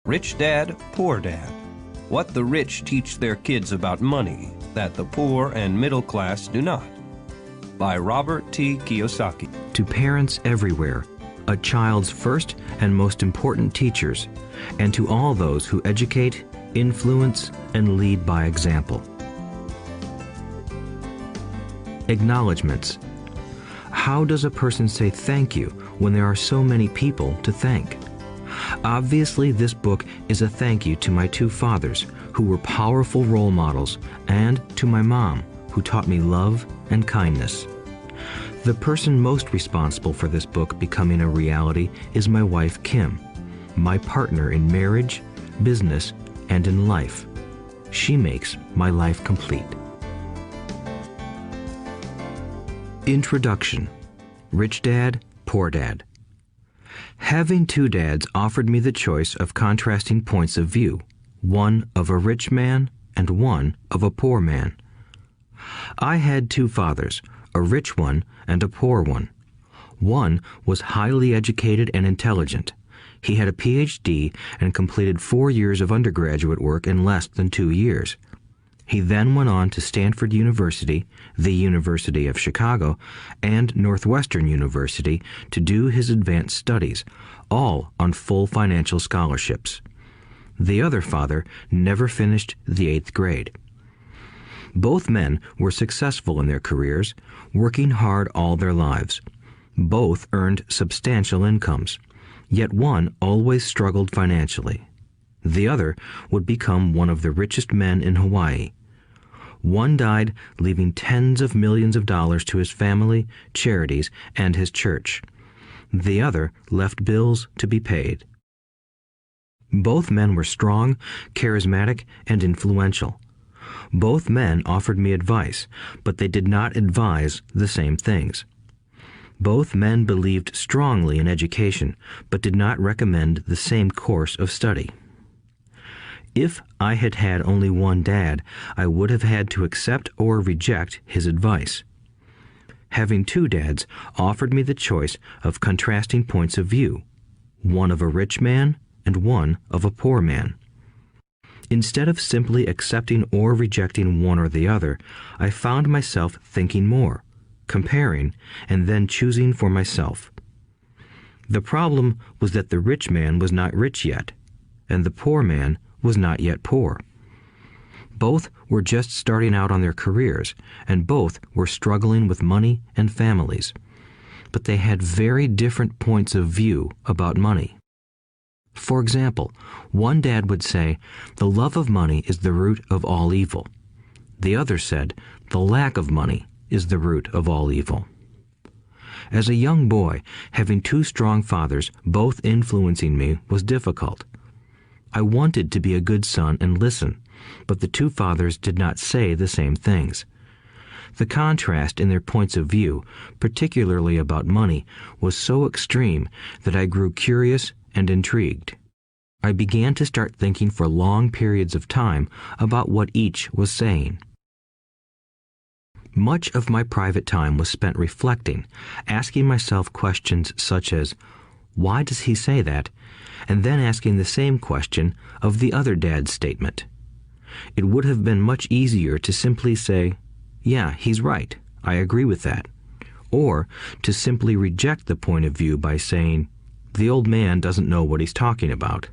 Rich Dad, Poor Dad. What the rich teach their kids about money that the poor and middle class do not. By Robert T. Kiyosaki. To parents everywhere, a child's first and most important teachers, and to all those who educate, influence, and lead by example. Acknowledgements. How does a person say thank you when there are so many people to thank? Obviously, this book is a thank you to my two fathers, who were powerful role models, and to my mom, who taught me love and kindness. The person most responsible for this book becoming a reality is my wife, Kim, my partner in marriage, business, and in life. She makes my life complete. Introduction. Rich Dad, Poor Dad. Having two dads offered me the choice of contrasting points of view, one of a rich man and one of a poor man. I had two fathers, a rich one and a poor one. One was highly educated and intelligent. He had a PhD and completed 4 years of undergraduate work in less than 2 years. He then went on to Stanford University, the University of Chicago, and Northwestern University to do his advanced studies, all on full financial scholarships. The other father never finished the 8th grade. Both men were successful in their careers, working hard all their lives. Both earned substantial incomes, yet one always struggled financially. The other would become one of the richest men in Hawaii. One died, leaving tens of millions of dollars to his family, charities, and his church. The other left bills to be paid. Both men were strong, charismatic, and influential. Both men offered me advice, but they did not advise the same things. Both men believed strongly in education, but did not recommend the same course of study. If I had had only one dad, I would have had to accept or reject his advice. Having two dads offered me the choice of contrasting points of view, one of a rich man and one of a poor man. Instead of simply accepting or rejecting one or the other, I found myself thinking more, comparing, and then choosing for myself. The problem was that the rich man was not rich yet, and the poor man was not yet poor. Both were just starting out on their careers, and both were struggling with money and families. But they had very different points of view about money. For example, one dad would say, "The love of money is the root of all evil." The other said, "The lack of money is the root of all evil." As a young boy, having two strong fathers, both influencing me, was difficult. I wanted to be a good son and listen, but the two fathers did not say the same things. The contrast in their points of view, particularly about money, was so extreme that I grew curious and intrigued. I began to start thinking for long periods of time about what each was saying. Much of my private time was spent reflecting, asking myself questions such as, "Why does he say that?" and then asking the same question of the other dad's statement. It would have been much easier to simply say, "Yeah, he's right, I agree with that," or to simply reject the point of view by saying, "The old man doesn't know what he's talking about."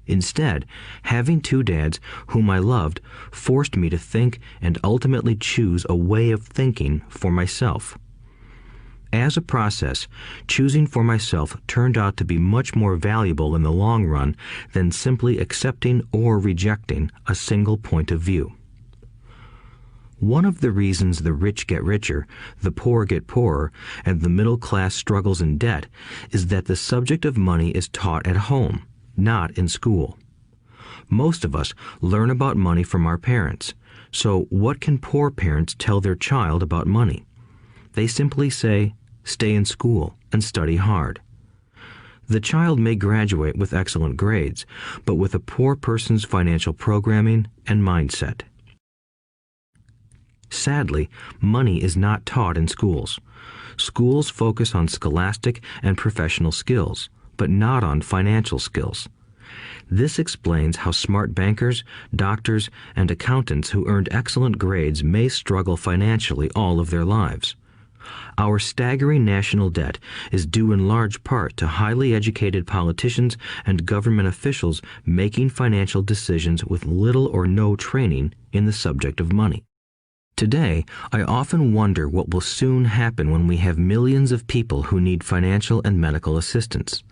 Instead, having two dads whom I loved forced me to think and ultimately choose a way of thinking for myself. As a process, choosing for myself turned out to be much more valuable in the long run than simply accepting or rejecting a single point of view. One of the reasons the rich get richer, the poor get poorer, and the middle class struggles in debt is that the subject of money is taught at home, not in school. Most of us learn about money from our parents, so what can poor parents tell their child about money? They simply say, "Stay in school and study hard." The child may graduate with excellent grades, but with a poor person's financial programming and mindset. Sadly, money is not taught in schools. Schools focus on scholastic and professional skills, but not on financial skills. This explains how smart bankers, doctors, and accountants who earned excellent grades may struggle financially all of their lives. Our staggering national debt is due in large part to highly educated politicians and government officials making financial decisions with little or no training in the subject of money. Today, I often wonder what will soon happen when we have millions of people who need financial and medical assistance.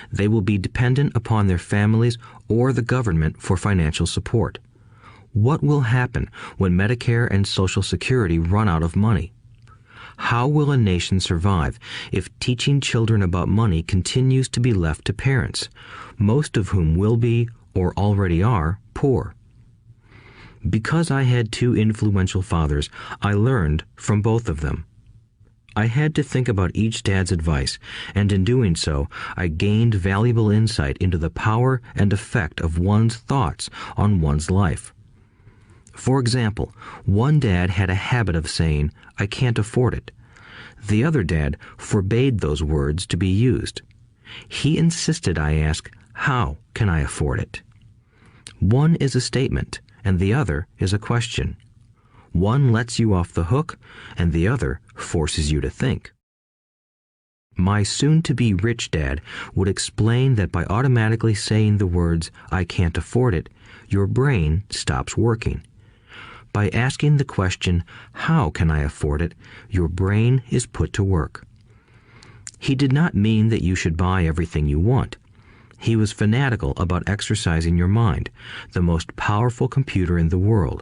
They will be dependent upon their families or the government for financial support. What will happen when Medicare and Social Security run out of money? How will a nation survive if teaching children about money continues to be left to parents, most of whom will be, or already are, poor? Because I had two influential fathers, I learned from both of them. I had to think about each dad's advice, and in doing so, I gained valuable insight into the power and effect of one's thoughts on one's life. For example, one dad had a habit of saying, "I can't afford it." The other dad forbade those words to be used. He insisted I ask, "How can I afford it?" One is a statement, and the other is a question. One lets you off the hook, and the other forces you to think. My soon-to-be rich dad would explain that by automatically saying the words, "I can't afford it," your brain stops working. By asking the question, "How can I afford it?" your brain is put to work. He did not mean that you should buy everything you want. He was fanatical about exercising your mind, the most powerful computer in the world.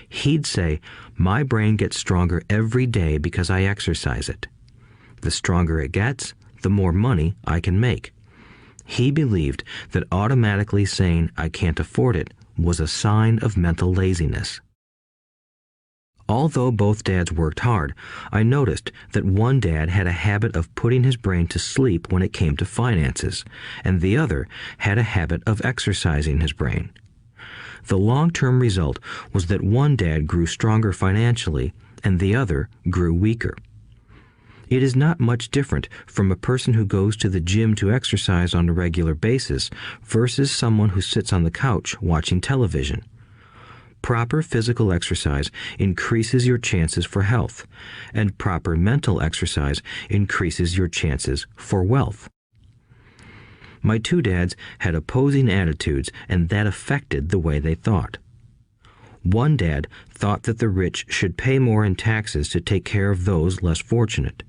He'd say, "My brain gets stronger every day because I exercise it. The stronger it gets, the more money I can make." He believed that automatically saying, "I can't afford it," was a sign of mental laziness. Although both dads worked hard, I noticed that one dad had a habit of putting his brain to sleep when it came to finances, and the other had a habit of exercising his brain. The long-term result was that one dad grew stronger financially, and the other grew weaker. It is not much different from a person who goes to the gym to exercise on a regular basis versus someone who sits on the couch watching television. Proper physical exercise increases your chances for health, and proper mental exercise increases your chances for wealth. My two dads had opposing attitudes, and that affected the way they thought. One dad thought that the rich should pay more in taxes to take care of those less fortunate.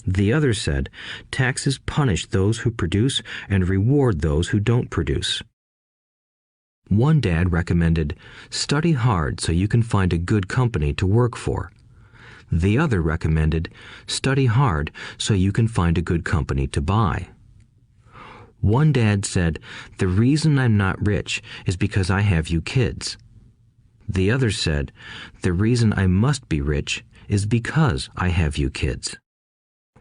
The other said, taxes punish those who produce and reward those who don't produce. One dad recommended, study hard so you can find a good company to work for. The other recommended, study hard so you can find a good company to buy. One dad said, the reason I'm not rich is because I have you kids. The other said, the reason I must be rich is because I have you kids.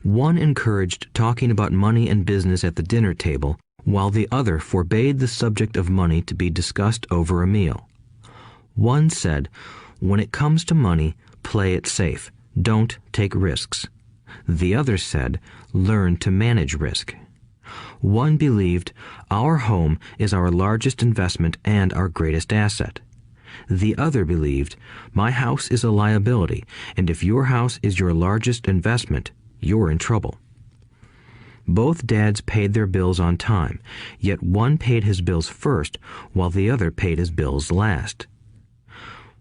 One encouraged talking about money and business at the dinner table, while the other forbade the subject of money to be discussed over a meal. One said, when it comes to money, play it safe, don't take risks. The other said, learn to manage risk. One believed, our home is our largest investment and our greatest asset. The other believed, my house is a liability, and if your house is your largest investment, you're in trouble. Both dads paid their bills on time, yet one paid his bills first while the other paid his bills last.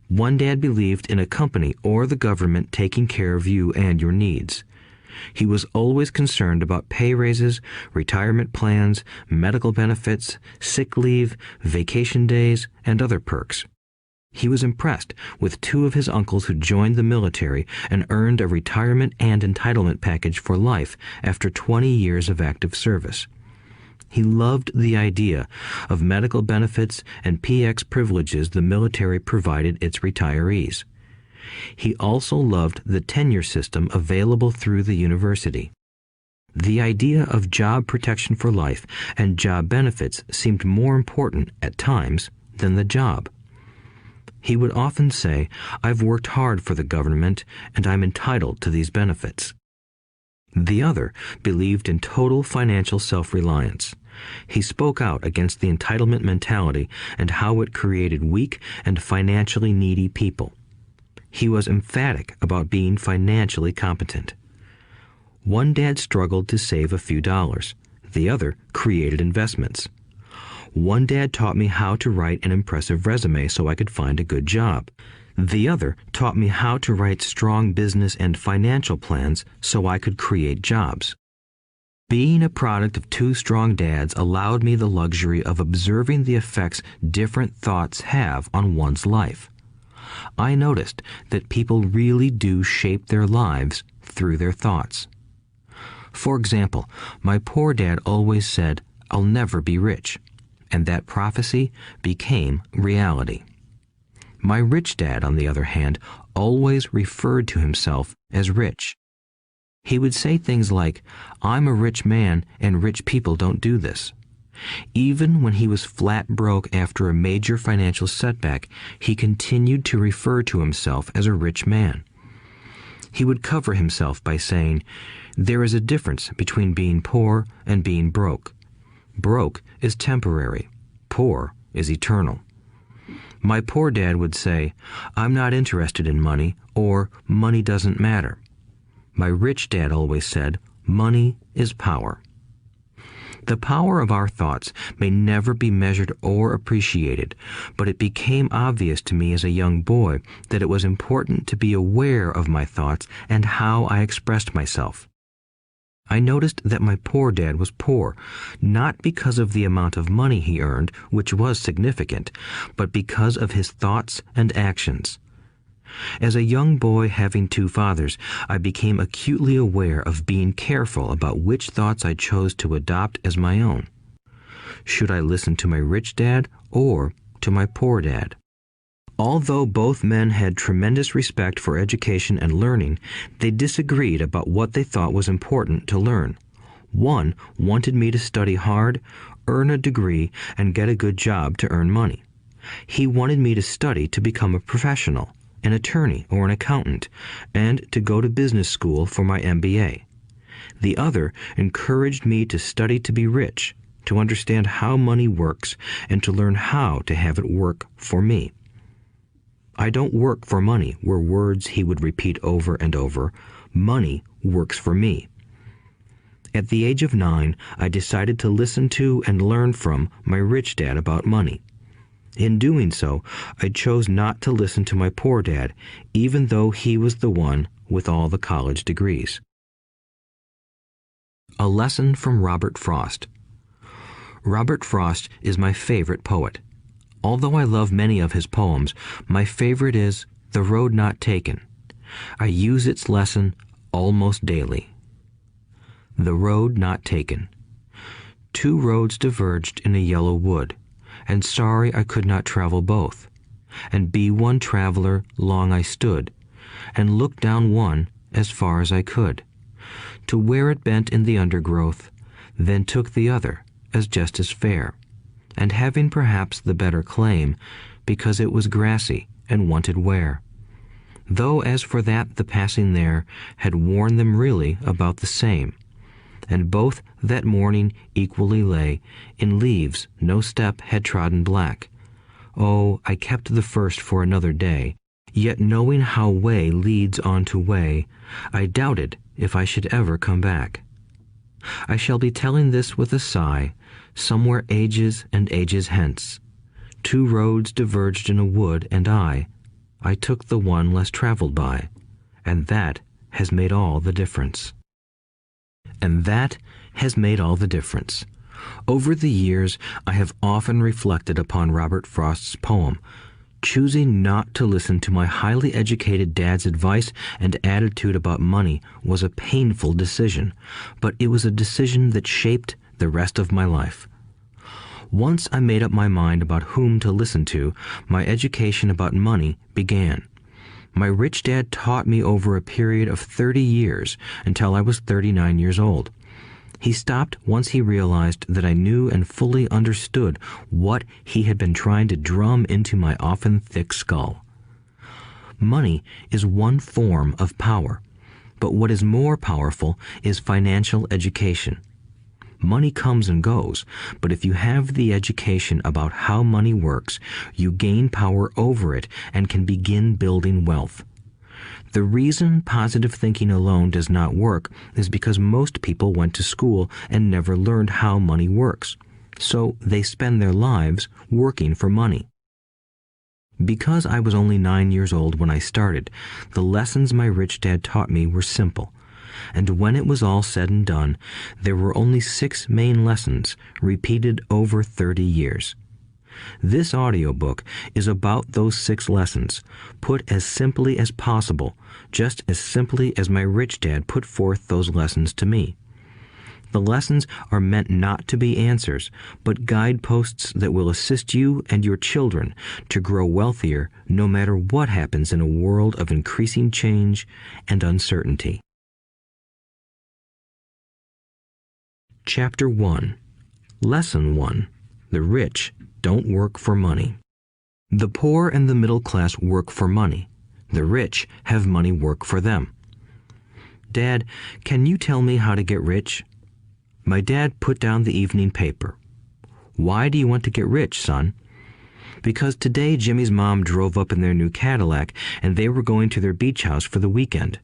One dad believed in a company or the government taking care of you and your needs. He was always concerned about pay raises, retirement plans, medical benefits, sick leave, vacation days, and other perks. He was impressed with two of his uncles who joined the military and earned a retirement and entitlement package for life after 20 years of active service. He loved the idea of medical benefits and PX privileges the military provided its retirees. He also loved the tenure system available through the university. The idea of job protection for life and job benefits seemed more important at times than the job. He would often say, I've worked hard for the government and I'm entitled to these benefits. The other believed in total financial self-reliance. He spoke out against the entitlement mentality and how it created weak and financially needy people. He was emphatic about being financially competent. One dad struggled to save a few dollars. The other created investments. One dad taught me how to write an impressive resume so I could find a good job. The other taught me how to write strong business and financial plans so I could create jobs. Being a product of two strong dads allowed me the luxury of observing the effects different thoughts have on one's life. I noticed that people really do shape their lives through their thoughts. For example, my poor dad always said, "I'll never be rich," and that prophecy became reality. My rich dad, on the other hand, always referred to himself as rich. He would say things like, "I'm a rich man and rich people don't do this." Even when he was flat broke after a major financial setback, he continued to refer to himself as a rich man. He would cover himself by saying, "There is a difference between being poor and being broke. Broke is temporary. Poor is eternal." My poor dad would say, "I'm not interested in money," or "money doesn't matter." My rich dad always said, "Money is power." The power of our thoughts may never be measured or appreciated, but it became obvious to me as a young boy that it was important to be aware of my thoughts and how I expressed myself. I noticed that my poor dad was poor, not because of the amount of money he earned, which was significant, but because of his thoughts and actions. As a young boy having two fathers, I became acutely aware of being careful about which thoughts I chose to adopt as my own. Should I listen to my rich dad or to my poor dad? Although both men had tremendous respect for education and learning, they disagreed about what they thought was important to learn. One wanted me to study hard, earn a degree, and get a good job to earn money. He wanted me to study to become a professional, an attorney or an accountant, and to go to business school for my MBA. The other encouraged me to study to be rich, to understand how money works, and to learn how to have it work for me. "I don't work for money" were words he would repeat over and over. "Money works for me." At the age of 9, I decided to listen to and learn from my rich dad about money. In doing so, I chose not to listen to my poor dad, even though he was the one with all the college degrees. A lesson from Robert Frost. Robert Frost is my favorite poet. Although I love many of his poems, my favorite is "The Road Not Taken." I use its lesson almost daily. The road not taken. Two roads diverged in a yellow wood, and sorry I could not travel both. And be one traveler long I stood, and looked down one as far as I could, to where it bent in the undergrowth, then took the other as just as fair, and having perhaps the better claim, because it was grassy and wanted wear. Though as for that the passing there had worn them really about the same, and both that morning equally lay in leaves no step had trodden black. Oh, I kept the first for another day, yet knowing how way leads on to way, I doubted if I should ever come back. I shall be telling this with a sigh, somewhere ages and ages hence. Two roads diverged in a wood, and I took the one less traveled by, and that has made all the difference. And that has made all the difference. Over the years, I have often reflected upon Robert Frost's poem. Choosing not to listen to my highly educated dad's advice and attitude about money was a painful decision, but it was a decision that shaped the rest of my life. Once I made up my mind about whom to listen to, my education about money began. My rich dad taught me over a period of 30 years until I was 39 years old. He stopped once he realized that I knew and fully understood what he had been trying to drum into my often thick skull. Money is one form of power, but what is more powerful is financial education. Money comes and goes, but if you have the education about how money works, you gain power over it and can begin building wealth. The reason positive thinking alone does not work is because most people went to school and never learned how money works, so they spend their lives working for money. Because I was only 9 years old when I started, the lessons my rich dad taught me were simple, and when it was all said and done, there were only 6 main lessons repeated over 30 years. This audiobook is about those 6 lessons, put as simply as possible, just as simply as my rich dad put forth those lessons to me. The lessons are meant not to be answers, but guideposts that will assist you and your children to grow wealthier no matter what happens in a world of increasing change and uncertainty. Chapter 1. Lesson 1. The rich don't work for money. The poor and the middle class work for money. The rich have money work for them. Dad, can you tell me how to get rich? My dad put down the evening paper. Why do you want to get rich, son? Because today Jimmy's mom drove up in their new Cadillac and they were going to their beach house for the weekend.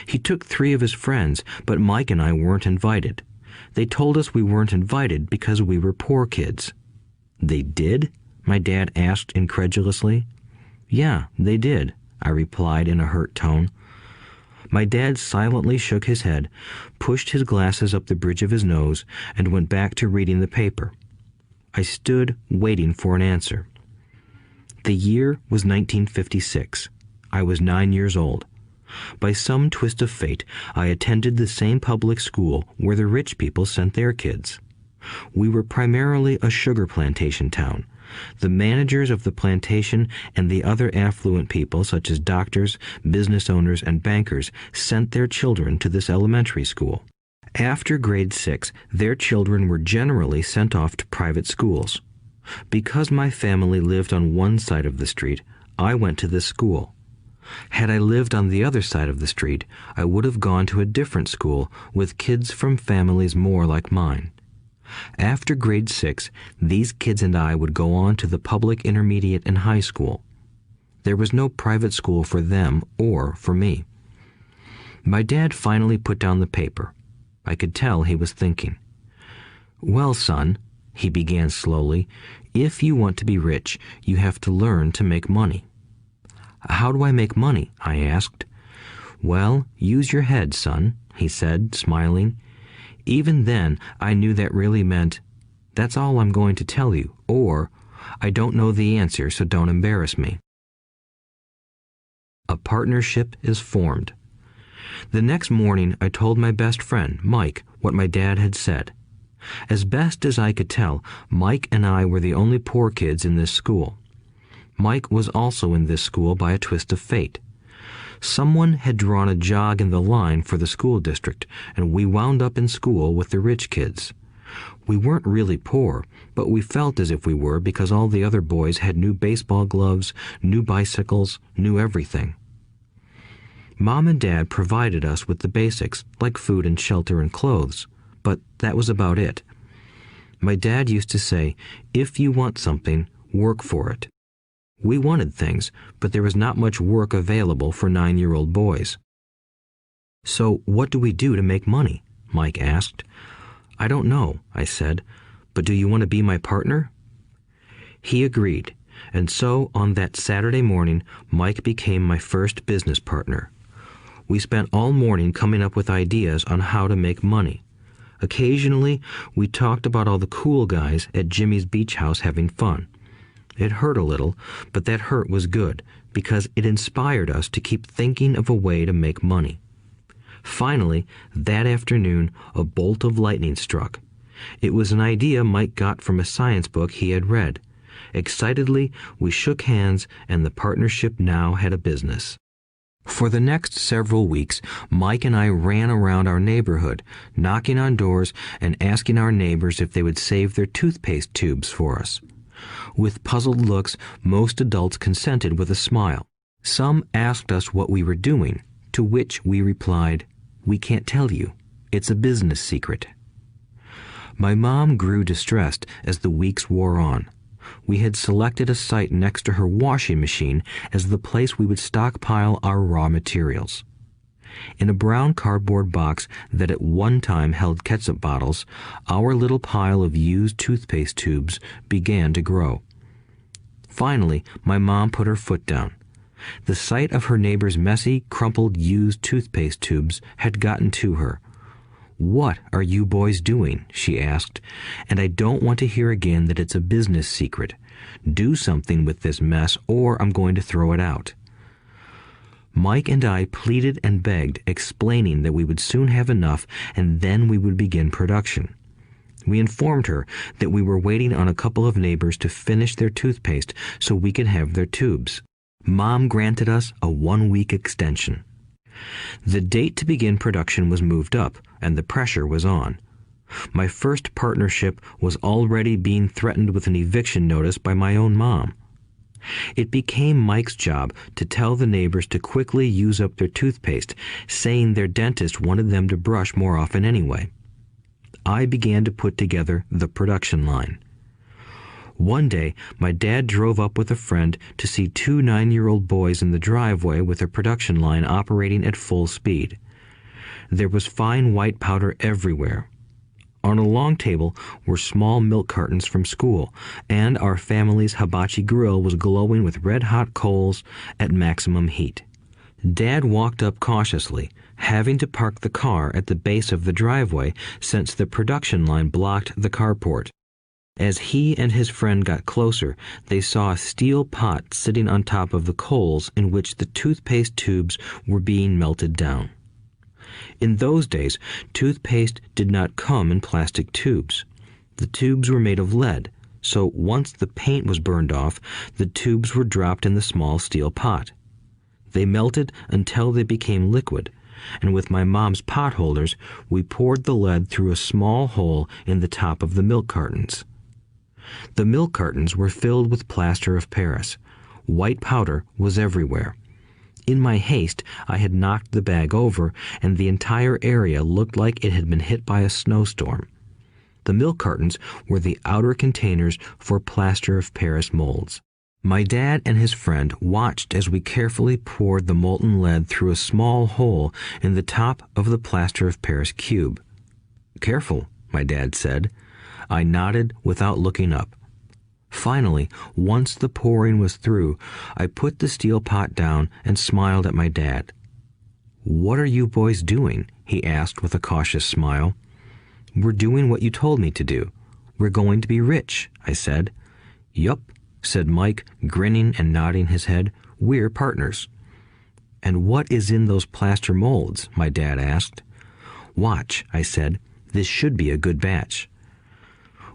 He took 3 of his friends, but Mike and I weren't invited. They told us we weren't invited because we were poor kids. They did? My dad asked incredulously. Yeah, they did, I replied in a hurt tone. My dad silently shook his head, pushed his glasses up the bridge of his nose, and went back to reading the paper. I stood waiting for an answer. The year was 1956. I was 9 years old. By some twist of fate, I attended the same public school where the rich people sent their kids. We were primarily a sugar plantation town. The managers of the plantation and the other affluent people, such as doctors, business owners, and bankers, sent their children to this elementary school. After grade 6, their children were generally sent off to private schools. Because my family lived on one side of the street, I went to this school. Had I lived on the other side of the street, I would have gone to a different school with kids from families more like mine. After grade 6, these kids and I would go on to the public intermediate and high school. There was no private school for them or for me. My dad finally put down the paper. I could tell he was thinking. Well, son, he began slowly, if you want to be rich, you have to learn to make money. How do I make money? I asked. Well, use your head, son, he said, smiling. Even then, I knew that really meant, that's all I'm going to tell you, or, I don't know the answer, so don't embarrass me. A partnership is formed. The next morning, I told my best friend, Mike, what my dad had said. As best as I could tell, Mike and I were the only poor kids in this school. Mike was also in this school by a twist of fate. Someone had drawn a jog in the line for the school district, and we wound up in school with the rich kids. We weren't really poor, but we felt as if we were because all the other boys had new baseball gloves, new bicycles, new everything. Mom and Dad provided us with the basics, like food and shelter and clothes, but that was about it. My dad used to say, if you want something, work for it. We wanted things, but there was not much work available for 9-year-old boys. So what do we do to make money? Mike asked. I don't know, I said, but do you want to be my partner? He agreed, and so on that Saturday morning, Mike became my first business partner. We spent all morning coming up with ideas on how to make money. Occasionally, we talked about all the cool guys at Jimmy's beach house having fun. It hurt a little, but that hurt was good because it inspired us to keep thinking of a way to make money. Finally, that afternoon, a bolt of lightning struck. It was an idea Mike got from a science book he had read. Excitedly, we shook hands, and the partnership now had a business. For the next several weeks, Mike and I ran around our neighborhood, knocking on doors and asking our neighbors if they would save their toothpaste tubes for us. With puzzled looks, most adults consented with a smile. Some asked us what we were doing, to which we replied, "We can't tell you. It's a business secret." My mom grew distressed as the weeks wore on. We had selected a site next to her washing machine as the place we would stockpile our raw materials. In a brown cardboard box that at one time held ketchup bottles, our little pile of used toothpaste tubes began to grow. Finally, my mom put her foot down. The sight of her neighbor's messy, crumpled used toothpaste tubes had gotten to her. "What are you boys doing?" she asked, "and I don't want to hear again that it's a business secret. Do something with this mess or I'm going to throw it out." Mike and I pleaded and begged, explaining that we would soon have enough and then we would begin production. We informed her that we were waiting on a couple of neighbors to finish their toothpaste so we could have their tubes. Mom granted us a 1-week extension. The date to begin production was moved up, and the pressure was on. My first partnership was already being threatened with an eviction notice by my own mom. It became Mike's job to tell the neighbors to quickly use up their toothpaste, saying their dentist wanted them to brush more often anyway. I began to put together the production line. One day, my dad drove up with a friend to see 2 9-year-old boys in the driveway with their production line operating at full speed. There was fine white powder everywhere. On a long table were small milk cartons from school, and our family's hibachi grill was glowing with red-hot coals at maximum heat. Dad walked up cautiously, having to park the car at the base of the driveway since the production line blocked the carport. As he and his friend got closer, they saw a steel pot sitting on top of the coals in which the toothpaste tubes were being melted down. In those days, toothpaste did not come in plastic tubes. The tubes were made of lead, so once the paint was burned off, the tubes were dropped in the small steel pot. They melted until they became liquid, and with my mom's pot holders, we poured the lead through a small hole in the top of the milk cartons. The milk cartons were filled with plaster of Paris. White powder was everywhere. In my haste, I had knocked the bag over, and the entire area looked like it had been hit by a snowstorm. The milk cartons were the outer containers for plaster of Paris molds. My dad and his friend watched as we carefully poured the molten lead through a small hole in the top of the plaster of Paris cube. "Careful," my dad said. I nodded without looking up. Finally, once the pouring was through, I put the steel pot down and smiled at my dad. "What are you boys doing?" he asked with a cautious smile. "We're doing what you told me to do. We're going to be rich," I said. "Yup," said Mike, grinning and nodding his head. "We're partners." "And what is in those plaster molds?" my dad asked. "Watch," I said. "This should be a good batch."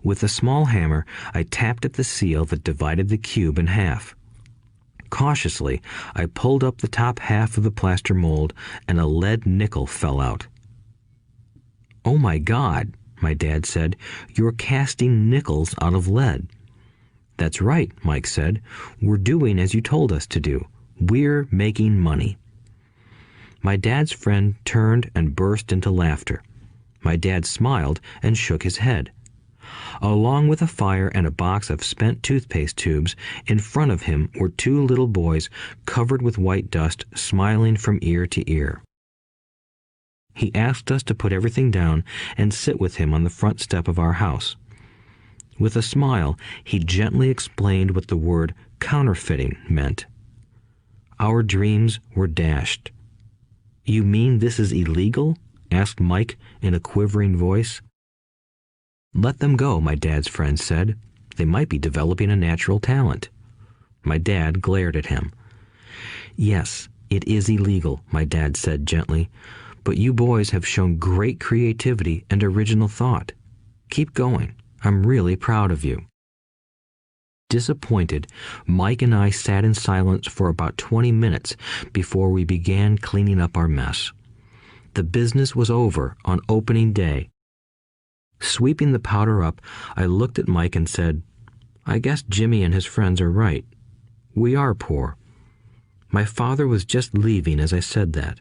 With a small hammer, I tapped at the seal that divided the cube in half. Cautiously, I pulled up the top half of the plaster mold, and a lead nickel fell out. "Oh my God," my dad said, "you're casting nickels out of lead." "That's right," Mike said. "We're doing as you told us to do. We're making money." My dad's friend turned and burst into laughter. My dad smiled and shook his head. Along with a fire and a box of spent toothpaste tubes, in front of him were 2 little boys covered with white dust, smiling from ear to ear. He asked us to put everything down and sit with him on the front step of our house. With a smile, he gently explained what the word counterfeiting meant. Our dreams were dashed. "You mean this is illegal?" asked Mike in a quivering voice. "Let them go," my dad's friend said. "They might be developing a natural talent." My dad glared at him. "Yes, it is illegal," my dad said gently, "but you boys have shown great creativity and original thought. Keep going. I'm really proud of you." Disappointed, Mike and I sat in silence for about 20 minutes before we began cleaning up our mess. The business was over on opening day. Sweeping the powder up, I looked at Mike and said, "I guess Jimmy and his friends are right. We are poor." My father was just leaving as I said that.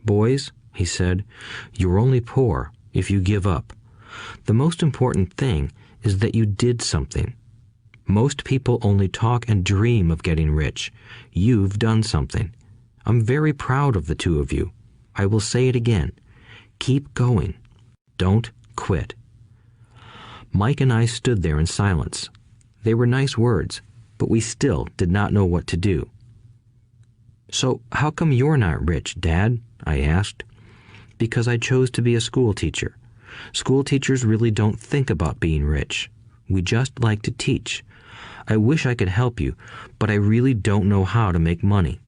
"Boys," he said, "you're only poor if you give up. The most important thing is that you did something. Most people only talk and dream of getting rich. You've done something. I'm very proud of the two of you. I will say it again. Keep going. Don't quit. Mike and I stood there in silence. They were nice words, but we still did not know what to do. "So how come you're not rich, Dad?" I asked. "Because I chose to be a school teacher. School teachers really don't think about being rich. We just like to teach. I wish I could help you, but I really don't know how to make money."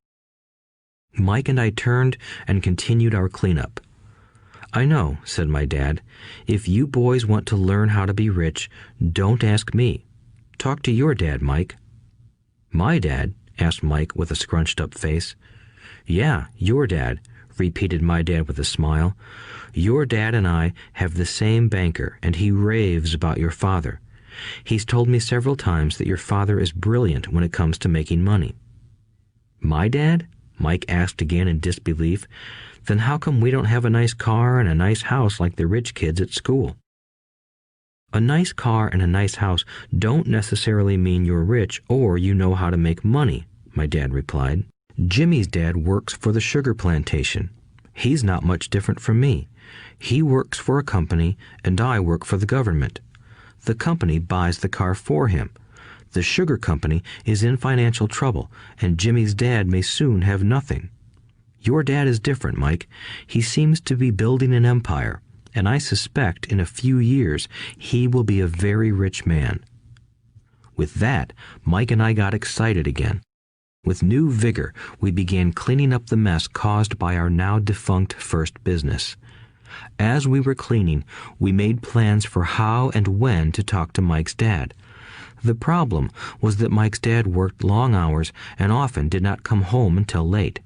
Mike and I turned and continued our cleanup. "I know," said my dad. "If you boys want to learn how to be rich, don't ask me. Talk to your dad, Mike." "My dad?" asked Mike with a scrunched-up face. "Yeah, your dad," repeated my dad with a smile. "Your dad and I have the same banker, and he raves about your father. He's told me several times that your father is brilliant when it comes to making money." "My dad?" Mike asked again in disbelief. "Then how come we don't have a nice car and a nice house like the rich kids at school?" "A nice car and a nice house don't necessarily mean you're rich or you know how to make money," my dad replied. "Jimmy's dad works for the sugar plantation. He's not much different from me. He works for a company and I work for the government. The company buys the car for him. The sugar company is in financial trouble, and Jimmy's dad may soon have nothing. Your dad is different, Mike. He seems to be building an empire, and I suspect in a few years he will be a very rich man." With that, Mike and I got excited again. With new vigor, we began cleaning up the mess caused by our now defunct first business. As we were cleaning, we made plans for how and when to talk to Mike's dad. The problem was that Mike's dad worked long hours and often did not come home until late.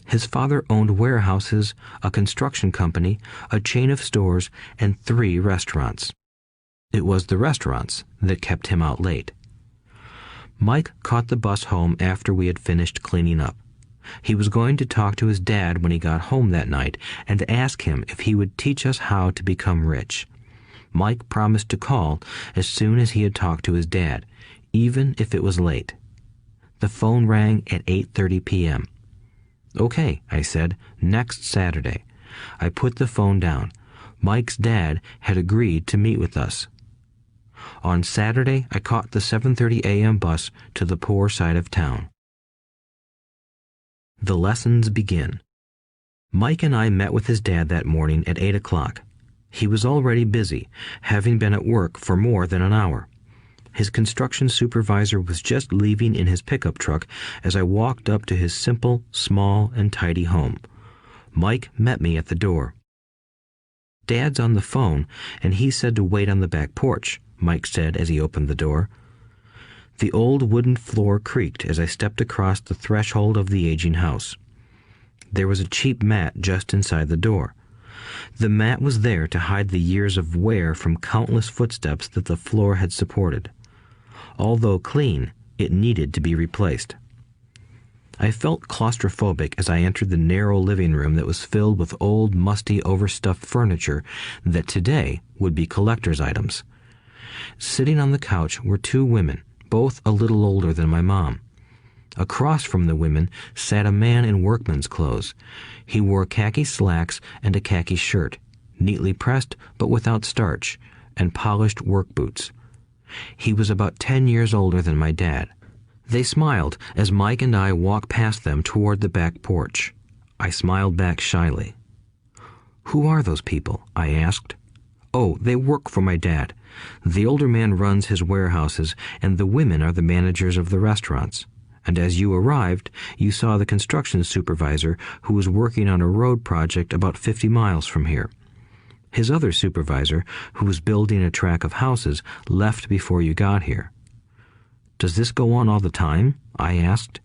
His father owned warehouses, a construction company, a chain of stores, and 3 restaurants. It was the restaurants that kept him out late. Mike caught the bus home after we had finished cleaning up. He was going to talk to his dad when he got home that night and ask him if he would teach us how to become rich. Mike promised to call as soon as he had talked to his dad, even if it was late. The phone rang at 8:30 p.m. "Okay," I said, "next Saturday." I put the phone down. Mike's dad had agreed to meet with us. On Saturday, I caught the 7:30 a.m. bus to the poor side of town. The lessons begin. Mike and I met with his dad that morning at 8 o'clock. He was already busy, having been at work for more than an hour. His construction supervisor was just leaving in his pickup truck as I walked up to his simple, small, and tidy home. Mike met me at the door. "Dad's on the phone, and he said to wait on the back porch," Mike said as he opened the door. The old wooden floor creaked as I stepped across the threshold of the aging house. There was a cheap mat just inside the door. The mat was there to hide the years of wear from countless footsteps that the floor had supported. Although clean, it needed to be replaced. I felt claustrophobic as I entered the narrow living room that was filled with old, musty, overstuffed furniture that today would be collector's items. Sitting on the couch were 2 women, both a little older than my mom. Across from the women sat a man in workman's clothes. He wore khaki slacks and a khaki shirt, neatly pressed but without starch, and polished work boots. He was about 10 years older than my dad. They smiled as Mike and I walked past them toward the back porch. I smiled back shyly. "Who are those people?" I asked. "Oh, they work for my dad. The older man runs his warehouses, and the women are the managers of the restaurants. And as you arrived, you saw the construction supervisor who was working on a road project about 50 miles from here. His other supervisor, who was building a track of houses, left before you got here." "Does this go on all the time?" I asked.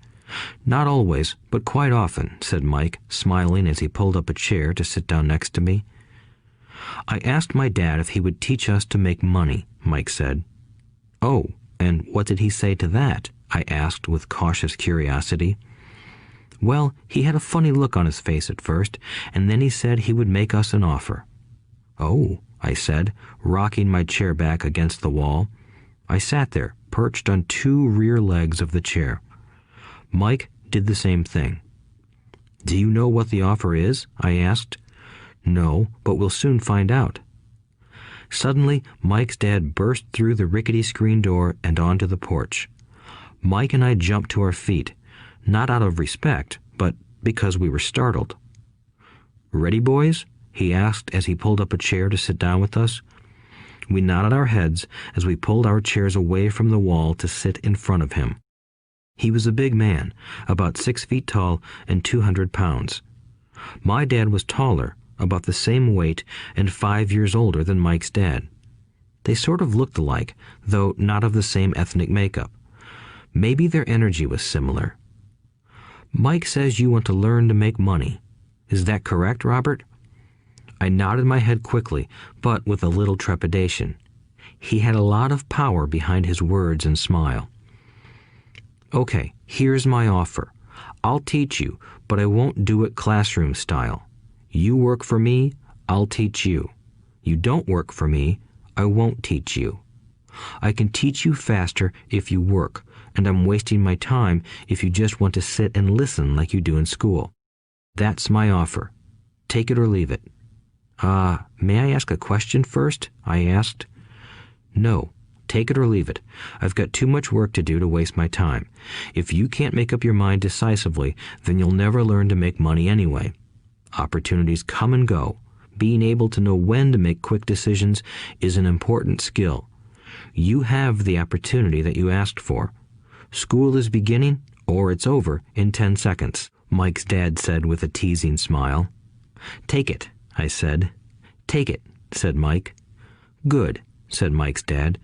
"Not always, but quite often," said Mike, smiling as he pulled up a chair to sit down next to me. "I asked my dad if he would teach us to make money," Mike said. "Oh, and what did he say to that?" I asked with cautious curiosity. "Well, he had a funny look on his face at first, and then he said he would make us an offer." "Oh," I said, rocking my chair back against the wall. I sat there, perched on two rear legs of the chair. Mike did the same thing. "Do you know what the offer is?" I asked. "No, but we'll soon find out." Suddenly, Mike's dad burst through the rickety screen door and onto the porch. Mike and I jumped to our feet, not out of respect, but because we were startled. "Ready, boys?" he asked as he pulled up a chair to sit down with us. We nodded our heads as we pulled our chairs away from the wall to sit in front of him. He was a big man, about 6 feet tall and 200 pounds. My dad was taller, about the same weight, and 5 years older than Mike's dad. They sort of looked alike, though not of the same ethnic makeup. Maybe their energy was similar. "Mike says you want to learn to make money. Is that correct, Robert?" I nodded my head quickly, but with a little trepidation. He had a lot of power behind his words and smile. "Okay, here's my offer. I'll teach you, but I won't do it classroom style. You work for me, I'll teach you. You don't work for me, I won't teach you. I can teach you faster if you work, and I'm wasting my time if you just want to sit and listen like you do in school. That's my offer. Take it or leave it." May I ask a question first?" I asked. "No. Take it or leave it. I've got too much work to do to waste my time. If you can't make up your mind decisively, then you'll never learn to make money anyway. Opportunities come and go. Being able to know when to make quick decisions is an important skill. You have the opportunity that you asked for. School is beginning, or it's over, in 10 seconds, Mike's dad said with a teasing smile. "Take it," I said. "Take it," said Mike. "Good," said Mike's dad.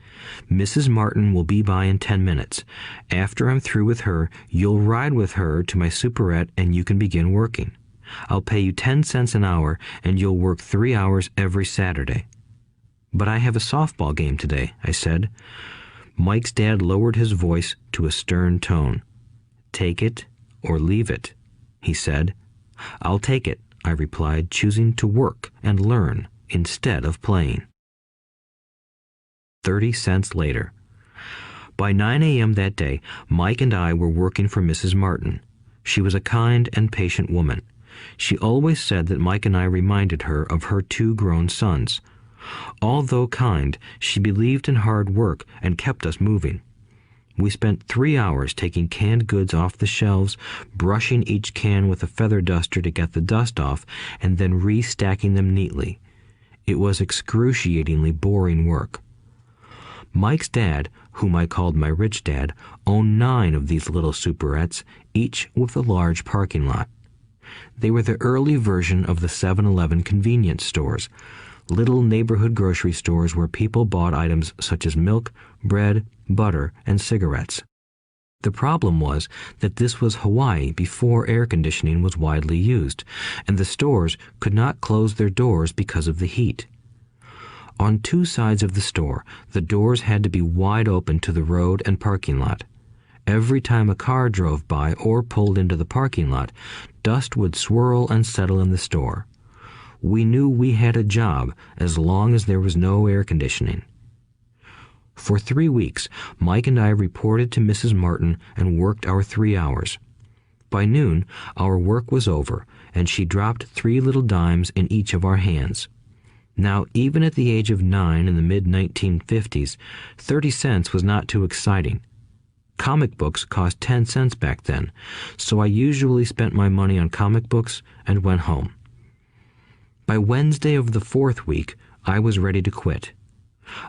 "Mrs. Martin will be by in 10 minutes. After I'm through with her, you'll ride with her to my superette and you can begin working. I'll pay you 10 cents an hour and you'll work 3 hours every Saturday." "But I have a softball game today," I said. Mike's dad lowered his voice to a stern tone. "Take it or leave it," he said. "I'll take it," I replied, choosing to work and learn instead of playing. 30 cents later. By 9 a.m. that day, Mike and I were working for Mrs. Martin. She was a kind and patient woman. She always said that Mike and I reminded her of her 2 grown sons. Although kind, she believed in hard work and kept us moving. We spent 3 hours taking canned goods off the shelves, brushing each can with a feather duster to get the dust off, and then restacking them neatly. It was excruciatingly boring work. Mike's dad, whom I called my rich dad, owned 9 of these little superettes, each with a large parking lot. They were the early version of the 7-Eleven convenience stores, little neighborhood grocery stores where people bought items such as milk, bread, butter, and cigarettes. The problem was that this was Hawaii before air conditioning was widely used, and the stores could not close their doors because of the heat. On 2 sides of the store, the doors had to be wide open to the road and parking lot. Every time a car drove by or pulled into the parking lot, dust would swirl and settle in the store. We knew we had a job as long as there was no air conditioning. For 3 weeks, Mike and I reported to Mrs. Martin and worked our 3 hours. By noon, our work was over, and she dropped 3 little dimes in each of our hands. Now, even at the age of 9 in the mid-1950s, 30 cents was not too exciting. Comic books cost 10 cents back then, so I usually spent my money on comic books and went home. By Wednesday of the 4th week, I was ready to quit.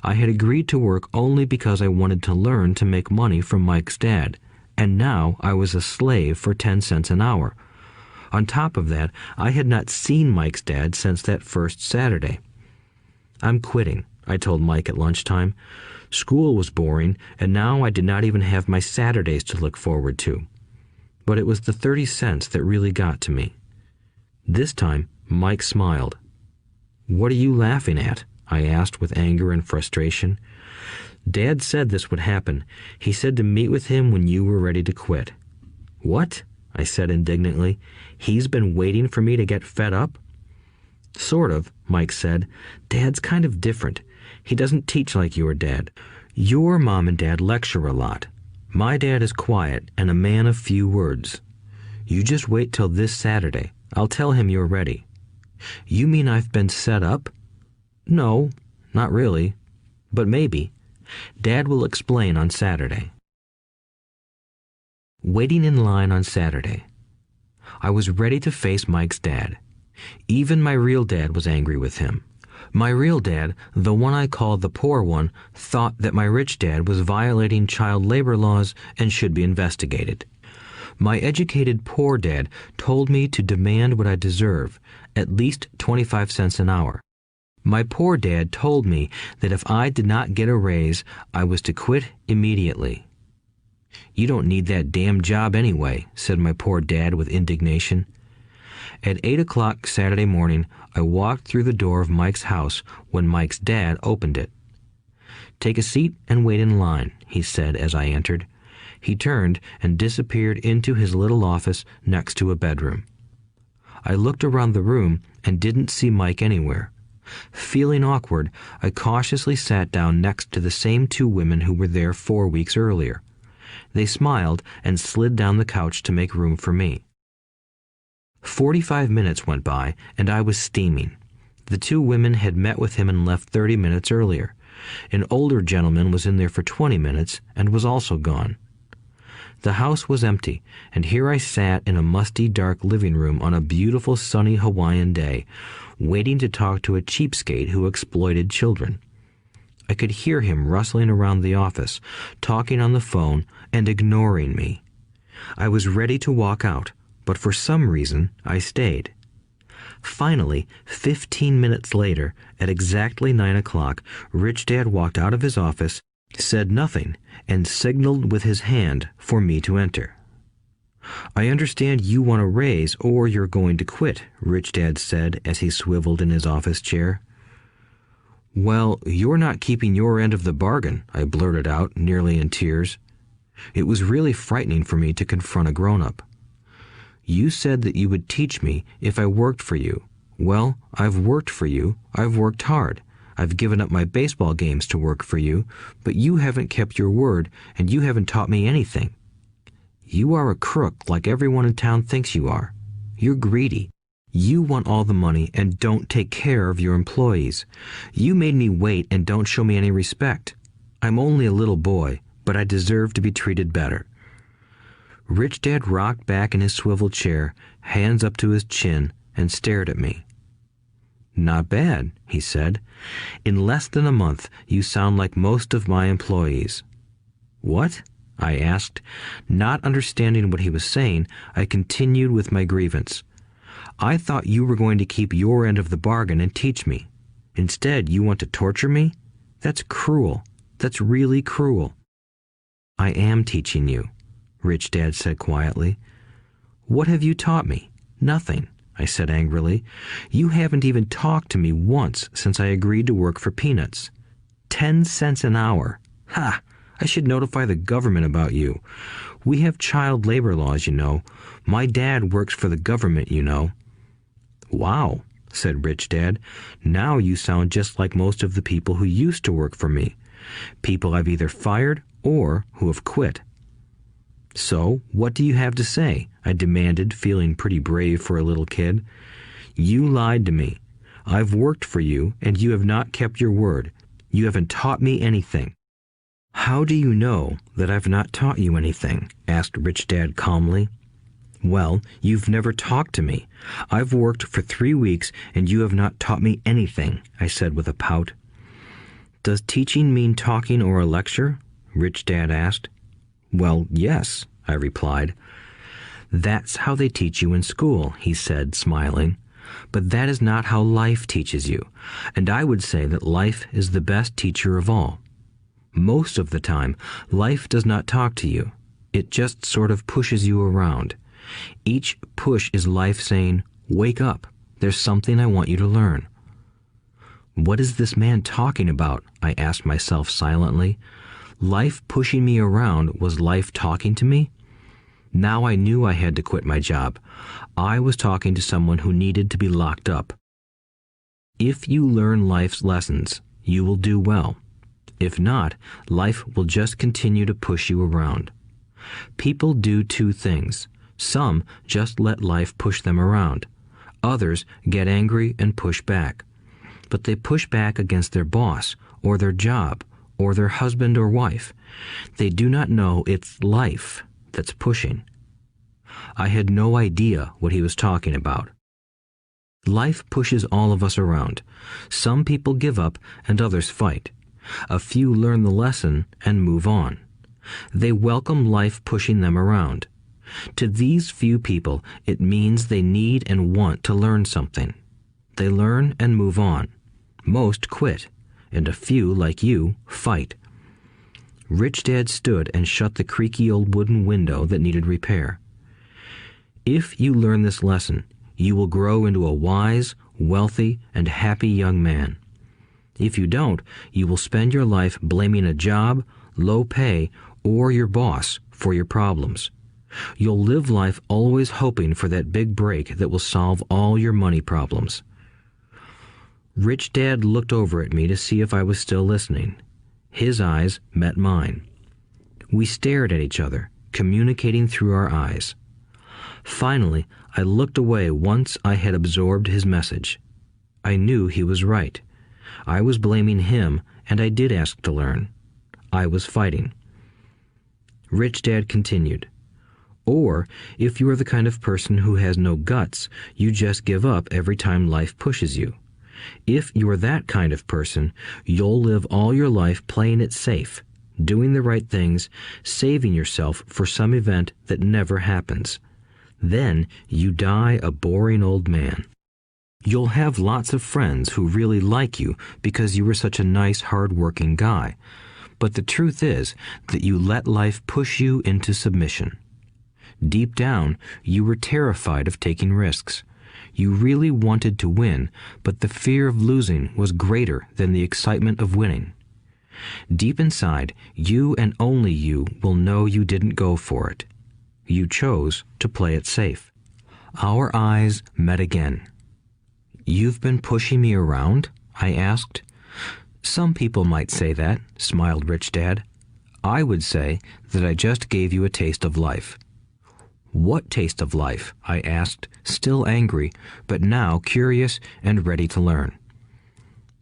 I had agreed to work only because I wanted to learn to make money from Mike's dad, and now I was a slave for 10 cents an hour. On top of that, I had not seen Mike's dad since that first Saturday. "I'm quitting," I told Mike at lunchtime. School was boring, and now I did not even have my Saturdays to look forward to. But it was the 30 cents that really got to me. This time, Mike smiled. "What are you laughing at?" I asked with anger and frustration. "Dad said this would happen. He said to meet with him when you were ready to quit." "What?" I said indignantly. "He's been waiting for me to get fed up?" Sort of, Mike said. Dad's kind of different. He doesn't teach like your dad. Your mom and dad lecture a lot. My dad is quiet and a man of few words. You just wait till this Saturday. I'll tell him you're ready. You mean I've been set up? No, not really. But maybe. Dad will explain on Saturday. Waiting in line on Saturday. I was ready to face Mike's dad. Even my real dad was angry with him. My real dad, the one I called the poor one, thought that my rich dad was violating child labor laws and should be investigated. My educated poor dad told me to demand what I deserve, at least 25 cents an hour. My poor dad told me that if I did not get a raise, I was to quit immediately. You don't need that damn job anyway, said my poor dad with indignation. At 8 o'clock Saturday morning, I walked through the door of Mike's house when Mike's dad opened it. Take a seat and wait in line, he said as I entered. He turned and disappeared into his little office next to a bedroom. I looked around the room and didn't see Mike anywhere. Feeling awkward, I cautiously sat down next to the same two women who were there 4 weeks earlier. They smiled and slid down the couch to make room for me. 45 minutes went by, and I was steaming. The two women had met with him and left 30 minutes earlier. An older gentleman was in there for 20 minutes and was also gone. The house was empty, and here I sat in a musty, dark living room on a beautiful, sunny Hawaiian day, waiting to talk to a cheapskate who exploited children. I could hear him rustling around the office, talking on the phone, and ignoring me. I was ready to walk out, but for some reason I stayed. Finally, 15 minutes later, at exactly 9 o'clock, Rich Dad walked out of his office, said nothing, and signaled with his hand for me to enter. I understand you want a raise or you're going to quit, Rich Dad said as he swiveled in his office chair. Well, you're not keeping your end of the bargain, I blurted out, nearly in tears. It was really frightening for me to confront a grown-up. You said that you would teach me if I worked for you. Well, I've worked for you. I've worked hard. I've given up my baseball games to work for you, but you haven't kept your word and you haven't taught me anything. You are a crook like everyone in town thinks you are. You're greedy. You want all the money and don't take care of your employees. You made me wait and don't show me any respect. I'm only a little boy, but I deserve to be treated better. Rich Dad rocked back in his swivel chair, hands up to his chin, and stared at me. Not bad, he said. In less than a month, you sound like most of my employees. What? I asked. Not understanding what he was saying, I continued with my grievance. I thought you were going to keep your end of the bargain and teach me. Instead, you want to torture me? That's cruel. That's really cruel. I am teaching you, Rich Dad said quietly. What have you taught me? Nothing, I said angrily. You haven't even talked to me once since I agreed to work for peanuts. 10 cents an hour. Ha! I should notify the government about you. We have child labor laws, you know. My dad works for the government, you know. Wow, said Rich Dad. Now you sound just like most of the people who used to work for me. People I've either fired or who have quit. So, what do you have to say? I demanded, feeling pretty brave for a little kid. You lied to me. I've worked for you, and you have not kept your word. You haven't taught me anything. How do you know that I've not taught you anything? Asked Rich Dad calmly. Well, you've never talked to me. I've worked for 3 weeks, and you have not taught me anything, I said with a pout. Does teaching mean talking or a lecture? Rich Dad asked. Well, yes, I replied. That's how they teach you in school, he said, smiling. But that is not how life teaches you, and I would say that life is the best teacher of all. Most of the time, life does not talk to you. It just sort of pushes you around. Each push is life saying, wake up, there's something I want you to learn. What is this man talking about? I asked myself silently. Life pushing me around was life talking to me? Now I knew I had to quit my job. I was talking to someone who needed to be locked up. If you learn life's lessons, you will do well. If not, life will just continue to push you around. People do two things. Some just let life push them around. Others get angry and push back. But they push back against their boss, or their job, or their husband or wife. They do not know it's life that's pushing. I had no idea what he was talking about. Life pushes all of us around. Some people give up and others fight. A few learn the lesson and move on. They welcome life pushing them around. To these few people, it means they need and want to learn something. They learn and move on. Most quit, and a few, like you, fight. Rich Dad stood and shut the creaky old wooden window that needed repair. If you learn this lesson, you will grow into a wise, wealthy, and happy young man. If you don't, you will spend your life blaming a job, low pay, or your boss for your problems. You'll live life always hoping for that big break that will solve all your money problems. Rich Dad looked over at me to see if I was still listening. His eyes met mine. We stared at each other, communicating through our eyes. Finally, I looked away once I had absorbed his message. I knew he was right. I was blaming him, and I did ask to learn. I was fighting. Rich Dad continued. Or, if you are the kind of person who has no guts, you just give up every time life pushes you. If you are that kind of person, you'll live all your life playing it safe, doing the right things, saving yourself for some event that never happens. Then you die a boring old man. You'll have lots of friends who really like you because you were such a nice, hard-working guy. But the truth is that you let life push you into submission. Deep down, you were terrified of taking risks. You really wanted to win, but the fear of losing was greater than the excitement of winning. Deep inside, you and only you will know you didn't go for it. You chose to play it safe. Our eyes met again. "You've been pushing me around?" I asked. "Some people might say that," smiled Rich Dad. "I would say that I just gave you a taste of life." "What taste of life?" I asked, still angry, but now curious and ready to learn.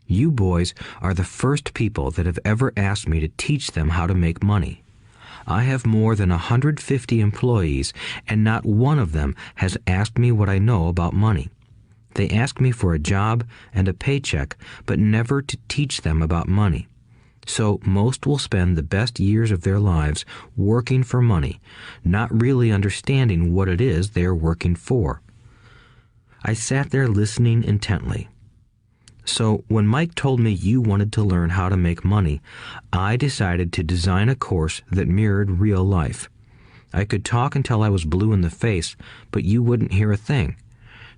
"You boys are the first people that have ever asked me to teach them how to make money. I have more than 150 employees, and not one of them has asked me what I know about money. They ask me for a job and a paycheck, but never to teach them about money. So most will spend the best years of their lives working for money, not really understanding what it is they are working for." I sat there listening intently. "So when Mike told me you wanted to learn how to make money, I decided to design a course that mirrored real life. I could talk until I was blue in the face, but you wouldn't hear a thing.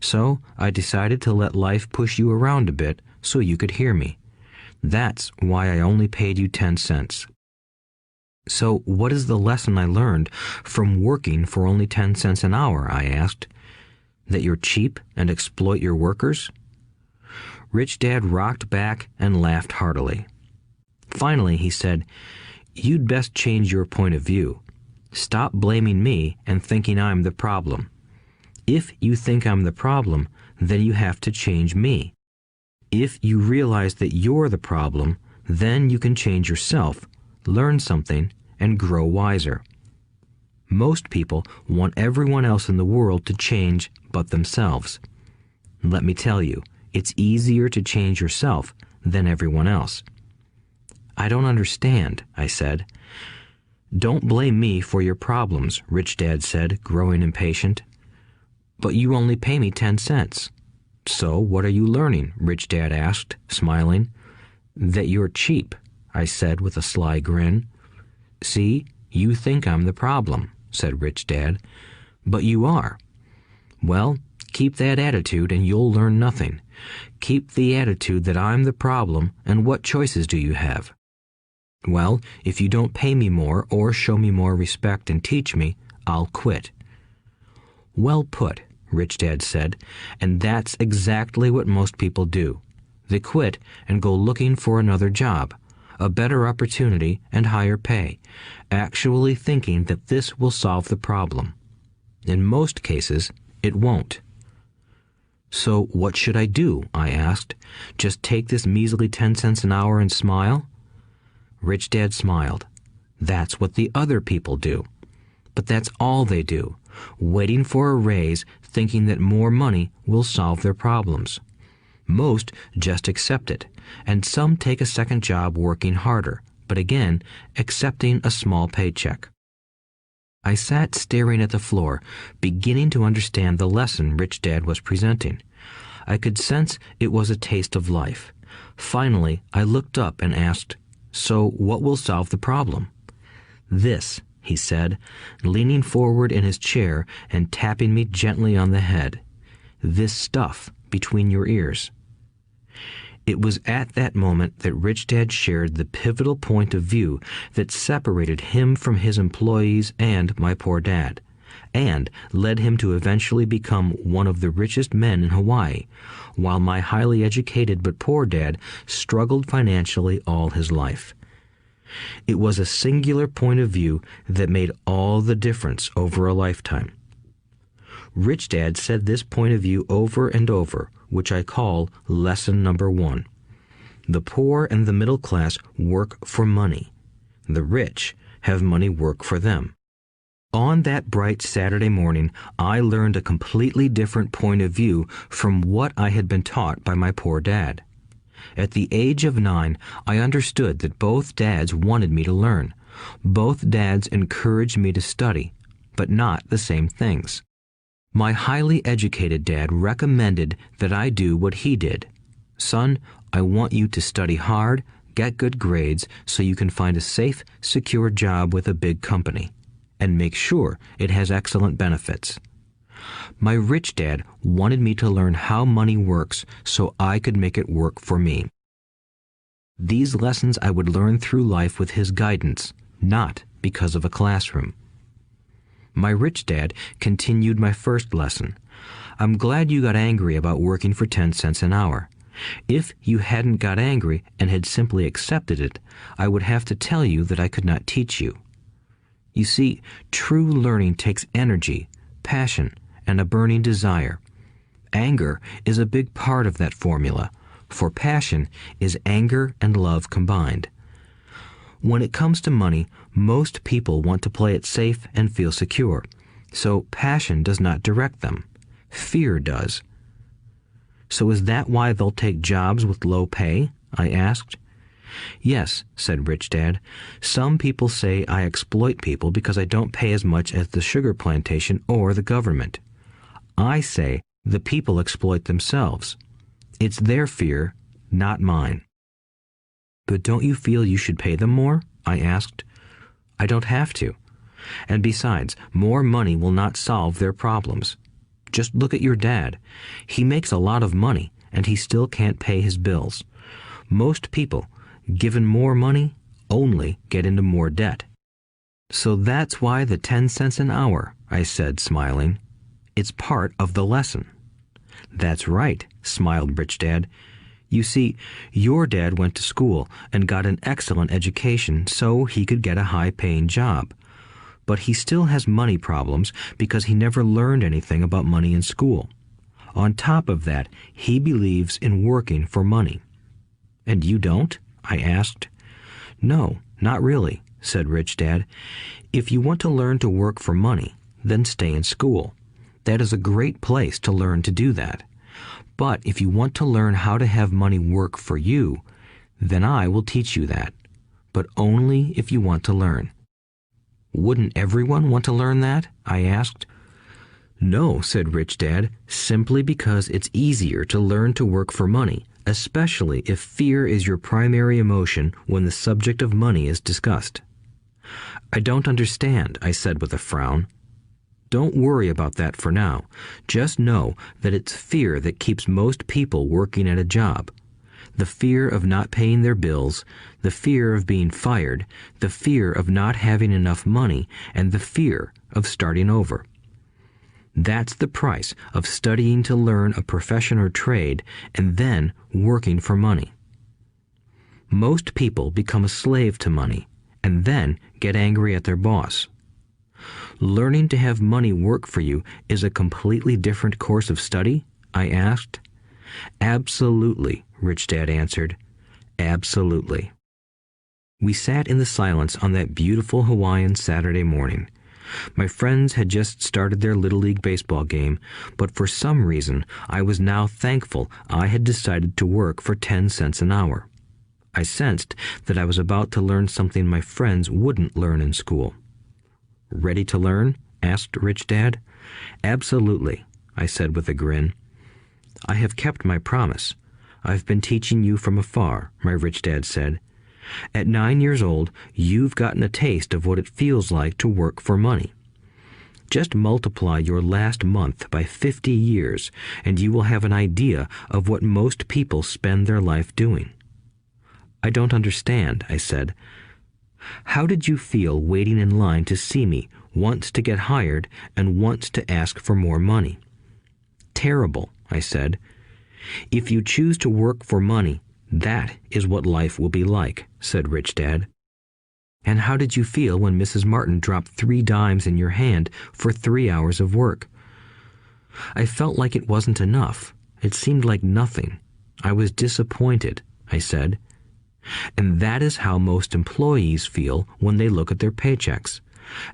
So I decided to let life push you around a bit so you could hear me. That's why I only paid you 10 cents. "So what is the lesson I learned from working for only 10 cents an hour?" I asked. "That you're cheap and exploit your workers?" Rich Dad rocked back and laughed heartily. Finally, he said, "You'd best change your point of view. Stop blaming me and thinking I'm the problem. If you think I'm the problem, then you have to change me. If you realize that you're the problem, then you can change yourself, learn something, and grow wiser. Most people want everyone else in the world to change but themselves. Let me tell you, it's easier to change yourself than everyone else." "I don't understand," I said. "Don't blame me for your problems," Rich Dad said, growing impatient. "But you only pay me 10 cents. "So what are you learning?" Rich Dad asked, smiling. "That you're cheap," I said with a sly grin. "See, you think I'm the problem," said Rich Dad. "But you are. Well, keep that attitude and you'll learn nothing. Keep the attitude that I'm the problem, and what choices do you have?" "Well, if you don't pay me more or show me more respect and teach me, I'll quit." "Well put," Rich Dad said, "and that's exactly what most people do. They quit and go looking for another job, a better opportunity and higher pay, actually thinking that this will solve the problem. In most cases, it won't. So what should I do? I asked. Just take this measly 10 cents an hour and smile? Rich Dad smiled. That's what the other people do. But that's all they do, waiting for a raise, thinking that more money will solve their problems. Most just accept it, and some take a second job working harder, but again, accepting a small paycheck. I sat staring at the floor, beginning to understand the lesson Rich Dad was presenting. I could sense it was a taste of life. Finally, I looked up and asked, "So what will solve the problem?" "This," he said, leaning forward in his chair and tapping me gently on the head. "This stuff between your ears." It was at that moment that Rich Dad shared the pivotal point of view that separated him from his employees and my poor dad, and led him to eventually become one of the richest men in Hawaii, while my highly educated but poor dad struggled financially all his life. It was a singular point of view that made all the difference over a lifetime. Rich Dad said this point of view over and over, which I call lesson number 1. The poor and the middle class work for money. The rich have money work for them. On that bright Saturday morning, I learned a completely different point of view from what I had been taught by my poor dad. At the age of 9, I understood that both dads wanted me to learn. Both dads encouraged me to study, but not the same things. My highly educated dad recommended that I do what he did. "Son, I want you to study hard, get good grades so you can find a safe, secure job with a big company, and make sure it has excellent benefits." My rich dad wanted me to learn how money works so I could make it work for me. These lessons I would learn through life with his guidance, not because of a classroom. My rich dad continued my first lesson. "I'm glad you got angry about working for 10 cents an hour. If you hadn't got angry and had simply accepted it, I would have to tell you that I could not teach you. You see, true learning takes energy, passion, and a burning desire. Anger is a big part of that formula, for passion is anger and love combined. When it comes to money, most people want to play it safe and feel secure, so passion does not direct them. Fear does." "So is that why they'll take jobs with low pay?" I asked. "Yes," said Rich Dad. "Some people say I exploit people because I don't pay as much as the sugar plantation or the government. I say the people exploit themselves. It's their fear, not mine." "But don't you feel you should pay them more?" I asked. "I don't have to. And besides, more money will not solve their problems. Just look at your dad. He makes a lot of money, and he still can't pay his bills. Most people, given more money, only get into more debt." "So that's why the 10 cents an hour," I said, smiling. "It's part of the lesson." "That's right," smiled Rich Dad. "You see, your dad went to school and got an excellent education so he could get a high-paying job. But he still has money problems because he never learned anything about money in school. On top of that, he believes in working for money." "And you don't?" I asked. "No, not really," said Rich Dad. "If you want to learn to work for money, then stay in school. That is a great place to learn to do that. But if you want to learn how to have money work for you, then I will teach you that. But only if you want to learn." "Wouldn't everyone want to learn that?" I asked. "No," said Rich Dad, "simply because it's easier to learn to work for money, especially if fear is your primary emotion when the subject of money is discussed." "I don't understand," I said with a frown. "Don't worry about that for now. Just know that it's fear that keeps most people working at a job. The fear of not paying their bills, the fear of being fired, the fear of not having enough money, and the fear of starting over. That's the price of studying to learn a profession or trade and then working for money. Most people become a slave to money and then get angry at their boss. Learning to have money work for you is a completely different course of study? I asked. Absolutely, Rich Dad answered. Absolutely. We sat in the silence on that beautiful Hawaiian Saturday morning. My friends had just started their Little League baseball game, but for some reason I was now thankful I had decided to work for 10 cents an hour. I sensed that I was about to learn something my friends wouldn't learn in school. Ready to learn? Asked Rich Dad. Absolutely, I said with a grin. I have kept my promise. I've been teaching you from afar, my Rich Dad said. At 9 years old, you've gotten a taste of what it feels like to work for money. Just multiply your last month by 50 years, and you will have an idea of what most people spend their life doing. I don't understand, I said. How did you feel waiting in line to see me, once to get hired and once to ask for more money? Terrible, I said. If you choose to work for money, that is what life will be like, said Rich Dad. And how did you feel when Mrs. Martin dropped 3 dimes in your hand for 3 hours of work? I felt like it wasn't enough. It seemed like nothing. I was disappointed, I said. And that is how most employees feel when they look at their paychecks,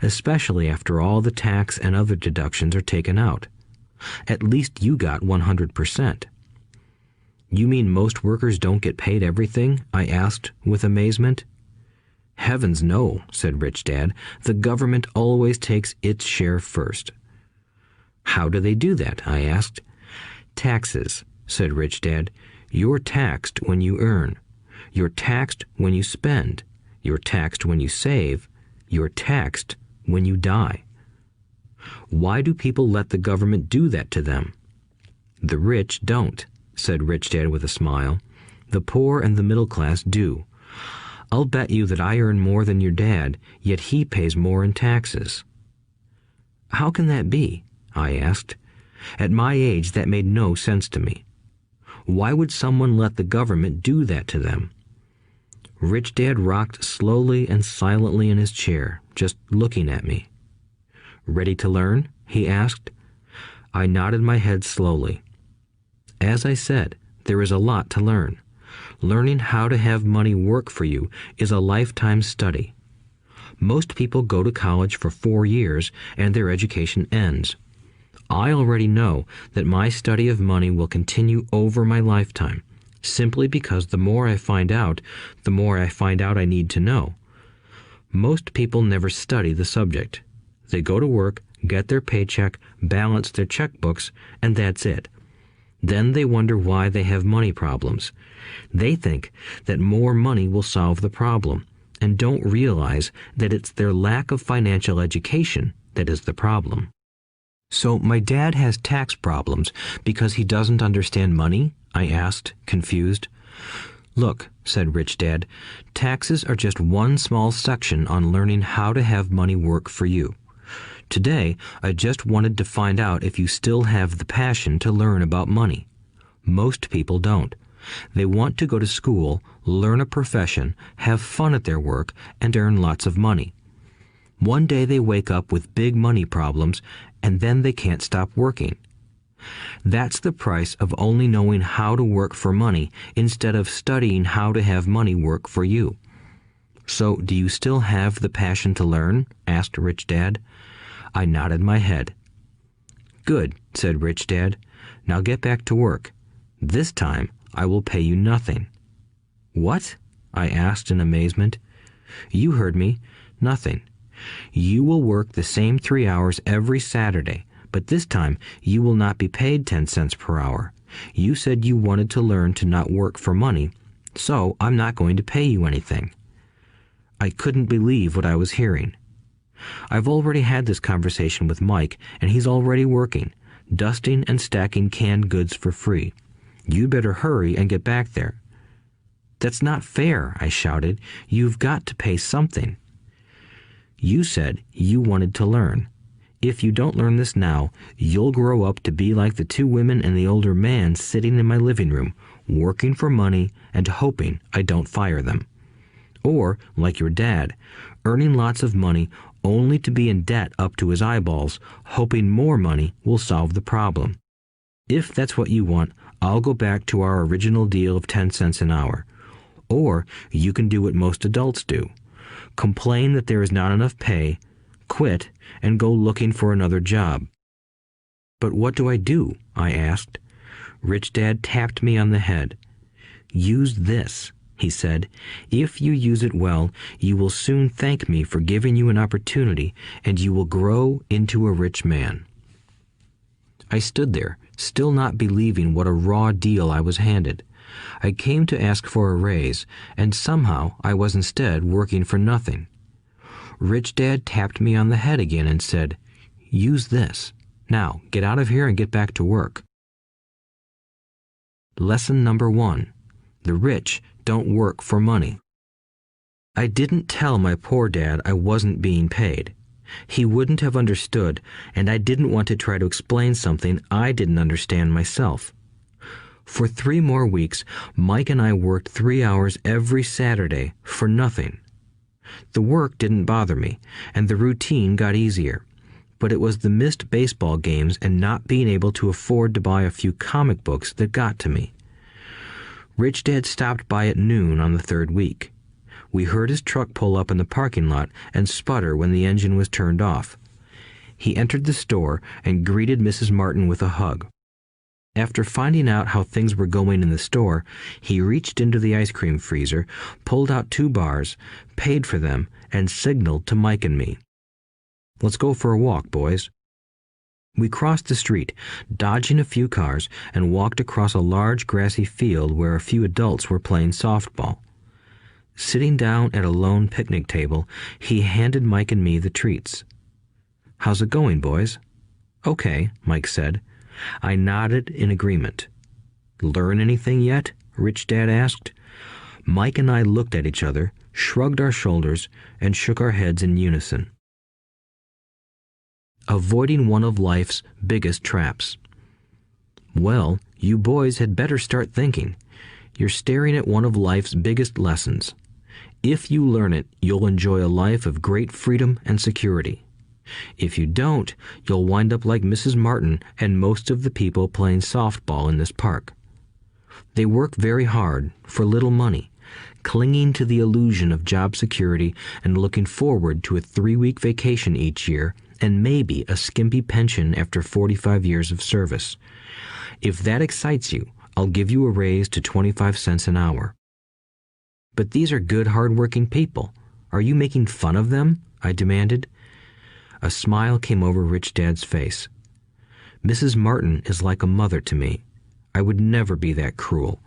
especially after all the tax and other deductions are taken out. At least you got 100%. You mean most workers don't get paid everything? I asked with amazement. Heavens no, said Rich Dad. The government always takes its share first. How do they do that? I asked. Taxes, said Rich Dad. You're taxed when you earn. You're taxed when you spend. You're taxed when you save. You're taxed when you die. Why do people let the government do that to them? The rich don't, said Rich Dad with a smile. The poor and the middle class do. I'll bet you that I earn more than your dad, yet he pays more in taxes. How can that be? I asked. At my age, that made no sense to me. Why would someone let the government do that to them? Rich Dad rocked slowly and silently in his chair, just looking at me. Ready to learn? He asked. I nodded my head slowly. As I said, there is a lot to learn. Learning how to have money work for you is a lifetime study. Most people go to college for 4 years and their education ends. I already know that my study of money will continue over my lifetime, simply because the more I find out I need to know. Most people never study the subject. They go to work, get their paycheck, balance their checkbooks, and that's it. Then they wonder why they have money problems. They think that more money will solve the problem, and don't realize that it's their lack of financial education that is the problem. So my dad has tax problems because he doesn't understand money? I asked, confused. Look, said Rich Dad, taxes are just one small section on learning how to have money work for you. Today, I just wanted to find out if you still have the passion to learn about money. Most people don't. They want to go to school, learn a profession, have fun at their work, and earn lots of money. One day they wake up with big money problems, and then they can't stop working. That's the price of only knowing how to work for money instead of studying how to have money work for you. So, do you still have the passion to learn? Asked Rich Dad. I nodded my head. Good, said Rich Dad. Now get back to work. This time, I will pay you nothing. What? I asked in amazement. You heard me. Nothing. You will work the same 3 hours every Saturday, but this time you will not be paid 10 cents per hour. You said you wanted to learn to not work for money, so I'm not going to pay you anything. I couldn't believe what I was hearing. I've already had this conversation with Mike, and he's already working, dusting and stacking canned goods for free. You'd better hurry and get back there. That's not fair, I shouted. You've got to pay something. You said you wanted to learn. If you don't learn this now, you'll grow up to be like the two women and the older man sitting in my living room, working for money and hoping I don't fire them. Or, like your dad, earning lots of money only to be in debt up to his eyeballs, hoping more money will solve the problem. If that's what you want, I'll go back to our original deal of 10 cents an hour. Or you can do what most adults do. Complain that there is not enough pay, quit, and go looking for another job. But what do I do? I asked. Rich Dad tapped me on the head. Use this, he said. If you use it well, you will soon thank me for giving you an opportunity, and you will grow into a rich man. I stood there, still not believing what a raw deal I was handed. I came to ask for a raise, and somehow I was instead working for nothing. Rich Dad tapped me on the head again and said, "Use this. Now, get out of here and get back to work." Lesson number 1. The rich don't work for money. I didn't tell my poor dad I wasn't being paid. He wouldn't have understood, and I didn't want to try to explain something I didn't understand myself. For 3 more weeks, Mike and I worked 3 hours every Saturday for nothing. The work didn't bother me, and the routine got easier. But it was the missed baseball games and not being able to afford to buy a few comic books that got to me. Rich Dad stopped by at noon on the 3rd week. We heard his truck pull up in the parking lot and sputter when the engine was turned off. He entered the store and greeted Mrs. Martin with a hug. After finding out how things were going in the store, he reached into the ice cream freezer, pulled out 2 bars, paid for them, and signaled to Mike and me. "Let's go for a walk, boys." We crossed the street, dodging a few cars, and walked across a large grassy field where a few adults were playing softball. Sitting down at a lone picnic table, he handed Mike and me the treats. "How's it going, boys?" "Okay," Mike said. I nodded in agreement. "Learn anything yet?" Rich Dad asked. Mike and I looked at each other, shrugged our shoulders, and shook our heads in unison. Avoiding one of life's biggest traps. Well, you boys had better start thinking. You're staring at one of life's biggest lessons. If you learn it, you'll enjoy a life of great freedom and security. If you don't, you'll wind up like Mrs. Martin and most of the people playing softball in this park. They work very hard for little money, clinging to the illusion of job security and looking forward to a 3-week vacation each year and maybe a skimpy pension after 45 years of service. If that excites you, I'll give you a raise to 25 cents an hour. But these are good, hard-working people. Are you making fun of them? I demanded. A smile came over Rich Dad's face. Mrs. Martin is like a mother to me. I would never be that cruel.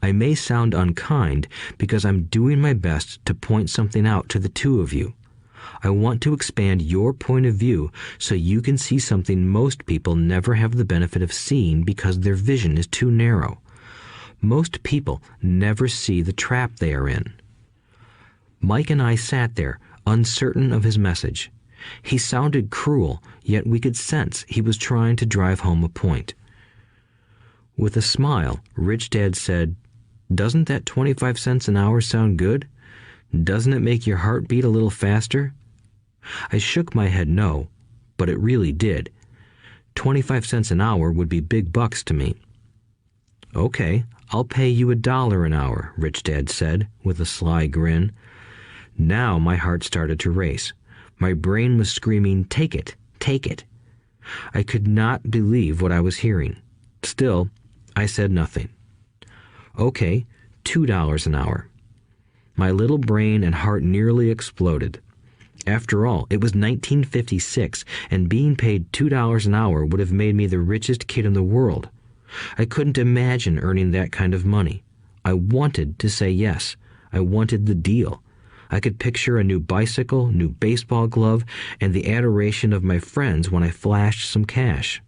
I may sound unkind because I'm doing my best to point something out to the two of you. I want to expand your point of view so you can see something most people never have the benefit of seeing because their vision is too narrow. Most people never see the trap they are in. Mike and I sat there, uncertain of his message. He sounded cruel, yet we could sense he was trying to drive home a point. With a smile, Rich Dad said, "Doesn't that 25 cents an hour sound good? Doesn't it make your heart beat a little faster?" I shook my head no, but it really did. 25 cents an hour would be big bucks to me. "Okay, I'll pay you $1 an hour," Rich Dad said, with a sly grin. Now my heart started to race. My brain was screaming, "Take it, take it." I could not believe what I was hearing. Still, I said nothing. "Okay, $2 an hour." My little brain and heart nearly exploded. After all, it was 1956, and being paid $2 an hour would have made me the richest kid in the world. I couldn't imagine earning that kind of money. I wanted to say yes. I wanted the deal. I could picture a new bicycle, new baseball glove, and the adoration of my friends when I flashed some cash.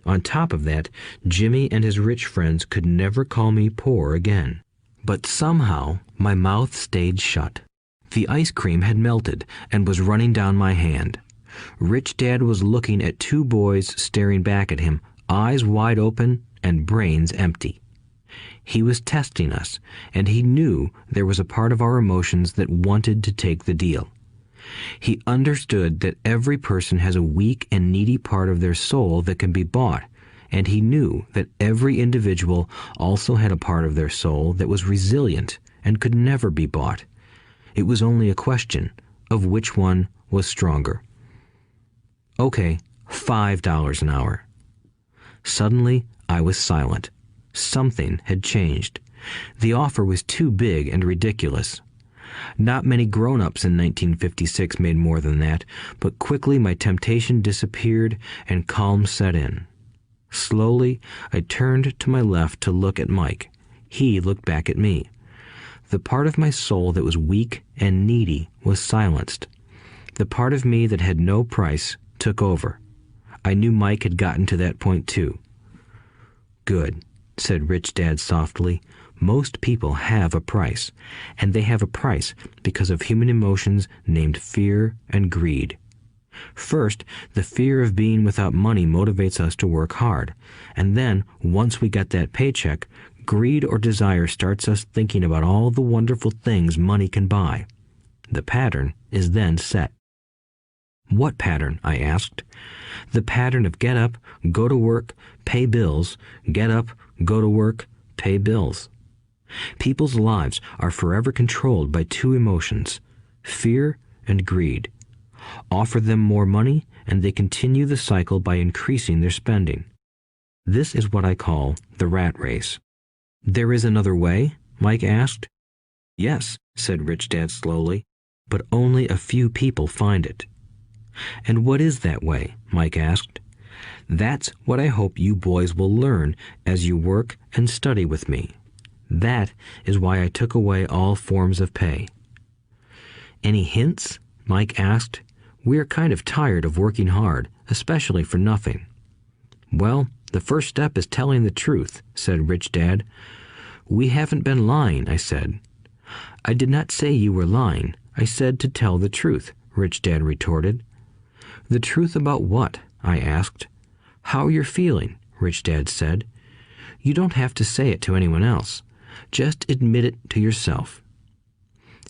On top of that, Jimmy and his rich friends could never call me poor again. But somehow, my mouth stayed shut. The ice cream had melted and was running down my hand. Rich Dad was looking at two boys staring back at him, eyes wide open and brains empty. He was testing us, and he knew there was a part of our emotions that wanted to take the deal. He understood that every person has a weak and needy part of their soul that can be bought, and he knew that every individual also had a part of their soul that was resilient and could never be bought. It was only a question of which one was stronger. Okay, $5 an hour. Suddenly, I was silent. Something had changed. The offer was too big and ridiculous. Not many grown-ups in 1956 made more than that, but quickly my temptation disappeared and calm set in. Slowly, I turned to my left to look at Mike. He looked back at me. The part of my soul that was weak and needy was silenced. The part of me that had no price took over. I knew Mike had gotten to that point too. "Good," said Rich Dad softly. "Most people have a price, and they have a price because of human emotions named fear and greed. First, the fear of being without money motivates us to work hard, and then, once we get that paycheck, greed or desire starts us thinking about all the wonderful things money can buy. The pattern is then set." "What pattern?" I asked. "The pattern of get up, go to work, pay bills, get up, go to work, pay bills." People's lives are forever controlled by two emotions, fear and greed. Offer them more money, and they continue the cycle by increasing their spending. This is what I call the rat race. "There is another way?" Mike asked. "Yes," said Rich Dad slowly, "but only a few people find it." "And what is that way?" Mike asked. "That's what I hope you boys will learn as you work and study with me. That is why I took away all forms of pay." "Any hints?" Mike asked. "We're kind of tired of working hard, especially for nothing." "Well, the first step is telling the truth," said Rich Dad. "We haven't been lying," I said. "I did not say you were lying. I said to tell the truth," Rich Dad retorted. "The truth about what?" I asked. "How you're feeling," Rich Dad said. "You don't have to say it to anyone else. Just admit it to yourself."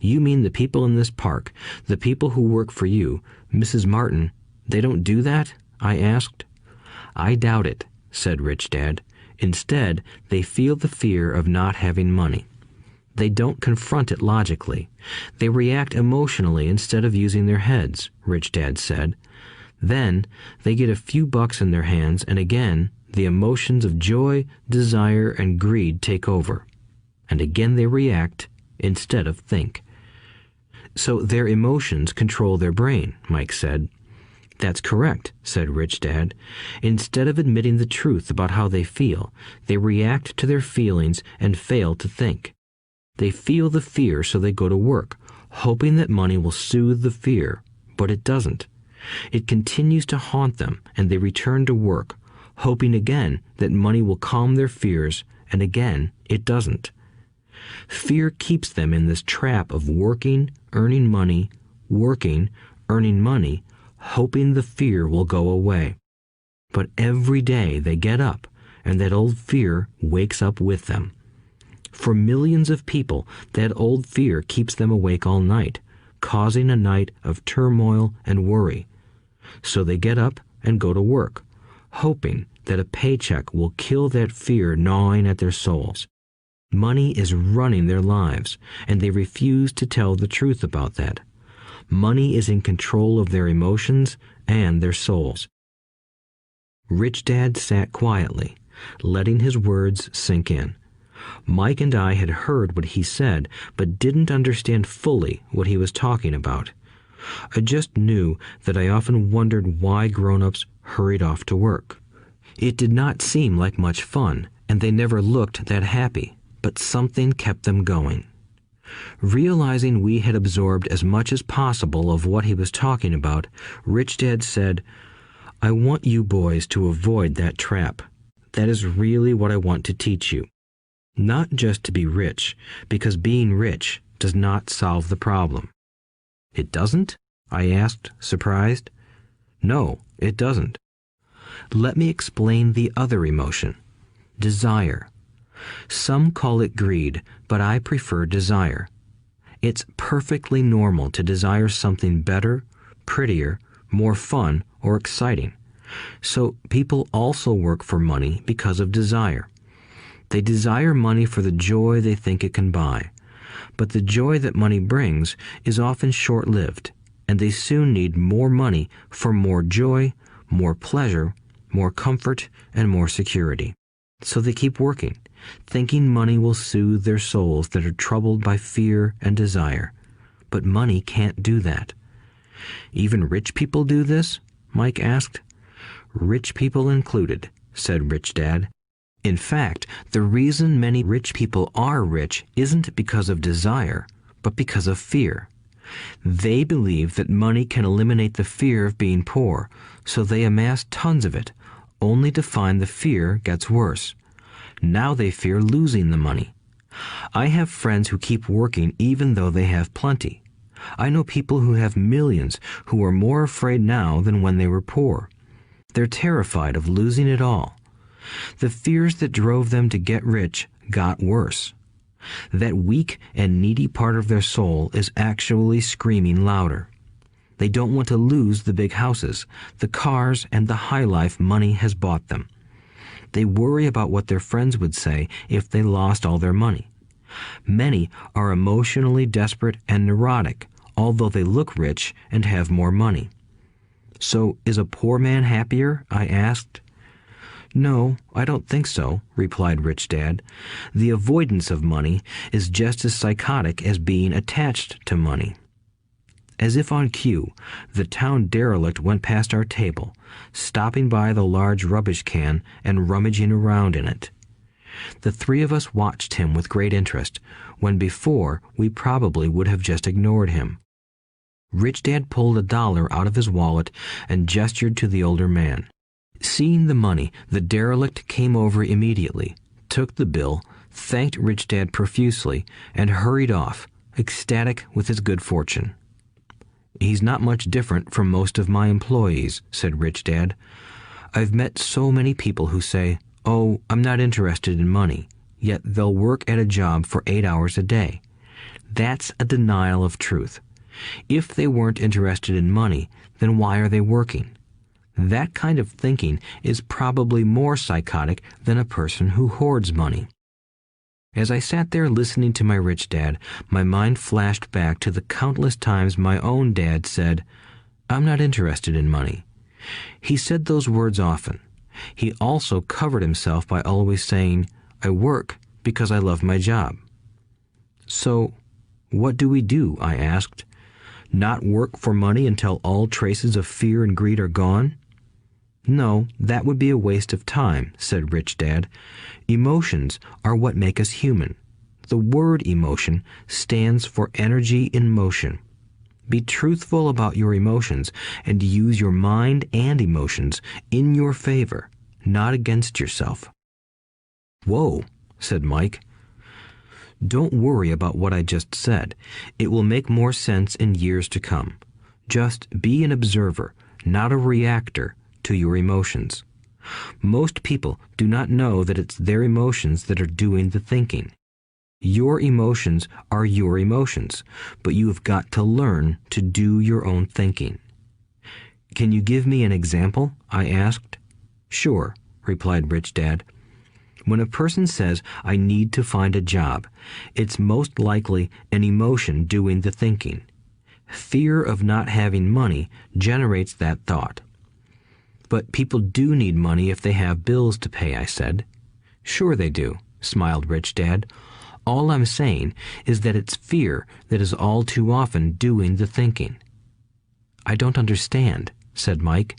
"You mean the people in this park, the people who work for you, Mrs. Martin, they don't do that?" I asked. "I doubt it," said Rich Dad. "Instead, they feel the fear of not having money. They don't confront it logically. They react emotionally instead of using their heads," Rich Dad said. "Then they get a few bucks in their hands, and again, the emotions of joy, desire, and greed take over. And again they react instead of think." "So their emotions control their brain," Mike said. "That's correct," said Rich Dad. "Instead of admitting the truth about how they feel, they react to their feelings and fail to think. They feel the fear, so they go to work, hoping that money will soothe the fear, but it doesn't. It continues to haunt them, and they return to work, hoping again that money will calm their fears, and again it doesn't. Fear keeps them in this trap of working, earning money, hoping the fear will go away. But every day they get up, and that old fear wakes up with them. For millions of people, that old fear keeps them awake all night, causing a night of turmoil and worry. So they get up and go to work, hoping that a paycheck will kill that fear gnawing at their souls. Money is running their lives, and they refuse to tell the truth about that. Money is in control of their emotions and their souls." Rich Dad sat quietly, letting his words sink in. Mike and I had heard what he said, but didn't understand fully what he was talking about. I just knew that I often wondered why grown-ups hurried off to work. It did not seem like much fun, and they never looked that happy, but something kept them going. Realizing we had absorbed as much as possible of what he was talking about, Rich Dad said, "I want you boys to avoid that trap. That is really what I want to teach you. Not just to be rich, because being rich does not solve the problem." "It doesn't?" I asked, surprised. No, it doesn't. Let me explain the other emotion, desire. Some call it greed, but I prefer desire. It's perfectly normal to desire something better, prettier, more fun, or exciting. So people also work for money because of desire. They desire money for the joy they think it can buy. But the joy that money brings is often short-lived, and they soon need more money for more joy, more pleasure, more comfort, and more security. So they keep working, thinking money will soothe their souls that are troubled by fear and desire. But money can't do that. Even rich people do this? Mike asked. Rich people included, said Rich Dad. In fact, the reason many rich people are rich isn't because of desire, but because of fear. They believe that money can eliminate the fear of being poor, so they amass tons of it, only to find the fear gets worse. Now they fear losing the money. I have friends who keep working even though they have plenty. I know people who have millions who are more afraid now than when they were poor. They're terrified of losing it all. The fears that drove them to get rich got worse. That weak and needy part of their soul is actually screaming louder. They don't want to lose the big houses, the cars, and the high life money has bought them. They worry about what their friends would say if they lost all their money. Many are emotionally desperate and neurotic, although they look rich and have more money. So, is a poor man happier? I asked. No, I don't think so, replied Rich Dad. The avoidance of money is just as psychotic as being attached to money. As if on cue, the town derelict went past our table, stopping by the large rubbish can and rummaging around in it. The three of us watched him with great interest, when before we probably would have just ignored him. Rich Dad pulled $1 out of his wallet and gestured to the older man. Seeing the money, the derelict came over immediately, took the bill, thanked Rich Dad profusely, and hurried off, ecstatic with his good fortune. He's not much different from most of my employees, said Rich Dad. I've met so many people who say, "Oh, I'm not interested in money," yet they'll work at a job for 8 hours a day. That's a denial of truth. If they weren't interested in money, then why are they working? That kind of thinking is probably more psychotic than a person who hoards money. As I sat there listening to my Rich Dad, my mind flashed back to the countless times my own dad said, "I'm not interested in money." He said those words often. He also covered himself by always saying, "I work because I love my job." So, what do we do? I asked. Not work for money until all traces of fear and greed are gone? No, that would be a waste of time, said Rich Dad. Emotions are what make us human. The word emotion stands for energy in motion. Be truthful about your emotions and use your mind and emotions in your favor, not against yourself. Whoa, said Mike. Don't worry about what I just said. It will make more sense in years to come. Just be an observer, not a reactor, to your emotions. Most people do not know that it's their emotions that are doing the thinking. Your emotions are your emotions, but you have got to learn to do your own thinking. Can you give me an example? I asked. Sure, replied Rich Dad. When a person says, "I need to find a job," it's most likely an emotion doing the thinking. Fear of not having money generates that thought. But people do need money if they have bills to pay, I said. Sure they do, smiled Rich Dad. All I'm saying is that it's fear that is all too often doing the thinking. I don't understand, said Mike.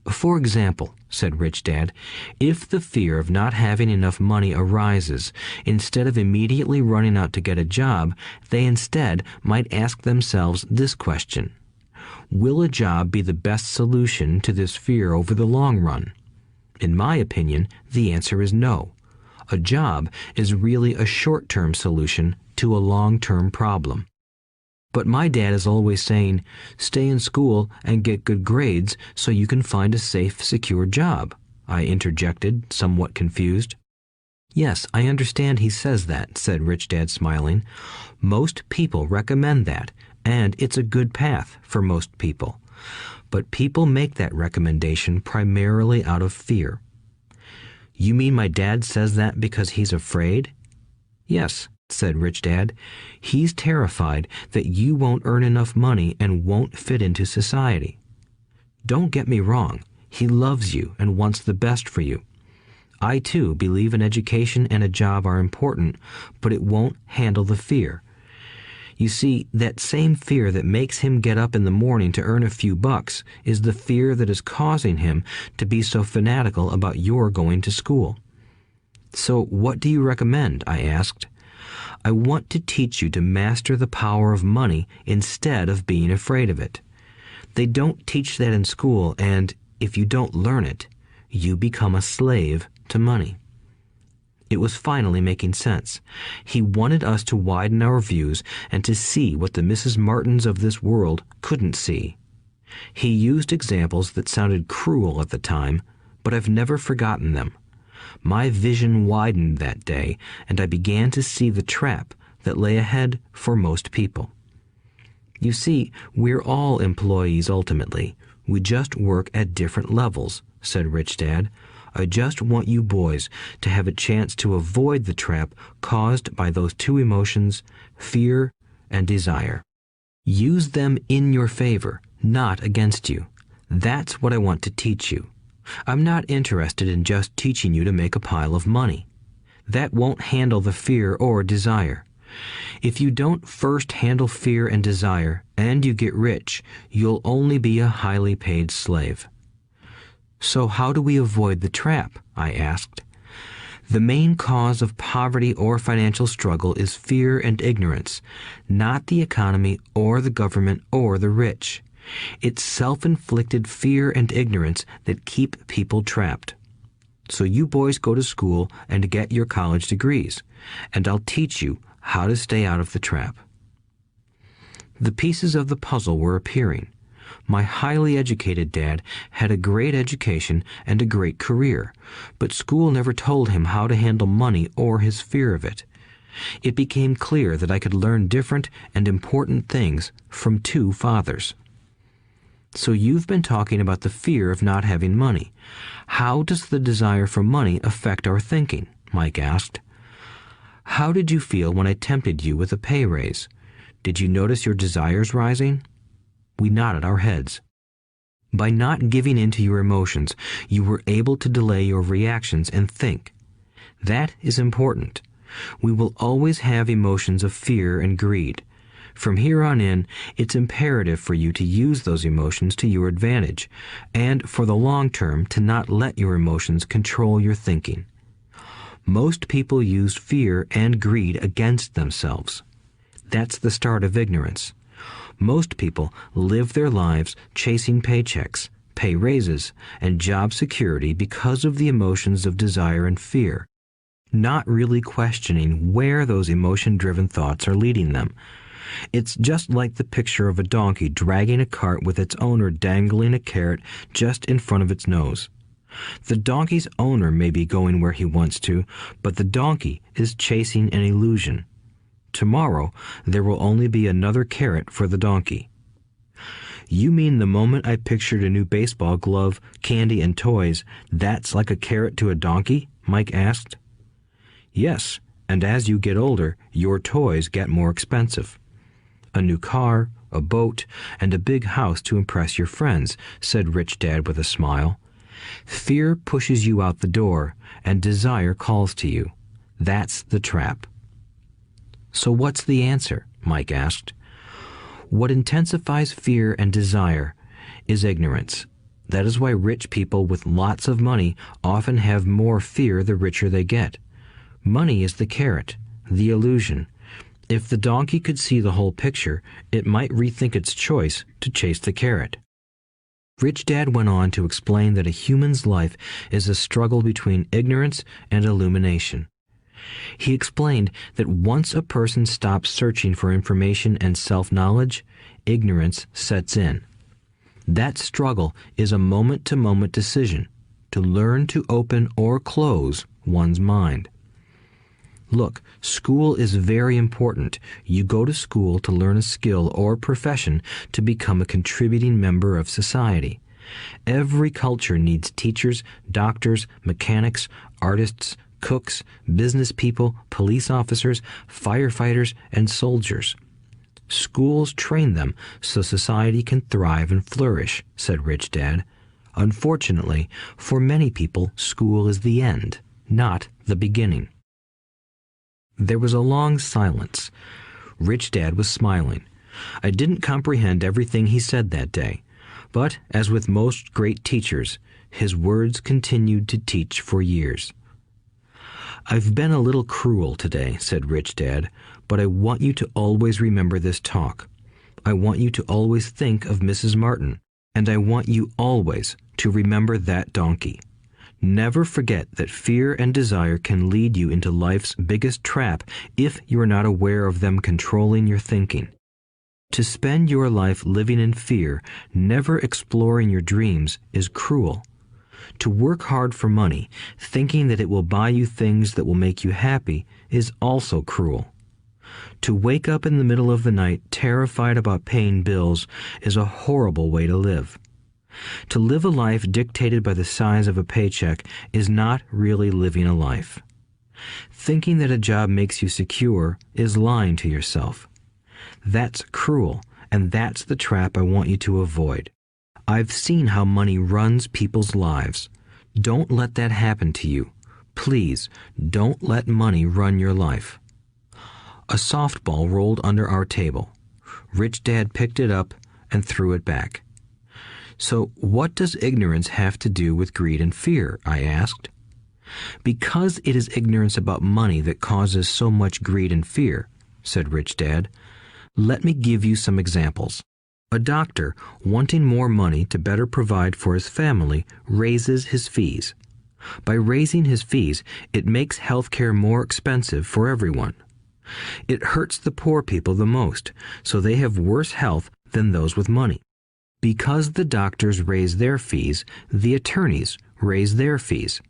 For example, said Rich Dad, if the fear of not having enough money arises, instead of immediately running out to get a job, they instead might ask themselves this question. Will a job be the best solution to this fear over the long run? In my opinion, the answer is no. A job is really a short-term solution to a long-term problem. But my dad is always saying, stay in school and get good grades so you can find a safe, secure job, I interjected, somewhat confused. Yes, I understand he says that, said Rich Dad, smiling. Most people recommend that, and it's a good path for most people. But people make that recommendation primarily out of fear. You mean my dad says that because he's afraid? Yes, said Rich Dad. He's terrified that you won't earn enough money and won't fit into society. Don't get me wrong. He loves you and wants the best for you. I, too, believe an education and a job are important, but it won't handle the fear. You see, that same fear that makes him get up in the morning to earn a few bucks is the fear that is causing him to be so fanatical about your going to school. So what do you recommend? I asked. I want to teach you to master the power of money instead of being afraid of it. They don't teach that in school, and if you don't learn it, you become a slave to money. It was finally making sense. He wanted us to widen our views and to see what the Mrs. Martins of this world couldn't see. He used examples that sounded cruel at the time, but I've never forgotten them. My vision widened that day, and I began to see the trap that lay ahead for most people. You see, we're all employees ultimately. We just work at different levels, said Rich Dad. I just want you boys to have a chance to avoid the trap caused by those two emotions, fear and desire. Use them in your favor, not against you. That's what I want to teach you. I'm not interested in just teaching you to make a pile of money. That won't handle the fear or desire. If you don't first handle fear and desire, and you get rich, you'll only be a highly paid slave. So how do we avoid the trap? I asked. The main cause of poverty or financial struggle is fear and ignorance, not the economy or the government or the rich. It's self-inflicted fear and ignorance that keep people trapped. So you boys go to school and get your college degrees, and I'll teach you how to stay out of the trap. The pieces of the puzzle were appearing. My highly educated dad had a great education and a great career, but school never told him how to handle money or his fear of it. It became clear that I could learn different and important things from two fathers. So you've been talking about the fear of not having money. How does the desire for money affect our thinking? Mike asked. How did you feel when I tempted you with a pay raise? Did you notice your desires rising? We nodded our heads. By not giving in to your emotions, you were able to delay your reactions and think. That is important. We will always have emotions of fear and greed. From here on in, it's imperative for you to use those emotions to your advantage, and for the long term to not let your emotions control your thinking. Most people use fear and greed against themselves. That's the start of ignorance. Most people live their lives chasing paychecks, pay raises, and job security because of the emotions of desire and fear, not really questioning where those emotion-driven thoughts are leading them. It's just like the picture of a donkey dragging a cart with its owner dangling a carrot just in front of its nose. The donkey's owner may be going where he wants to, but the donkey is chasing an illusion. Tomorrow, there will only be another carrot for the donkey. You mean the moment I pictured a new baseball glove, candy, and toys, that's like a carrot to a donkey? Mike asked. Yes, and as you get older, your toys get more expensive. A new car, a boat, and a big house to impress your friends, said Rich Dad with a smile. Fear pushes you out the door, and desire calls to you. That's the trap. So what's the answer? Mike asked. What intensifies fear and desire is ignorance. That is why rich people with lots of money often have more fear the richer they get. Money is the carrot, the illusion. If the donkey could see the whole picture, it might rethink its choice to chase the carrot. Rich Dad went on to explain that a human's life is a struggle between ignorance and illumination. He explained that once a person stops searching for information and self-knowledge, ignorance sets in. That struggle is a moment-to-moment decision to learn to open or close one's mind. Look, school is very important. You go to school to learn a skill or profession to become a contributing member of society. Every culture needs teachers, doctors, mechanics, artists, cooks, business people, police officers, firefighters, and soldiers. Schools train them so society can thrive and flourish, said Rich Dad. Unfortunately, for many people, school is the end, not the beginning. There was a long silence. Rich Dad was smiling. I didn't comprehend everything he said that day, but as with most great teachers, his words continued to teach for years. I've been a little cruel today, said Rich Dad, but I want you to always remember this talk. I want you to always think of Mrs. Martin, and I want you always to remember that donkey. Never forget that fear and desire can lead you into life's biggest trap if you are not aware of them controlling your thinking. To spend your life living in fear, never exploring your dreams, is cruel. To work hard for money, thinking that it will buy you things that will make you happy, is also cruel. To wake up in the middle of the night terrified about paying bills is a horrible way to live. To live a life dictated by the size of a paycheck is not really living a life. Thinking that a job makes you secure is lying to yourself. That's cruel, and that's the trap I want you to avoid. I've seen how money runs people's lives. Don't let that happen to you. Please, don't let money run your life. A softball rolled under our table. Rich Dad picked it up and threw it back. So what does ignorance have to do with greed and fear? I asked. Because it is ignorance about money that causes so much greed and fear, said Rich Dad. Let me give you some examples. A doctor, wanting more money to better provide for his family, raises his fees. By raising his fees, it makes healthcare more expensive for everyone. It hurts the poor people the most, so they have worse health than those with money. Because the doctors raise their fees, the attorneys raise their fees.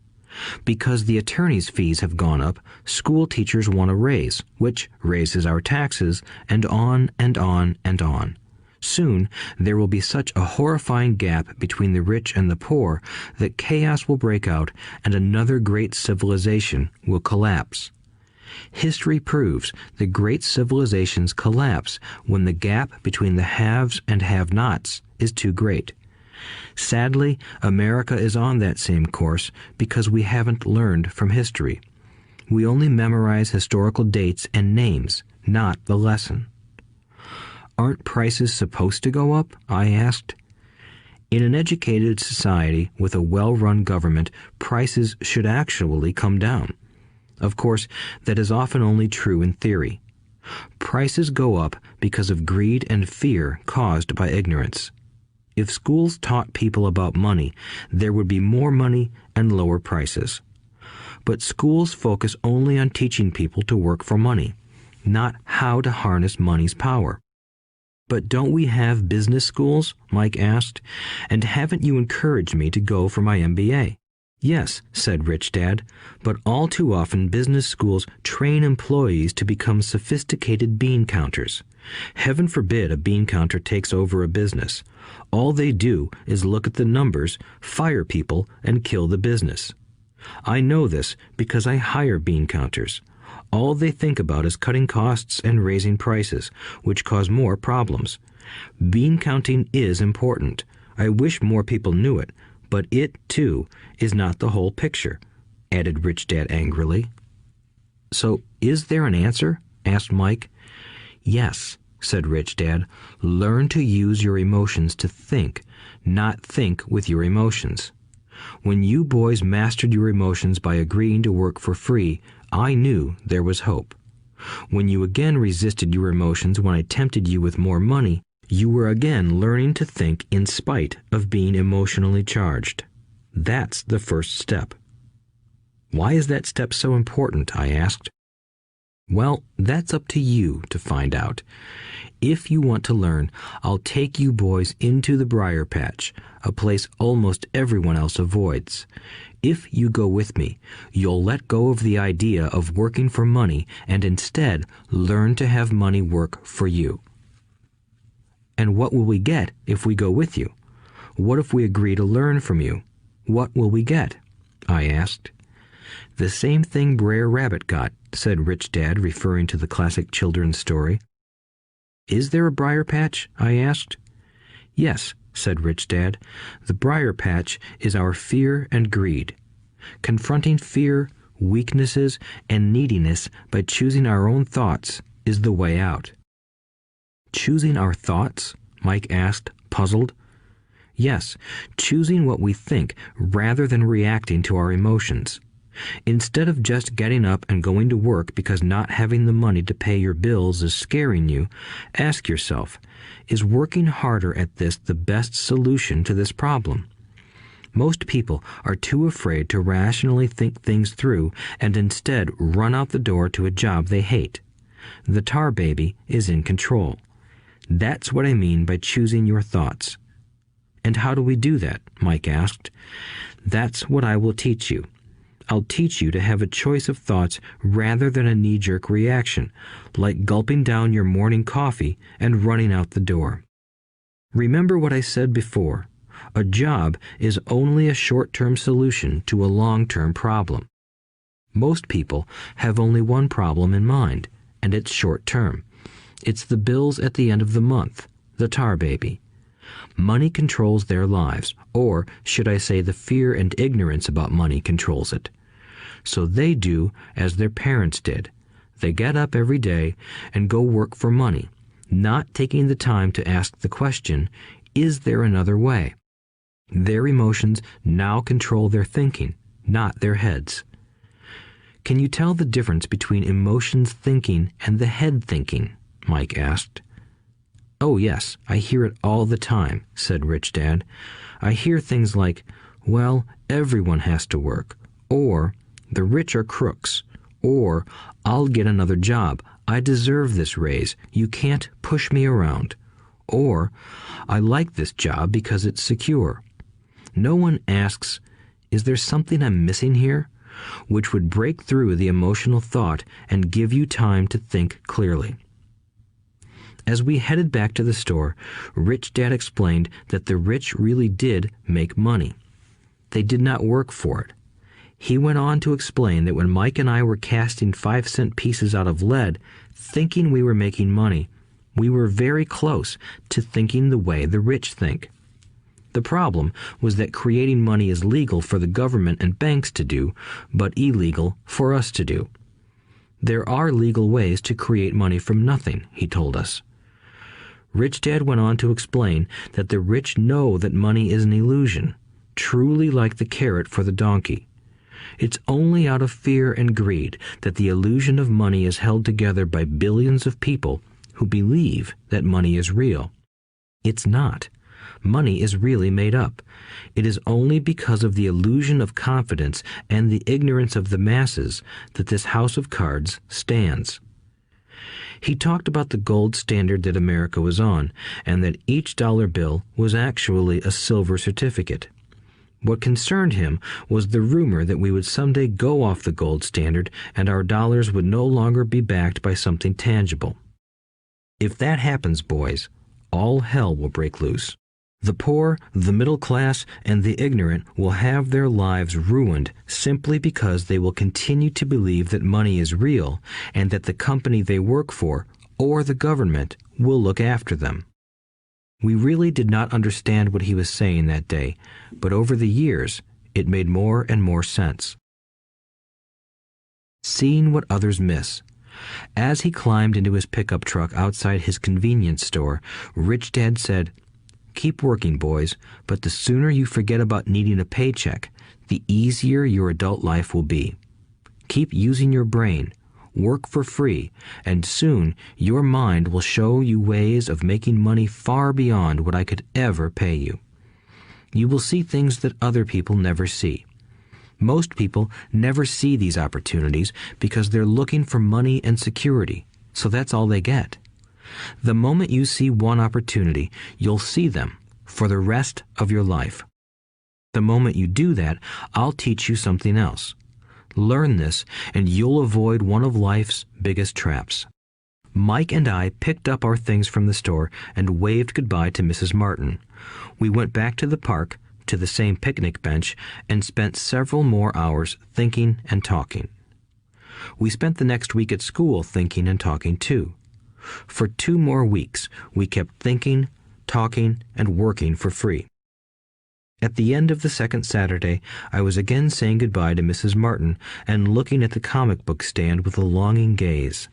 Because the attorneys' fees have gone up, school teachers want a raise, which raises our taxes, and on and on and on. Soon, there will be such a horrifying gap between the rich and the poor that chaos will break out and another great civilization will collapse. History proves that great civilizations collapse when the gap between the haves and have-nots is too great. Sadly, America is on that same course because we haven't learned from history. We only memorize historical dates and names, not the lesson. Aren't prices supposed to go up? I asked. In an educated society with a well-run government, prices should actually come down. Of course, that is often only true in theory. Prices go up because of greed and fear caused by ignorance. If schools taught people about money, there would be more money and lower prices. But schools focus only on teaching people to work for money, not how to harness money's power. But don't we have business schools? Mike asked. And haven't you encouraged me to go for my MBA? Yes, said Rich Dad, but all too often business schools train employees to become sophisticated bean counters. Heaven forbid a bean counter takes over a business. All they do is look at the numbers, fire people, and kill the business. I know this because I hire bean counters. All they think about is cutting costs and raising prices, which cause more problems. Bean counting is important. I wish more people knew it, but it, too, is not the whole picture, added Rich Dad angrily. So, is there an answer? Asked Mike. Yes, said Rich Dad. Learn to use your emotions to think, not think with your emotions. When you boys mastered your emotions by agreeing to work for free, I knew there was hope. When you again resisted your emotions when I tempted you with more money, you were again learning to think in spite of being emotionally charged. That's the first step. Why is that step so important? I asked. Well, that's up to you to find out. If you want to learn, I'll take you boys into the briar patch, a place almost everyone else avoids. If you go with me, you'll let go of the idea of working for money and instead learn to have money work for you. And what will we get if we go with you? What if we agree to learn from you? What will we get? I asked. The same thing Brer Rabbit got, said Rich Dad, referring to the classic children's story. Is there a briar patch? I asked. Yes, said Rich Dad. The briar patch is our fear and greed. Confronting fear, weaknesses, and neediness by choosing our own thoughts is the way out. Choosing our thoughts? Mike asked, puzzled. Yes, choosing what we think rather than reacting to our emotions. Instead of just getting up and going to work because not having the money to pay your bills is scaring you, ask yourself, is working harder at this the best solution to this problem? Most people are too afraid to rationally think things through and instead run out the door to a job they hate. The tar baby is in control. That's what I mean by choosing your thoughts. And how do we do that? Mike asked. That's what I will teach you. I'll teach you to have a choice of thoughts rather than a knee-jerk reaction, like gulping down your morning coffee and running out the door. Remember what I said before. A job is only a short-term solution to a long-term problem. Most people have only one problem in mind, and it's short-term. It's the bills at the end of the month, the tar baby. Money controls their lives, or should I say the fear and ignorance about money controls it. So they do as their parents did. They get up every day and go work for money, not taking the time to ask the question, is there another way? Their emotions now control their thinking, not their heads. Can you tell the difference between emotions thinking and the head thinking? Mike asked. Oh yes, I hear it all the time, said Rich Dad. I hear things like, well, everyone has to work, or the rich are crooks, or I'll get another job, I deserve this raise, you can't push me around, or I like this job because it's secure. No one asks, is there something I'm missing here? Which would break through the emotional thought and give you time to think clearly. As we headed back to the store, Rich Dad explained that the rich really did make money. They did not work for it. He went on to explain that when Mike and I were casting 5-cent pieces out of lead, thinking we were making money, we were very close to thinking the way the rich think. The problem was that creating money is legal for the government and banks to do, but illegal for us to do. There are legal ways to create money from nothing, he told us. Rich Dad went on to explain that the rich know that money is an illusion, truly like the carrot for the donkey. It's only out of fear and greed that the illusion of money is held together by billions of people who believe that money is real. It's not. Money is really made up. It is only because of the illusion of confidence and the ignorance of the masses that this house of cards stands. He talked about the gold standard that America was on, and that each dollar bill was actually a silver certificate. What concerned him was the rumor that we would someday go off the gold standard and our dollars would no longer be backed by something tangible. If that happens, boys, all hell will break loose. The poor, the middle class, and the ignorant will have their lives ruined simply because they will continue to believe that money is real and that the company they work for, or the government, will look after them. We really did not understand what he was saying that day, but over the years, it made more and more sense. Seeing what others miss. As he climbed into his pickup truck outside his convenience store, Rich Dad said, "Keep working, boys, but the sooner you forget about needing a paycheck, the easier your adult life will be. Keep using your brain, work for free, and soon your mind will show you ways of making money far beyond what I could ever pay you. You will see things that other people never see. Most people never see these opportunities because they're looking for money and security, so that's all they get. The moment you see one opportunity, you'll see them for the rest of your life. The moment you do that, I'll teach you something else. Learn this, and you'll avoid one of life's biggest traps. Mike and I picked up our things from the store and waved goodbye to Mrs. Martin. We went back to the park, to the same picnic bench, and spent several more hours thinking and talking. We spent the next week at school thinking and talking too. For 2 more weeks, we kept thinking, talking, and working for free. At the end of the second Saturday, I was again saying goodbye to Mrs. Martin and looking at the comic book stand with a longing gaze.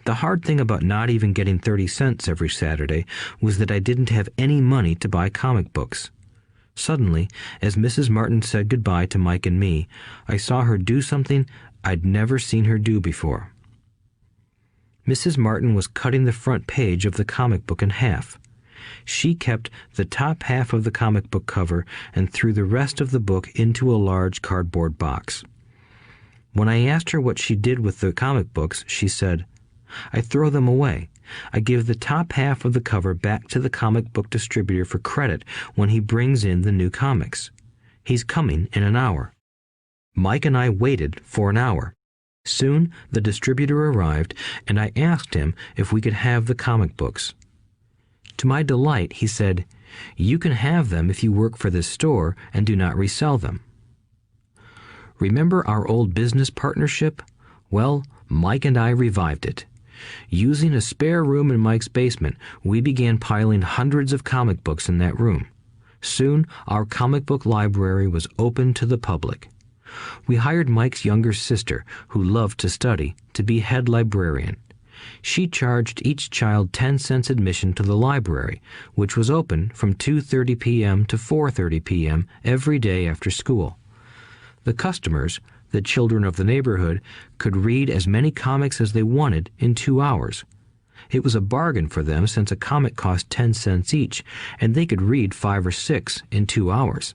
The hard thing about not even getting 30 cents every Saturday was that I didn't have any money to buy comic books. Suddenly, as Mrs. Martin said goodbye to Mike and me, I saw her do something I'd never seen her do before. Mrs. Martin was cutting the front page of the comic book in half. She kept the top half of the comic book cover and threw the rest of the book into a large cardboard box. When I asked her what she did with the comic books, she said, "I throw them away. I give the top half of the cover back to the comic book distributor for credit when he brings in the new comics. He's coming in an hour." Mike and I waited for an hour. Soon the distributor arrived, and I asked him if we could have the comic books. To my delight, he said, "You can have them if you work for this store and do not resell them." Remember our old business partnership? Well, Mike and I revived it. Using a spare room in Mike's basement, we began piling hundreds of comic books in that room. Soon, our comic book library was open to the public. We hired Mike's younger sister, who loved to study, to be head librarian. She charged each child 10 cents admission to the library, which was open from 2:30 p.m. to 4:30 p.m. every day after school. The customers, the children of the neighborhood, could read as many comics as they wanted in 2 hours. It was a bargain for them since a comic cost 10 cents each, and they could read 5 or 6 in 2 hours.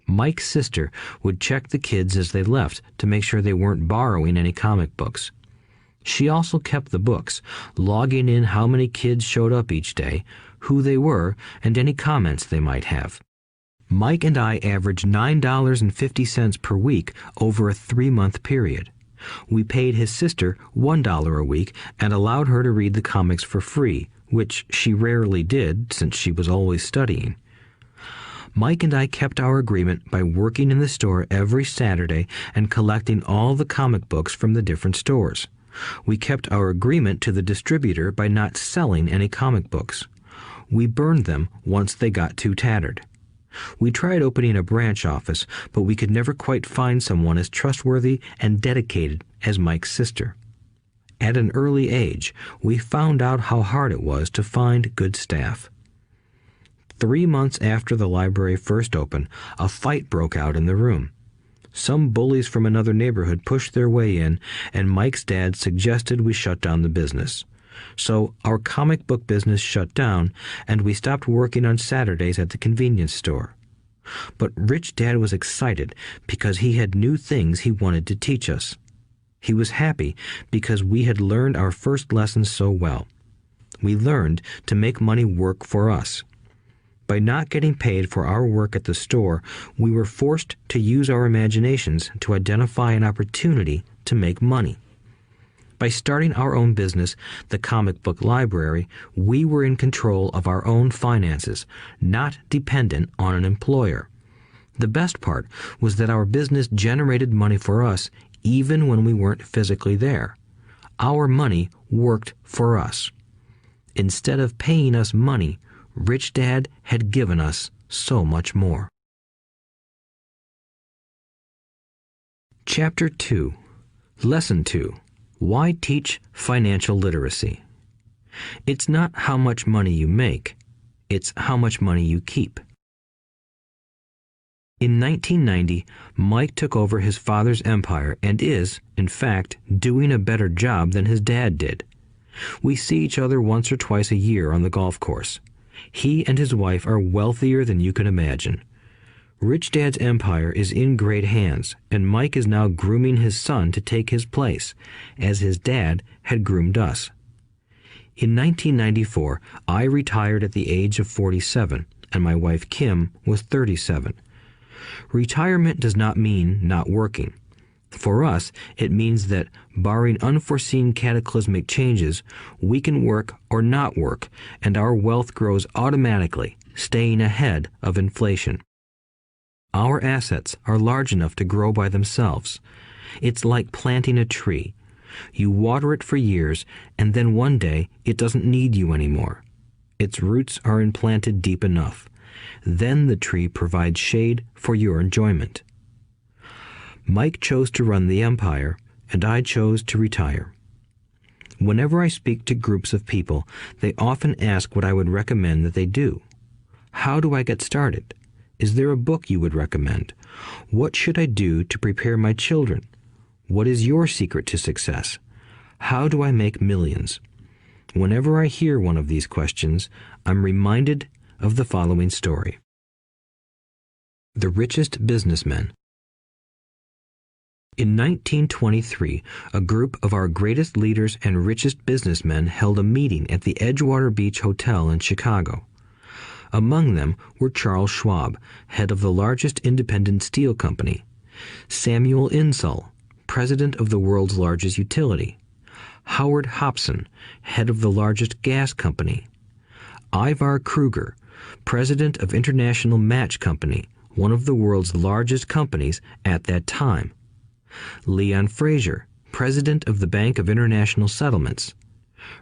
Mike's sister would check the kids as they left to make sure they weren't borrowing any comic books. She also kept the books, logging in how many kids showed up each day, who they were, and any comments they might have. Mike and I averaged $9.50 per week over a 3-month period. We paid his sister $1 a week and allowed her to read the comics for free, which she rarely did since she was always studying. Mike and I kept our agreement by working in the store every Saturday and collecting all the comic books from the different stores. We kept our agreement to the distributor by not selling any comic books. We burned them once they got too tattered. We tried opening a branch office, but we could never quite find someone as trustworthy and dedicated as Mike's sister. At an early age, we found out how hard it was to find good staff. 3 months after the library first opened, a fight broke out in the room. Some bullies from another neighborhood pushed their way in, and Mike's dad suggested we shut down the business. So our comic book business shut down, and we stopped working on Saturdays at the convenience store. But Rich Dad was excited because he had new things he wanted to teach us. He was happy because we had learned our first lessons so well. We learned to make money work for us. By not getting paid for our work at the store, we were forced to use our imaginations to identify an opportunity to make money. By starting our own business, the comic book library, we were in control of our own finances, not dependent on an employer. The best part was that our business generated money for us even when we weren't physically there. Our money worked for us. Instead of paying us money, Rich Dad had given us so much more. Chapter 2. Lesson 2. Why teach financial literacy? It's not how much money you make, it's how much money you keep. In 1990, Mike took over his father's empire and is, in fact, doing a better job than his dad did. We see each other once or twice a year on the golf course. He and his wife are wealthier than you can imagine. Rich Dad's empire is in great hands, and Mike is now grooming his son to take his place, as his dad had groomed us. In 1994, I retired at the age of 47, and my wife Kim was 37. Retirement does not mean not working. For us, it means that, barring unforeseen cataclysmic changes, we can work or not work, and our wealth grows automatically, staying ahead of inflation. Our assets are large enough to grow by themselves. It's like planting a tree. You water it for years, and then one day it doesn't need you anymore. Its roots are implanted deep enough. Then the tree provides shade for your enjoyment. Mike chose to run the empire, and I chose to retire. Whenever I speak to groups of people, they often ask what I would recommend that they do. How do I get started? Is there a book you would recommend? What should I do to prepare my children? What is your secret to success? How do I make millions? Whenever I hear one of these questions, I'm reminded of the following story. The Richest Businessmen. In 1923, a group of our greatest leaders and richest businessmen held a meeting at the Edgewater Beach Hotel in Chicago. Among them were Charles Schwab, head of the largest independent steel company; Samuel Insull, president of the world's largest utility; Howard Hobson, head of the largest gas company; Ivar Kruger, president of International Match Company, one of the world's largest companies at that time; Leon Fraser, president of the Bank of International Settlements;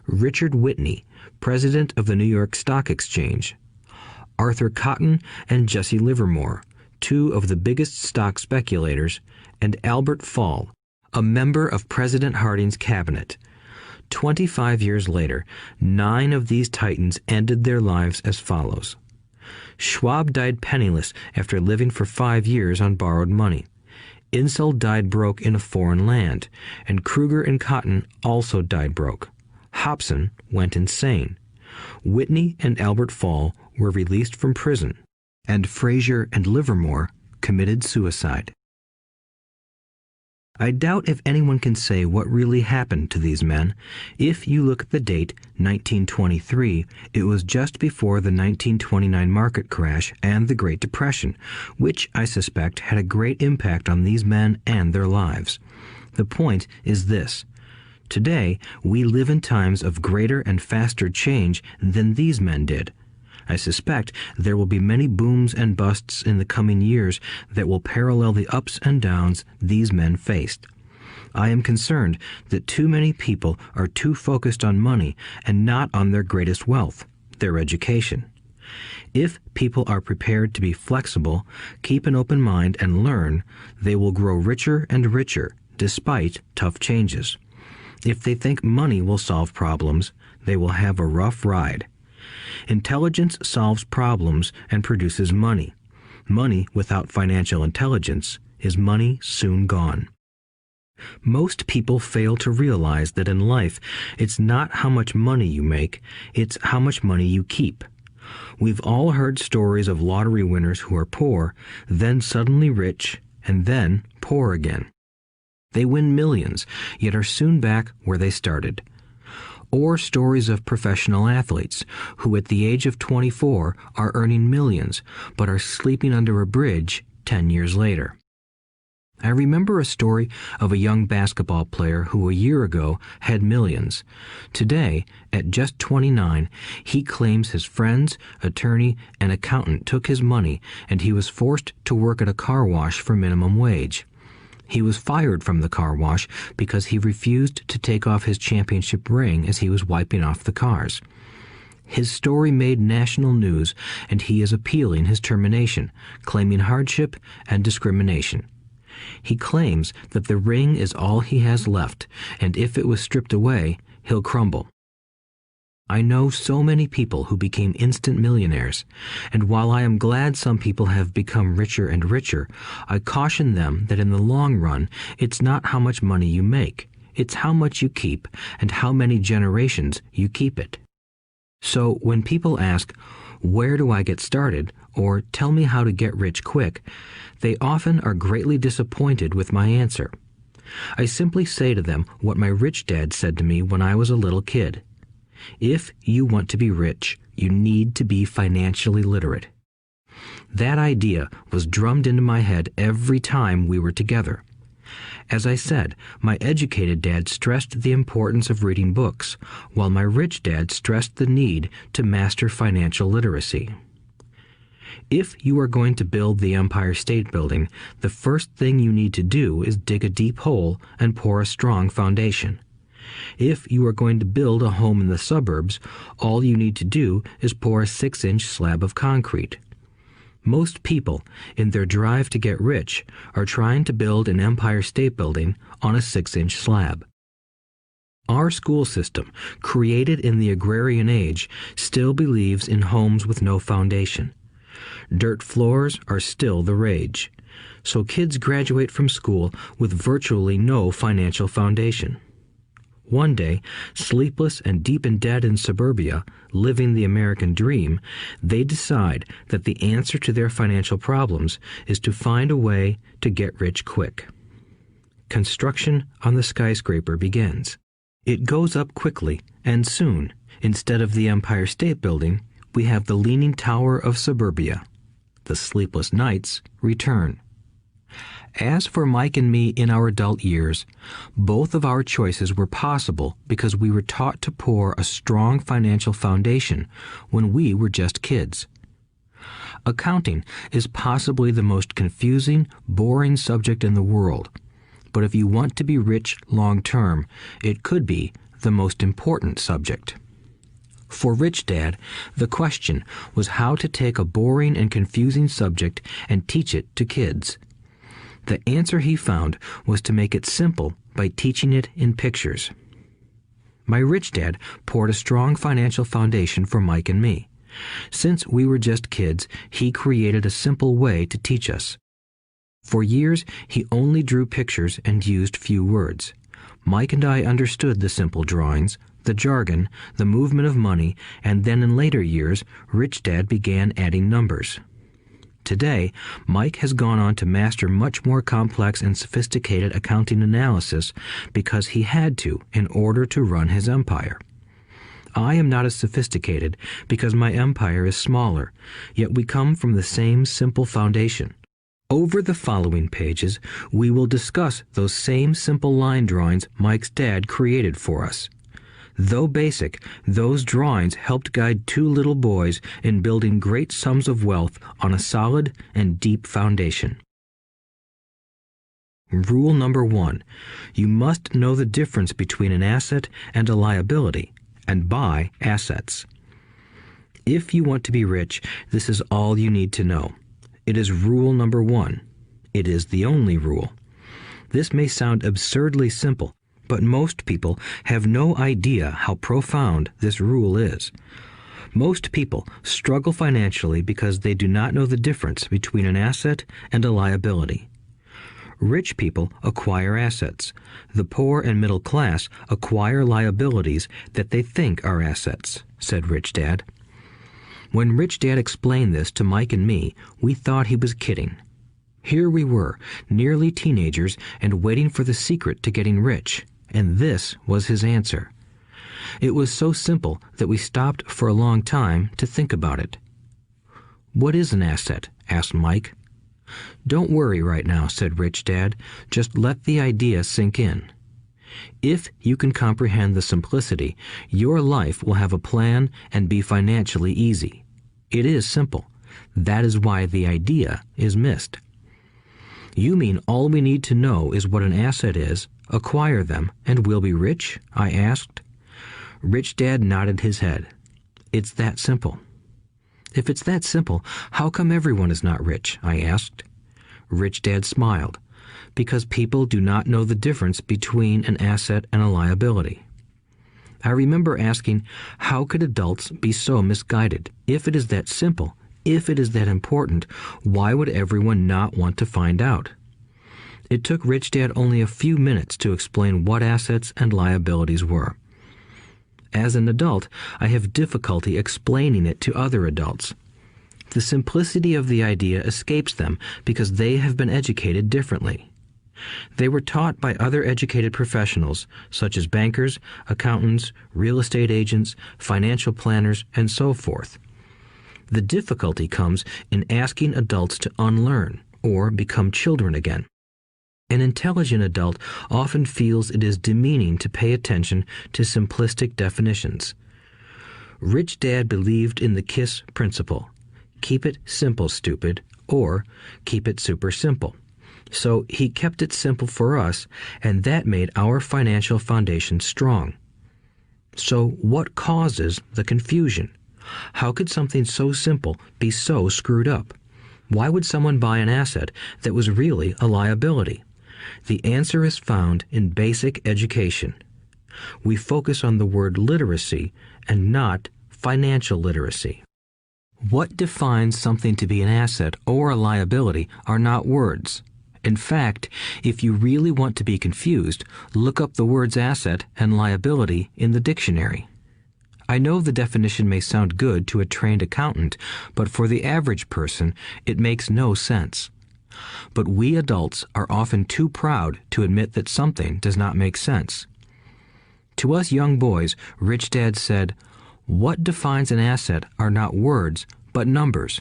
Richard Whitney, president of the New York Stock Exchange; Arthur Cotton and Jesse Livermore, two of the biggest stock speculators; and Albert Fall, a member of President Harding's cabinet. 25 years later, 9 of these titans ended their lives as follows. Schwab died penniless after living for 5 years on borrowed money. Insull died broke in a foreign land, and Kruger and Cotton also died broke. Hobson went insane. Whitney and Albert Fall were released from prison, and Fraser and Livermore committed suicide. I doubt if anyone can say what really happened to these men. If you look at the date, 1923, it was just before the 1929 market crash and the Great Depression, which I suspect had a great impact on these men and their lives. The point is this. Today, we live in times of greater and faster change than these men did. I suspect there will be many booms and busts in the coming years that will parallel the ups and downs these men faced. I am concerned that too many people are too focused on money and not on their greatest wealth, their education. If people are prepared to be flexible, keep an open mind, and learn, they will grow richer and richer despite tough changes. If they think money will solve problems, they will have a rough ride. Intelligence solves problems and produces money. Money without financial intelligence is money soon gone. Most people fail to realize that in life, it's not how much money you make, it's how much money you keep. We've all heard stories of lottery winners who are poor, then suddenly rich, and then poor again. They win millions, yet are soon back where they started. Or stories of professional athletes who at the age of 24 are earning millions, but are sleeping under a bridge 10 years later. I remember a story of a young basketball player who a year ago had millions. Today, at just 29, he claims his friends, attorney, and accountant took his money, and he was forced to work at a car wash for minimum wage. He was fired from the car wash because he refused to take off his championship ring as he was wiping off the cars. His story made national news, and he is appealing his termination, claiming hardship and discrimination. He claims that the ring is all he has left, and if it was stripped away, he'll crumble. I know so many people who became instant millionaires, and while I am glad some people have become richer and richer, I caution them that in the long run, it's not how much money you make, it's how much you keep and how many generations you keep it. So when people ask, where do I get started, or tell me how to get rich quick, they often are greatly disappointed with my answer. I simply say to them what my rich dad said to me when I was a little kid. If you want to be rich, you need to be financially literate. That idea was drummed into my head every time we were together. As I said, my educated dad stressed the importance of reading books, while my rich dad stressed the need to master financial literacy. If you are going to build the Empire State Building, the first thing you need to do is dig a deep hole and pour a strong foundation. If you are going to build a home in the suburbs, all you need to do is pour a 6-inch slab of concrete. Most people, in their drive to get rich, are trying to build an Empire State Building on a 6-inch slab. Our school system, created in the agrarian age, still believes in homes with no foundation. Dirt floors are still the rage, so kids graduate from school with virtually no financial foundation. One day, sleepless and deep in debt in suburbia, living the American dream, they decide that the answer to their financial problems is to find a way to get rich quick. Construction on the skyscraper begins. It goes up quickly, and soon, instead of the Empire State Building, we have the Leaning Tower of suburbia. The sleepless nights return. As for Mike and me in our adult years, both of our choices were possible because we were taught to pour a strong financial foundation when we were just kids. Accounting is possibly the most confusing, boring subject in the world, but if you want to be rich long term, it could be the most important subject. For Rich Dad, the question was how to take a boring and confusing subject and teach it to kids. The answer he found was to make it simple by teaching it in pictures. My rich dad poured a strong financial foundation for Mike and me. Since we were just kids, he created a simple way to teach us. For years, he only drew pictures and used few words. Mike and I understood the simple drawings, the jargon, the movement of money, and then in later years, Rich Dad began adding numbers. Today, Mike has gone on to master much more complex and sophisticated accounting analysis because he had to in order to run his empire. I am not as sophisticated because my empire is smaller, yet we come from the same simple foundation. Over the following pages, we will discuss those same simple line drawings Mike's dad created for us. Though basic, those drawings helped guide two little boys in building great sums of wealth on a solid and deep foundation. Rule number 1. You must know the difference between an asset and a liability, and buy assets. If you want to be rich, this is all you need to know. It is rule number 1. It is the only rule. This may sound absurdly simple, but most people have no idea how profound this rule is. Most people struggle financially because they do not know the difference between an asset and a liability. Rich people acquire assets. The poor and middle class acquire liabilities that they think are assets, said Rich Dad. When Rich Dad explained this to Mike and me, we thought he was kidding. Here we were, nearly teenagers, and waiting for the secret to getting rich. And this was his answer. It was so simple that we stopped for a long time to think about it. "What is an asset?" asked Mike. "Don't worry right now," said Rich Dad. "Just let the idea sink in. If you can comprehend the simplicity, your life will have a plan and be financially easy. It is simple. That is why the idea is missed." "You mean all we need to know is what an asset is, acquire them, and we'll be rich?" I asked. Rich Dad nodded his head. "It's that simple." "If it's that simple, how come everyone is not rich?" I asked. Rich Dad smiled. "Because people do not know the difference between an asset and a liability." I remember asking, how could adults be so misguided? If it is that simple, if it is that important, why would everyone not want to find out? It took Rich Dad only a few minutes to explain what assets and liabilities were. As an adult, I have difficulty explaining it to other adults. The simplicity of the idea escapes them because they have been educated differently. They were taught by other educated professionals, such as bankers, accountants, real estate agents, financial planners, and so forth. The difficulty comes in asking adults to unlearn or become children again. An intelligent adult often feels it is demeaning to pay attention to simplistic definitions. Rich Dad believed in the KISS principle. Keep it simple, stupid, or keep it super simple. So he kept it simple for us, and that made our financial foundation strong. So what causes the confusion? How could something so simple be so screwed up? Why would someone buy an asset that was really a liability? The answer is found in basic education. We focus on the word literacy and not financial literacy. What defines something to be an asset or a liability are not words. In fact, if you really want to be confused, look up the words asset and liability in the dictionary. I know the definition may sound good to a trained accountant, but for the average person, it makes no sense. But we adults are often too proud to admit that something does not make sense. To us young boys, Rich Dad said, "What defines an asset are not words, but numbers.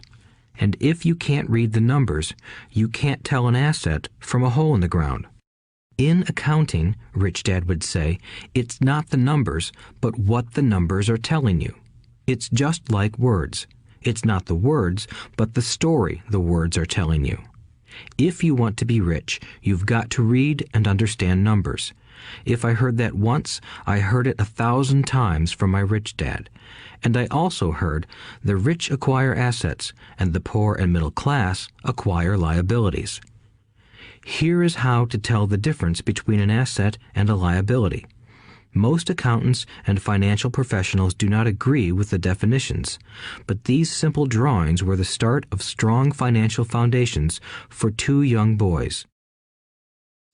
And if you can't read the numbers, you can't tell an asset from a hole in the ground." In accounting, Rich Dad would say, it's not the numbers, but what the numbers are telling you. It's just like words. It's not the words, but the story the words are telling you. If you want to be rich, you've got to read and understand numbers. If I heard that once, I heard it 1,000 times from my rich dad. And I also heard the rich acquire assets and the poor and middle class acquire liabilities. Here is how to tell the difference between an asset and a liability. Most accountants and financial professionals do not agree with the definitions, but these simple drawings were the start of strong financial foundations for two young boys.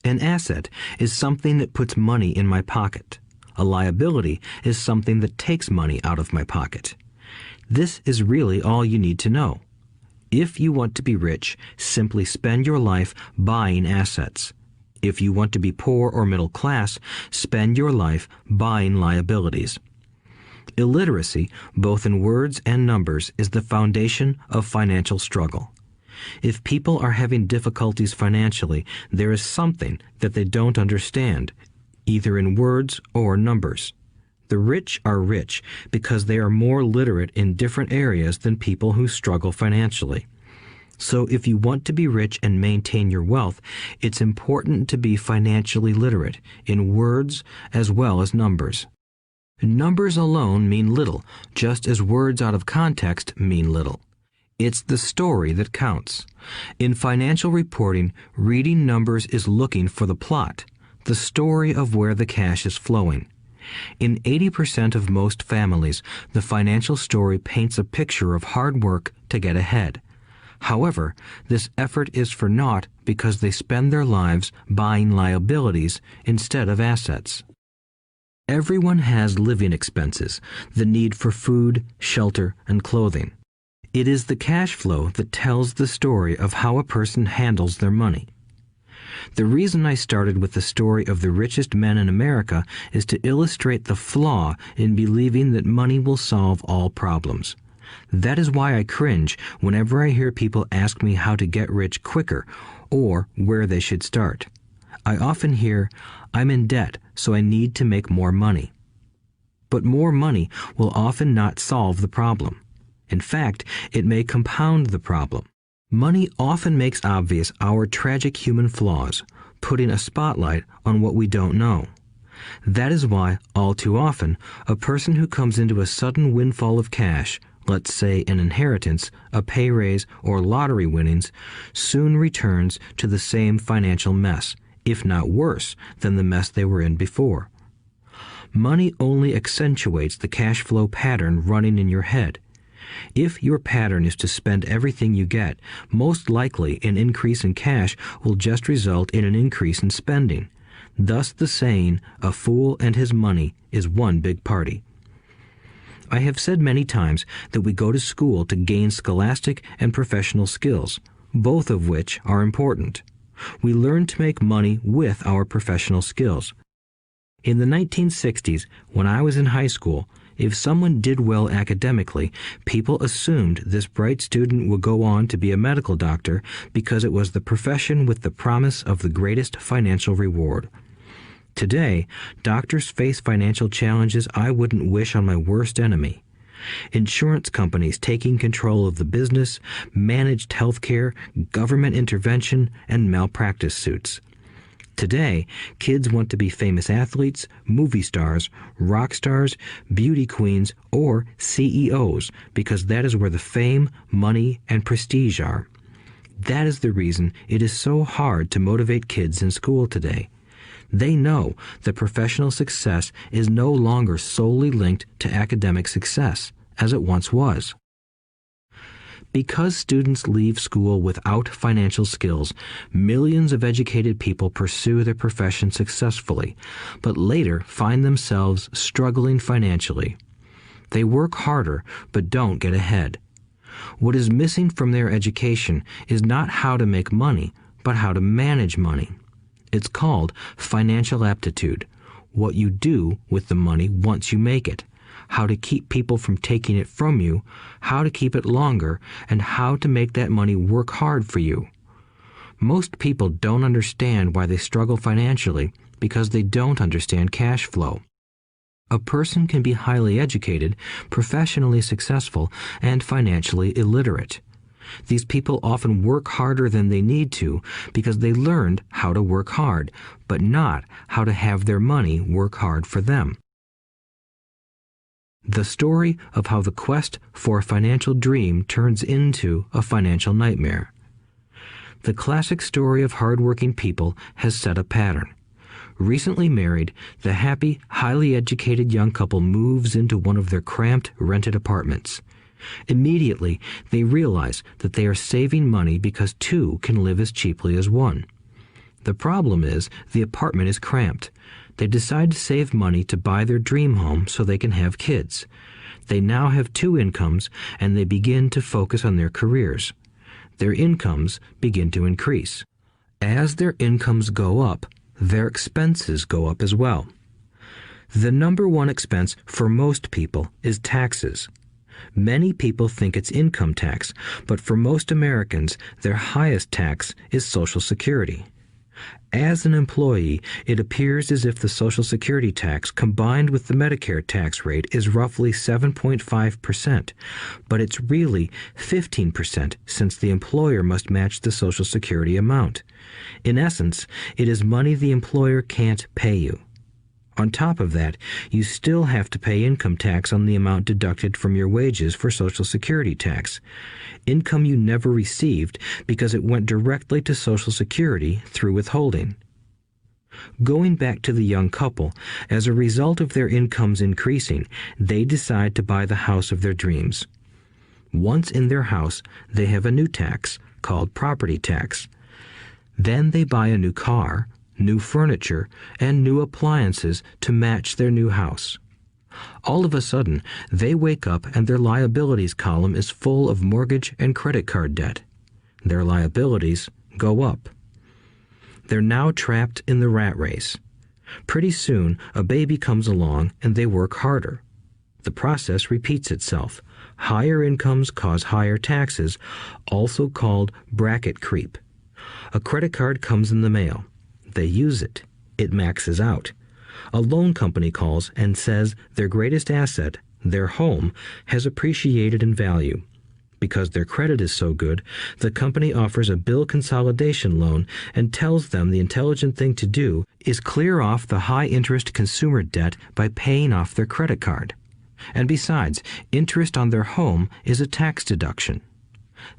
An asset is something that puts money in my pocket. A liability is something that takes money out of my pocket. This is really all you need to know. If you want to be rich, simply spend your life buying assets. If you want to be poor or middle class, spend your life buying liabilities. Illiteracy, both in words and numbers, is the foundation of financial struggle. If people are having difficulties financially, there is something that they don't understand, either in words or numbers. The rich are rich because they are more literate in different areas than people who struggle financially. So if you want to be rich and maintain your wealth, it's important to be financially literate in words as well as numbers. Numbers alone mean little, just as words out of context mean little. It's the story that counts. In financial reporting, reading numbers is looking for the plot, the story of where the cash is flowing. In 80% of most families, the financial story paints a picture of hard work to get ahead. However, this effort is for naught because they spend their lives buying liabilities instead of assets. Everyone has living expenses, the need for food, shelter, and clothing. It is the cash flow that tells the story of how a person handles their money. The reason I started with the story of the richest men in America is to illustrate the flaw in believing that money will solve all problems. That is why I cringe whenever I hear people ask me how to get rich quicker or where they should start. I often hear, "I'm in debt, so I need to make more money." But more money will often not solve the problem. In fact, it may compound the problem. Money often makes obvious our tragic human flaws, putting a spotlight on what we don't know. That is why, all too often, a person who comes into a sudden windfall of cash, let's say an inheritance, a pay raise, or lottery winnings, soon returns to the same financial mess, if not worse than the mess they were in before. Money only accentuates the cash flow pattern running in your head. If your pattern is to spend everything you get, most likely an increase in cash will just result in an increase in spending. Thus the saying, "A fool and his money is one big party." I have said many times that we go to school to gain scholastic and professional skills, both of which are important. We learn to make money with our professional skills. In the 1960s, when I was in high school, if someone did well academically, people assumed this bright student would go on to be a medical doctor because it was the profession with the promise of the greatest financial reward. Today, doctors face financial challenges I wouldn't wish on my worst enemy. Insurance companies taking control of the business, managed healthcare, government intervention, and malpractice suits. Today, kids want to be famous athletes, movie stars, rock stars, beauty queens, or CEOs because that is where the fame, money, and prestige are. That is the reason it is so hard to motivate kids in school today. They know that professional success is no longer solely linked to academic success, as it once was. Because students leave school without financial skills, millions of educated people pursue their profession successfully, but later find themselves struggling financially. They work harder, but don't get ahead. What is missing from their education is not how to make money, but how to manage money. It's called financial aptitude, what you do with the money once you make it, how to keep people from taking it from you, how to keep it longer, and how to make that money work hard for you. Most people don't understand why they struggle financially because they don't understand cash flow. A person can be highly educated, professionally successful, and financially illiterate. These people often work harder than they need to because they learned how to work hard, but not how to have their money work hard for them. The story of how the quest for a financial dream turns into a financial nightmare. The classic story of hardworking people has set a pattern. Recently married, the happy, highly educated young couple moves into one of their cramped, rented apartments. Immediately, they realize that they are saving money because two can live as cheaply as one. The problem is the apartment is cramped. They decide to save money to buy their dream home so they can have kids. They now have two incomes, and they begin to focus on their careers. Their incomes begin to increase. As their incomes go up, their expenses go up as well. The number one expense for most people is taxes. Many people think it's income tax, but for most Americans, their highest tax is Social Security. As an employee, it appears as if the Social Security tax combined with the Medicare tax rate is roughly 7.5%, but it's really 15% since the employer must match the Social Security amount. In essence, it is money the employer can't pay you. On top of that, you still have to pay income tax on the amount deducted from your wages for Social Security tax. Income you never received because it went directly to Social Security through withholding. Going back to the young couple, as a result of their incomes increasing, they decide to buy the house of their dreams. Once in their house, they have a new tax called property tax. Then they buy a new car, new furniture, and new appliances to match their new house. All of a sudden, they wake up and their liabilities column is full of mortgage and credit card debt. Their liabilities go up. They're now trapped in the rat race. Pretty soon, a baby comes along and they work harder. The process repeats itself. Higher incomes cause higher taxes, also called bracket creep. A credit card comes in the mail. They use it. It maxes out. A loan company calls and says their greatest asset, their home, has appreciated in value. Because their credit is so good, the company offers a bill consolidation loan and tells them the intelligent thing to do is clear off the high-interest consumer debt by paying off their credit card. And besides, interest on their home is a tax deduction.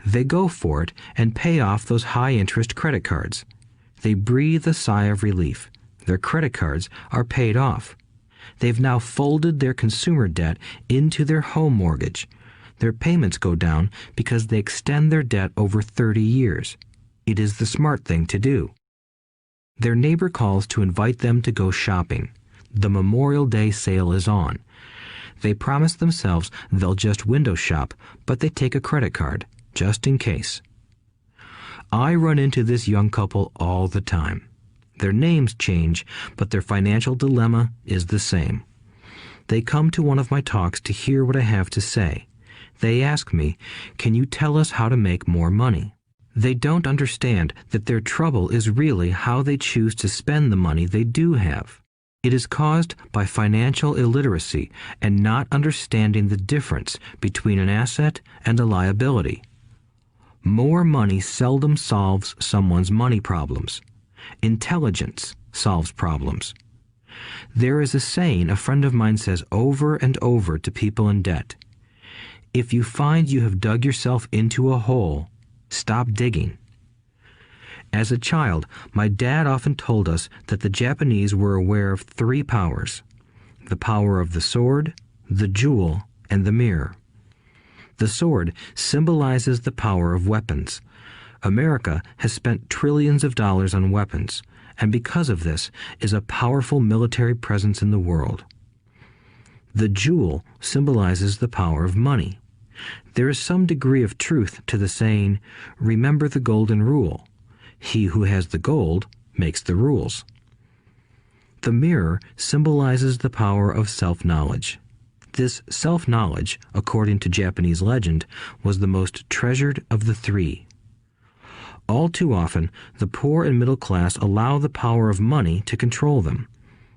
They go for it and pay off those high-interest credit cards. They breathe a sigh of relief. Their credit cards are paid off. They've now folded their consumer debt into their home mortgage. Their payments go down because they extend their debt over 30 years. It is the smart thing to do. Their neighbor calls to invite them to go shopping. The Memorial Day sale is on. They promise themselves they'll just window shop, but they take a credit card, just in case. I run into this young couple all the time. Their names change, but their financial dilemma is the same. They come to one of my talks to hear what I have to say. They ask me, "Can you tell us how to make more money?" They don't understand that their trouble is really how they choose to spend the money they do have. It is caused by financial illiteracy and not understanding the difference between an asset and a liability. More money seldom solves someone's money problems. Intelligence solves problems. There is a saying a friend of mine says over and over to people in debt. If you find you have dug yourself into a hole, stop digging. As a child, my dad often told us that the Japanese were aware of 3 powers: the power of the sword, the jewel, and the mirror. The sword symbolizes the power of weapons. America has spent trillions of dollars on weapons, and because of this is a powerful military presence in the world. The jewel symbolizes the power of money. There is some degree of truth to the saying, "Remember the golden rule. He who has the gold makes the rules." The mirror symbolizes the power of self-knowledge. This self-knowledge, according to Japanese legend, was the most treasured of the 3. All too often, the poor and middle class allow the power of money to control them.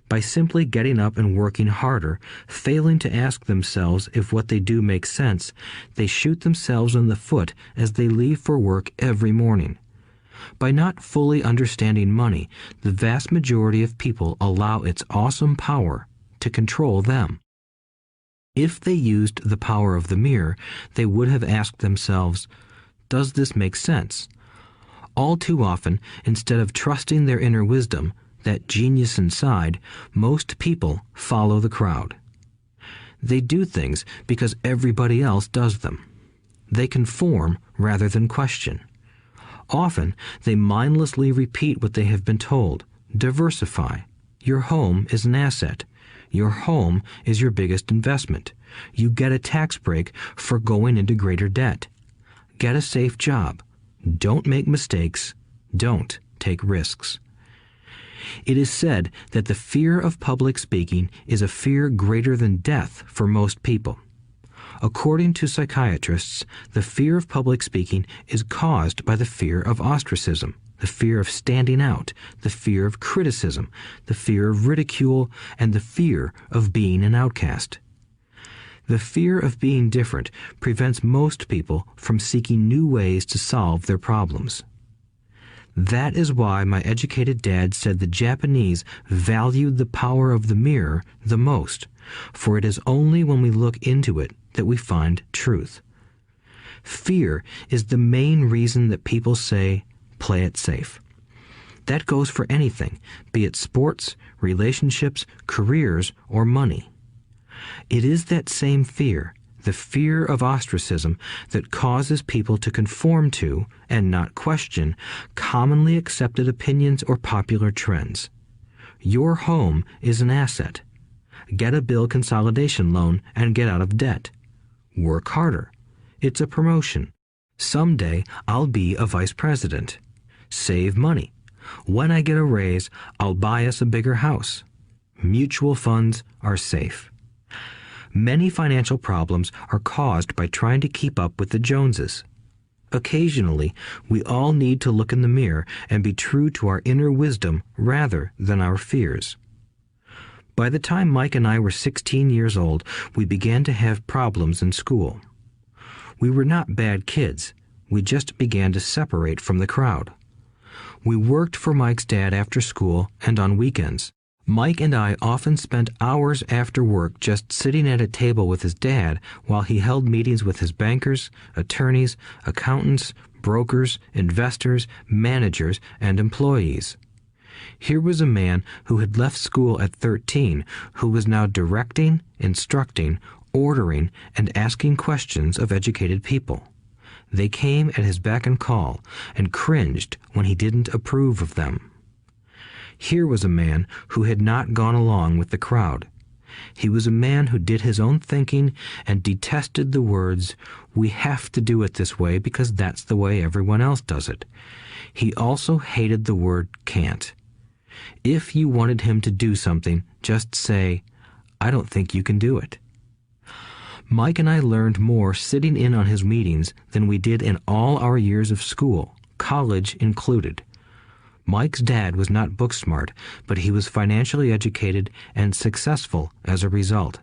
By simply getting up and working harder, failing to ask themselves if what they do makes sense, they shoot themselves in the foot as they leave for work every morning. By not fully understanding money, the vast majority of people allow its awesome power to control them. If they used the power of the mirror, they would have asked themselves, "Does this make sense?" All too often, instead of trusting their inner wisdom, that genius inside, most people follow the crowd. They do things because everybody else does them. They conform rather than question. Often, they mindlessly repeat what they have been told. Diversify. Your home is an asset. Your home is your biggest investment. You get a tax break for going into greater debt. Get a safe job. Don't make mistakes. Don't take risks. It is said that the fear of public speaking is a fear greater than death for most people. According to psychiatrists, the fear of public speaking is caused by the fear of ostracism, the fear of standing out, the fear of criticism, the fear of ridicule, and the fear of being an outcast. The fear of being different prevents most people from seeking new ways to solve their problems. That is why my educated dad said the Japanese valued the power of the mirror the most, for it is only when we look into it that we find truth. Fear is the main reason that people say, "Play it safe." That goes for anything, be it sports, relationships, careers, or money. It is that same fear, the fear of ostracism, that causes people to conform to, and not question, commonly accepted opinions or popular trends. Your home is an asset. Get a bill consolidation loan and get out of debt. Work harder. It's a promotion. Someday I'll be a vice president. Save money. When I get a raise, I'll buy us a bigger house. Mutual funds are safe. Many financial problems are caused by trying to keep up with the Joneses. Occasionally, we all need to look in the mirror and be true to our inner wisdom rather than our fears. By the time Mike and I were 16 years old, we began to have problems in school. We were not bad kids. We just began to separate from the crowd. We worked for Mike's dad after school and on weekends. Mike and I often spent hours after work just sitting at a table with his dad while he held meetings with his bankers, attorneys, accountants, brokers, investors, managers, and employees. Here was a man who had left school at 13, who was now directing, instructing, ordering, and asking questions of educated people. They came at his beck and call and cringed when he didn't approve of them. Here was a man who had not gone along with the crowd. He was a man who did his own thinking and detested the words, "We have to do it this way because that's the way everyone else does it." He also hated the word can't. If you wanted him to do something, just say, "I don't think you can do it." Mike and I learned more sitting in on his meetings than we did in all our years of school, college included. Mike's dad was not book smart, but he was financially educated and successful as a result.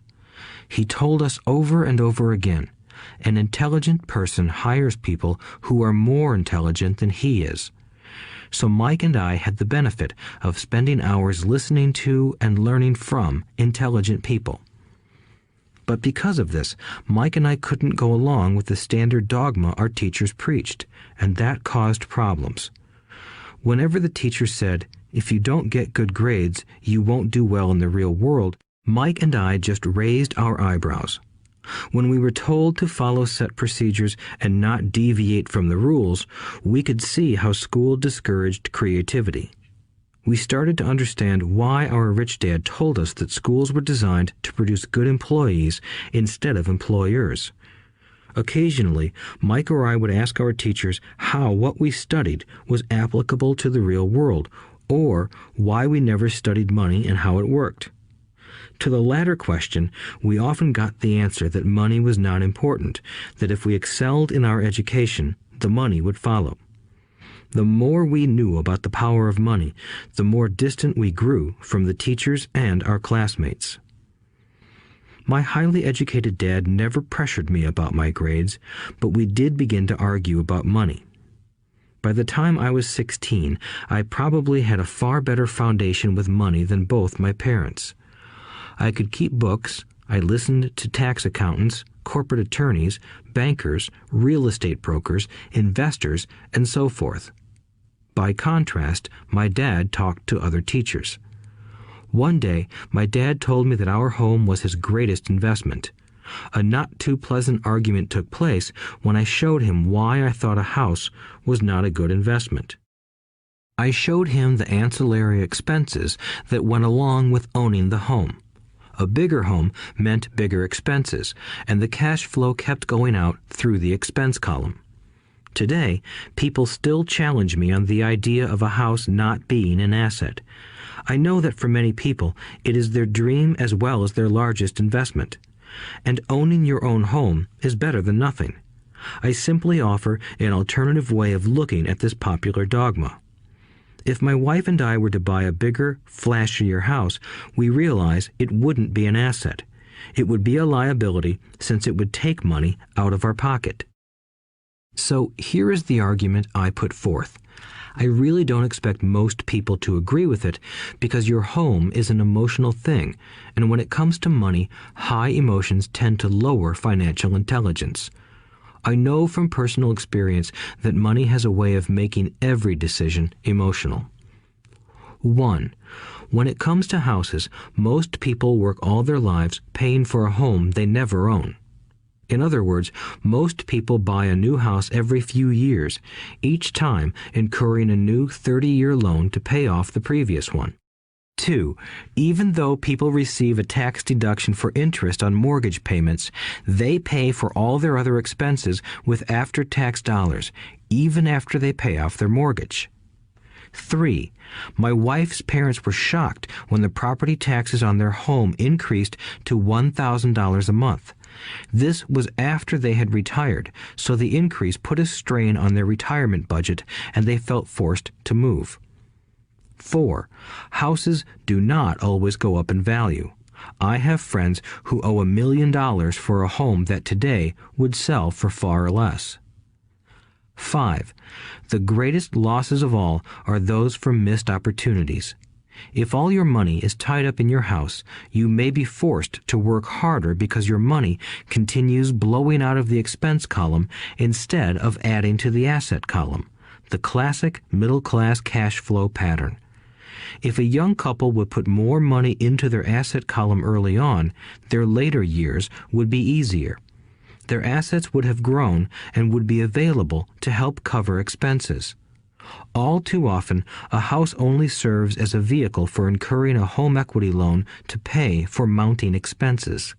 He told us over and over again, an intelligent person hires people who are more intelligent than he is. So Mike and I had the benefit of spending hours listening to and learning from intelligent people. But because of this, Mike and I couldn't go along with the standard dogma our teachers preached, and that caused problems. Whenever the teacher said, "If you don't get good grades, you won't do well in the real world," Mike and I just raised our eyebrows. When we were told to follow set procedures and not deviate from the rules, we could see how school discouraged creativity. We started to understand why our rich dad told us that schools were designed to produce good employees instead of employers. Occasionally, Mike or I would ask our teachers how what we studied was applicable to the real world, or why we never studied money and how it worked. To the latter question, we often got the answer that money was not important, that if we excelled in our education, the money would follow. The more we knew about the power of money, the more distant we grew from the teachers and our classmates. My highly educated dad never pressured me about my grades, but we did begin to argue about money. By the time I was 16, I probably had a far better foundation with money than both my parents. I could keep books, I listened to tax accountants, corporate attorneys, bankers, real estate brokers, investors, and so forth. By contrast, my dad talked to other teachers. One day, my dad told me that our home was his greatest investment. A not too pleasant argument took place when I showed him why I thought a house was not a good investment. I showed him the ancillary expenses that went along with owning the home. A bigger home meant bigger expenses, and the cash flow kept going out through the expense column. Today, people still challenge me on the idea of a house not being an asset. I know that for many people, it is their dream as well as their largest investment. And owning your own home is better than nothing. I simply offer an alternative way of looking at this popular dogma. If my wife and I were to buy a bigger, flashier house, we realize it wouldn't be an asset. It would be a liability since it would take money out of our pocket. So here is the argument I put forth. I really don't expect most people to agree with it because your home is an emotional thing, and when it comes to money, high emotions tend to lower financial intelligence. I know from personal experience that money has a way of making every decision emotional. 1. When it comes to houses, most people work all their lives paying for a home they never own. In other words, most people buy a new house every few years, each time incurring a new 30-year loan to pay off the previous one. 2. Even though people receive a tax deduction for interest on mortgage payments, they pay for all their other expenses with after-tax dollars, even after they pay off their mortgage. 3. My wife's parents were shocked when the property taxes on their home increased to $1,000 a month. This was after they had retired, so the increase put a strain on their retirement budget and they felt forced to move. 4. Houses do not always go up in value. I have friends who owe $1 million for a home that today would sell for far less. 5. The greatest losses of all are those from missed opportunities. If all your money is tied up in your house, you may be forced to work harder because your money continues blowing out of the expense column instead of adding to the asset column, the classic middle-class cash flow pattern. If a young couple would put more money into their asset column early on, their later years would be easier. Their assets would have grown and would be available to help cover expenses. All too often, a house only serves as a vehicle for incurring a home equity loan to pay for mounting expenses.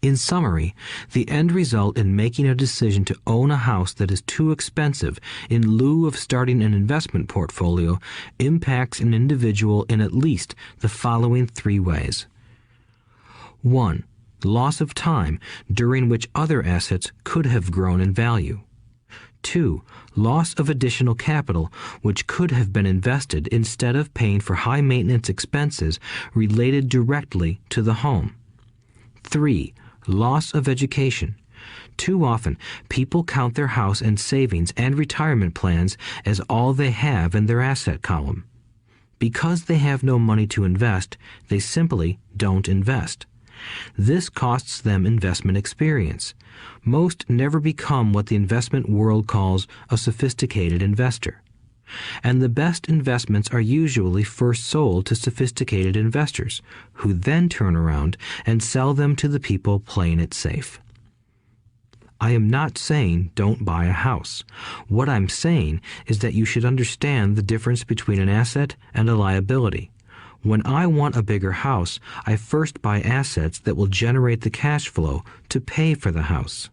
In summary, the end result in making a decision to own a house that is too expensive in lieu of starting an investment portfolio impacts an individual in at least the following 3 ways. 1. Loss of time during which other assets could have grown in value. 2. Loss of additional capital which could have been invested instead of paying for high maintenance expenses related directly to the home. 3. Loss of education. Too often, people count their house and savings and retirement plans as all they have in their asset column. Because they have no money to invest, they simply don't invest. This costs them investment experience. Most never become what the investment world calls a sophisticated investor. And the best investments are usually first sold to sophisticated investors, who then turn around and sell them to the people playing it safe. I am not saying don't buy a house. What I'm saying is that you should understand the difference between an asset and a liability. When I want a bigger house, I first buy assets that will generate the cash flow to pay for the house.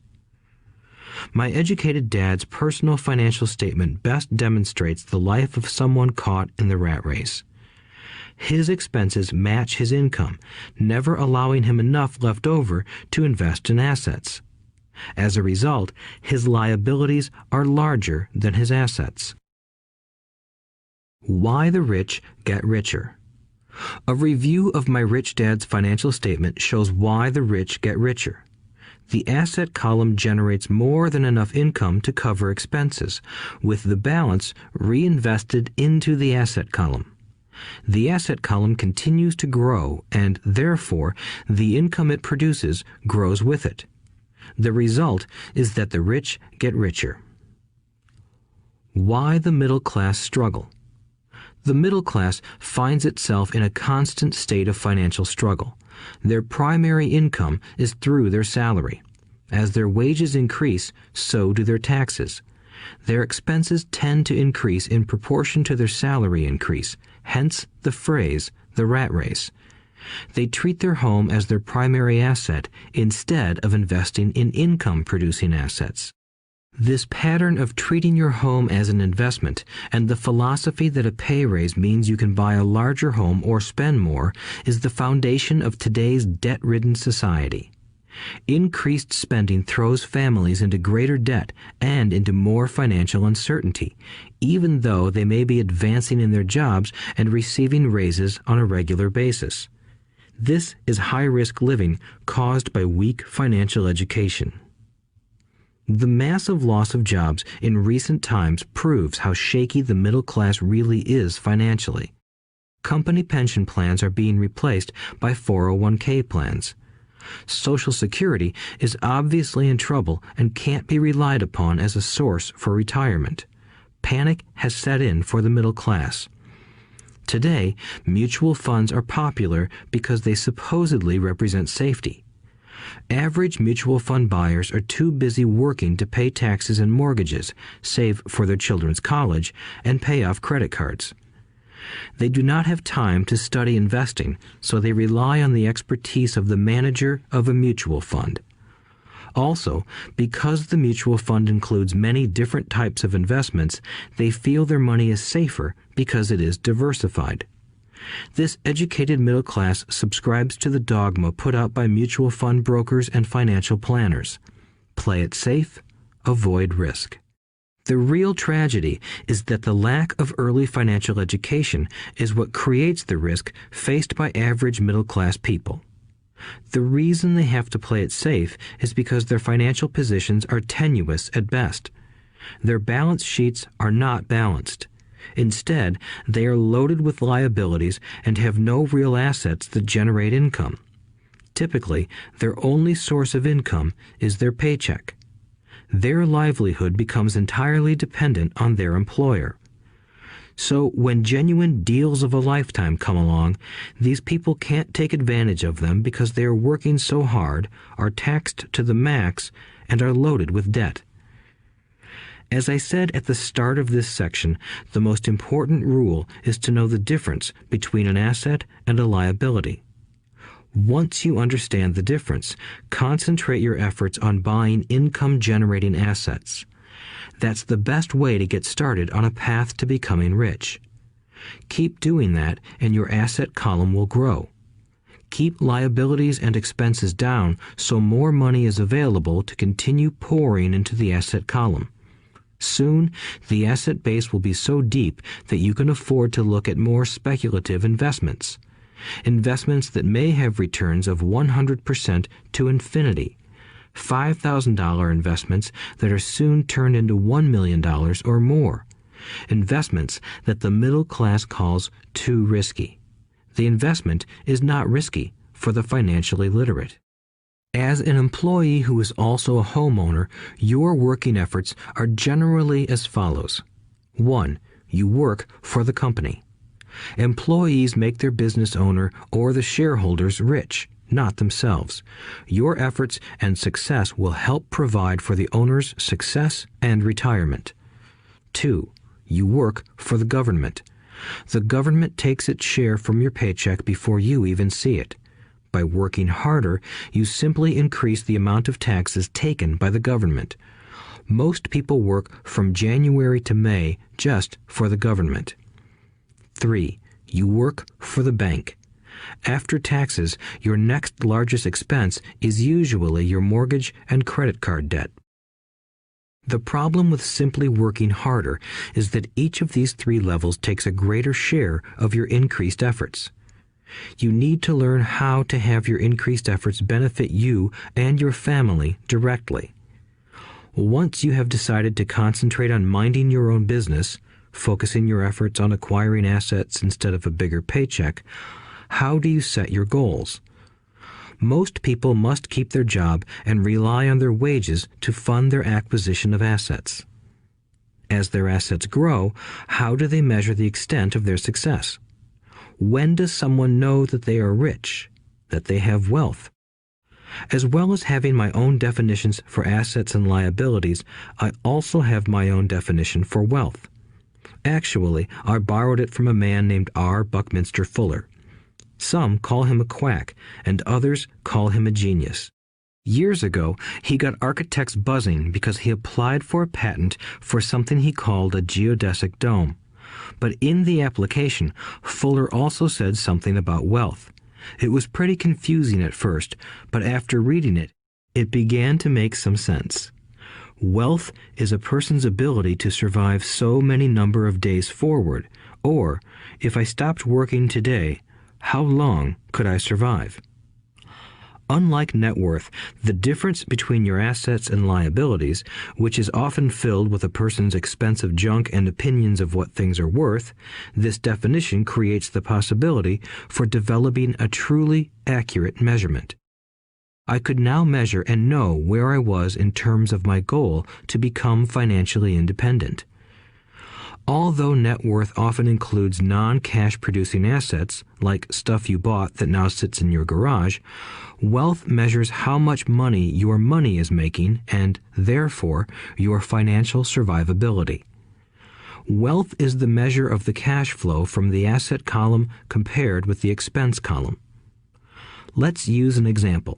My educated dad's personal financial statement best demonstrates the life of someone caught in the rat race. His expenses match his income, never allowing him enough left over to invest in assets. As a result, his liabilities are larger than his assets. Why the rich get richer. A review of my rich dad's financial statement shows why the rich get richer. The asset column generates more than enough income to cover expenses, with the balance reinvested into the asset column. The asset column continues to grow, and therefore the income it produces grows with it. The result is that the rich get richer. Why the middle class struggle. The middle class finds itself in a constant state of financial struggle. Their primary income is through their salary. As their wages increase, so do their taxes. Their expenses tend to increase in proportion to their salary increase, hence the phrase, the rat race. They treat their home as their primary asset instead of investing in income-producing assets. This pattern of treating your home as an investment and the philosophy that a pay raise means you can buy a larger home or spend more is the foundation of today's debt-ridden society. Increased spending throws families into greater debt and into more financial uncertainty, even though they may be advancing in their jobs and receiving raises on a regular basis. This is high-risk living caused by weak financial education. The massive loss of jobs in recent times proves how shaky the middle class really is financially. Company pension plans are being replaced by 401k plans. Social Security is obviously in trouble and can't be relied upon as a source for retirement. Panic has set in for the middle class. Today, mutual funds are popular because they supposedly represent safety. Average mutual fund buyers are too busy working to pay taxes and mortgages, save for their children's college, and pay off credit cards. They do not have time to study investing, so they rely on the expertise of the manager of a mutual fund. Also, because the mutual fund includes many different types of investments, they feel their money is safer because it is diversified. This educated middle class subscribes to the dogma put out by mutual fund brokers and financial planners. Play it safe, avoid risk. The real tragedy is that the lack of early financial education is what creates the risk faced by average middle class people. The reason they have to play it safe is because their financial positions are tenuous at best. Their balance sheets are not balanced. Instead, they are loaded with liabilities and have no real assets that generate income. Typically, their only source of income is their paycheck. Their livelihood becomes entirely dependent on their employer. So when genuine deals of a lifetime come along, these people can't take advantage of them because they are working so hard, are taxed to the max, and are loaded with debt. As I said at the start of this section, the most important rule is to know the difference between an asset and a liability. Once you understand the difference, concentrate your efforts on buying income-generating assets. That's the best way to get started on a path to becoming rich. Keep doing that and your asset column will grow. Keep liabilities and expenses down so more money is available to continue pouring into the asset column. Soon, the asset base will be so deep that you can afford to look at more speculative investments. Investments that may have returns of 100% to infinity. $5,000 investments that are soon turned into $1 million or more. Investments that the middle class calls too risky. The investment is not risky for the financially literate. As an employee who is also a homeowner, your working efforts are generally as follows. 1. You work for the company. Employees make their business owner or the shareholders rich, not themselves. Your efforts and success will help provide for the owner's success and retirement. 2. You work for the government. The government takes its share from your paycheck before you even see it. By working harder, you simply increase the amount of taxes taken by the government. Most people work from January to May just for the government. 3. You work for the bank. After taxes, your next largest expense is usually your mortgage and credit card debt. The problem with simply working harder is that each of these 3 levels takes a greater share of your increased efforts. You need to learn how to have your increased efforts benefit you and your family directly. Once you have decided to concentrate on minding your own business, focusing your efforts on acquiring assets instead of a bigger paycheck, how do you set your goals? Most people must keep their job and rely on their wages to fund their acquisition of assets. As their assets grow, how do they measure the extent of their success? When does someone know that they are rich, that they have wealth? As well as having my own definitions for assets and liabilities, I also have my own definition for wealth. Actually, I borrowed it from a man named R. Buckminster Fuller. Some call him a quack, and others call him a genius. Years ago, he got architects buzzing because he applied for a patent for something he called a geodesic dome. But in the application, Fuller also said something about wealth. It was pretty confusing at first, but after reading it, it began to make some sense. Wealth is a person's ability to survive so many number of days forward, or, if I stopped working today, how long could I survive? Unlike net worth, the difference between your assets and liabilities, which is often filled with a person's expensive junk and opinions of what things are worth, this definition creates the possibility for developing a truly accurate measurement. I could now measure and know where I was in terms of my goal to become financially independent. Although net worth often includes non-cash producing assets, like stuff you bought that now sits in your garage, wealth measures how much money your money is making and, therefore, your financial survivability. Wealth is the measure of the cash flow from the asset column compared with the expense column. Let's use an example.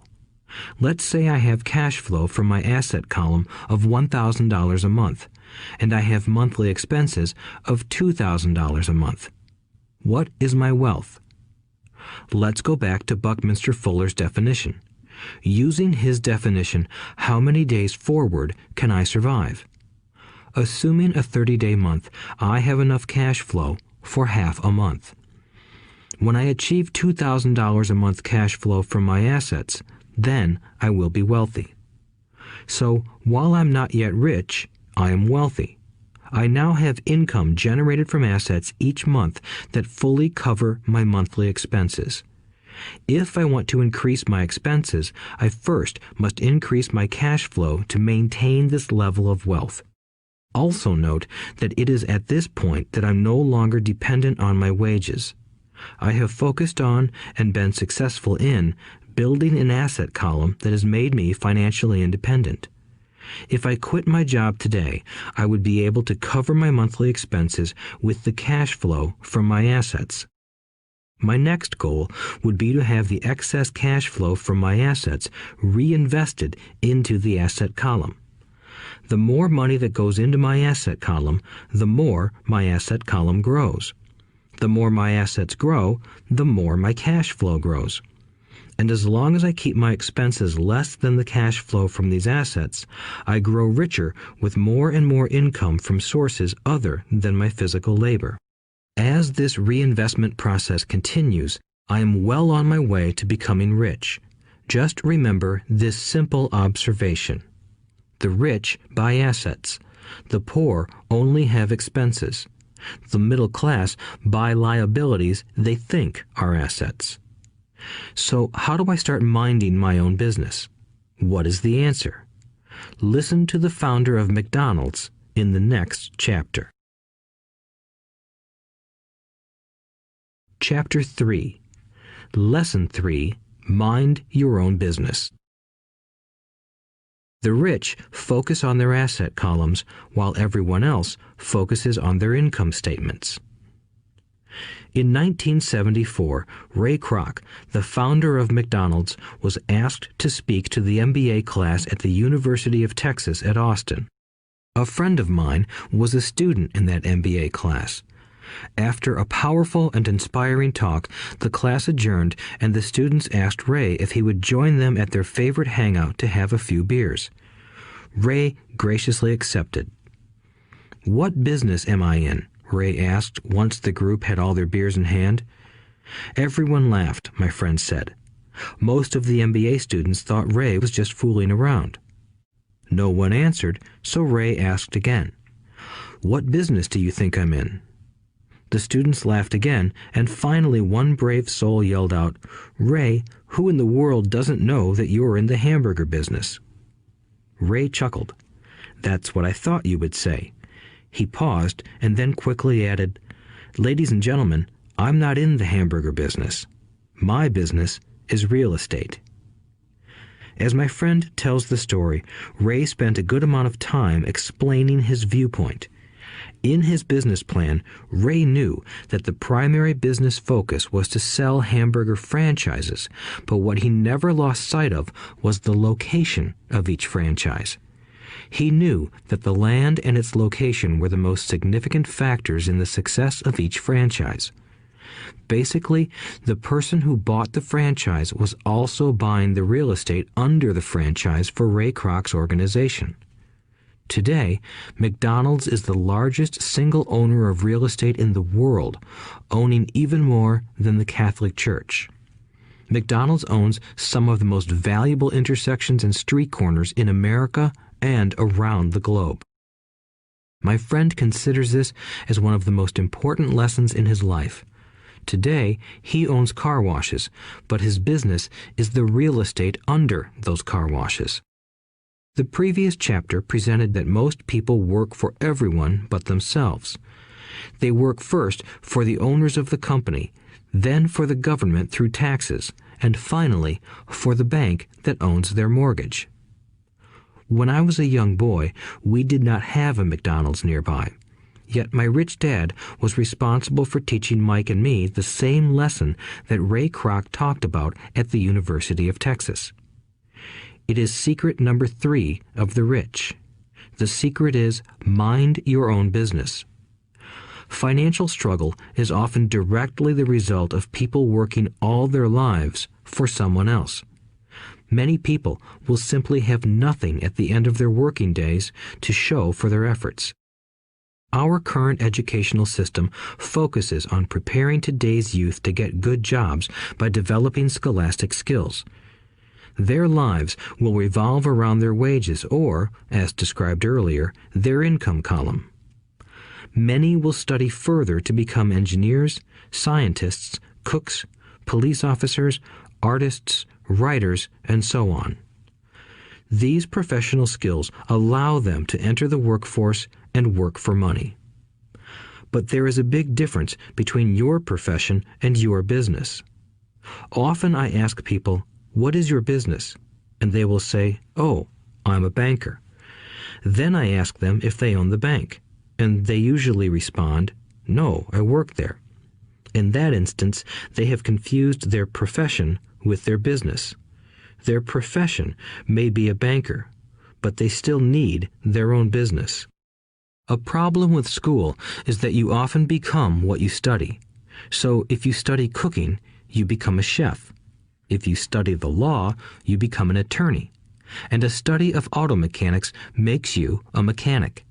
Let's say I have cash flow from my asset column of $1,000 a month, and I have monthly expenses of $2,000 a month. What is my wealth? Let's go back to Buckminster Fuller's definition. Using his definition, how many days forward can I survive? Assuming a 30-day month, I have enough cash flow for half a month. When I achieve $2,000 a month cash flow from my assets, then I will be wealthy. So, while I'm not yet rich, I am wealthy. I now have income generated from assets each month that fully cover my monthly expenses. If I want to increase my expenses, I first must increase my cash flow to maintain this level of wealth. Also note that it is at this point that I'm no longer dependent on my wages. I have focused on and been successful in building an asset column that has made me financially independent. If I quit my job today, I would be able to cover my monthly expenses with the cash flow from my assets. My next goal would be to have the excess cash flow from my assets reinvested into the asset column. The more money that goes into my asset column, the more my asset column grows. The more my assets grow, the more my cash flow grows. And as long as I keep my expenses less than the cash flow from these assets, I grow richer with more and more income from sources other than my physical labor. As this reinvestment process continues, I am well on my way to becoming rich. Just remember this simple observation. The rich buy assets. The poor only have expenses. The middle class buy liabilities they think are assets. So how do I start minding my own business? What is the answer? Listen to the founder of McDonald's in the next chapter. Chapter 3. Lesson 3. Mind your own business. The rich focus on their asset columns while everyone else focuses on their income statements. In 1974, Ray Kroc, the founder of McDonald's, was asked to speak to the MBA class at the University of Texas at Austin. A friend of mine was a student in that MBA class. After a powerful and inspiring talk, the class adjourned and the students asked Ray if he would join them at their favorite hangout to have a few beers. Ray graciously accepted. "What business am I in?" Ray asked once the group had all their beers in hand. Everyone laughed, my friend said. Most of the MBA students thought Ray was just fooling around. No one answered, so Ray asked again. "What business do you think I'm in?" The students laughed again, and finally one brave soul yelled out, "Ray, who in the world doesn't know that you're in the hamburger business?" Ray chuckled. "That's what I thought you would say." He paused and then quickly added, "Ladies and gentlemen, I'm not in the hamburger business. My business is real estate." As my friend tells the story, Ray spent a good amount of time explaining his viewpoint. In his business plan, Ray knew that the primary business focus was to sell hamburger franchises, but what he never lost sight of was the location of each franchise. He knew that the land and its location were the most significant factors in the success of each franchise. Basically, the person who bought the franchise was also buying the real estate under the franchise for Ray Kroc's organization. Today, McDonald's is the largest single owner of real estate in the world, owning even more than the Catholic Church. McDonald's owns some of the most valuable intersections and street corners in America and around the globe. My friend considers this as one of the most important lessons in his life. Today, he owns car washes, but his business is the real estate under those car washes. The previous chapter presented that most people work for everyone but themselves. They work first for the owners of the company, then for the government through taxes, and finally for the bank that owns their mortgage. When I was a young boy, we did not have a McDonald's nearby. Yet my rich dad was responsible for teaching Mike and me the same lesson that Ray Kroc talked about at the University of Texas. It is secret number 3 of the rich. The secret is mind your own business. Financial struggle is often directly the result of people working all their lives for someone else. Many people will simply have nothing at the end of their working days to show for their efforts. Our current educational system focuses on preparing today's youth to get good jobs by developing scholastic skills. Their lives will revolve around their wages or, as described earlier, their income column. Many will study further to become engineers, scientists, cooks, police officers, artists, writers, and so on. These professional skills allow them to enter the workforce and work for money. But there is a big difference between your profession and your business. Often I ask people, "What is your business?" And they will say, "Oh, I'm a banker." Then I ask them if they own the bank, and they usually respond, "No, I work there." In that instance, they have confused their profession with their business. Their profession may be a banker, but they still need their own business. A problem with school is that you often become what you study. So if you study cooking, you become a chef. If you study the law, you become an attorney. And a study of auto mechanics makes you a mechanic.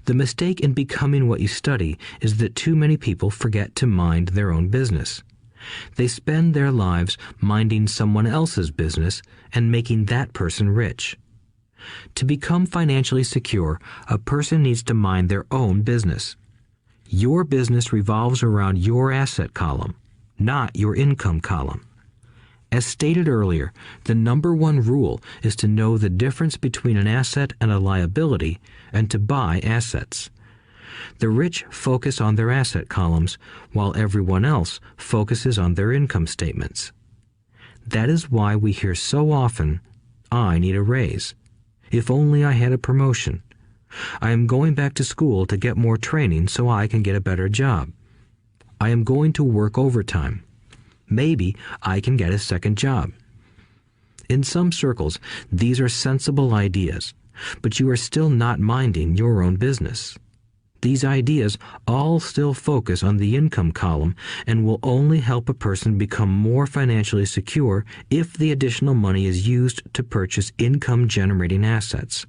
The mistake in becoming what you study is that too many people forget to mind their own business. They spend their lives minding someone else's business and making that person rich. To become financially secure, a person needs to mind their own business. Your business revolves around your asset column, not your income column. As stated earlier, the number one rule is to know the difference between an asset and a liability and to buy assets. The rich focus on their asset columns, while everyone else focuses on their income statements. That is why we hear so often, "I need a raise. If only I had a promotion. I am going back to school to get more training so I can get a better job. I am going to work overtime. Maybe I can get a second job." In some circles, these are sensible ideas, but you are still not minding your own business. These ideas all still focus on the income column and will only help a person become more financially secure if the additional money is used to purchase income-generating assets.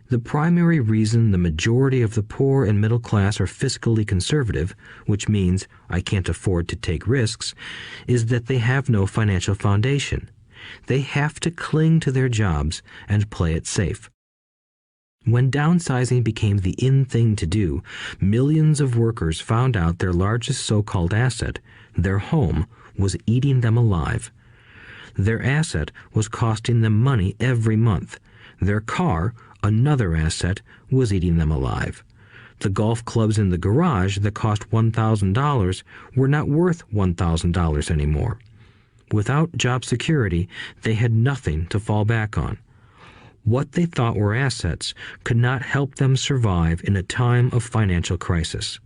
The primary reason the majority of the poor and middle class are fiscally conservative, which means I can't afford to take risks, is that they have no financial foundation. They have to cling to their jobs and play it safe. When downsizing became the in thing to do, millions of workers found out their largest so-called asset, their home, was eating them alive. Their asset was costing them money every month. Their car, another asset, was eating them alive. The golf clubs in the garage that cost $1,000 were not worth $1,000 anymore. Without job security, they had nothing to fall back on. What they thought were assets could not help them survive in a time of financial crisis.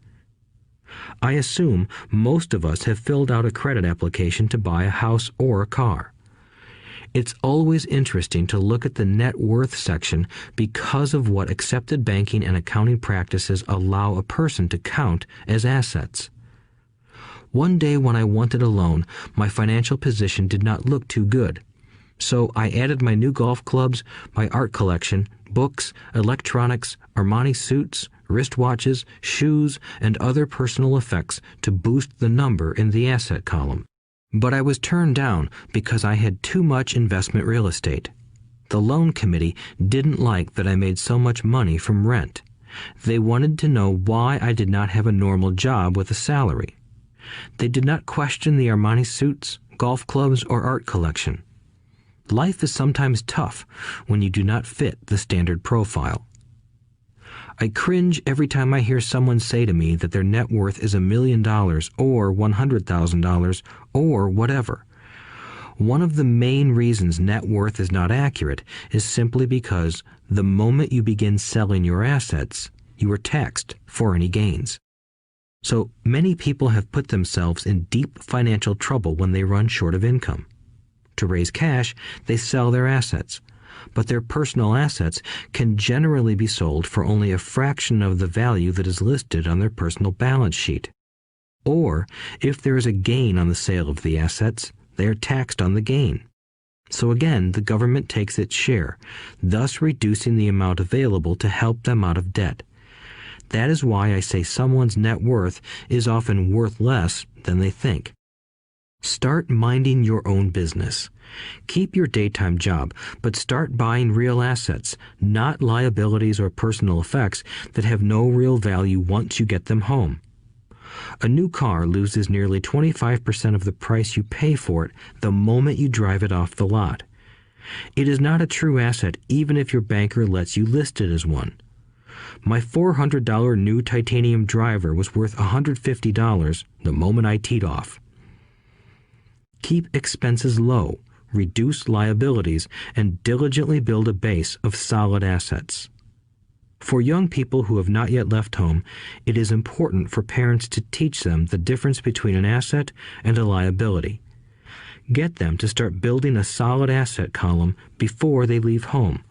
I assume most of us have filled out a credit application to buy a house or a car. It's always interesting to look at the net worth section because of what accepted banking and accounting practices allow a person to count as assets. One day when I wanted a loan, my financial position did not look too good. So I added my new golf clubs, my art collection, books, electronics, Armani suits, wristwatches, shoes, and other personal effects to boost the number in the asset column. But I was turned down because I had too much investment real estate. The loan committee didn't like that I made so much money from rent. They wanted to know why I did not have a normal job with a salary. They did not question the Armani suits, golf clubs, or art collection. Life is sometimes tough when you do not fit the standard profile. I cringe every time I hear someone say to me that their net worth is $1 million or $100,000 or whatever. One of the main reasons net worth is not accurate is simply because the moment you begin selling your assets, you are taxed for any gains. So many people have put themselves in deep financial trouble when they run short of income. To raise cash, they sell their assets. But their personal assets can generally be sold for only a fraction of the value that is listed on their personal balance sheet. Or, if there is a gain on the sale of the assets, they are taxed on the gain. So again, the government takes its share, thus reducing the amount available to help them out of debt. That is why I say someone's net worth is often worth less than they think. Start minding your own business. Keep your daytime job, but start buying real assets, not liabilities or personal effects that have no real value once you get them home. A new car loses nearly 25% of the price you pay for it the moment you drive it off the lot. It is not a true asset even if your banker lets you list it as one. My $400 new titanium driver was worth $150 the moment I teed off. Keep expenses low, reduce liabilities, and diligently build a base of solid assets. For young people who have not yet left home, it is important for parents to teach them the difference between an asset and a liability. Get them to start building a solid asset column before they leave home,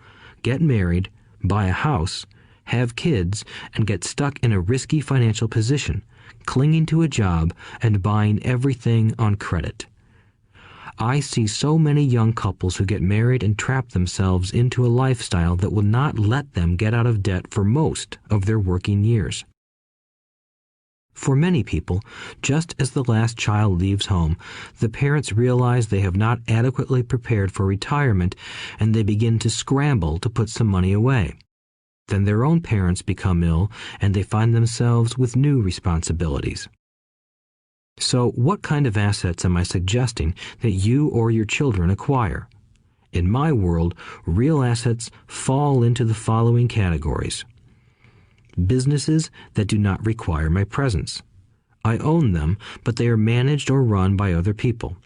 get married, buy a house, have kids, and get stuck in a risky financial position, clinging to a job and buying everything on credit. I see so many young couples who get married and trap themselves into a lifestyle that will not let them get out of debt for most of their working years. For many people, just as the last child leaves home, the parents realize they have not adequately prepared for retirement and they begin to scramble to put some money away. Then their own parents become ill and they find themselves with new responsibilities. So, what kind of assets am I suggesting that you or your children acquire? In my world, real assets fall into the following categories. Businesses that do not require my presence. I own them, but they are managed or run by other people.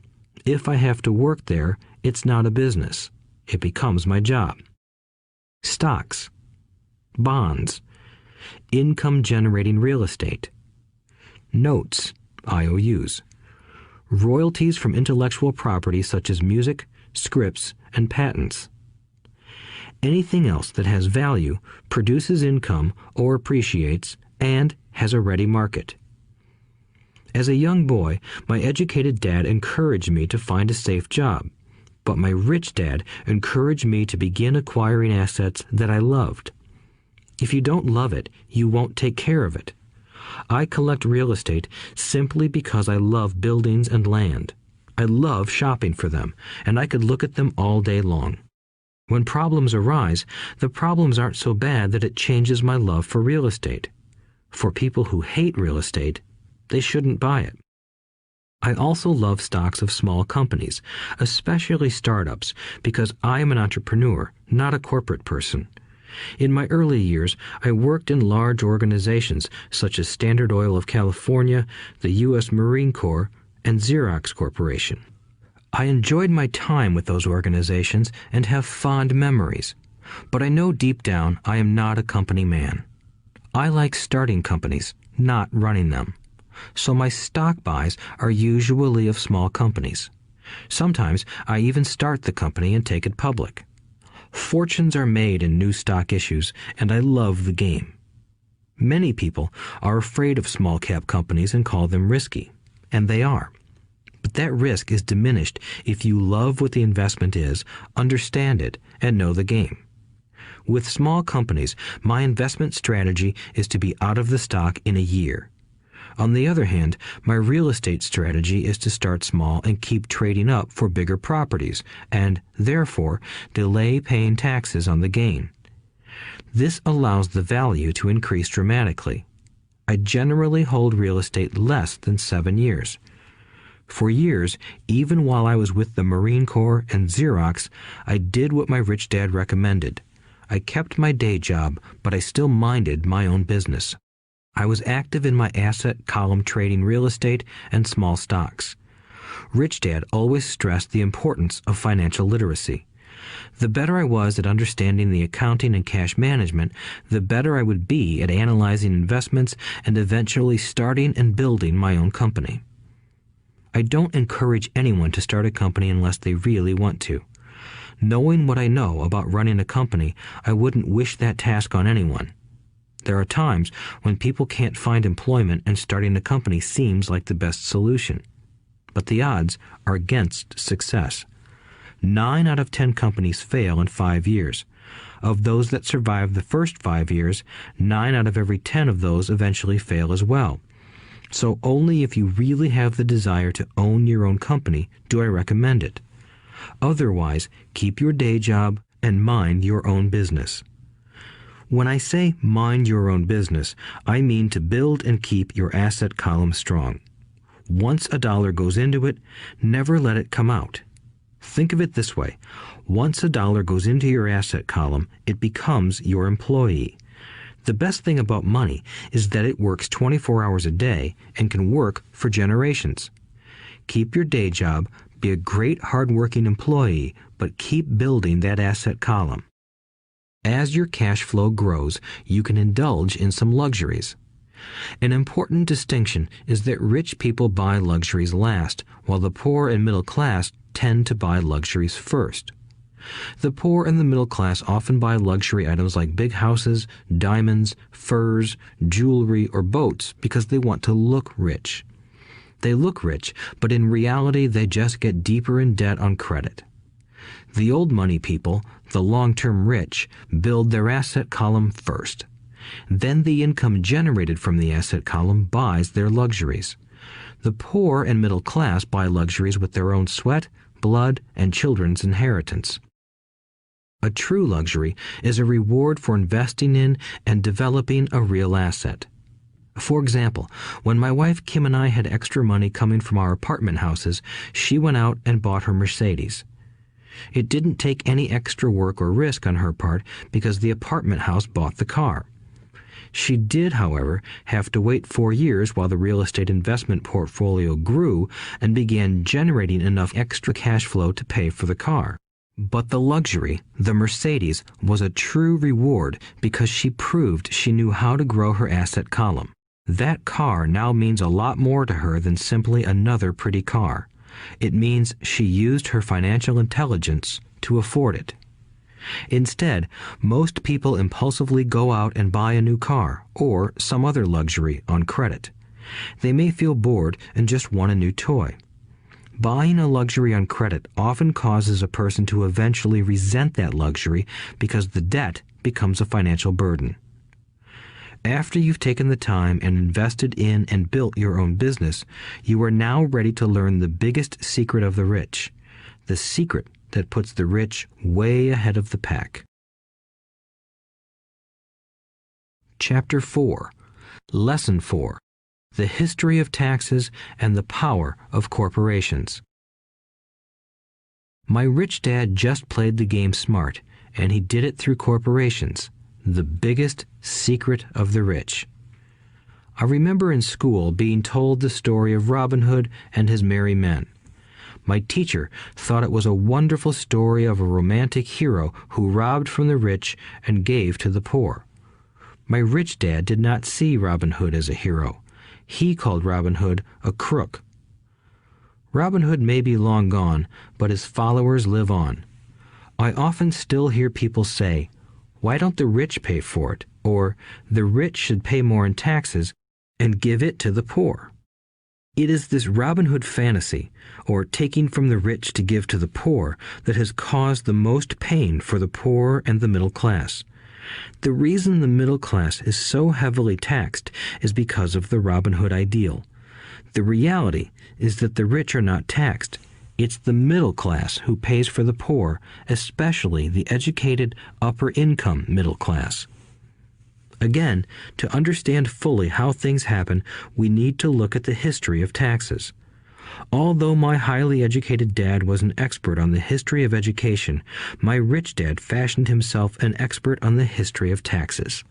If I have to work there, it's not a business. It becomes my job. Stocks, bonds, income-generating real estate, notes, IOUs, royalties from intellectual property such as music, scripts, and patents. Anything else that has value, produces income, or appreciates, and has a ready market. As a young boy, my educated dad encouraged me to find a safe job, but my rich dad encouraged me to begin acquiring assets that I loved. If you don't love it, you won't take care of it. I collect real estate simply because I love buildings and land. I love shopping for them, and I could look at them all day long. When problems arise, the problems aren't so bad that it changes my love for real estate. For people who hate real estate, they shouldn't buy it. I also love stocks of small companies, especially startups, because I am an entrepreneur, not a corporate person. In my early years, I worked in large organizations such as Standard Oil of California, the U.S. Marine Corps, and Xerox Corporation. I enjoyed my time with those organizations and have fond memories, but I know deep down I am not a company man. I like starting companies, not running them. So my stock buys are usually of small companies. Sometimes I even start the company and take it public. Fortunes are made in new stock issues, and I love the game. Many people are afraid of small cap companies and call them risky, and they are. But that risk is diminished if you love what the investment is, understand it, and know the game. With small companies, my investment strategy is to be out of the stock in a year. On the other hand, my real estate strategy is to start small and keep trading up for bigger properties, and, therefore, delay paying taxes on the gain. This allows the value to increase dramatically. I generally hold real estate less than 7 years. For years, even while I was with the Marine Corps and Xerox, I did what my rich dad recommended. I kept my day job, but I still minded my own business. I was active in my asset column trading real estate and small stocks. Rich Dad always stressed the importance of financial literacy. The better I was at understanding the accounting and cash management, the better I would be at analyzing investments and eventually starting and building my own company. I don't encourage anyone to start a company unless they really want to. Knowing what I know about running a company, I wouldn't wish that task on anyone. There are times when people can't find employment and starting a company seems like the best solution. But the odds are against success. 9 out of 10 companies fail in 5 years. Of those that survive the first 5 years, 9 out of every 10 of those eventually fail as well. So only if you really have the desire to own your own company do I recommend it. Otherwise, keep your day job and mind your own business. When I say mind your own business, I mean to build and keep your asset column strong. Once a dollar goes into it, never let it come out. Think of it this way. Once a dollar goes into your asset column, it becomes your employee. The best thing about money is that it works 24 hours a day and can work for generations. Keep your day job, be a great hard-working employee, but keep building that asset column. As your cash flow grows, you can indulge in some luxuries. An important distinction is that rich people buy luxuries last, while the poor and middle class tend to buy luxuries first. The poor and the middle class often buy luxury items like big houses, diamonds, furs, jewelry, or boats because they want to look rich. They look rich, but in reality they just get deeper in debt on credit. The old money people, the long-term rich, build their asset column first. Then the income generated from the asset column buys their luxuries. The poor and middle class buy luxuries with their own sweat, blood, and children's inheritance. A true luxury is a reward for investing in and developing a real asset. For example, when my wife Kim and I had extra money coming from our apartment houses, she went out and bought her Mercedes. It didn't take any extra work or risk on her part because the apartment house bought the car. She did, however, have to wait 4 years while the real estate investment portfolio grew and began generating enough extra cash flow to pay for the car. But the luxury, the Mercedes, was a true reward because she proved she knew how to grow her asset column. That car now means a lot more to her than simply another pretty car. It means she used her financial intelligence to afford it. Instead, most people impulsively go out and buy a new car or some other luxury on credit. They may feel bored and just want a new toy. Buying a luxury on credit often causes a person to eventually resent that luxury because the debt becomes a financial burden. After you've taken the time and invested in and built your own business, you are now ready to learn the biggest secret of the rich, the secret that puts the rich way ahead of the pack. Chapter 4. Lesson 4. The History of Taxes and the Power of Corporations. My rich dad just played the game smart, and he did it through corporations, the biggest secret of the rich. I remember in school being told the story of Robin Hood and his merry men. My teacher thought it was a wonderful story of a romantic hero who robbed from the rich and gave to the poor. My rich dad did not see Robin Hood as a hero. He called Robin Hood a crook. Robin Hood may be long gone, but his followers live on. I often still hear people say, "Why don't the rich pay for it?" or "The rich should pay more in taxes and give it to the poor." It is this Robin Hood fantasy, or taking from the rich to give to the poor, that has caused the most pain for the poor and the middle class. The reason the middle class is so heavily taxed is because of the Robin Hood ideal. The reality is that the rich are not taxed. It's the middle class who pays for the poor, especially the educated, upper-income middle class. Again, to understand fully how things happen, we need to look at the history of taxes. Although my highly educated dad was an expert on the history of education, my rich dad fashioned himself an expert on the history of taxes.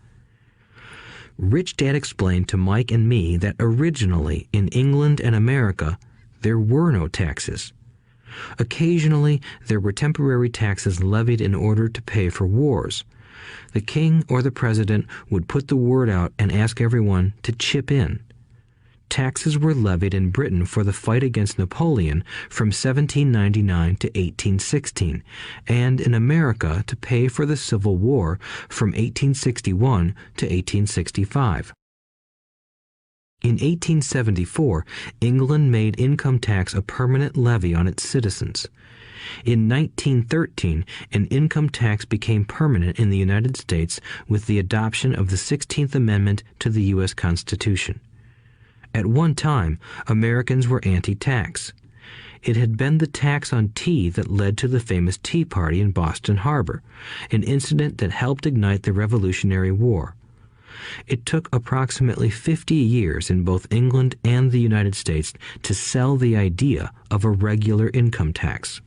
Rich Dad explained to Mike and me that originally in England and America, there were no taxes. Occasionally, there were temporary taxes levied in order to pay for wars. The king or the president would put the word out and ask everyone to chip in. Taxes were levied in Britain for the fight against Napoleon from 1799 to 1816, and in America to pay for the Civil War from 1861 to 1865. In 1874, England made income tax a permanent levy on its citizens. In 1913, an income tax became permanent in the United States with the adoption of the 16th Amendment to the U.S. Constitution. At one time, Americans were anti-tax. It had been the tax on tea that led to the famous Tea Party in Boston Harbor, an incident that helped ignite the Revolutionary War. It took approximately 50 years in both England and the United States to sell the idea of a regular income tax.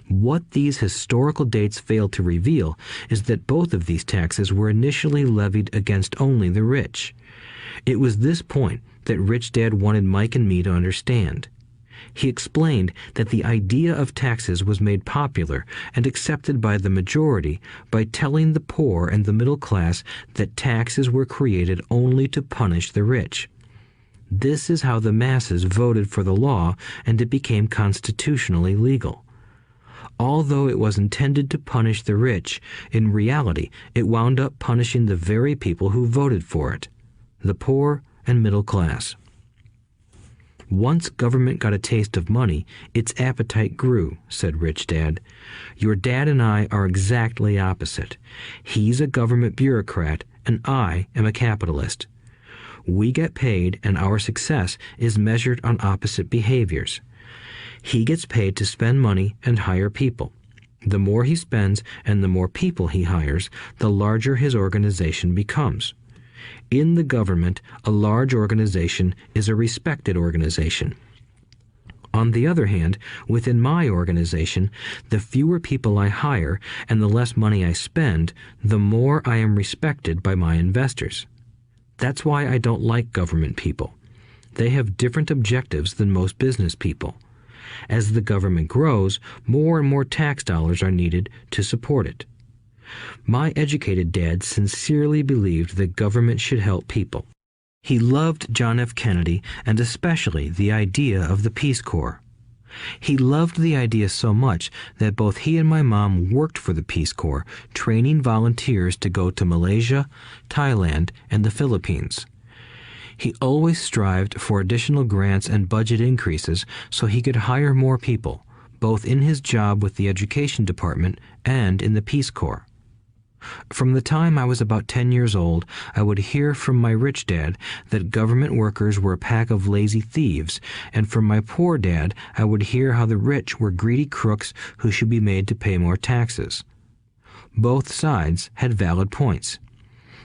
What these historical dates fail to reveal is that both of these taxes were initially levied against only the rich. It was this point that Rich Dad wanted Mike and me to understand. He explained that the idea of taxes was made popular and accepted by the majority by telling the poor and the middle class that taxes were created only to punish the rich. This is how the masses voted for the law, and it became constitutionally legal. Although it was intended to punish the rich, in reality it wound up punishing the very people who voted for it, the poor and middle class. Once government got a taste of money, its appetite grew, said Rich Dad. Your dad and I are exactly opposite. He's a government bureaucrat, and I am a capitalist. We get paid, and our success is measured on opposite behaviors. He gets paid to spend money and hire people. The more he spends and the more people he hires, the larger his organization becomes. In the government, a large organization is a respected organization. On the other hand, within my organization, the fewer people I hire and the less money I spend, the more I am respected by my investors. That's why I don't like government people. They have different objectives than most business people. As the government grows, more and more tax dollars are needed to support it. My educated dad sincerely believed that government should help people. He loved John F. Kennedy and especially the idea of the Peace Corps. He loved the idea so much that both he and my mom worked for the Peace Corps, training volunteers to go to Malaysia, Thailand, and the Philippines. He always strived for additional grants and budget increases so he could hire more people, both in his job with the Education Department and in the Peace Corps. From the time I was about 10 years old, I would hear from my rich dad that government workers were a pack of lazy thieves, and from my poor dad I would hear how the rich were greedy crooks who should be made to pay more taxes. Both sides had valid points.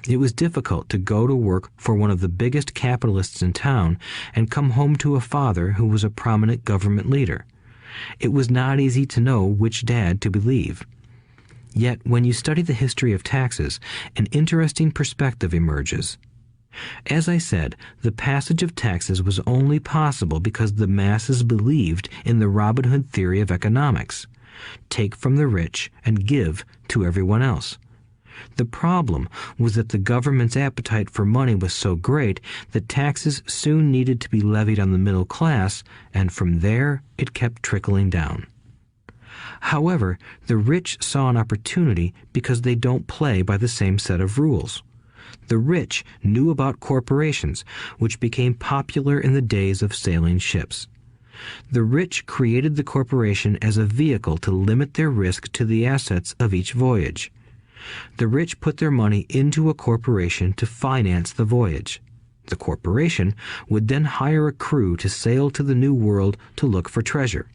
It was difficult to go to work for one of the biggest capitalists in town and come home to a father who was a prominent government leader. It was not easy to know which dad to believe. Yet, when you study the history of taxes, an interesting perspective emerges. As I said, the passage of taxes was only possible because the masses believed in the Robin Hood theory of economics. Take from the rich and give to everyone else. The problem was that the government's appetite for money was so great that taxes soon needed to be levied on the middle class, and from there it kept trickling down. However, the rich saw an opportunity because they don't play by the same set of rules. The rich knew about corporations, which became popular in the days of sailing ships. The rich created the corporation as a vehicle to limit their risk to the assets of each voyage. The rich put their money into a corporation to finance the voyage. The corporation would then hire a crew to sail to the New World to look for treasure.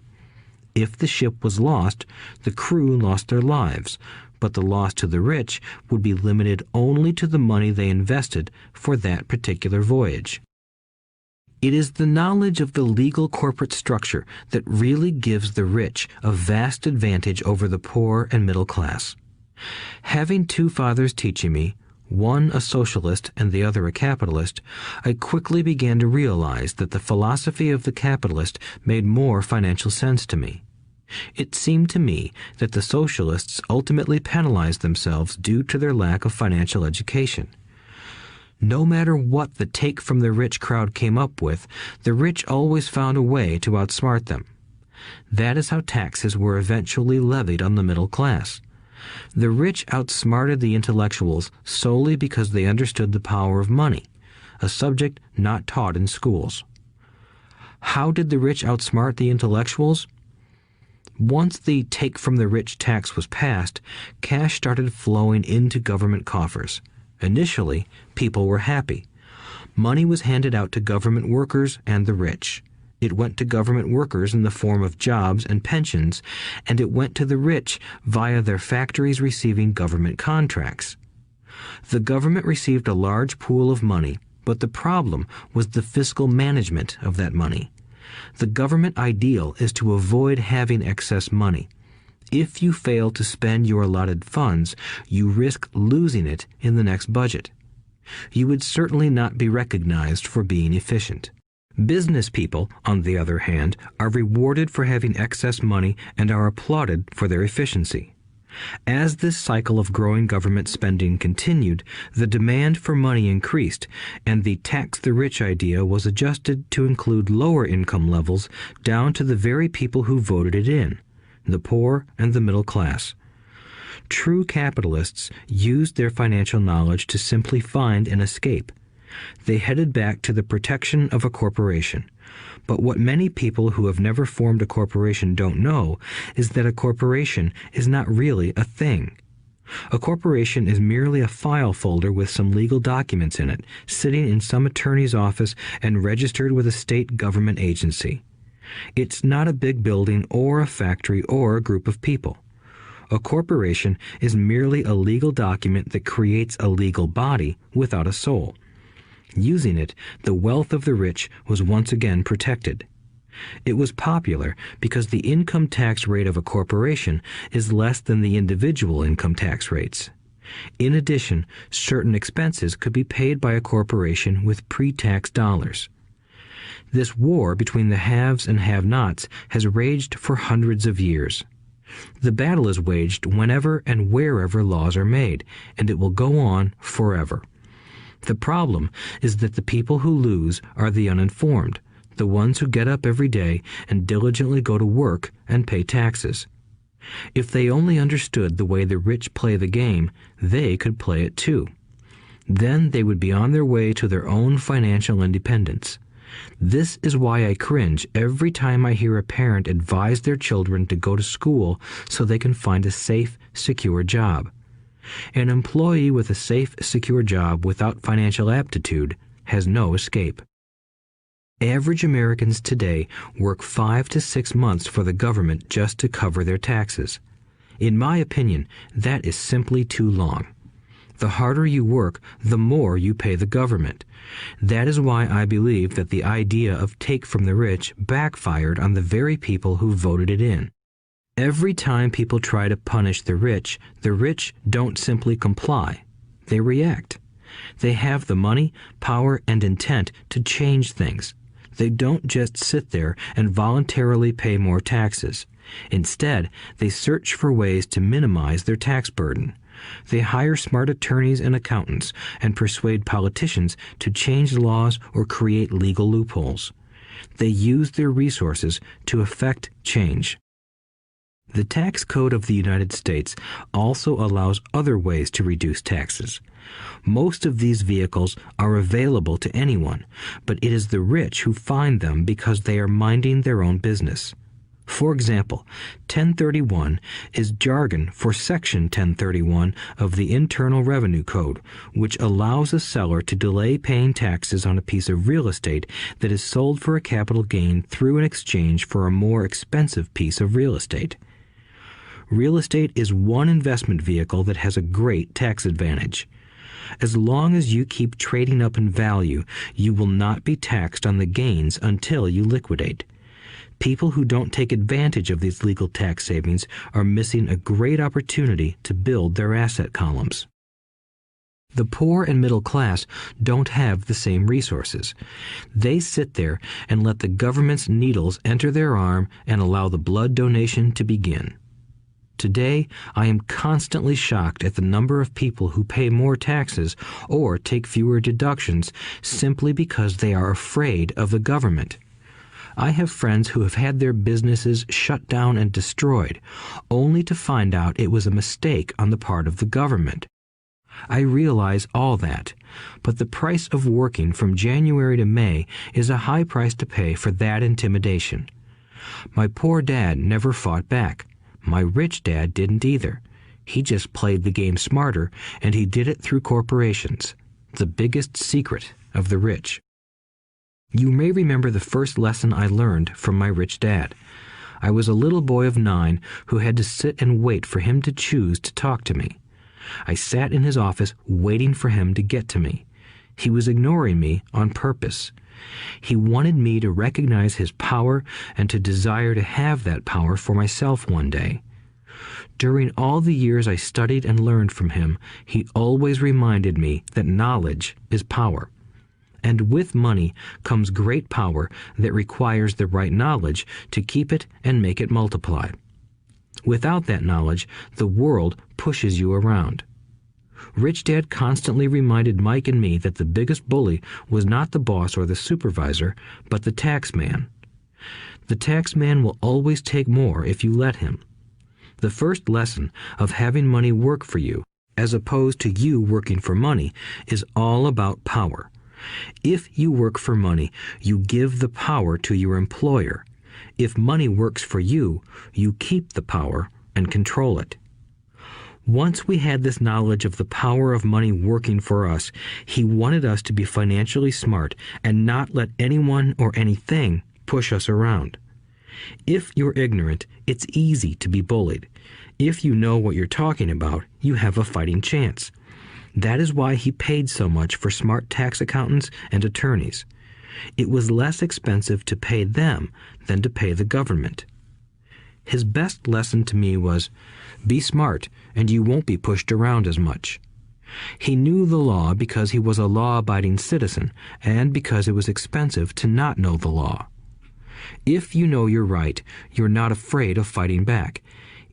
If the ship was lost, the crew lost their lives, but the loss to the rich would be limited only to the money they invested for that particular voyage. It is the knowledge of the legal corporate structure that really gives the rich a vast advantage over the poor and middle class. Having two fathers teaching me, one a socialist and the other a capitalist, I quickly began to realize that the philosophy of the capitalist made more financial sense to me. It seemed to me that the socialists ultimately penalized themselves due to their lack of financial education. No matter what the take from the rich crowd came up with, the rich always found a way to outsmart them. That is how taxes were eventually levied on the middle class. The rich outsmarted the intellectuals solely because they understood the power of money, a subject not taught in schools. How did the rich outsmart the intellectuals? Once the take from the rich tax was passed, cash started flowing into government coffers. Initially, people were happy. Money was handed out to government workers and the rich. It went to government workers in the form of jobs and pensions, and it went to the rich via their factories receiving government contracts. The government received a large pool of money, but the problem was the fiscal management of that money. The government ideal is to avoid having excess money. If you fail to spend your allotted funds, you risk losing it in the next budget. You would certainly not be recognized for being efficient. Business people, on the other hand, are rewarded for having excess money and are applauded for their efficiency. As this cycle of growing government spending continued, the demand for money increased, and the tax the rich idea was adjusted to include lower income levels down to the very people who voted it in, the poor and the middle class. True capitalists used their financial knowledge to simply find an escape. They headed back to the protection of a corporation. But what many people who have never formed a corporation don't know is that a corporation is not really a thing. A corporation is merely a file folder with some legal documents in it, sitting in some attorney's office and registered with a state government agency. It's not a big building or a factory or a group of people. A corporation is merely a legal document that creates a legal body without a soul. Using it, the wealth of the rich was once again protected. It was popular because the income tax rate of a corporation is less than the individual income tax rates. In addition, certain expenses could be paid by a corporation with pre-tax dollars. This war between the haves and have-nots has raged for hundreds of years. The battle is waged whenever and wherever laws are made, and it will go on forever. The problem is that the people who lose are the uninformed, the ones who get up every day and diligently go to work and pay taxes. If they only understood the way the rich play the game, they could play it too. Then they would be on their way to their own financial independence. This is why I cringe every time I hear a parent advise their children to go to school so they can find a safe, secure job. An employee with a safe, secure job without financial aptitude has no escape. Average Americans today work 5 to 6 months for the government just to cover their taxes. In my opinion, that is simply too long. The harder you work, the more you pay the government. That is why I believe that the idea of take from the rich backfired on the very people who voted it in. Every time people try to punish the rich don't simply comply. They react. They have the money, power, and intent to change things. They don't just sit there and voluntarily pay more taxes. Instead, they search for ways to minimize their tax burden. They hire smart attorneys and accountants and persuade politicians to change laws or create legal loopholes. They use their resources to effect change. The tax code of the United States also allows other ways to reduce taxes. Most of these vehicles are available to anyone, but it is the rich who find them because they are minding their own business. For example, 1031 is jargon for Section 1031 of the Internal Revenue Code, which allows a seller to delay paying taxes on a piece of real estate that is sold for a capital gain through an exchange for a more expensive piece of real estate. Real estate is one investment vehicle that has a great tax advantage. As long as you keep trading up in value, you will not be taxed on the gains until you liquidate. People who don't take advantage of these legal tax savings are missing a great opportunity to build their asset columns. The poor and middle class don't have the same resources. They sit there and let the government's needles enter their arm and allow the blood donation to begin. Today, I am constantly shocked at the number of people who pay more taxes or take fewer deductions simply because they are afraid of the government. I have friends who have had their businesses shut down and destroyed, only to find out it was a mistake on the part of the government. I realize all that, but the price of working from January to May is a high price to pay for that intimidation. My poor dad never fought back. My rich dad didn't either. He just played the game smarter, and he did it through corporations, the biggest secret of the rich. You may remember the first lesson I learned from my rich dad. I was a little boy of 9 who had to sit and wait for him to choose to talk to me. I sat in his office waiting for him to get to me. He was ignoring me on purpose. He wanted me to recognize his power and to desire to have that power for myself one day. During all the years I studied and learned from him, he always reminded me that knowledge is power. and with money comes great power that requires the right knowledge to keep it and make it multiply. Without that knowledge, the world pushes you around. Rich Dad constantly reminded Mike and me that the biggest bully was not the boss or the supervisor, but the tax man. The tax man will always take more if you let him. The first lesson of having money work for you, as opposed to you working for money, is all about power. If you work for money, you give the power to your employer. If money works for you, you keep the power and control it. Once we had this knowledge of the power of money working for us, he wanted us to be financially smart and not let anyone or anything push us around. If you're ignorant, it's easy to be bullied. If you know what you're talking about, you have a fighting chance. That is why he paid so much for smart tax accountants and attorneys. It was less expensive to pay them than to pay the government. His best lesson to me was, be smart and you won't be pushed around as much. He knew the law because he was a law-abiding citizen and because it was expensive to not know the law. If you know you're right, you're not afraid of fighting back,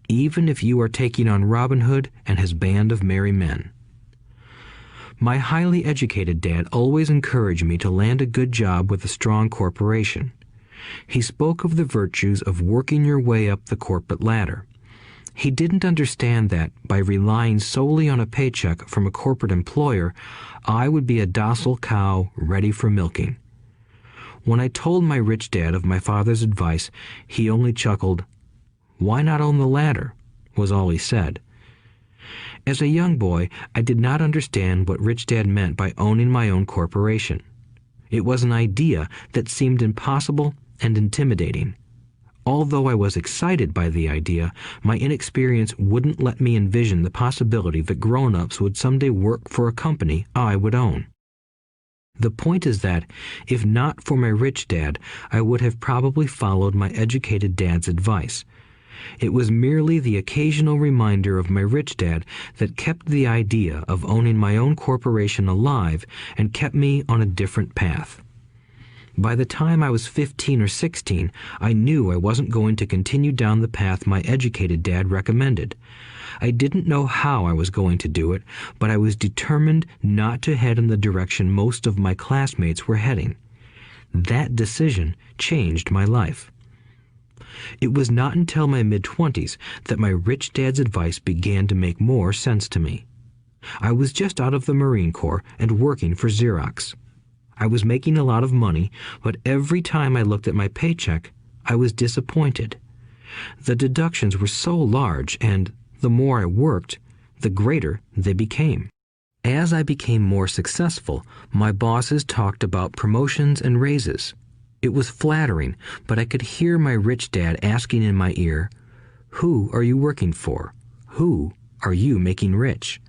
even if you are taking on Robin Hood and his band of merry men. My highly educated dad always encouraged me to land a good job with a strong corporation. He spoke of the virtues of working your way up the corporate ladder. He didn't understand that, by relying solely on a paycheck from a corporate employer, I would be a docile cow ready for milking. When I told my rich dad of my father's advice, he only chuckled. "Why not own the ladder?" was all he said. As a young boy, I did not understand what Rich Dad meant by owning my own corporation. It was an idea that seemed impossible and intimidating. Although I was excited by the idea, my inexperience wouldn't let me envision the possibility that grown-ups would someday work for a company I would own. The point is that, if not for my rich dad, I would have probably followed my educated dad's advice. It was merely the occasional reminder of my rich dad that kept the idea of owning my own corporation alive and kept me on a different path. By the time I was 15 or 16, I knew I wasn't going to continue down the path my educated dad recommended. I didn't know how I was going to do it, but I was determined not to head in the direction most of my classmates were heading. That decision changed my life. It was not until my mid-20s that my rich dad's advice began to make more sense to me. I was just out of the Marine Corps and working for Xerox. I was making a lot of money, but every time I looked at my paycheck, I was disappointed. The deductions were so large, and the more I worked, the greater they became. As I became more successful, my bosses talked about promotions and raises. It was flattering, but I could hear my rich dad asking in my ear, "Who are you working for? Who are you making rich?"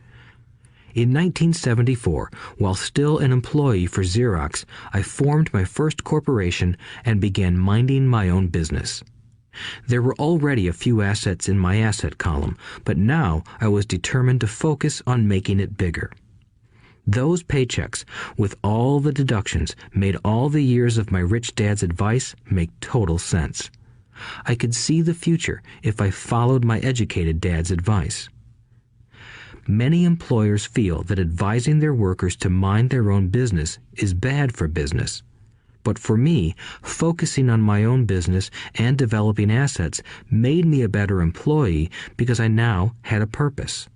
In 1974, while still an employee for Xerox, I formed my first corporation and began minding my own business. There were already a few assets in my asset column, but now I was determined to focus on making it bigger. Those paychecks, with all the deductions, made all the years of my rich dad's advice make total sense. I could see the future if I followed my educated dad's advice. Many employers feel that advising their workers to mind their own business is bad for business. But for me, focusing on my own business and developing assets made me a better employee because I now had a purpose.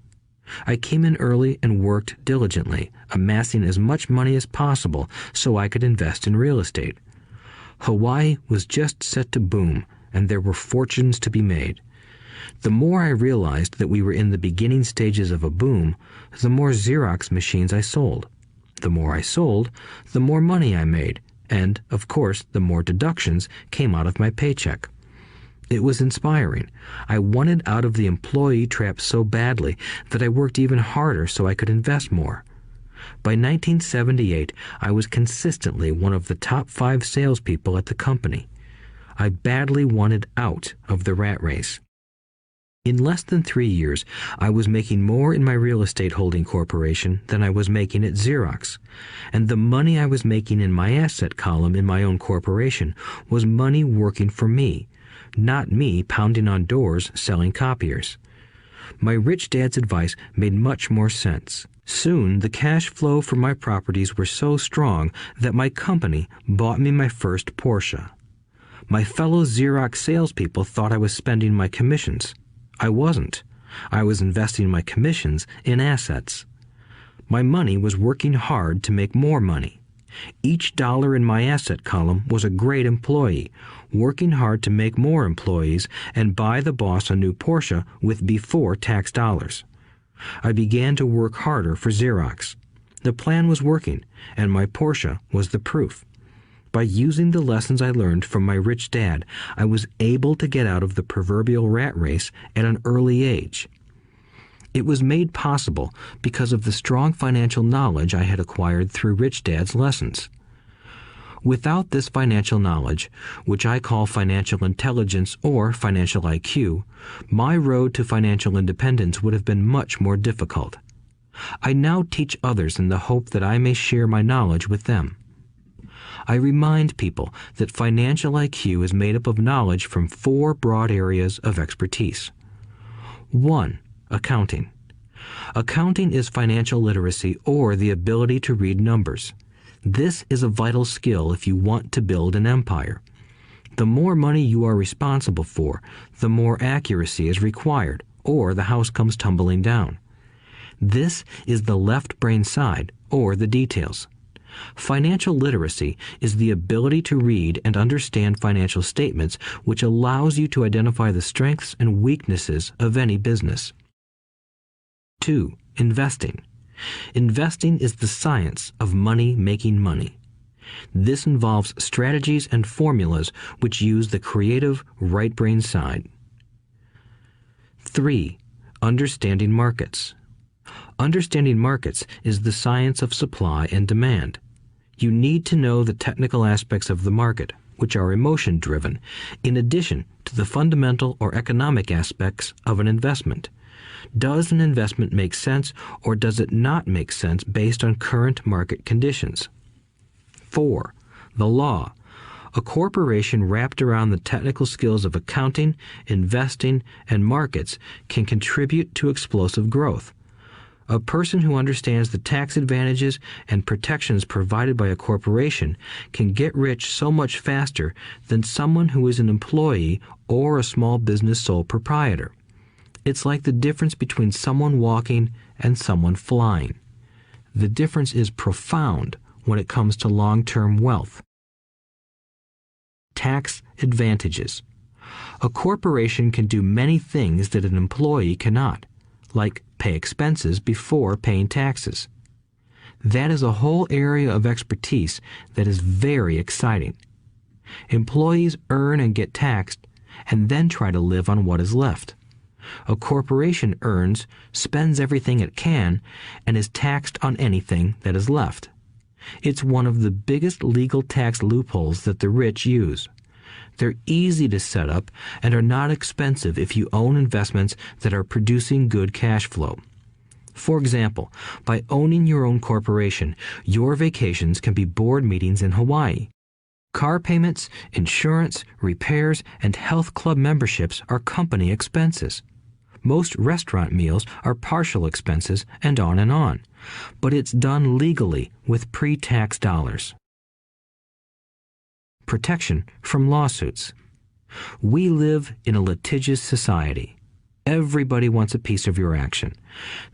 I came in early and worked diligently, amassing as much money as possible so I could invest in real estate. Hawaii was just set to boom, and there were fortunes to be made. The more I realized that we were in the beginning stages of a boom, the more Xerox machines I sold. The more I sold, the more money I made, and, of course, the more deductions came out of my paycheck. It was inspiring. I wanted out of the employee trap so badly that I worked even harder so I could invest more. By 1978, I was consistently one of the top 5 salespeople at the company. I badly wanted out of the rat race. In less than 3 years, I was making more in my real estate holding corporation than I was making at Xerox, and the money I was making in my asset column in my own corporation was money working for me, not me pounding on doors selling copiers. My rich dad's advice made much more sense. Soon, the cash flow from my properties were so strong that my company bought me my first Porsche. My fellow Xerox salespeople thought I was spending my commissions. I wasn't. I was investing my commissions in assets. My money was working hard to make more money. Each dollar in my asset column was a great employee, working hard to make more employees and buy the boss a new Porsche with before-tax dollars. I began to work harder for Xerox. The plan was working, and my Porsche was the proof. By using the lessons I learned from my rich dad, I was able to get out of the proverbial rat race at an early age. It was made possible because of the strong financial knowledge I had acquired through Rich Dad's lessons. Without this financial knowledge, which I call financial intelligence or financial IQ, my road to financial independence would have been much more difficult. I now teach others in the hope that I may share my knowledge with them. I remind people that financial IQ is made up of knowledge from 4 broad areas of expertise. 1. Accounting. Accounting is financial literacy or the ability to read numbers. This is a vital skill if you want to build an empire. The more money you are responsible for, the more accuracy is required, or the house comes tumbling down. This is the left brain side, or the details. Financial literacy is the ability to read and understand financial statements, which allows you to identify the strengths and weaknesses of any business. 2. Investing. Investing is the science of money making money. This involves strategies and formulas which use the creative right brain side. 3. Understanding markets. Understanding markets is the science of supply and demand. You need to know the technical aspects of the market, which are emotion-driven, in addition to the fundamental or economic aspects of an investment. Does an investment make sense or does it not make sense based on current market conditions? 4. The law. A corporation wrapped around the technical skills of accounting, investing, and markets can contribute to explosive growth. A person who understands the tax advantages and protections provided by a corporation can get rich so much faster than someone who is an employee or a small business sole proprietor. It's like the difference between someone walking and someone flying. The difference is profound when it comes to long-term wealth. Tax advantages. A corporation can do many things that an employee cannot, like pay expenses before paying taxes. That is a whole area of expertise that is very exciting. Employees earn and get taxed, and then try to live on what is left. A corporation earns, spends everything it can, and is taxed on anything that is left. It's one of the biggest legal tax loopholes that the rich use. They're easy to set up and are not expensive if you own investments that are producing good cash flow. For example, by owning your own corporation, your vacations can be board meetings in Hawaii. Car payments, insurance, repairs, and health club memberships are company expenses. Most restaurant meals are partial expenses and on. But it's done legally with pre-tax dollars. Protection from lawsuits. We live in a litigious society. Everybody wants a piece of your action.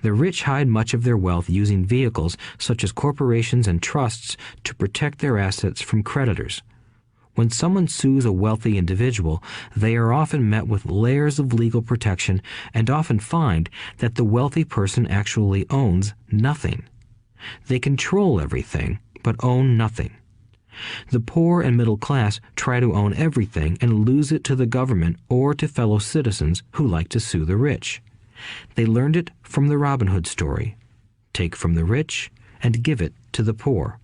The rich hide much of their wealth using vehicles such as corporations and trusts to protect their assets from creditors. When someone sues a wealthy individual, they are often met with layers of legal protection and often find that the wealthy person actually owns nothing. They control everything, but own nothing. The poor and middle class try to own everything and lose it to the government or to fellow citizens who like to sue the rich. They learned it from the Robin Hood story. Take from the rich and give it to the poor.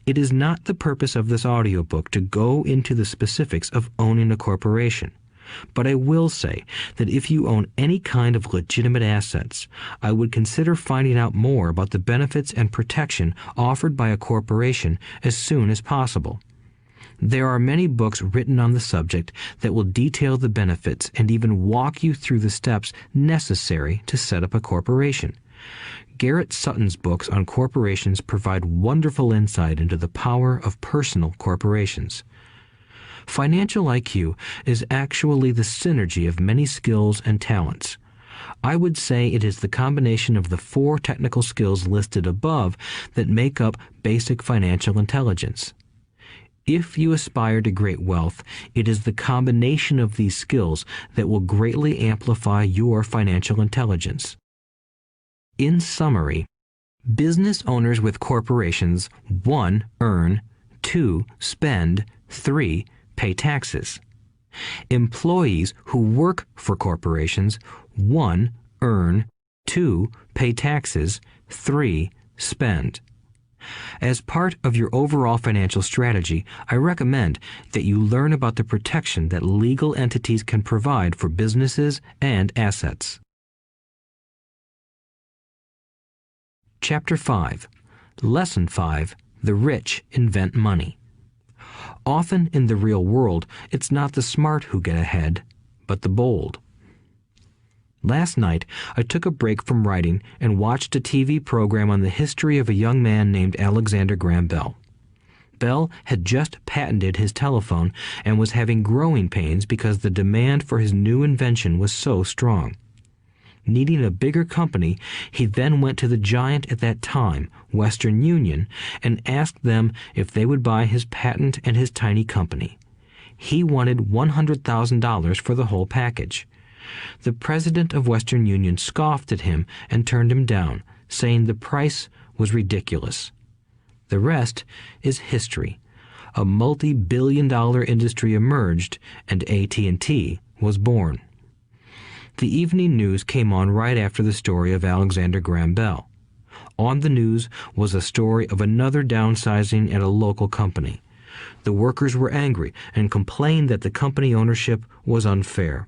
It is not the purpose of this audiobook to go into the specifics of owning a corporation. But I will say that if you own any kind of legitimate assets, I would consider finding out more about the benefits and protection offered by a corporation as soon as possible. There are many books written on the subject that will detail the benefits and even walk you through the steps necessary to set up a corporation. Garrett Sutton's books on corporations provide wonderful insight into the power of personal corporations. Financial IQ is actually the synergy of many skills and talents. I would say it is the combination of the 4 technical skills listed above that make up basic financial intelligence. If you aspire to great wealth, it is the combination of these skills that will greatly amplify your financial intelligence. In summary, business owners with corporations 1. Earn, 2. Spend, 3. Pay taxes. Employees who work for corporations 1. Earn, 2. Pay taxes, 3. Spend. As part of your overall financial strategy, I recommend that you learn about the protection that legal entities can provide for businesses and assets. Chapter 5. Lesson 5. The rich invent money. Often in the real world, it's not the smart who get ahead, but the bold. Last night, I took a break from writing and watched a TV program on the history of a young man named Alexander Graham Bell. Bell had just patented his telephone and was having growing pains because the demand for his new invention was so strong. Needing a bigger company, he then went to the giant at that time, Western Union, and asked them if they would buy his patent and his tiny company. He wanted $100,000 for the whole package. The president of Western Union scoffed at him and turned him down, saying the price was ridiculous. The rest is history. A multi-billion-dollar industry emerged, and AT&T was born. The evening news came on right after the story of Alexander Graham Bell. On the news was a story of another downsizing at a local company. The workers were angry and complained that the company ownership was unfair.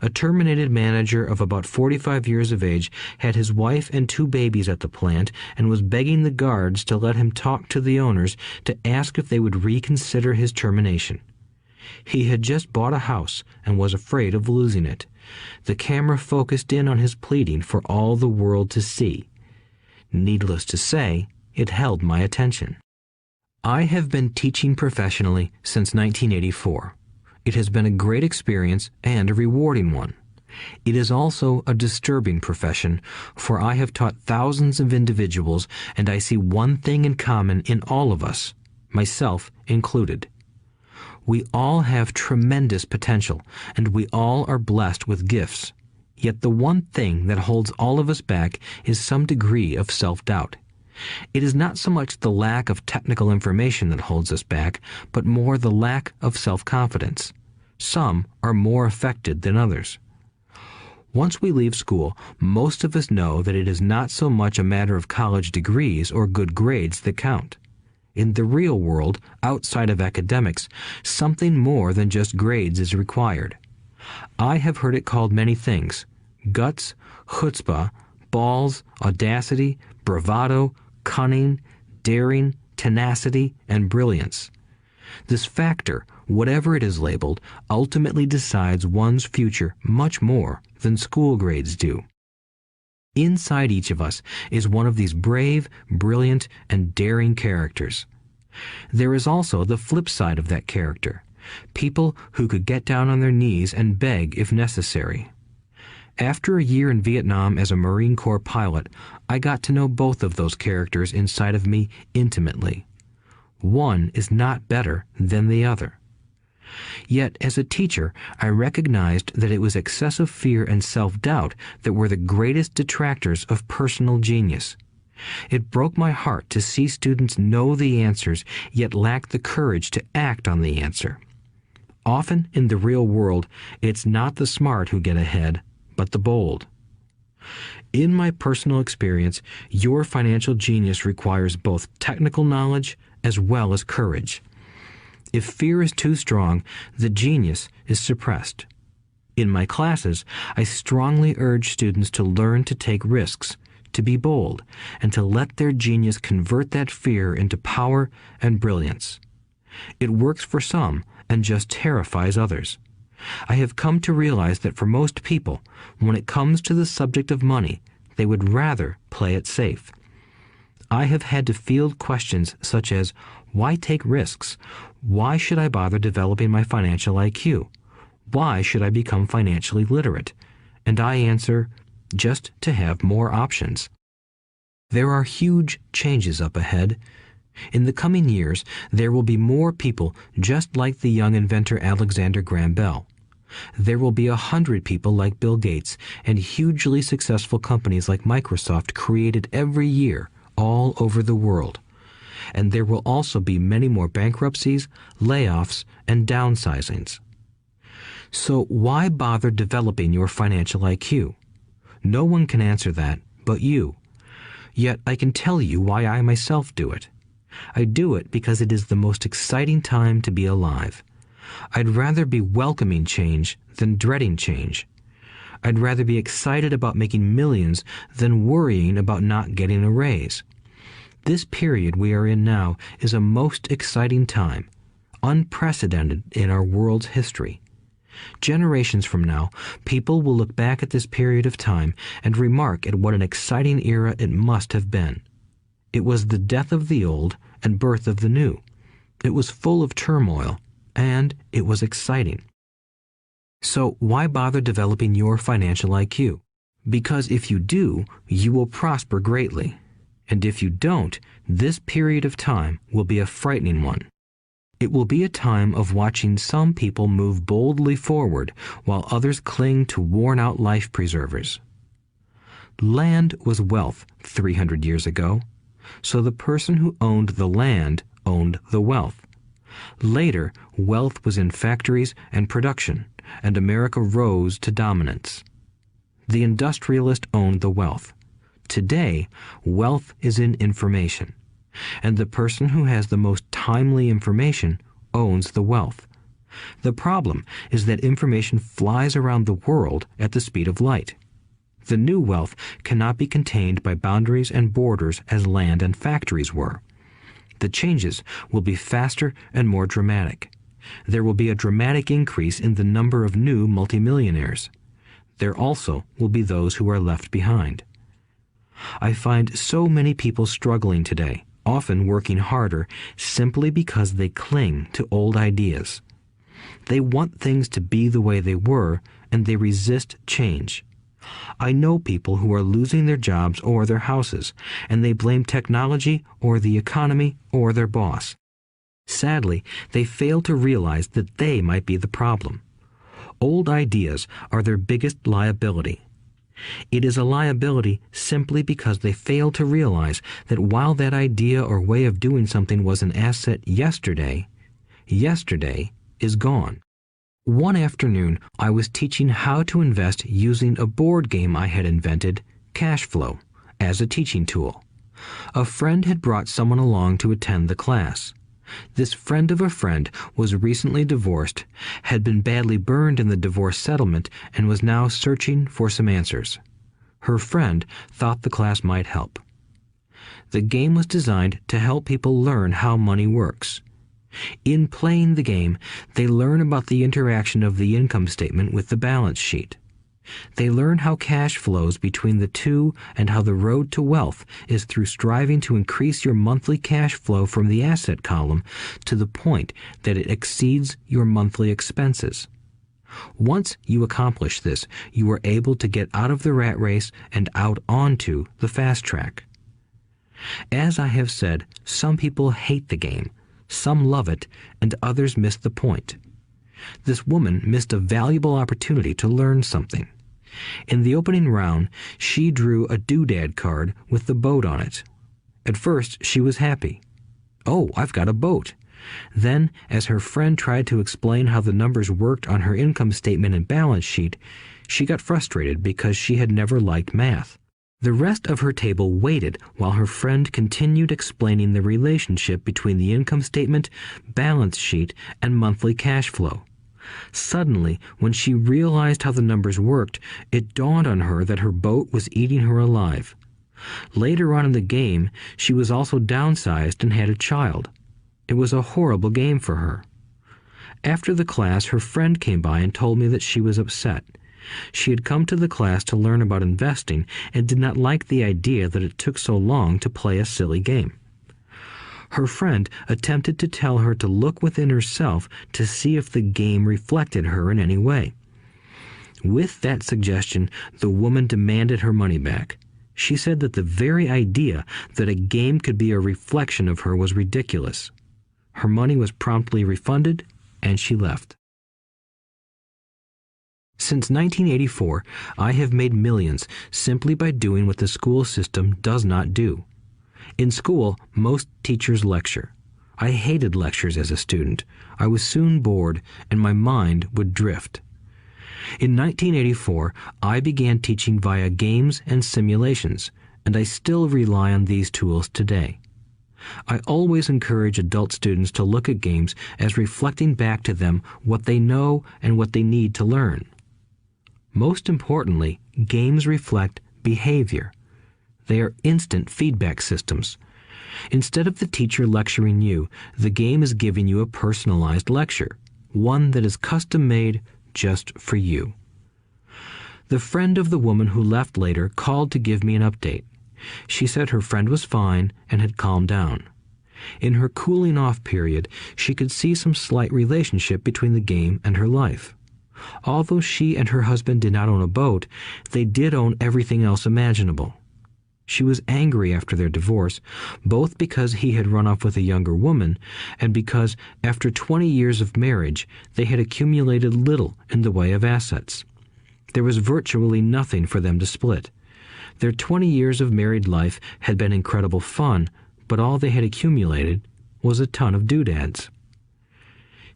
A terminated manager of about 45 years of age had his wife and 2 babies at the plant and was begging the guards to let him talk to the owners to ask if they would reconsider his termination. He had just bought a house and was afraid of losing it. The camera focused in on his pleading for all the world to see. Needless to say, it held my attention. I have been teaching professionally since 1984. It has been a great experience and a rewarding one. It is also a disturbing profession, for I have taught thousands of individuals, and I see one thing in common in all of us, myself included. We all have tremendous potential, and we all are blessed with gifts. Yet the one thing that holds all of us back is some degree of self-doubt. It is not so much the lack of technical information that holds us back, but more the lack of self-confidence. Some are more affected than others. Once we leave school, most of us know that it is not so much a matter of college degrees or good grades that count. In the real world, outside of academics, something more than just grades is required. I have heard it called many things: guts, chutzpah, balls, audacity, bravado, cunning, daring, tenacity, and brilliance. This factor, whatever it is labeled, ultimately decides one's future much more than school grades do. Inside each of us is one of these brave, brilliant, and daring characters. There is also the flip side of that character, people who could get down on their knees and beg if necessary. After a year in Vietnam as a Marine Corps pilot, I got to know both of those characters inside of me intimately. One is not better than the other. Yet, as a teacher, I recognized that it was excessive fear and self-doubt that were the greatest detractors of personal genius. It broke my heart to see students know the answers, yet lack the courage to act on the answer. Often in the real world, it's not the smart who get ahead, but the bold. In my personal experience, your financial genius requires both technical knowledge as well as courage. If fear is too strong, the genius is suppressed. In my classes, I strongly urge students to learn to take risks, to be bold, and to let their genius convert that fear into power and brilliance. It works for some and just terrifies others. I have come to realize that for most people, when it comes to the subject of money, they would rather play it safe. I have had to field questions such as, why take risks? Why should I bother developing my financial IQ? Why should I become financially literate? And I answer, just to have more options. There are huge changes up ahead. In the coming years, there will be more people just like the young inventor Alexander Graham Bell. There will be 100 people like Bill Gates and hugely successful companies like Microsoft created every year all over the world. And there will also be many more bankruptcies, layoffs, and downsizings. So why bother developing your financial IQ? No one can answer that but you. Yet I can tell you why I myself do it. I do it because it is the most exciting time to be alive. I'd rather be welcoming change than dreading change. I'd rather be excited about making millions than worrying about not getting a raise. This period we are in now is a most exciting time, unprecedented in our world's history. Generations from now, people will look back at this period of time and remark at what an exciting era it must have been. It was the death of the old and birth of the new. It was full of turmoil, and it was exciting. So why bother developing your financial IQ? Because if you do, you will prosper greatly. And if you don't, this period of time will be a frightening one. It will be a time of watching some people move boldly forward while others cling to worn-out life preservers. Land was wealth 300 years ago, so the person who owned the land owned the wealth. Later, wealth was in factories and production, and America rose to dominance. The industrialist owned the wealth. Today, wealth is in information, and the person who has the most timely information owns the wealth. The problem is that information flies around the world at the speed of light. The new wealth cannot be contained by boundaries and borders as land and factories were. The changes will be faster and more dramatic. There will be a dramatic increase in the number of new multimillionaires. There also will be those who are left behind. I find so many people struggling today, often working harder, simply because they cling to old ideas. They want things to be the way they were, and they resist change. I know people who are losing their jobs or their houses, and they blame technology or the economy or their boss. Sadly, they fail to realize that they might be the problem. Old ideas are their biggest liability. It is a liability simply because they fail to realize that while that idea or way of doing something was an asset yesterday, yesterday is gone. One afternoon, I was teaching how to invest using a board game I had invented, Cash Flow, as a teaching tool. A friend had brought someone along to attend the class. This friend of a friend was recently divorced, had been badly burned in the divorce settlement, and was now searching for some answers. Her friend thought the class might help. The game was designed to help people learn how money works. In playing the game, they learn about the interaction of the income statement with the balance sheet. They learn how cash flows between the two and how the road to wealth is through striving to increase your monthly cash flow from the asset column to the point that it exceeds your monthly expenses. Once you accomplish this, you are able to get out of the rat race and out onto the fast track. As I have said, some people hate the game, some love it, and others miss the point. This woman missed a valuable opportunity to learn something. In the opening round, she drew a doodad card with the boat on it. At first, she was happy. "Oh, I've got a boat." Then, as her friend tried to explain how the numbers worked on her income statement and balance sheet, she got frustrated because she had never liked math. The rest of her table waited while her friend continued explaining the relationship between the income statement, balance sheet, and monthly cash flow. Suddenly, when she realized how the numbers worked, it dawned on her that her boat was eating her alive. Later on in the game, she was also downsized and had a child. It was a horrible game for her. After the class, her friend came by and told me that she was upset. She had come to the class to learn about investing and did not like the idea that it took so long to play a silly game. Her friend attempted to tell her to look within herself to see if the game reflected her in any way. With that suggestion, the woman demanded her money back. She said that the very idea that a game could be a reflection of her was ridiculous. Her money was promptly refunded, and she left. Since 1984, I have made millions simply by doing what the school system does not do. In school, most teachers lecture. I hated lectures as a student. I was soon bored, and my mind would drift. In 1984, I began teaching via games and simulations, and I still rely on these tools today. I always encourage adult students to look at games as reflecting back to them what they know and what they need to learn. Most importantly, games reflect behavior. They are instant feedback systems. Instead of the teacher lecturing you, the game is giving you a personalized lecture, one that is custom-made just for you. The friend of the woman who left later called to give me an update. She said her friend was fine and had calmed down. In her cooling off period, she could see some slight relationship between the game and her life. Although she and her husband did not own a boat, they did own everything else imaginable. She was angry after their divorce, both because he had run off with a younger woman and because, after 20 years of marriage, they had accumulated little in the way of assets. There was virtually nothing for them to split. Their 20 years of married life had been incredible fun, but all they had accumulated was a ton of doodads.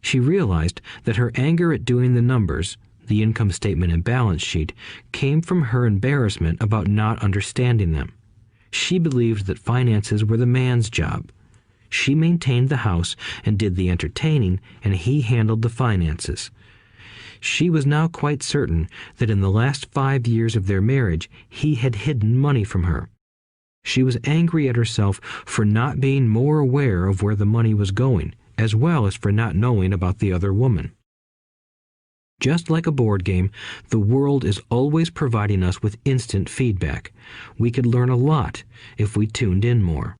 She realized that her anger at doing the numbers, the income statement and balance sheet, came from her embarrassment about not understanding them. She believed that finances were the man's job. She maintained the house and did the entertaining, and he handled the finances. She was now quite certain that in the last 5 years of their marriage, he had hidden money from her. She was angry at herself for not being more aware of where the money was going, as well as for not knowing about the other woman. Just like a board game, the world is always providing us with instant feedback. We could learn a lot if we tuned in more.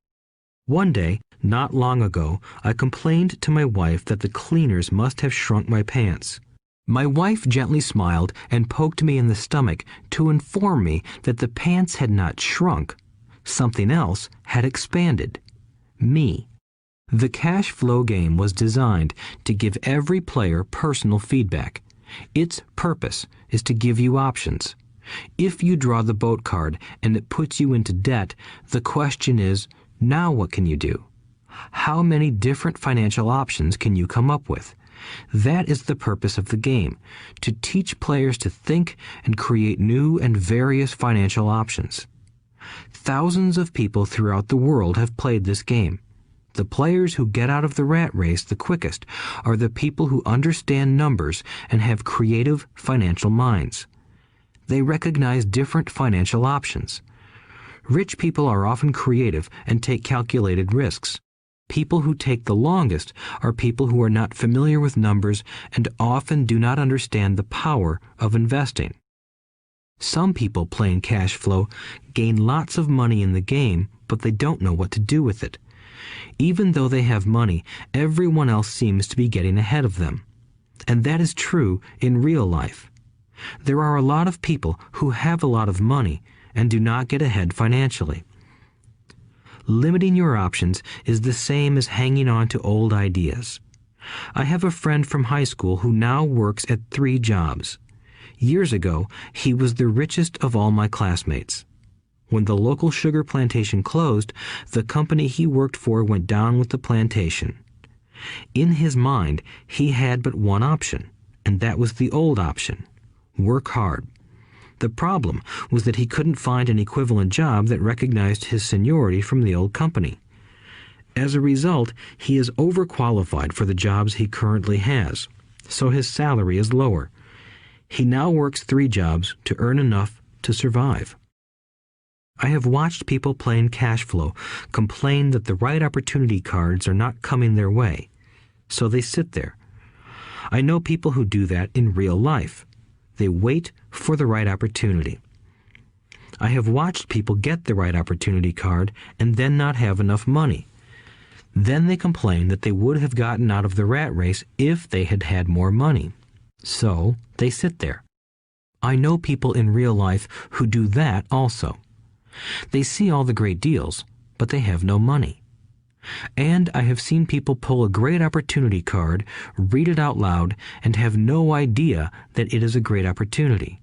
One day, not long ago, I complained to my wife that the cleaners must have shrunk my pants. My wife gently smiled and poked me in the stomach to inform me that the pants had not shrunk. Something else had expanded. Me. The cash flow game was designed to give every player personal feedback. Its purpose is to give you options. If you draw the boat card and it puts you into debt, the question is, now what can you do? How many different financial options can you come up with? That is the purpose of the game, to teach players to think and create new and various financial options. Thousands of people throughout the world have played this game. The players who get out of the rat race the quickest are the people who understand numbers and have creative financial minds. They recognize different financial options. Rich people are often creative and take calculated risks. People who take the longest are people who are not familiar with numbers and often do not understand the power of investing. Some people playing cash flow gain lots of money in the game, but they don't know what to do with it. Even though they have money, everyone else seems to be getting ahead of them. And that is true in real life. There are a lot of people who have a lot of money and do not get ahead financially. Limiting your options is the same as hanging on to old ideas. I have a friend from high school who now works at 3 jobs. Years ago, he was the richest of all my classmates. When the local sugar plantation closed, the company he worked for went down with the plantation. In his mind, he had but one option, and that was the old option: work hard. The problem was that he couldn't find an equivalent job that recognized his seniority from the old company. As a result, he is overqualified for the jobs he currently has. so his salary is lower. He now works 3 jobs to earn enough to survive. I have watched people playing cash flow complain that the right opportunity cards are not coming their way, so they sit there. I know people who do that in real life. They wait for the right opportunity. I have watched people get the right opportunity card and then not have enough money. Then they complain that they would have gotten out of the rat race if they had had more money. So they sit there. I know people in real life who do that also. They see all the great deals, but they have no money. And I have seen people pull a great opportunity card, read it out loud, and have no idea that it is a great opportunity.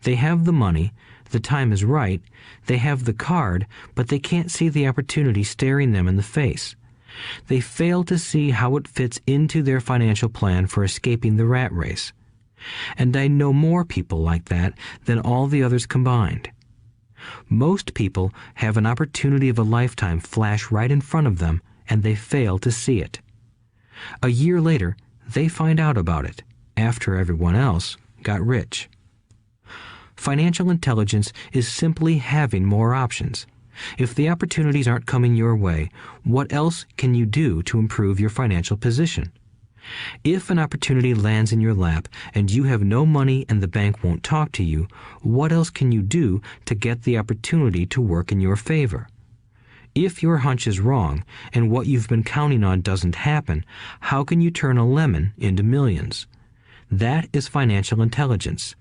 They have the money, the time is right, they have the card, but they can't see the opportunity staring them in the face. They fail to see how it fits into their financial plan for escaping the rat race. And I know more people like that than all the others combined. Most people have an opportunity of a lifetime flash right in front of them, and they fail to see it. A year later, they find out about it, after everyone else got rich. Financial intelligence is simply having more options. If the opportunities aren't coming your way, what else can you do to improve your financial position? If an opportunity lands in your lap and you have no money and the bank won't talk to you, what else can you do to get the opportunity to work in your favor? If your hunch is wrong and what you've been counting on doesn't happen, how can you turn a lemon into millions? That is financial intelligence.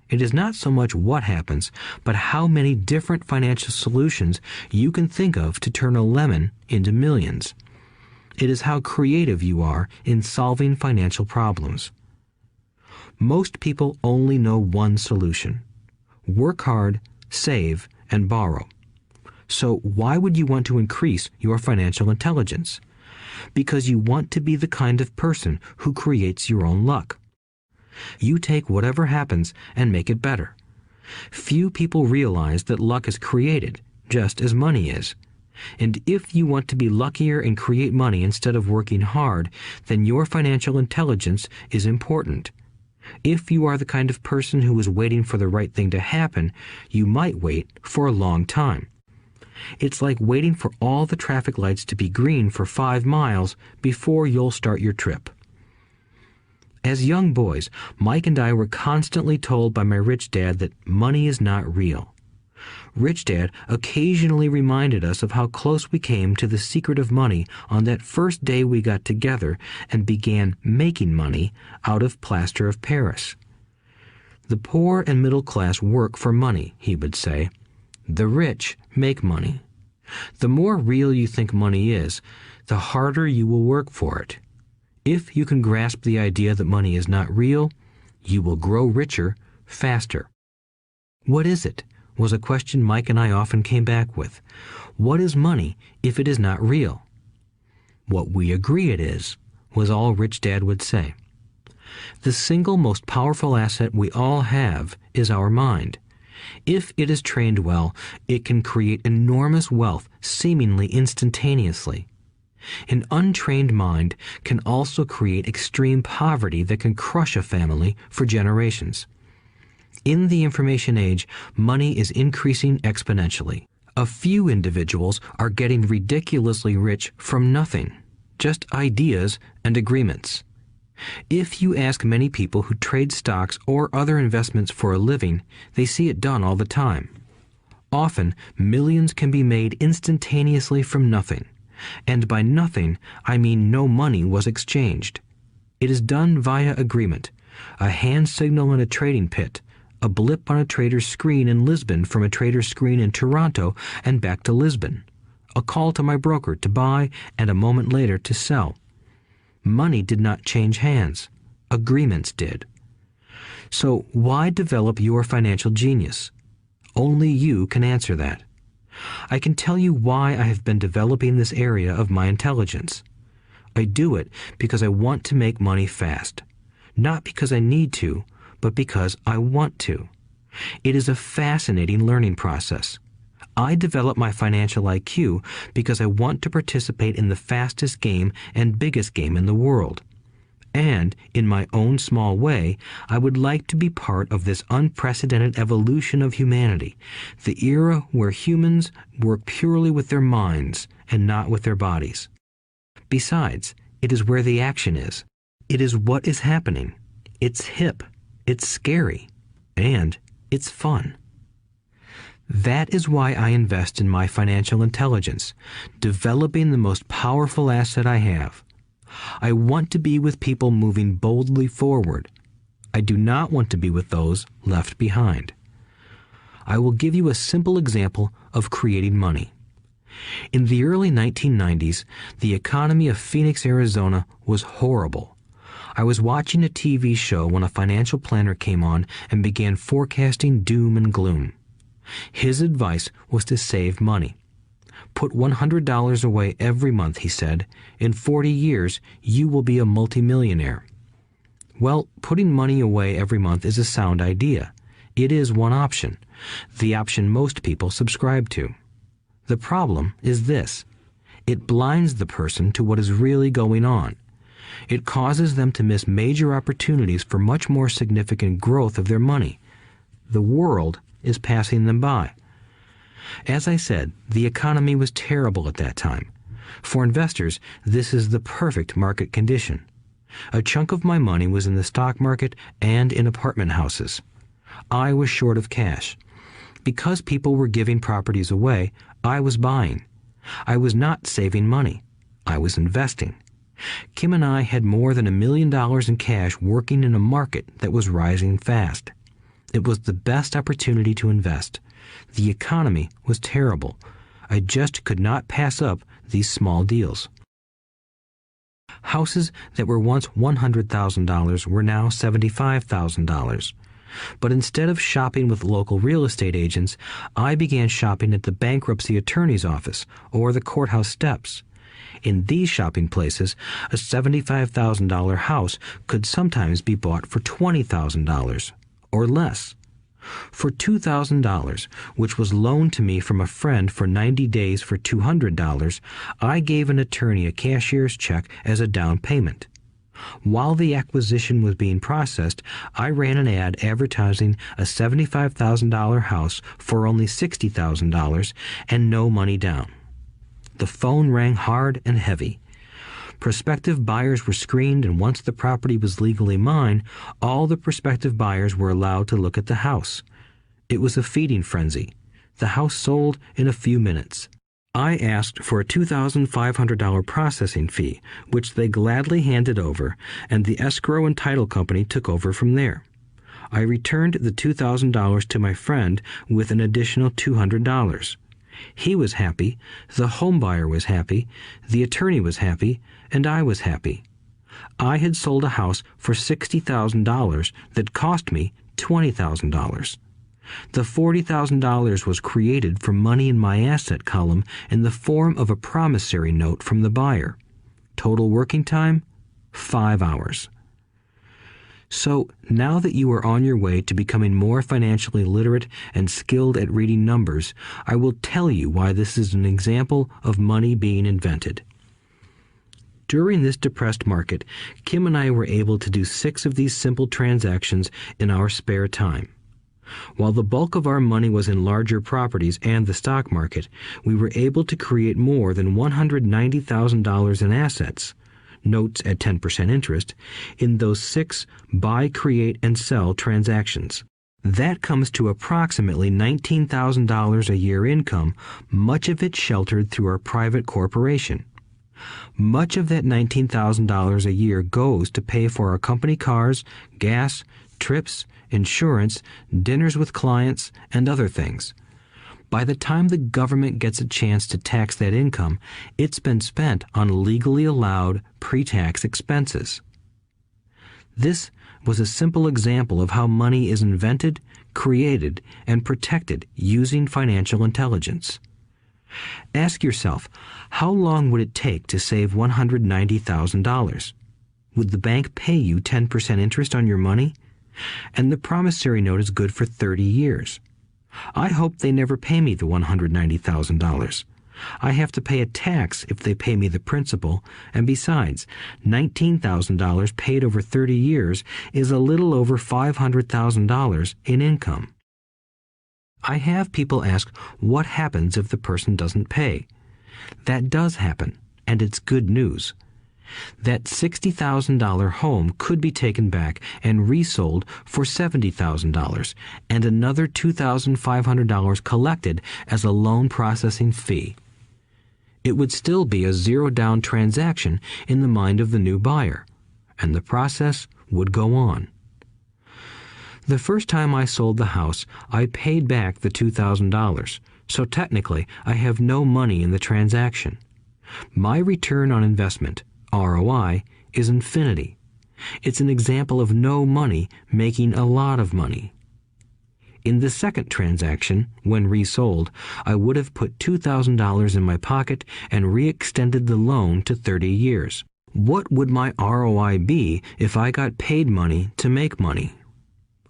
It is not so much what happens, but how many different financial solutions you can think of to turn a lemon into millions. It is how creative you are in solving financial problems. Most people only know one solution: work hard, save, and borrow. So why would you want to increase your financial intelligence? Because you want to be the kind of person who creates your own luck. You take whatever happens and make it better. Few people realize that luck is created, just as money is. And if you want to be luckier and create money instead of working hard, then your financial intelligence is important. If you are the kind of person who is waiting for the right thing to happen, you might wait for a long time. It's like waiting for all the traffic lights to be green for 5 miles before you'll start your trip. As young boys, Mike and I were constantly told by my rich dad that money is not real. Rich Dad occasionally reminded us of how close we came to the secret of money on that first day we got together and began making money out of plaster of Paris. The poor and middle class work for money, he would say. The rich make money. The more real you think money is, the harder you will work for it. If you can grasp the idea that money is not real, you will grow richer faster. What is it? Was a question Mike and I often came back with. What is money if it is not real? What we agree it is, was all Rich Dad would say. The single most powerful asset we all have is our mind. If it is trained well, it can create enormous wealth seemingly instantaneously. An untrained mind can also create extreme poverty that can crush a family for generations. In the information age, money is increasing exponentially. A few individuals are getting ridiculously rich from nothing, just ideas and agreements. If you ask many people who trade stocks or other investments for a living, they see it done all the time. Often, millions can be made instantaneously from nothing. And by nothing, I mean no money was exchanged. It is done via agreement, a hand signal in a trading pit, a blip on a trader's screen in Lisbon from a trader's screen in Toronto and back to Lisbon, a call to my broker to buy and a moment later to sell. Money did not change hands. Agreements did. So why develop your financial genius? Only you can answer that. I can tell you why I have been developing this area of my intelligence. I do it because I want to make money fast. Not because I need to, but because I want to. It is a fascinating learning process. I develop my financial IQ because I want to participate in the fastest game and biggest game in the world. And, in my own small way, I would like to be part of this unprecedented evolution of humanity, the era where humans work purely with their minds and not with their bodies. Besides, it is where the action is. It is what is happening. It's hip, it's scary, and it's fun. That is why I invest in my financial intelligence, developing the most powerful asset I have. I want to be with people moving boldly forward. I do not want to be with those left behind. I will give you a simple example of creating money. In the early 1990s, the economy of Phoenix, Arizona was horrible. I was watching a TV show when a financial planner came on and began forecasting doom and gloom. His advice was to save money. Put $100 away every month, he said. In 40 years, you will be a multimillionaire. Well, putting money away every month is a sound idea. It is one option, the option most people subscribe to. The problem is this. It blinds the person to what is really going on. It causes them to miss major opportunities for much more significant growth of their money. The world is passing them by. As I said, the economy was terrible at that time. For investors, this is the perfect market condition. A chunk of my money was in the stock market and in apartment houses. I was short of cash. Because people were giving properties away, I was buying. I was not saving money. I was investing. Kim and I had more than $1 million in cash working in a market that was rising fast. It was the best opportunity to invest. The economy was terrible. I just could not pass up these small deals. Houses that were once $100,000 were now $75,000. But instead of shopping with local real estate agents, I began shopping at the bankruptcy attorney's office or the courthouse steps. In these shopping places, a $75,000 house could sometimes be bought for $20,000 or less. For $2,000, which was loaned to me from a friend for 90 days for $200, I gave an attorney a cashier's check as a down payment. While the acquisition was being processed, I ran an ad advertising a $75,000 house for only $60,000 and no money down. The phone rang hard and heavy. Prospective buyers were screened, and once the property was legally mine, all the prospective buyers were allowed to look at the house. It was a feeding frenzy. The house sold in a few minutes. I asked for a $2,500 processing fee, which they gladly handed over, and the escrow and title company took over from there. I returned the $2,000 to my friend with an additional $200. He was happy, the home buyer was happy, the attorney was happy, and I was happy. I had sold a house for $60,000 that cost me $20,000. The $40,000 was created from money in my asset column in the form of a promissory note from the buyer. Total working time, 5 hours. So, now that you are on your way to becoming more financially literate and skilled at reading numbers, I will tell you why this is an example of money being invented. During this depressed market, Kim and I were able to do 6 of these simple transactions in our spare time. While the bulk of our money was in larger properties and the stock market, we were able to create more than $190,000 in assets, notes at 10% interest, in those 6 buy, create, and sell transactions. That comes to approximately $19,000 a year income, much of it sheltered through our private corporation. Much of that $19,000 a year goes to pay for our company cars, gas, trips, insurance, dinners with clients, and other things. By the time the government gets a chance to tax that income, it's been spent on legally allowed pre-tax expenses. This was a simple example of how money is invented, created, and protected using financial intelligence. Ask yourself, how long would it take to save $190,000? Would the bank pay you 10% interest on your money? And the promissory note is good for 30 years. I hope they never pay me the $190,000. I have to pay a tax if they pay me the principal, and besides, $19,000 paid over 30 years is a little over $500,000 in income. I have people ask what happens if the person doesn't pay. That does happen, and it's good news. That $60,000 home could be taken back and resold for $70,000 and another $2,500 collected as a loan processing fee. It would still be a zero-down transaction in the mind of the new buyer, and the process would go on. The first time I sold the house, I paid back the $2,000, so technically I have no money in the transaction. My return on investment, ROI, is infinity. It's an example of no money making a lot of money. In the second transaction, when resold, I would have put $2,000 in my pocket and re-extended the loan to 30 years. What would my ROI be if I got paid money to make money?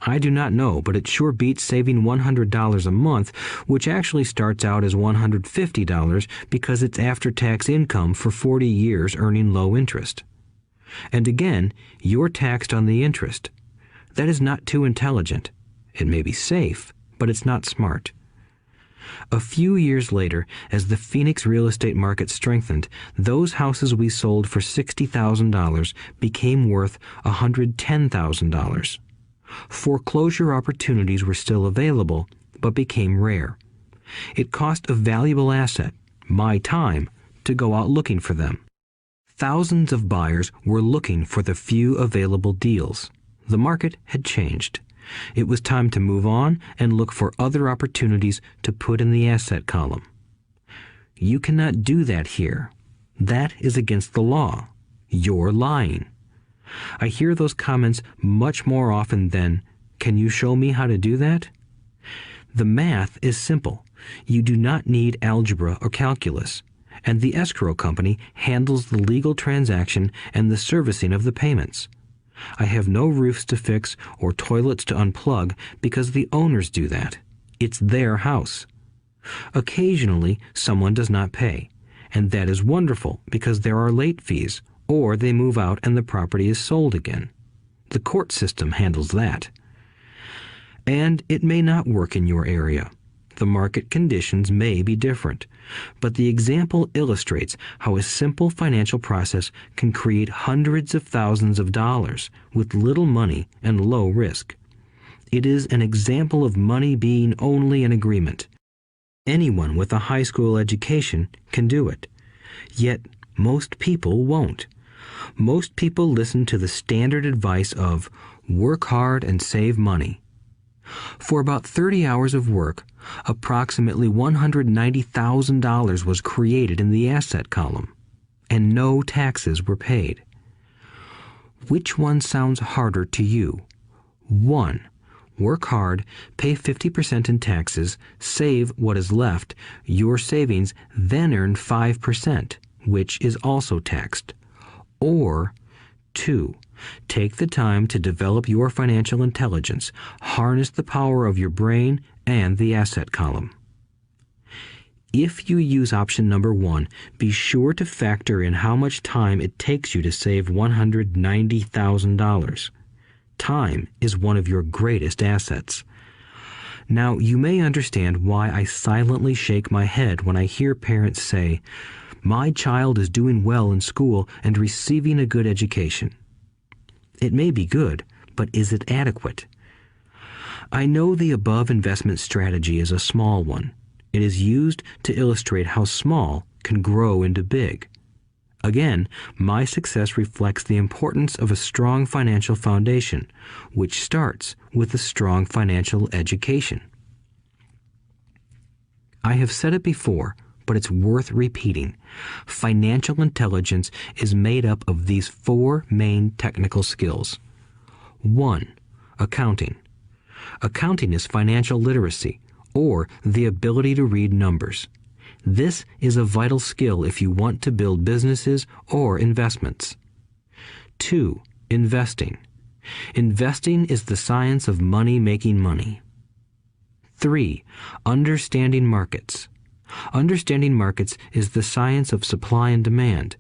I do not know, but it sure beats saving $100 a month, which actually starts out as $150 because it's after-tax income for 40 years earning low interest. And again, you're taxed on the interest. That is not too intelligent. It may be safe, but it's not smart. A few years later, as the Phoenix real estate market strengthened, those houses we sold for $60,000 became worth $110,000. Foreclosure opportunities were still available, but became rare. It cost a valuable asset, my time, to go out looking for them. Thousands of buyers were looking for the few available deals. The market had changed. It was time to move on and look for other opportunities to put in the asset column. You cannot do that here. That is against the law. You're lying. I hear those comments much more often than, "Can you show me how to do that?" The math is simple. You do not need algebra or calculus, and the escrow company handles the legal transaction and the servicing of the payments. I have no roofs to fix or toilets to unplug because the owners do that. It's their house. Occasionally, someone does not pay, and that is wonderful because there are late fees, or they move out and the property is sold again. The court system handles that. And it may not work in your area. The market conditions may be different, but the example illustrates how a simple financial process can create hundreds of thousands of dollars with little money and low risk. It is an example of money being only an agreement. Anyone with a high school education can do it. Yet most people won't. Most people listen to the standard advice of work hard and save money. For about 30 hours of work, approximately $190,000 was created in the asset column, and no taxes were paid. Which one sounds harder to you? 1. Work hard, pay 50% in taxes, save what is left, your savings, then earn 5%, which is also taxed. Or 2. Take the time to develop your financial intelligence, harness the power of your brain and the asset column. If you use option number 1, be sure to factor in how much time it takes you to save $190,000. Time is one of your greatest assets. Now, you may understand why I silently shake my head when I hear parents say, "My child is doing well in school and receiving a good education." It may be good, but is it adequate? I know the above investment strategy is a small one. It is used to illustrate how small can grow into big. Again, my success reflects the importance of a strong financial foundation, which starts with a strong financial education. I have said it before, but it's worth repeating. Financial intelligence is made up of these 4 main technical skills. 1. Accounting. Accounting is financial literacy, or the ability to read numbers. This is a vital skill if you want to build businesses or investments. 2. Investing. Investing is the science of money making money. 3. Understanding markets. Understanding markets is the science of supply and demand.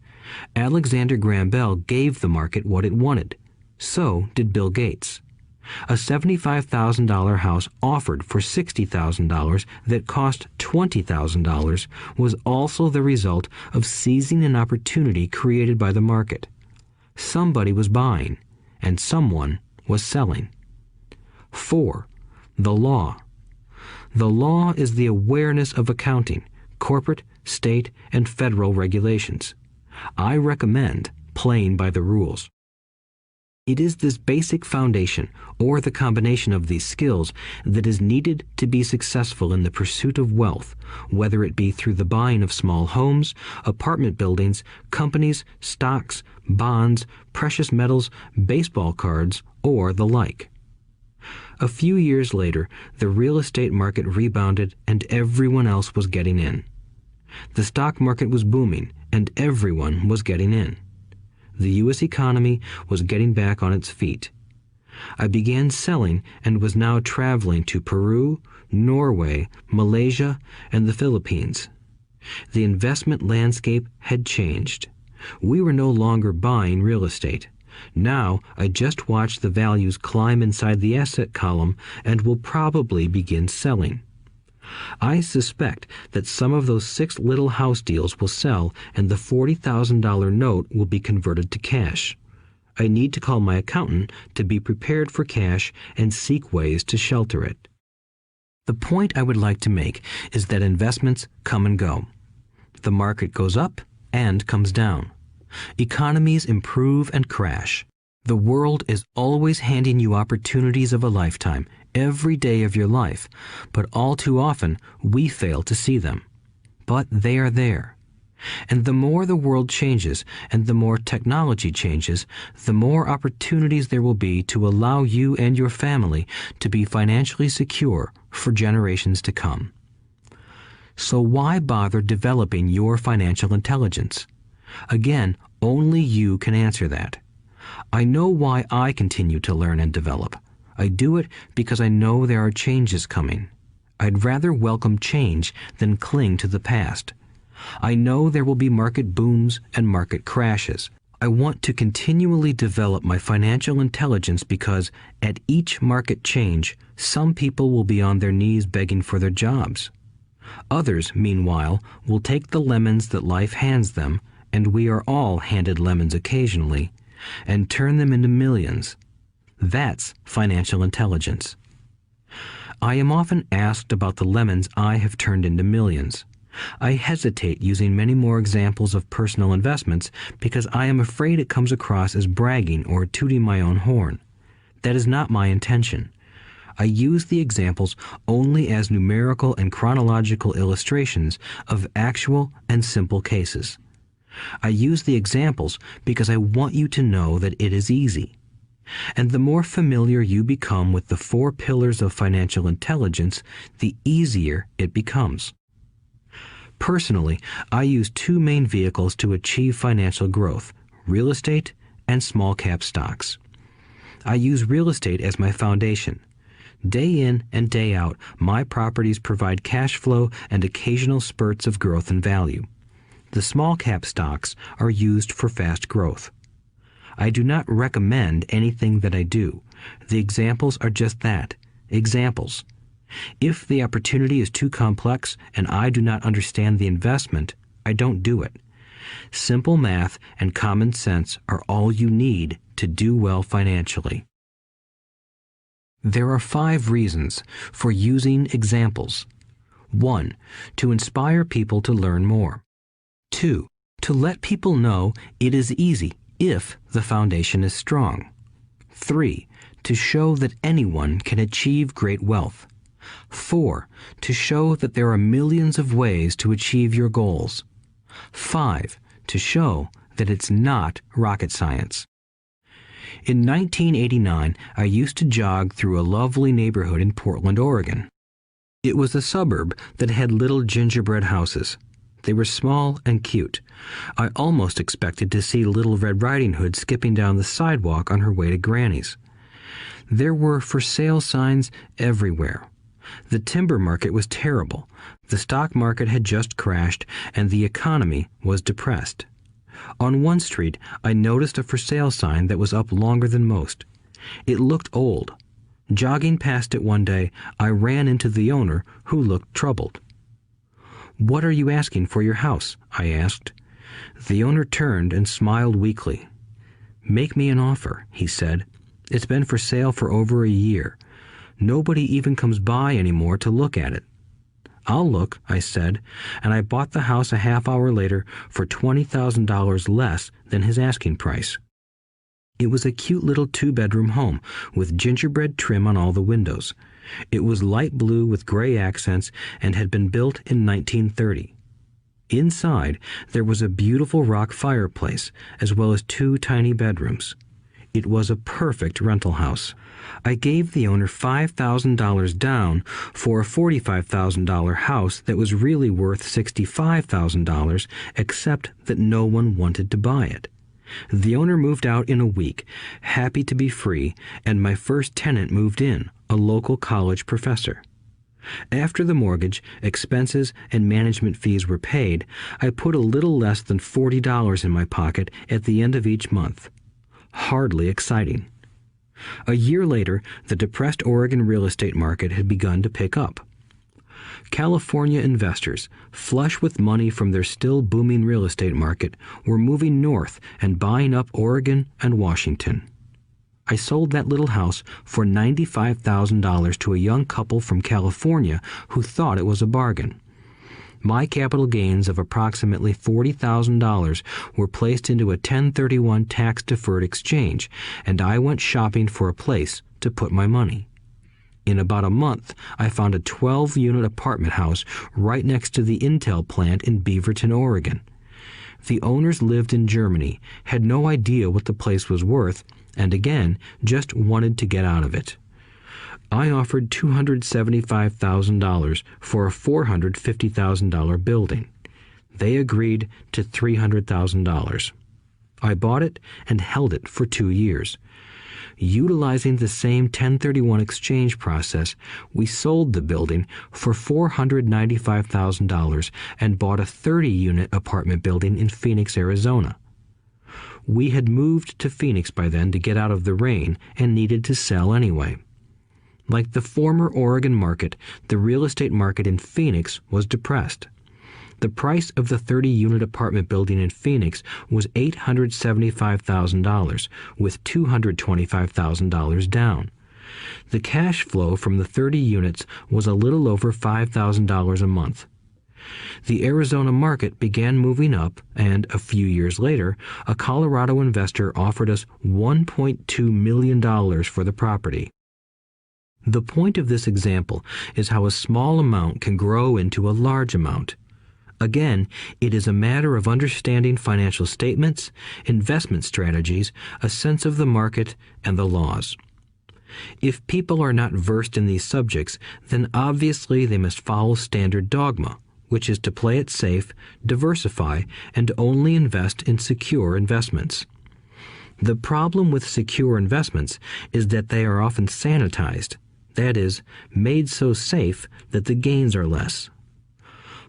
Alexander Graham Bell gave the market what it wanted. So did Bill Gates. A $75,000 house offered for $60,000 that cost $20,000 was also the result of seizing an opportunity created by the market. Somebody was buying, and someone was selling. 4. The law. The law is the awareness of accounting, corporate, state, and federal regulations. I recommend playing by the rules. It is this basic foundation, or the combination of these skills, that is needed to be successful in the pursuit of wealth, whether it be through the buying of small homes, apartment buildings, companies, stocks, bonds, precious metals, baseball cards, or the like. A few years later, the real estate market rebounded and everyone else was getting in. The stock market was booming and everyone was getting in. The U.S. economy was getting back on its feet. I began selling and was now traveling to Peru, Norway, Malaysia, and the Philippines. The investment landscape had changed. We were no longer buying real estate. Now I just watch the values climb inside the asset column and will probably begin selling. I suspect that some of those 6 little house deals will sell and the $40,000 note will be converted to cash. I need to call my accountant to be prepared for cash and seek ways to shelter it. The point I would like to make is that investments come and go. The market goes up and comes down. Economies improve and crash. The world is always handing you opportunities of a lifetime, every day of your life, but all too often we fail to see them. But they are there. And the more the world changes and the more technology changes, the more opportunities there will be to allow you and your family to be financially secure for generations to come. So why bother developing your financial intelligence? Again, only you can answer that. I know why I continue to learn and develop. I do it because I know there are changes coming. I'd rather welcome change than cling to the past. I know there will be market booms and market crashes. I want to continually develop my financial intelligence because at each market change, some people will be on their knees begging for their jobs. Others, meanwhile, will take the lemons that life hands them, and we are all handed lemons occasionally, and turn them into millions. That's financial intelligence. I am often asked about the lemons I have turned into millions. I hesitate using many more examples of personal investments because I am afraid it comes across as bragging or tooting my own horn. That is not my intention. I use the examples only as numerical and chronological illustrations of actual and simple cases. I use the examples because I want you to know that it is easy. And the more familiar you become with the 4 pillars of financial intelligence, the easier it becomes. Personally, I use 2 main vehicles to achieve financial growth: real estate and small cap stocks. I use real estate as my foundation. Day in and day out, my properties provide cash flow and occasional spurts of growth and value. The small cap stocks are used for fast growth. I do not recommend anything that I do. The examples are just that, examples. If the opportunity is too complex and I do not understand the investment, I don't do it. Simple math and common sense are all you need to do well financially. There are 5 reasons for using examples. 1. To inspire people to learn more. 2. To let people know it is easy if the foundation is strong. 3. To show that anyone can achieve great wealth. 4. To show that there are millions of ways to achieve your goals. 5. To show that it's not rocket science. In 1989, I used to jog through a lovely neighborhood in Portland, Oregon. It was a suburb that had little gingerbread houses. They were small and cute. I almost expected to see Little Red Riding Hood skipping down the sidewalk on her way to Granny's. There were for sale signs everywhere. The timber market was terrible. The stock market had just crashed, and the economy was depressed. On one street, I noticed a for sale sign that was up longer than most. It looked old. Jogging past it one day, I ran into the owner, who looked troubled. "What are you asking for your house?" I asked. The owner turned and smiled weakly. "Make me an offer," he said. "It's been for sale for over a year. Nobody even comes by anymore to look at it." "I'll look," I said, and I bought the house a half hour later for $20,000 less than his asking price. It was a cute little 2-bedroom home with gingerbread trim on all the windows. It was light blue with gray accents and had been built in 1930. Inside, there was a beautiful rock fireplace, as well as 2 tiny bedrooms. It was a perfect rental house. I gave the owner $5,000 down for a $45,000 house that was really worth $65,000, except that no one wanted to buy it. The owner moved out in a week, happy to be free, and my first tenant moved in, a local college professor. After the mortgage, expenses, and management fees were paid, I put a little less than $40 in my pocket at the end of each month. Hardly exciting. A year later, the depressed Oregon real estate market had begun to pick up. California investors, flush with money from their still booming real estate market, were moving north and buying up Oregon and Washington. I sold that little house for $95,000 to a young couple from California who thought it was a bargain. My capital gains of approximately $40,000 were placed into a 1031 tax-deferred exchange, and I went shopping for a place to put my money. In about a month, I found a 12-unit apartment house right next to the Intel plant in Beaverton, Oregon. The owners lived in Germany, had no idea what the place was worth, and again, just wanted to get out of it. I offered $275,000 for a $450,000 building. They agreed to $300,000. I bought it and held it for 2 years. Utilizing the same 1031 exchange process, we sold the building for $495,000 and bought a 30-unit apartment building in Phoenix, Arizona. We had moved to Phoenix by then to get out of the rain and needed to sell anyway. Like the former Oregon market, the real estate market in Phoenix was depressed. The price of the 30-unit apartment building in Phoenix was $875,000, with $225,000 down. The cash flow from the 30 units was a little over $5,000 a month. The Arizona market began moving up, and a few years later, a Colorado investor offered us $1.2 million for the property. The point of this example is how a small amount can grow into a large amount. Again, it is a matter of understanding financial statements, investment strategies, a sense of the market, and the laws. If people are not versed in these subjects, then obviously they must follow standard dogma, which is to play it safe, diversify, and only invest in secure investments. The problem with secure investments is that they are often sanitized, that is, made so safe that the gains are less.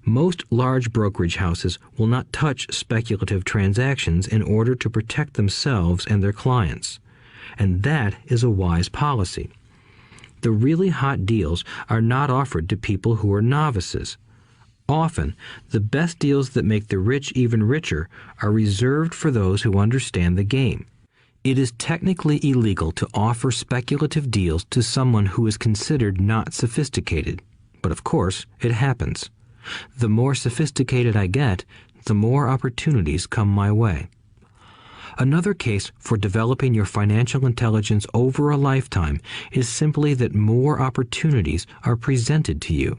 Most large brokerage houses will not touch speculative transactions in order to protect themselves and their clients, and that is a wise policy. The really hot deals are not offered to people who are novices. Often, the best deals that make the rich even richer are reserved for those who understand the game. It is technically illegal to offer speculative deals to someone who is considered not sophisticated, but of course, it happens. The more sophisticated I get, the more opportunities come my way. Another case for developing your financial intelligence over a lifetime is simply that more opportunities are presented to you.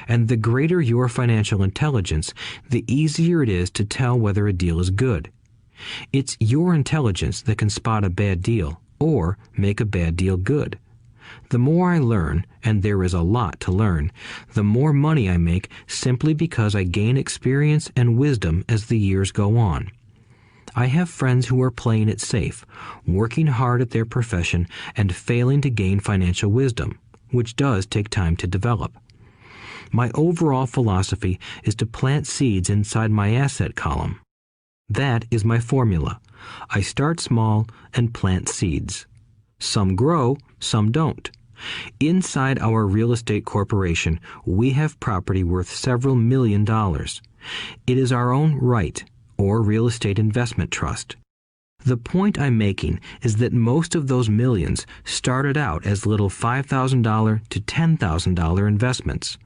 And the greater your financial intelligence, the easier it is to tell whether a deal is good. It's your intelligence that can spot a bad deal or make a bad deal good. The more I learn, and there is a lot to learn, the more money I make simply because I gain experience and wisdom as the years go on. I have friends who are playing it safe, working hard at their profession and failing to gain financial wisdom, which does take time to develop. My overall philosophy is to plant seeds inside my asset column. That is my formula. I start small and plant seeds. Some grow, some don't. Inside our real estate corporation, we have property worth several $1 million. It is our own right, or real estate investment trust. The point I'm making is that most of those millions started out as little $5,000 to $10,000 investments.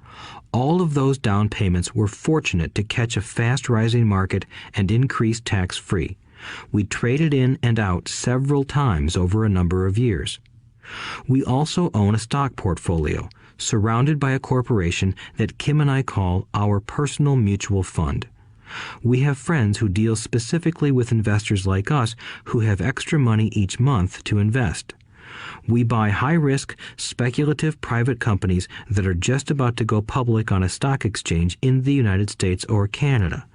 All of those down payments were fortunate to catch a fast-rising market and increase tax-free. We traded in and out several times over a number of years. We also own a stock portfolio, surrounded by a corporation that Kim and I call our personal mutual fund. We have friends who deal specifically with investors like us who have extra money each month to invest. We buy high-risk, speculative private companies that are just about to go public on a stock exchange in the United States or Canada.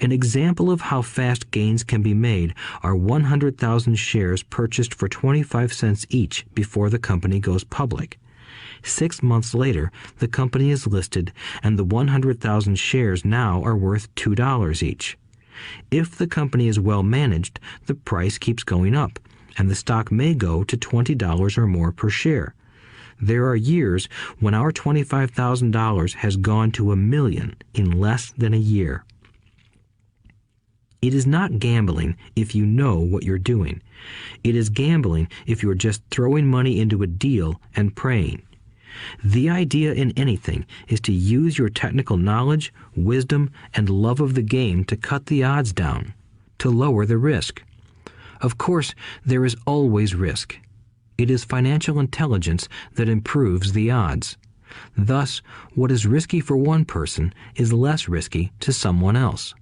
An example of how fast gains can be made are 100,000 shares purchased for 25 cents each before the company goes public. 6 months later, the company is listed, and the 100,000 shares now are worth $2 each. If the company is well managed, the price keeps going up, and the stock may go to $20 or more per share. There are years when our $25,000 has gone to $1 million in less than a year. It is not gambling if you know what you're doing. It is gambling if you're just throwing money into a deal and praying. The idea in anything is to use your technical knowledge, wisdom, and love of the game to cut the odds down, to lower the risk. Of course, there is always risk. It is financial intelligence that improves the odds. Thus, what is risky for one person is less risky to someone else.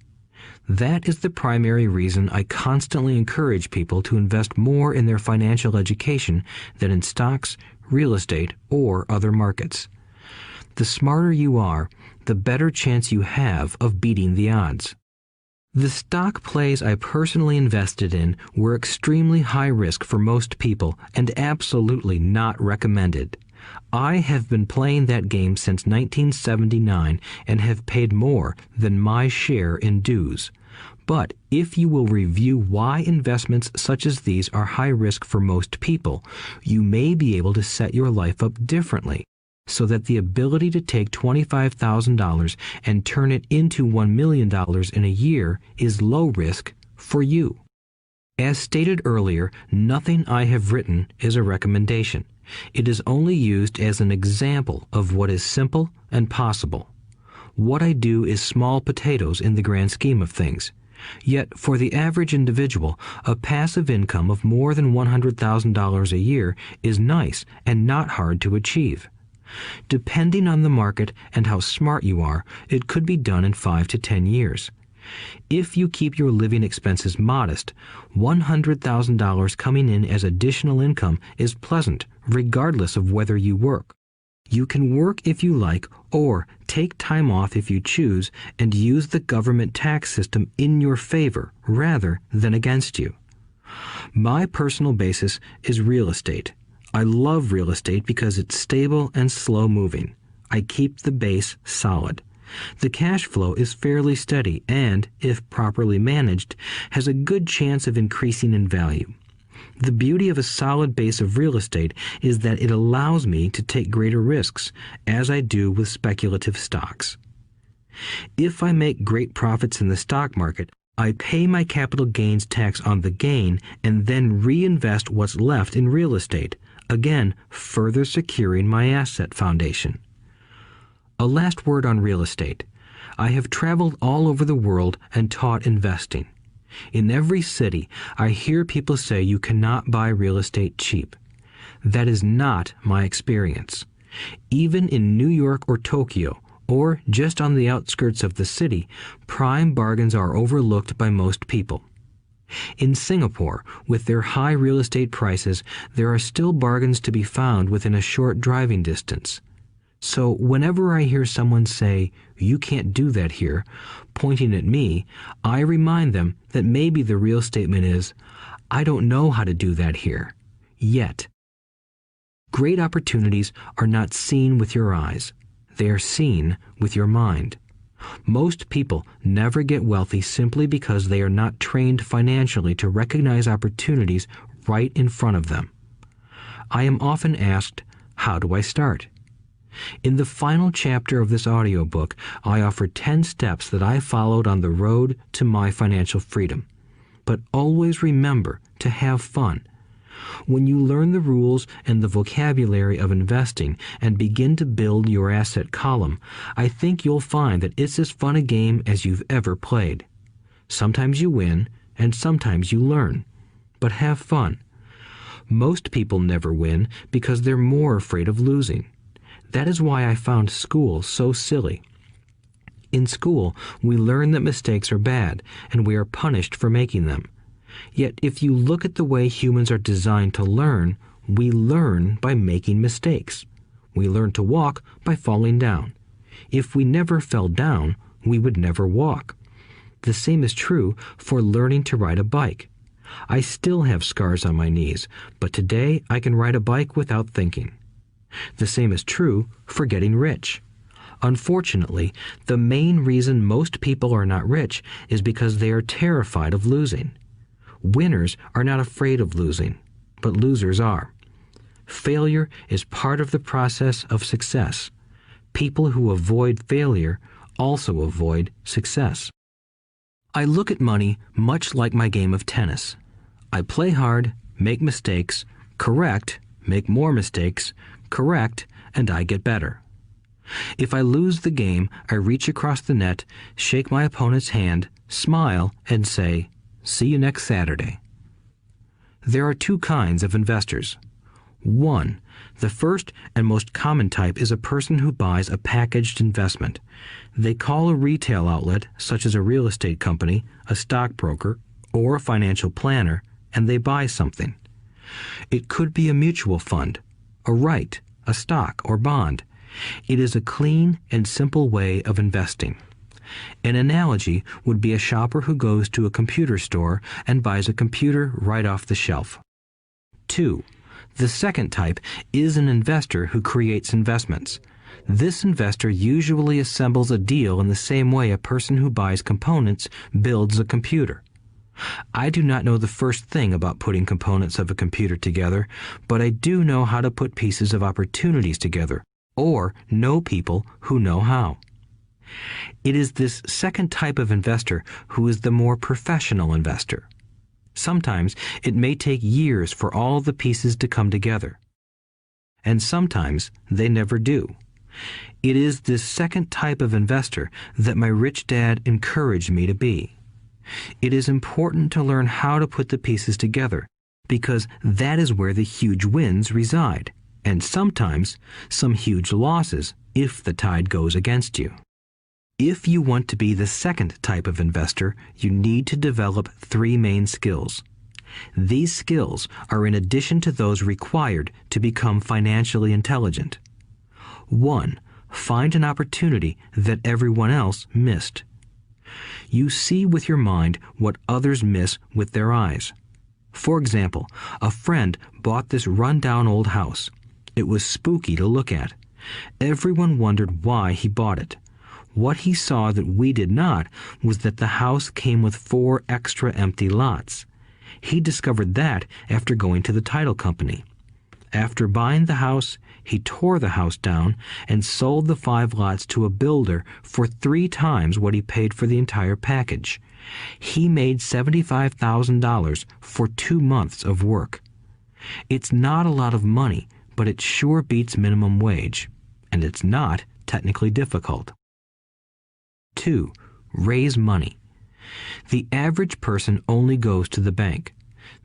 That is the primary reason I constantly encourage people to invest more in their financial education than in stocks, real estate, or other markets. The smarter you are, the better chance you have of beating the odds. The stock plays I personally invested in were extremely high risk for most people and absolutely not recommended. I have been playing that game since 1979 and have paid more than my share in dues. But if you will review why investments such as these are high risk for most people, you may be able to set your life up differently, so that the ability to take $25,000 and turn it into $1 million in a year is low risk for you. As stated earlier, nothing I have written is a recommendation. It is only used as an example of what is simple and possible. What I do is small potatoes in the grand scheme of things. Yet, for the average individual, a passive income of more than $100,000 a year is nice and not hard to achieve. Depending on the market and how smart you are, it could be done in 5 to 10 years. If you keep your living expenses modest, $100,000 coming in as additional income is pleasant, regardless of whether you work. You can work if you like or take time off if you choose and use the government tax system in your favor rather than against you. My personal basis is real estate. I love real estate because it's stable and slow-moving. I keep the base solid. The cash flow is fairly steady and, if properly managed, has a good chance of increasing in value. The beauty of a solid base of real estate is that it allows me to take greater risks, as I do with speculative stocks. If I make great profits in the stock market, I pay my capital gains tax on the gain and then reinvest what's left in real estate, again further securing my asset foundation. A last word on real estate. I have traveled all over the world and taught investing. In every city, I hear people say you cannot buy real estate cheap. That is not my experience. Even in New York or Tokyo, or just on the outskirts of the city, prime bargains are overlooked by most people. In Singapore, with their high real estate prices, there are still bargains to be found within a short driving distance. So whenever I hear someone say, "You can't do that here," pointing at me, I remind them that maybe the real statement is, "I don't know how to do that here. Yet." Great opportunities are not seen with your eyes. They are seen with your mind. Most people never get wealthy simply because they are not trained financially to recognize opportunities right in front of them. I am often asked, how do I start? In the final chapter of this audiobook, I offer 10 steps that I followed on the road to my financial freedom. But always remember to have fun. When you learn the rules and the vocabulary of investing and begin to build your asset column, I think you'll find that it's as fun a game as you've ever played. Sometimes you win, and sometimes you learn. But have fun. Most people never win because they're more afraid of losing. That is why I found school so silly. In school, we learn that mistakes are bad, and we are punished for making them. Yet if you look at the way humans are designed to learn, we learn by making mistakes. We learn to walk by falling down. If we never fell down, we would never walk. The same is true for learning to ride a bike. I still have scars on my knees, but today I can ride a bike without thinking. The same is true for getting rich. Unfortunately, the main reason most people are not rich is because they are terrified of losing. Winners are not afraid of losing, but losers are. Failure is part of the process of success. People who avoid failure also avoid success. I look at money much like my game of tennis. I play hard, make mistakes, correct, make more mistakes, correct, and I get better. If I lose the game, I reach across the net, shake my opponent's hand, smile, and say, "See you next Saturday." There are two kinds of investors. One, the first and most common type is a person who buys a packaged investment. They call a retail outlet, such as a real estate company, a stockbroker, or a financial planner, and they buy something. It could be a mutual fund, a right, a stock, or bond. It is a clean and simple way of investing. An analogy would be a shopper who goes to a computer store and buys a computer right off the shelf. 2. The second type is an investor who creates investments. This investor usually assembles a deal in the same way a person who buys components builds a computer. I do not know the first thing about putting components of a computer together, but I do know how to put pieces of opportunities together, or know people who know how. It is this second type of investor who is the more professional investor. Sometimes it may take years for all the pieces to come together, and sometimes they never do. It is this second type of investor that my rich dad encouraged me to be. It is important to learn how to put the pieces together, because that is where the huge wins reside, and sometimes some huge losses if the tide goes against you. If you want to be the second type of investor, you need to develop 3 main skills. These skills are in addition to those required to become financially intelligent. 1. Find an opportunity that everyone else missed. You see with your mind what others miss with their eyes. For example, a friend bought this run-down old house. It was spooky to look at. Everyone wondered why he bought it. What he saw that we did not was that the house came with 4 extra empty lots. He discovered that after going to the title company. After buying the house, he tore the house down and sold the 5 lots to a builder for 3 times what he paid for the entire package. He made $75,000 for 2 months of work. It's not a lot of money, but it sure beats minimum wage, and it's not technically difficult. 2. Raise money. The average person only goes to the bank.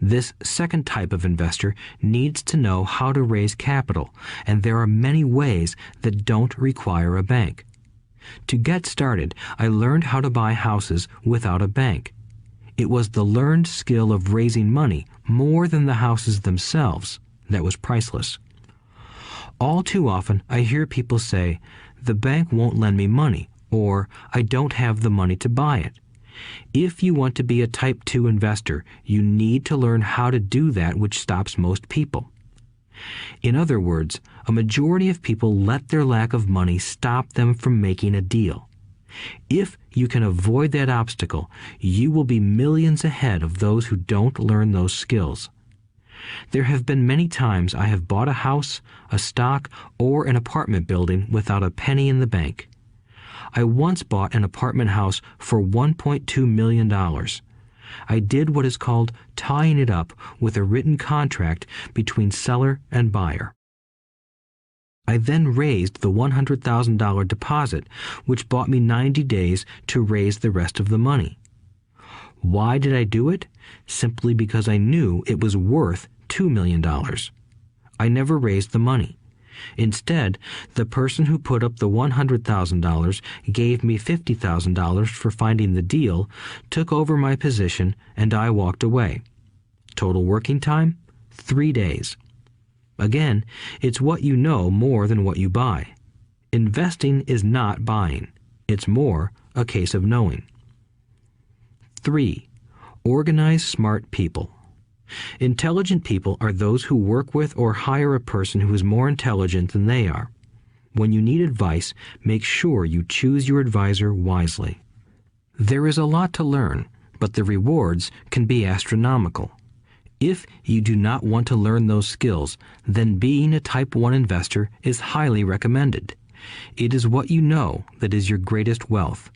This second type of investor needs to know how to raise capital, and there are many ways that don't require a bank. To get started, I learned how to buy houses without a bank. It was the learned skill of raising money more than the houses themselves that was priceless. All too often, I hear people say, "The bank won't lend me money," or "I don't have the money to buy it." If you want to be a Type 2 investor, you need to learn how to do that which stops most people. In other words, a majority of people let their lack of money stop them from making a deal. If you can avoid that obstacle, you will be millions ahead of those who don't learn those skills. There have been many times I have bought a house, a stock, or an apartment building without a penny in the bank. I once bought an apartment house for $1.2 million. I did what is called tying it up with a written contract between seller and buyer. I then raised the $100,000 deposit, which bought me 90 days to raise the rest of the money. Why did I do it? Simply because I knew it was worth $2 million. I never raised the money. Instead, the person who put up the $100,000 gave me $50,000 for finding the deal, took over my position, and I walked away. Total working time? 3 days. Again, it's what you know more than what you buy. Investing is not buying. It's more a case of knowing. 3. Organize smart people. Intelligent people are those who work with or hire a person who is more intelligent than they are. When you need advice, make sure you choose your advisor wisely. There is a lot to learn, but the rewards can be astronomical. If you do not want to learn those skills, then being a Type 1 investor is highly recommended. It is what you know that is your greatest wealth.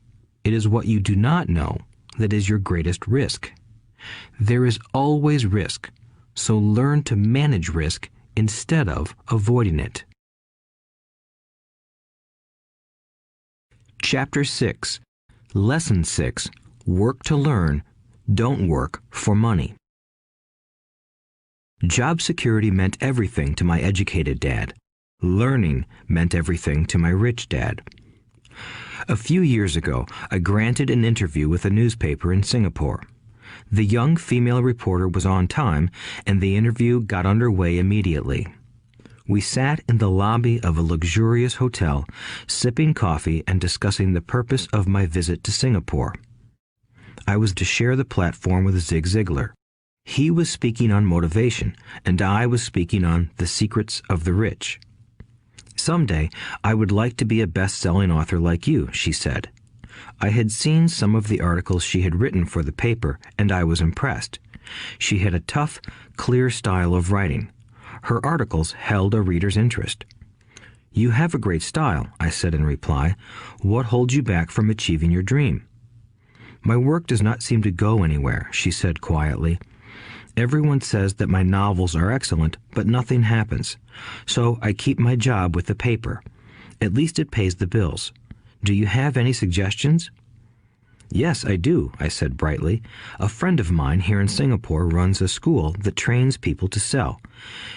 It is what you do not know that is your greatest risk. There is always risk, so learn to manage risk instead of avoiding it. Chapter 6. Lesson 6. Work to learn, don't work for money. Job security meant everything to my educated dad. Learning meant everything to my rich dad. A few years ago, I granted an interview with a newspaper in Singapore. The young female reporter was on time, and the interview got underway immediately. We sat in the lobby of a luxurious hotel, sipping coffee and discussing the purpose of my visit to Singapore. I was to share the platform with Zig Ziglar. He was speaking on motivation, and I was speaking on the secrets of the rich. Someday, I would like to be a best-selling author like you, she said. I had seen some of the articles she had written for the paper, and I was impressed. She had a tough, clear style of writing. Her articles held a reader's interest. You have a great style, I said in reply. What holds you back from achieving your dream? My work does not seem to go anywhere, she said quietly. Everyone says that my novels are excellent, but nothing happens. So I keep my job with the paper. At least it pays the bills. Do you have any suggestions? Yes, I do, I said brightly. A friend of mine here in Singapore runs a school that trains people to sell.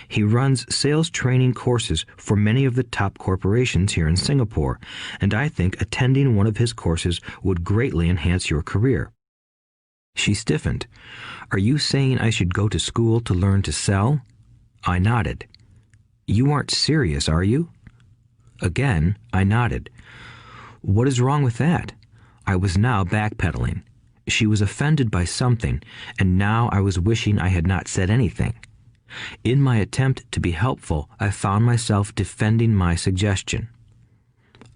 He runs sales training courses for many of the top corporations here in Singapore, and I think attending one of his courses would greatly enhance your career. She stiffened. Are you saying I should go to school to learn to sell? I nodded. You aren't serious, are you? Again, I nodded. What is wrong with that? I was now backpedaling. She was offended by something, and now I was wishing I had not said anything. In my attempt to be helpful, I found myself defending my suggestion.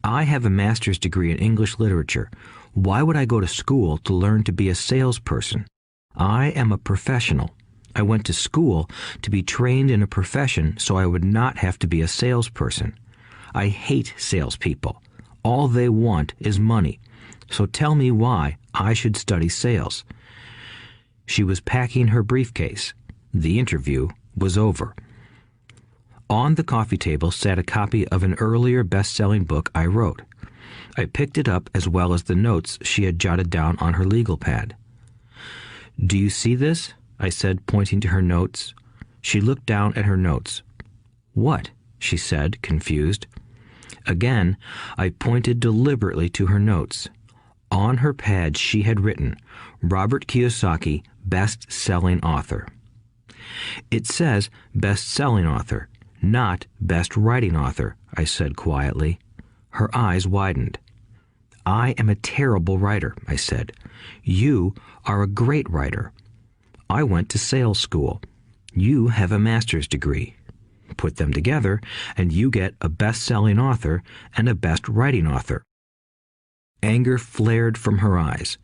I have a master's degree in English literature. Why would I go to school to learn to be a salesperson? I am a professional. I went to school to be trained in a profession so I would not have to be a salesperson. I hate salespeople. All they want is money. So tell me why I should study sales. She was packing her briefcase. The interview was over. On the coffee table sat a copy of an earlier best-selling book I wrote. I picked it up as well as the notes she had jotted down on her legal pad. Do you see this? I said, pointing to her notes. She looked down at her notes. What? She said, confused. Again, I pointed deliberately to her notes. On her pad she had written, Robert Kiyosaki, best-selling author. It says best-selling author, not best writing author, I said quietly. Her eyes widened. I am a terrible writer, I said. You are a great writer. I went to sales school. You have a master's degree. Put them together, and you get a best-selling author and a best writing author. Anger flared from her eyes.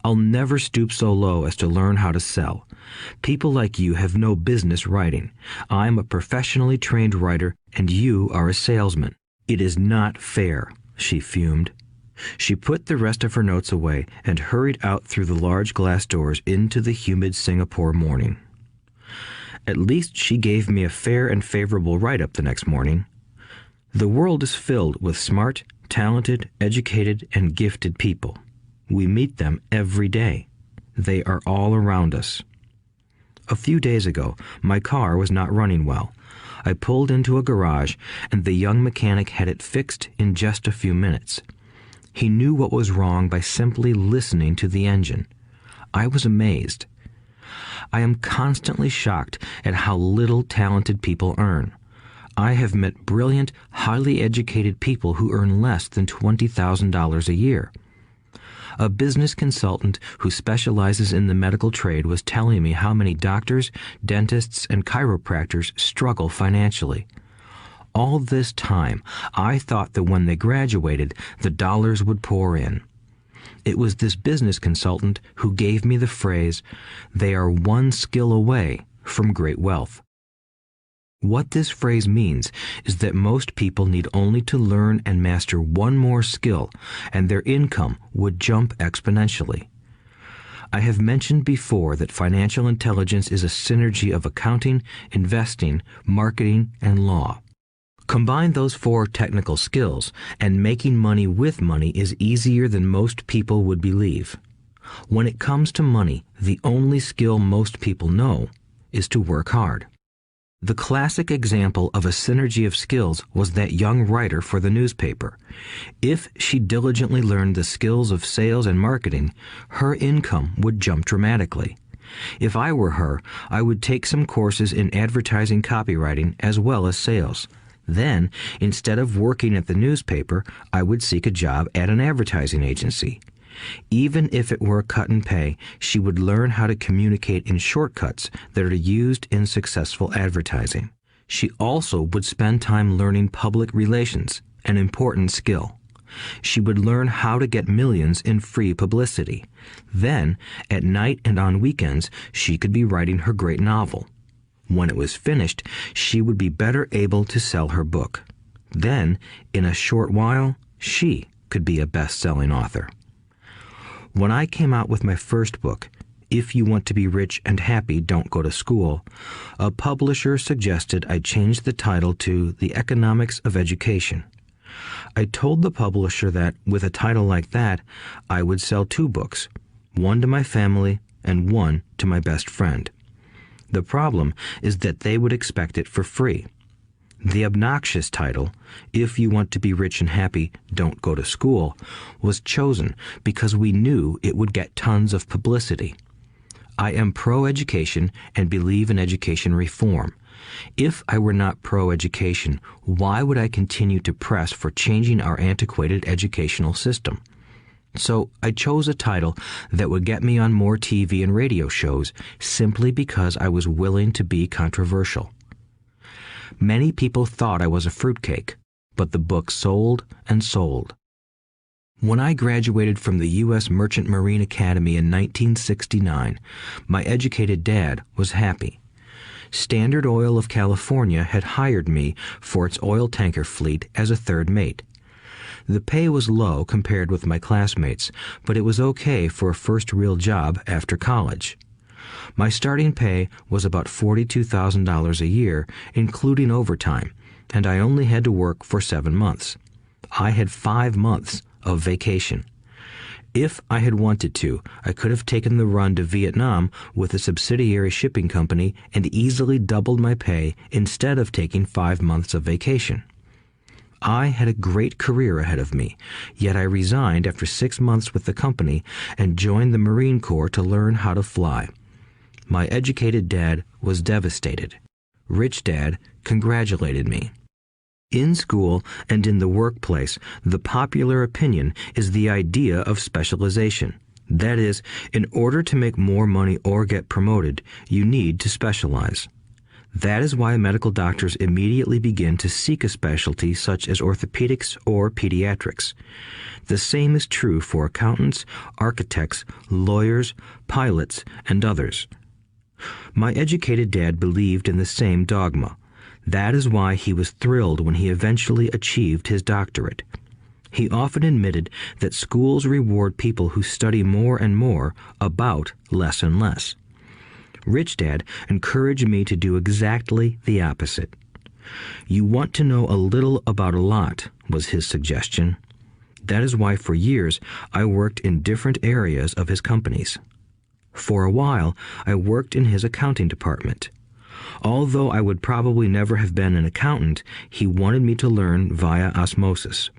I'll never stoop so low as to learn how to sell. People like you have no business writing. I'm a professionally trained writer, and you are a salesman. It is not fair, she fumed. She put the rest of her notes away and hurried out through the large glass doors into the humid Singapore morning. At least she gave me a fair and favorable write-up the next morning. The world is filled with smart, talented, educated, and gifted people. We meet them every day. They are all around us. A few days ago, my car was not running well. I pulled into a garage, and the young mechanic had it fixed in just a few minutes. He knew what was wrong by simply listening to the engine. I was amazed. I am constantly shocked at how little talented people earn. I have met brilliant, highly educated people who earn less than $20,000 a year. A business consultant who specializes in the medical trade was telling me how many doctors, dentists, and chiropractors struggle financially. All this time, I thought that when they graduated, the dollars would pour in. It was this business consultant who gave me the phrase, "They are one skill away from great wealth." What this phrase means is that most people need only to learn and master one more skill, and their income would jump exponentially. I have mentioned before that financial intelligence is a synergy of accounting, investing, marketing, and law. Combine those 4 technical skills, and making money with money is easier than most people would believe. When it comes to money, the only skill most people know is to work hard. The classic example of a synergy of skills was that young writer for the newspaper. If she diligently learned the skills of sales and marketing, her income would jump dramatically. If I were her, I would take some courses in advertising copywriting as well as sales. Then, instead of working at the newspaper, I would seek a job at an advertising agency. Even if it were a cut in pay, she would learn how to communicate in shortcuts that are used in successful advertising. She also would spend time learning public relations, an important skill. She would learn how to get millions in free publicity. Then, at night and on weekends, she could be writing her great novel. When it was finished, she would be better able to sell her book. Then, in a short while, she could be a best-selling author. When I came out with my first book, If You Want to Be Rich and Happy, Don't Go to School, a publisher suggested I change the title to The Economics of Education. I told the publisher that, with a title like that, I would sell 2 books, one to my family and one to my best friend. The problem is that they would expect it for free. The obnoxious title, If You Want to Be Rich and Happy, Don't Go to School, was chosen because we knew it would get tons of publicity. I am pro-education and believe in education reform. If I were not pro-education, why would I continue to press for changing our antiquated educational system? So I chose a title that would get me on more TV and radio shows simply because I was willing to be controversial. Many people thought I was a fruitcake, but the book sold and sold. When I graduated from the U.S. Merchant Marine Academy in 1969, my educated dad was happy. Standard Oil of California had hired me for its oil tanker fleet as a third mate. The pay was low compared with my classmates, but it was okay for a first real job after college. My starting pay was about $42,000 a year, including overtime, and I only had to work for 7 months. I had 5 months of vacation. If I had wanted to, I could have taken the run to Vietnam with a subsidiary shipping company and easily doubled my pay instead of taking 5 months of vacation. I had a great career ahead of me, yet I resigned after 6 months with the company and joined the Marine Corps to learn how to fly. My educated dad was devastated. Rich Dad congratulated me. In school and in the workplace, the popular opinion is the idea of specialization. That is, in order to make more money or get promoted, you need to specialize. That is why medical doctors immediately begin to seek a specialty such as orthopedics or pediatrics. The same is true for accountants, architects, lawyers, pilots, and others. My educated dad believed in the same dogma. That is why he was thrilled when he eventually achieved his doctorate. He often admitted that schools reward people who study more and more about less and less. Rich Dad encouraged me to do exactly the opposite. You want to know a little about a lot, was his suggestion. That is why for years I worked in different areas of his companies. For a while, I worked in his accounting department. Although I would probably never have been an accountant, he wanted me to learn via osmosis.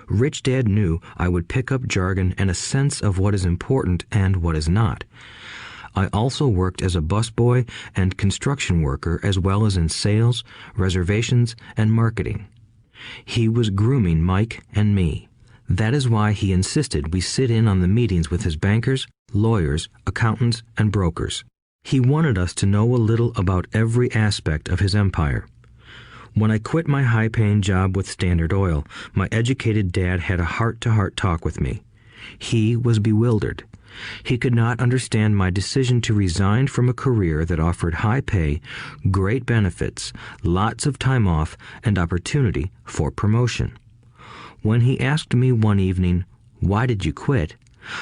Rich Dad knew I would pick up jargon and a sense of what is important and what is not. I also worked as a busboy and construction worker as well as in sales, reservations, and marketing. He was grooming Mike and me. That is why he insisted we sit in on the meetings with his bankers, lawyers, accountants, and brokers. He wanted us to know a little about every aspect of his empire. When I quit my high-paying job with Standard Oil, my educated dad had a heart-to-heart talk with me. He was bewildered. He could not understand my decision to resign from a career that offered high pay, great benefits, lots of time off, and opportunity for promotion. When he asked me one evening, "Why did you quit?"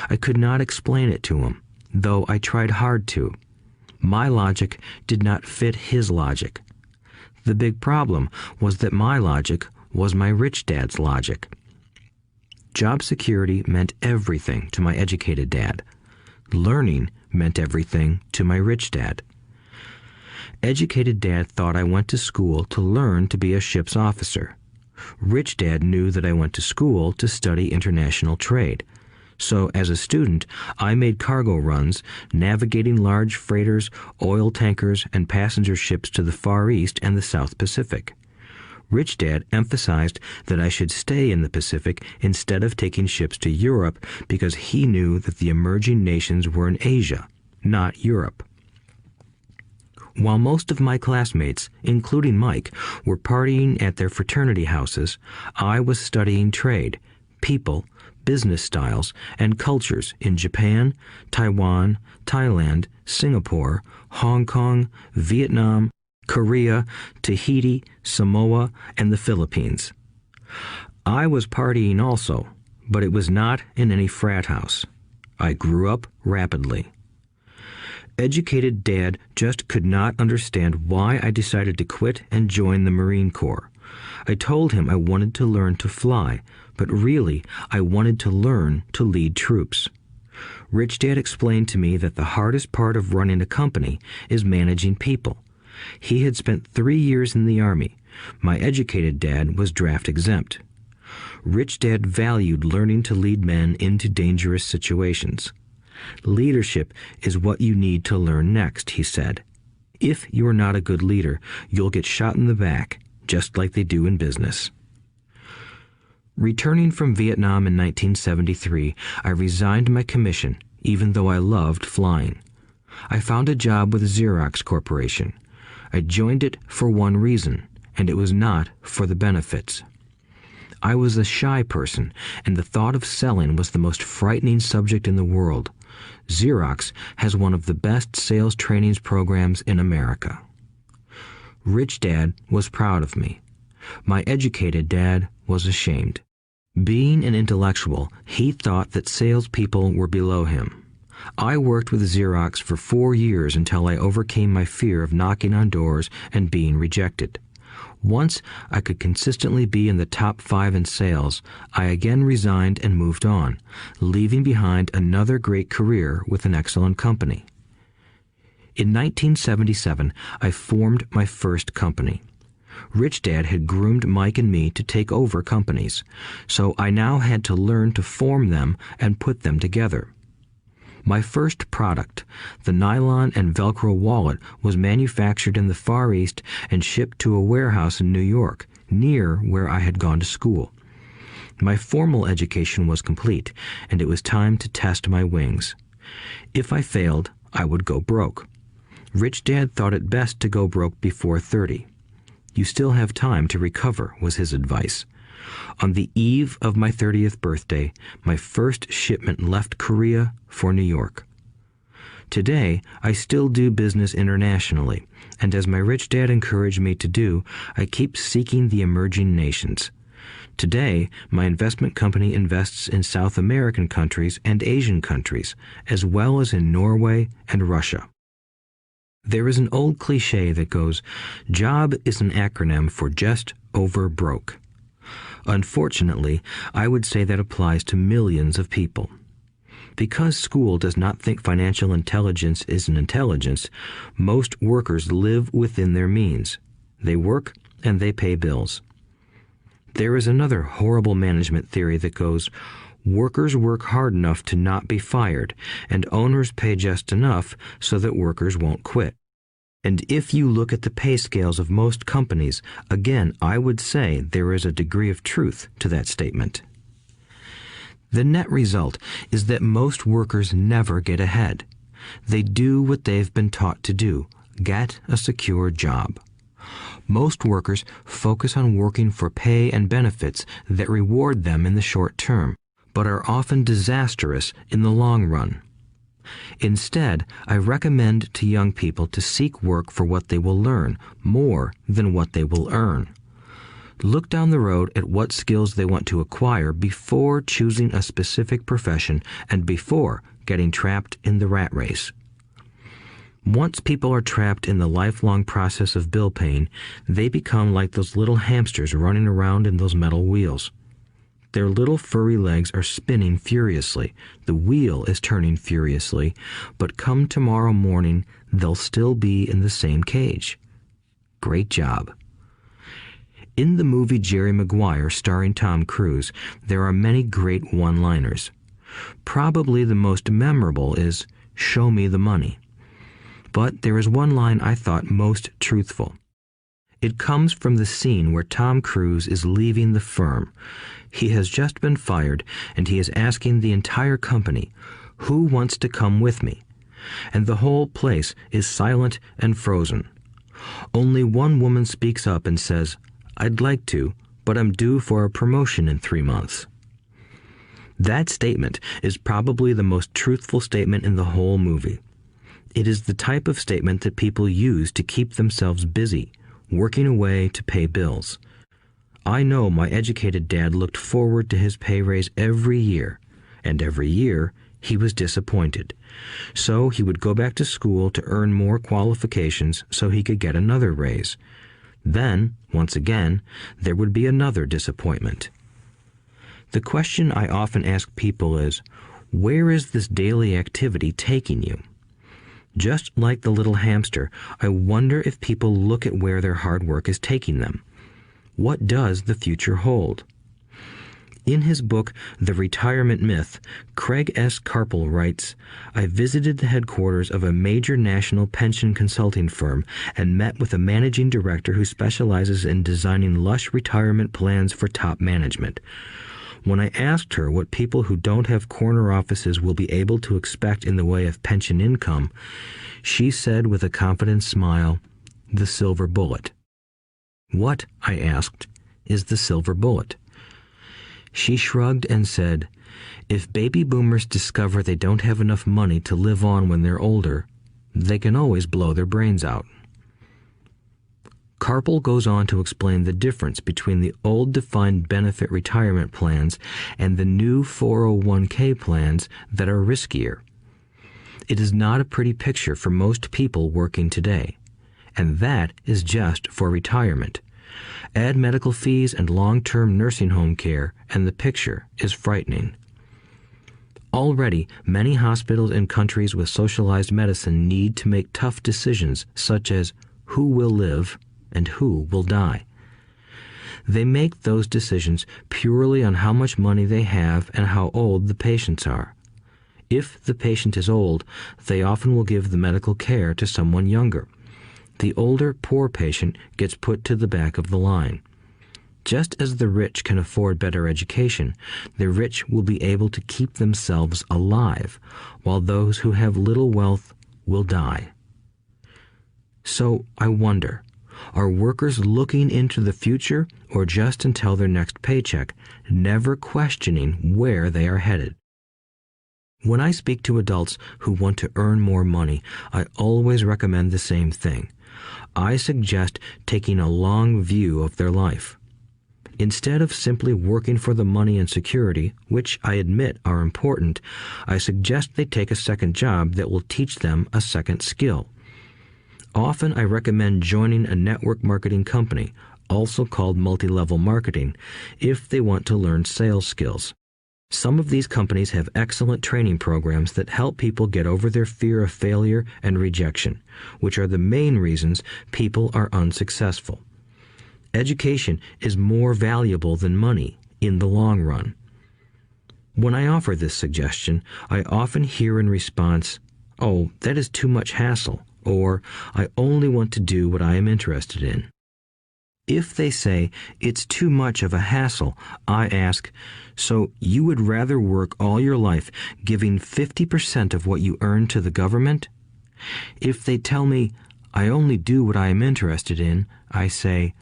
I could not explain it to him, though I tried hard to. My logic did not fit his logic. The big problem was that my logic was my rich dad's logic. Job security meant everything to my educated dad. Learning meant everything to my rich dad. Educated dad thought I went to school to learn to be a ship's officer. Rich dad knew that I went to school to study international trade. So as a student, I made cargo runs, navigating large freighters, oil tankers, and passenger ships to the Far East and the South Pacific. Rich Dad emphasized that I should stay in the Pacific instead of taking ships to Europe because he knew that the emerging nations were in Asia, not Europe. While most of my classmates, including Mike, were partying at their fraternity houses, I was studying trade, people, business styles, and cultures in Japan, Taiwan, Thailand, Singapore, Hong Kong, Vietnam, Korea, Tahiti, Samoa, and the Philippines. I was partying also, but it was not in any frat house. I grew up rapidly. Educated Dad just could not understand why I decided to quit and join the Marine Corps. I told him I wanted to learn to fly, but really I wanted to learn to lead troops. Rich Dad explained to me that the hardest part of running a company is managing people. He had spent 3 years in the Army. My educated dad was draft exempt. Rich Dad valued learning to lead men into dangerous situations. Leadership is what you need to learn next, he said. If you're not a good leader, you'll get shot in the back, just like they do in business. Returning from Vietnam in 1973, I resigned my commission, even though I loved flying. I found a job with Xerox Corporation. I joined it for one reason, and it was not for the benefits. I was a shy person, and the thought of selling was the most frightening subject in the world. Xerox has one of the best sales trainings programs in America. Rich Dad was proud of me. My educated dad was ashamed. Being an intellectual, he thought that salespeople were below him. I worked with Xerox for 4 years until I overcame my fear of knocking on doors and being rejected. Once I could consistently be in the top 5 in sales, I again resigned and moved on, leaving behind another great career with an excellent company. In 1977, I formed my first company. Rich Dad had groomed Mike and me to take over companies, so I now had to learn to form them and put them together. My first product, the nylon and Velcro wallet, was manufactured in the Far East and shipped to a warehouse in New York, near where I had gone to school. My formal education was complete, and it was time to test my wings. If I failed, I would go broke. Rich Dad thought it best to go broke before 30. You still have time to recover, was his advice. On the eve of my 30th birthday, my first shipment left Korea for New York. Today, I still do business internationally, and as my rich dad encouraged me to do, I keep seeking the emerging nations. Today, my investment company invests in South American countries and Asian countries, as well as in Norway and Russia. There is an old cliche that goes, "Job is an acronym for just over broke." Unfortunately, I would say that applies to millions of people. Because school does not think financial intelligence is an intelligence, most workers live within their means. They work and they pay bills. There is another horrible management theory that goes, workers work hard enough to not be fired, and owners pay just enough so that workers won't quit. And if you look at the pay scales of most companies, again, I would say there is a degree of truth to that statement. The net result is that most workers never get ahead. They do what they've been taught to do, get a secure job. Most workers focus on working for pay and benefits that reward them in the short term, but are often disastrous in the long run. Instead, I recommend to young people to seek work for what they will learn more than what they will earn. Look down the road at what skills they want to acquire before choosing a specific profession and before getting trapped in the rat race. Once people are trapped in the lifelong process of bill paying, they become like those little hamsters running around in those metal wheels. Their little furry legs are spinning furiously, the wheel is turning furiously, but come tomorrow morning, they'll still be in the same cage. Great job. In the movie Jerry Maguire, starring Tom Cruise, there are many great one-liners. Probably the most memorable is, "Show me the money." But there is one line I thought most truthful. It comes from the scene where Tom Cruise is leaving the firm. He has just been fired, and he is asking the entire company, "Who wants to come with me?" And the whole place is silent and frozen. Only one woman speaks up and says, "I'd like to, but I'm due for a promotion in 3 months." That statement is probably the most truthful statement in the whole movie. It is the type of statement that people use to keep themselves busy, working away to pay bills. I know my educated dad looked forward to his pay raise every year, and every year he was disappointed. So he would go back to school to earn more qualifications so he could get another raise. Then, once again, there would be another disappointment. The question I often ask people is, where is this daily activity taking you? Just like the little hamster, I wonder if people look at where their hard work is taking them. What does the future hold? In his book, The Retirement Myth, Craig S. Carpel writes, "I visited the headquarters of a major national pension consulting firm and met with a managing director who specializes in designing lush retirement plans for top management. When I asked her what people who don't have corner offices will be able to expect in the way of pension income, she said with a confident smile, 'The silver bullet.'" "What," I asked, "is the silver bullet?" She shrugged and said, "If baby boomers discover they don't have enough money to live on when they're older, they can always blow their brains out." Carpel goes on to explain the difference between the old defined benefit retirement plans and the new 401k plans that are riskier. It is not a pretty picture for most people working today, and that is just for retirement. Add medical fees and long-term nursing home care, and the picture is frightening. Already, many hospitals in countries with socialized medicine need to make tough decisions such as who will live and who will die. They make those decisions purely on how much money they have and how old the patients are. If the patient is old, they often will give the medical care to someone younger. The older, poor patient gets put to the back of the line. Just as the rich can afford better education, the rich will be able to keep themselves alive, while those who have little wealth will die. So I wonder, are workers looking into the future or just until their next paycheck, never questioning where they are headed? When I speak to adults who want to earn more money, I always recommend the same thing. I suggest taking a long view of their life. Instead of simply working for the money and security, which I admit are important, I suggest they take a second job that will teach them a second skill. Often I recommend joining a network marketing company, also called multi-level marketing, if they want to learn sales skills. Some of these companies have excellent training programs that help people get over their fear of failure and rejection, which are the main reasons people are unsuccessful. Education is more valuable than money in the long run. When I offer this suggestion, I often hear in response, "Oh, that is too much hassle," or "I only want to do what I am interested in." If they say it's too much of a hassle, I ask, so you would rather work all your life giving 50% of what you earn to the government? If they tell me, I only do what I am interested in, I say,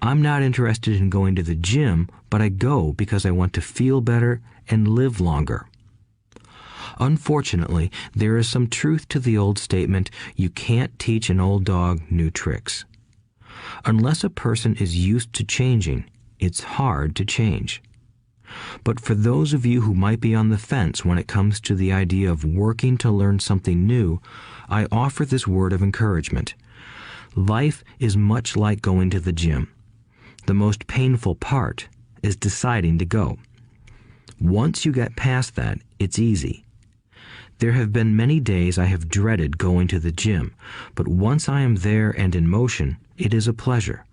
I'm not interested in going to the gym, but I go because I want to feel better and live longer. Unfortunately, there is some truth to the old statement, you can't teach an old dog new tricks. Unless a person is used to changing, it's hard to change. But for those of you who might be on the fence when it comes to the idea of working to learn something new, I offer this word of encouragement. Life is much like going to the gym. The most painful part is deciding to go. Once you get past that, it's easy. There have been many days I have dreaded going to the gym, but once I am there and in motion, it is a pleasure.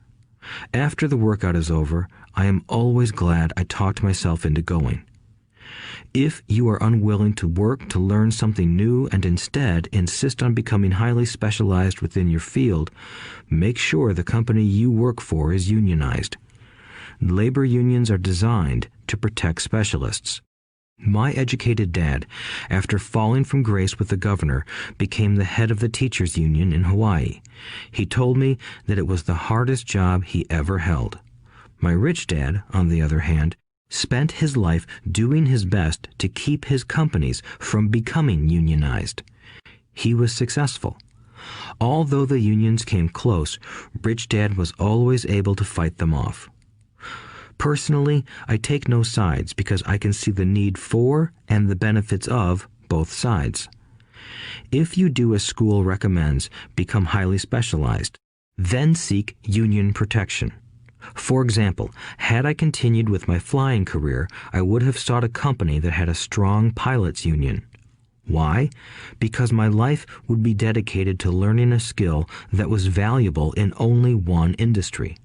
After the workout is over, I am always glad I talked myself into going. If you are unwilling to work to learn something new and instead insist on becoming highly specialized within your field, make sure the company you work for is unionized. Labor unions are designed to protect specialists. My educated dad, after falling from grace with the governor, became the head of the teachers' union in Hawaii. He told me that it was the hardest job he ever held. My rich dad, on the other hand, spent his life doing his best to keep his companies from becoming unionized. He was successful. Although the unions came close, Rich Dad was always able to fight them off. Personally, I take no sides because I can see the need for and the benefits of both sides. If you do as school recommends, become highly specialized, then seek union protection. For example, had I continued with my flying career, I would have sought a company that had a strong pilots union. Why? Because my life would be dedicated to learning a skill that was valuable in only one industry.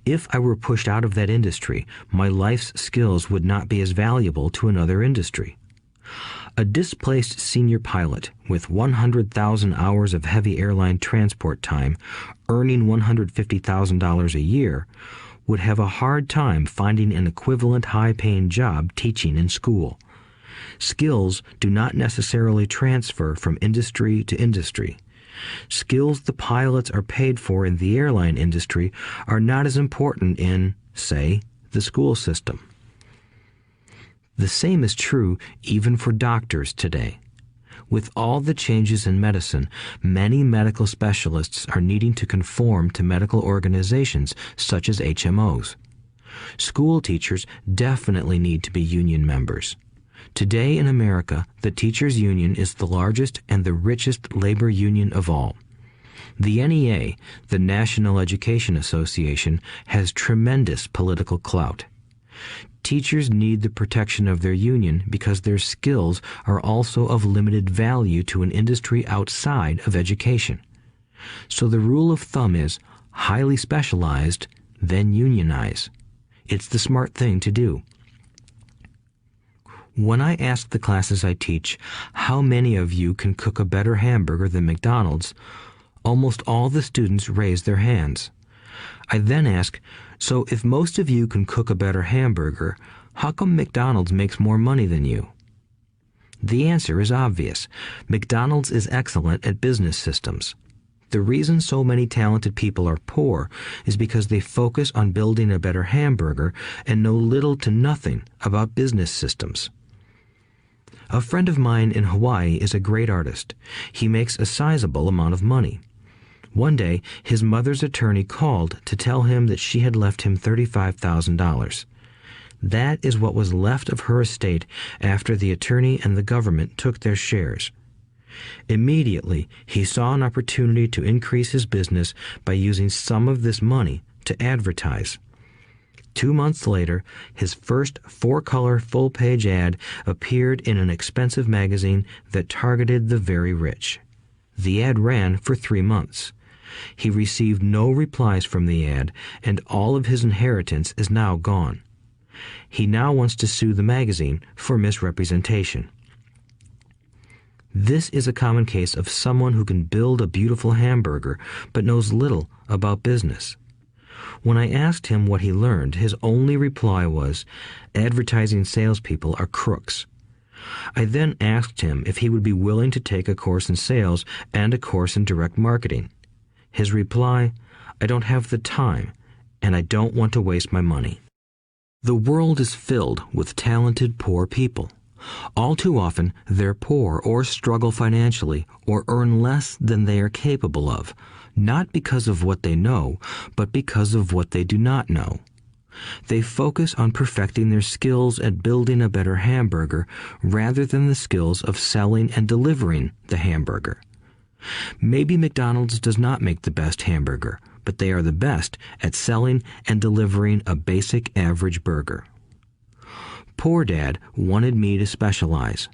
If I were pushed out of that industry, my life's skills would not be as valuable to another industry. A displaced senior pilot with 100,000 hours of heavy airline transport time, earning $150,000 a year, would have a hard time finding an equivalent high-paying job teaching in school. Skills do not necessarily transfer from industry to industry. Skills the pilots are paid for in the airline industry are not as important in, say, the school system. The same is true even for doctors today. With all the changes in medicine, many medical specialists are needing to conform to medical organizations such as HMOs. School teachers definitely need to be union members. Today in America, the teachers' union is the largest and the richest labor union of all. The NEA, the National Education Association, has tremendous political clout. Teachers need the protection of their union because their skills are also of limited value to an industry outside of education. So the rule of thumb is highly specialized, then unionize. It's the smart thing to do. When I ask the classes I teach, how many of you can cook a better hamburger than McDonald's, almost all the students raise their hands. I then ask, so if most of you can cook a better hamburger, how come McDonald's makes more money than you? The answer is obvious. McDonald's is excellent at business systems. The reason so many talented people are poor is because they focus on building a better hamburger and know little to nothing about business systems. A friend of mine in Hawaii is a great artist. He makes a sizable amount of money. One day, his mother's attorney called to tell him that she had left him $35,000. That is what was left of her estate after the attorney and the government took their shares. Immediately, he saw an opportunity to increase his business by using some of this money to advertise. 2 months later, his first 4-color full-page ad appeared in an expensive magazine that targeted the very rich. The ad ran for 3 months. He received no replies from the ad, and all of his inheritance is now gone. He now wants to sue the magazine for misrepresentation. This is a common case of someone who can build a beautiful hamburger but knows little about business. When I asked him what he learned, his only reply was, "Advertising salespeople are crooks." I then asked him if he would be willing to take a course in sales and a course in direct marketing. His reply, "I don't have the time, and I don't want to waste my money." The world is filled with talented poor people. All too often, they're poor or struggle financially or earn less than they are capable of, not because of what they know, but because of what they do not know. They focus on perfecting their skills at building a better hamburger rather than the skills of selling and delivering the hamburger. Maybe McDonald's does not make the best hamburger, but they are the best at selling and delivering a basic average burger. Poor Dad wanted me to specialize.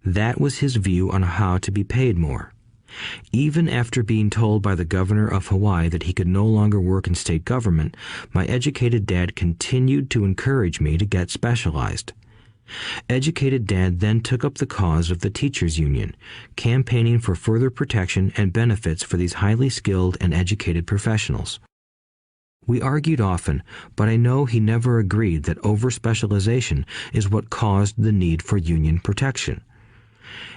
That was his view on how to be paid more. Even after being told by the governor of Hawaii that he could no longer work in state government, my educated dad continued to encourage me to get specialized. Educated Dad then took up the cause of the teachers' union, campaigning for further protection and benefits for these highly skilled and educated professionals. We argued often, but I know he never agreed that over-specialization is what caused the need for union protection.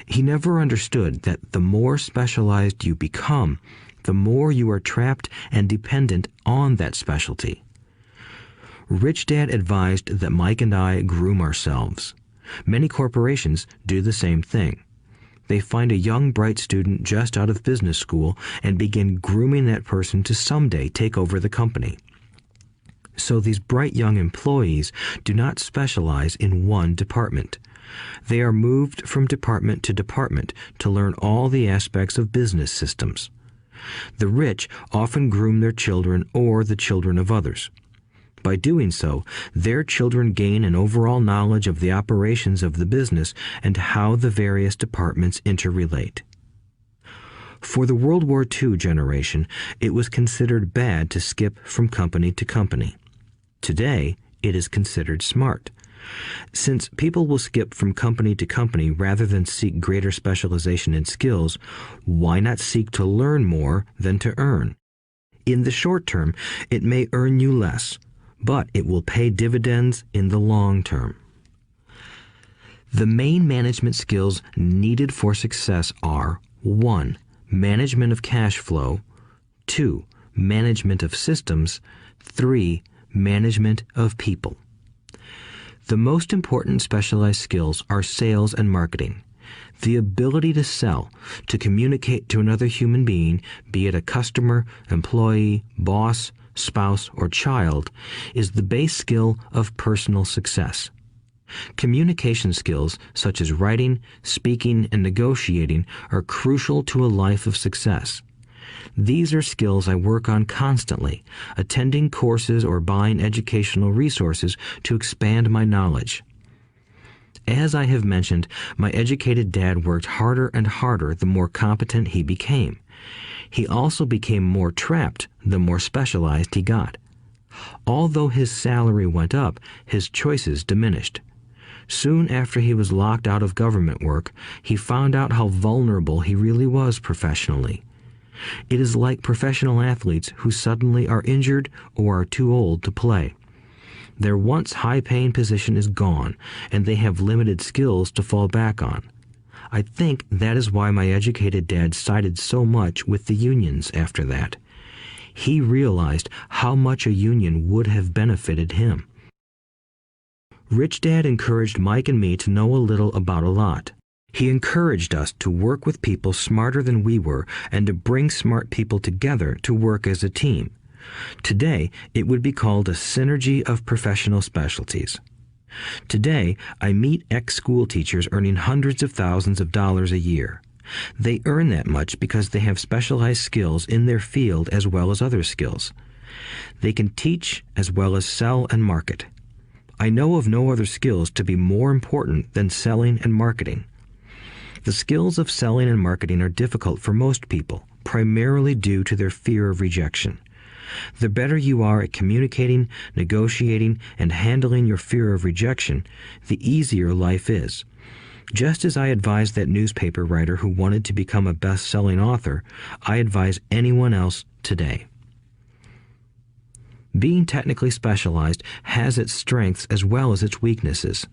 He never understood that the more specialized you become, the more you are trapped and dependent on that specialty. Rich Dad advised that Mike and I groom ourselves. Many corporations do the same thing. They find a young, bright student just out of business school and begin grooming that person to someday take over the company. So these bright young employees do not specialize in one department. They are moved from department to department to learn all the aspects of business systems. The rich often groom their children or the children of others. By doing so, their children gain an overall knowledge of the operations of the business and how the various departments interrelate. For the World War II generation, it was considered bad to skip from company to company. Today, it is considered smart. Since people will skip from company to company rather than seek greater specialization in skills, why not seek to learn more than to earn? In the short term, it may earn you less, but it will pay dividends in the long term. The main management skills needed for success are 1. Management of cash flow, 2. Management of systems, 3. Management of people. The most important specialized skills are sales and marketing. The ability to sell, to communicate to another human being, be it a customer, employee, boss, spouse, or child, is the base skill of personal success. Communication skills such as writing, speaking, and negotiating are crucial to a life of success. These are skills I work on constantly, attending courses or buying educational resources to expand my knowledge. As I have mentioned, my educated dad worked harder and harder the more competent he became. He also became more trapped the more specialized he got. Although his salary went up, his choices diminished. Soon after he was locked out of government work, he found out how vulnerable he really was professionally. It is like professional athletes who suddenly are injured or are too old to play. Their once high-paying position is gone, and they have limited skills to fall back on. I think that is why my educated dad sided so much with the unions after that. He realized how much a union would have benefited him. Rich Dad encouraged Mike and me to know a little about a lot. He encouraged us to work with people smarter than we were and to bring smart people together to work as a team. Today, it would be called a synergy of professional specialties. Today, I meet ex-school teachers earning hundreds of thousands of dollars a year. They earn that much because they have specialized skills in their field as well as other skills. They can teach as well as sell and market. I know of no other skills to be more important than selling and marketing. The skills of selling and marketing are difficult for most people, primarily due to their fear of rejection. The better you are at communicating, negotiating, and handling your fear of rejection, the easier life is. Just as I advise that newspaper writer who wanted to become a best-selling author, I advise anyone else today. Being technically specialized has its strengths as well as its weaknesses.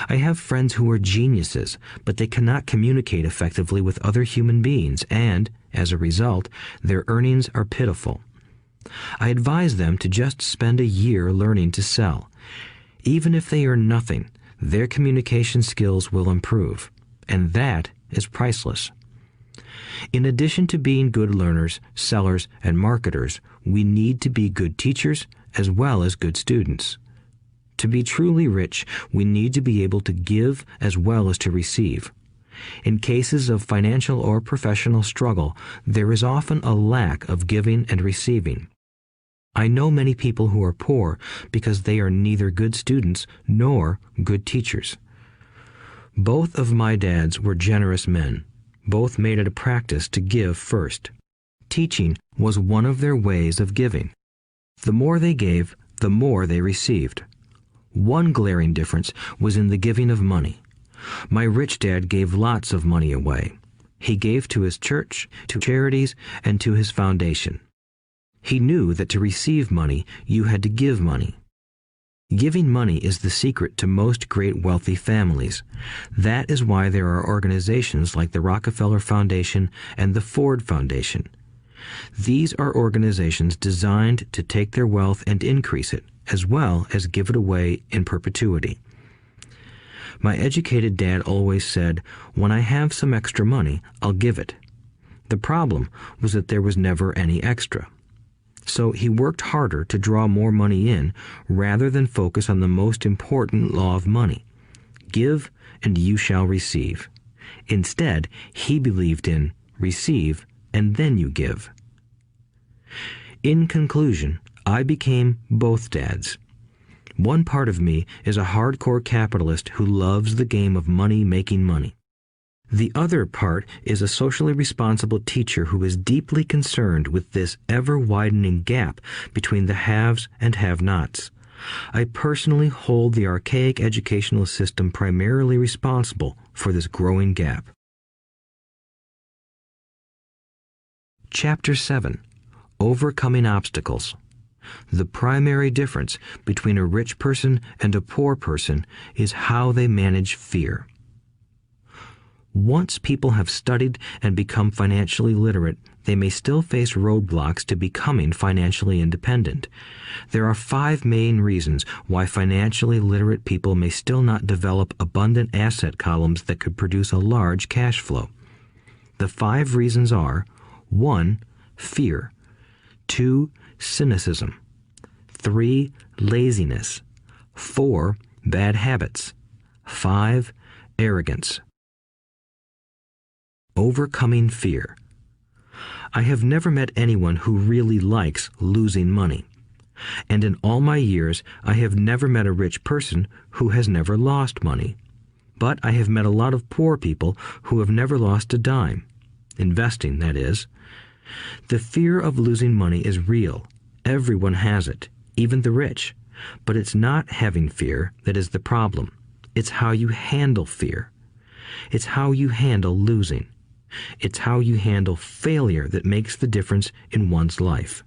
I have friends who are geniuses, but they cannot communicate effectively with other human beings, and, as a result, their earnings are pitiful. I advise them to just spend a year learning to sell. Even if they earn nothing, their communication skills will improve, and that is priceless. In addition to being good learners, sellers, and marketers, we need to be good teachers as well as good students. To be truly rich, we need to be able to give as well as to receive. In cases of financial or professional struggle, there is often a lack of giving and receiving. I know many people who are poor because they are neither good students nor good teachers. Both of my dads were generous men. Both made it a practice to give first. Teaching was one of their ways of giving. The more they gave, the more they received. One glaring difference was in the giving of money. My rich dad gave lots of money away. He gave to his church, to charities, and to his foundation. He knew that to receive money, you had to give money. Giving money is the secret to most great wealthy families. That is why there are organizations like the Rockefeller Foundation and the Ford Foundation. These are organizations designed to take their wealth and increase it, as well as give it away in perpetuity. My educated dad always said, "When I have some extra money, I'll give it." The problem was that there was never any extra. So he worked harder to draw more money in rather than focus on the most important law of money. Give and you shall receive. Instead, he believed in receive and then you give. In conclusion, I became both dads. One part of me is a hardcore capitalist who loves the game of money making money. The other part is a socially responsible teacher who is deeply concerned with this ever-widening gap between the haves and have-nots. I personally hold the archaic educational system primarily responsible for this growing gap. Chapter 7. Overcoming Obstacles. The primary difference between a rich person and a poor person is how they manage fear. Once people have studied and become financially literate, they may still face roadblocks to becoming financially independent. There are 5 main reasons why financially literate people may still not develop abundant asset columns that could produce a large cash flow. The 5 reasons are: 1. Fear. 2. Cynicism. 3. Laziness. 4. Bad habits. 5. Arrogance. Overcoming fear. I have never met anyone who really likes losing money. And in all my years, I have never met a rich person who has never lost money. But I have met a lot of poor people who have never lost a dime. Investing, that is. The fear of losing money is real. Everyone has it, even the rich. But it's not having fear that is the problem. It's how you handle fear. It's how you handle losing. It's how you handle failure that makes the difference in one's life.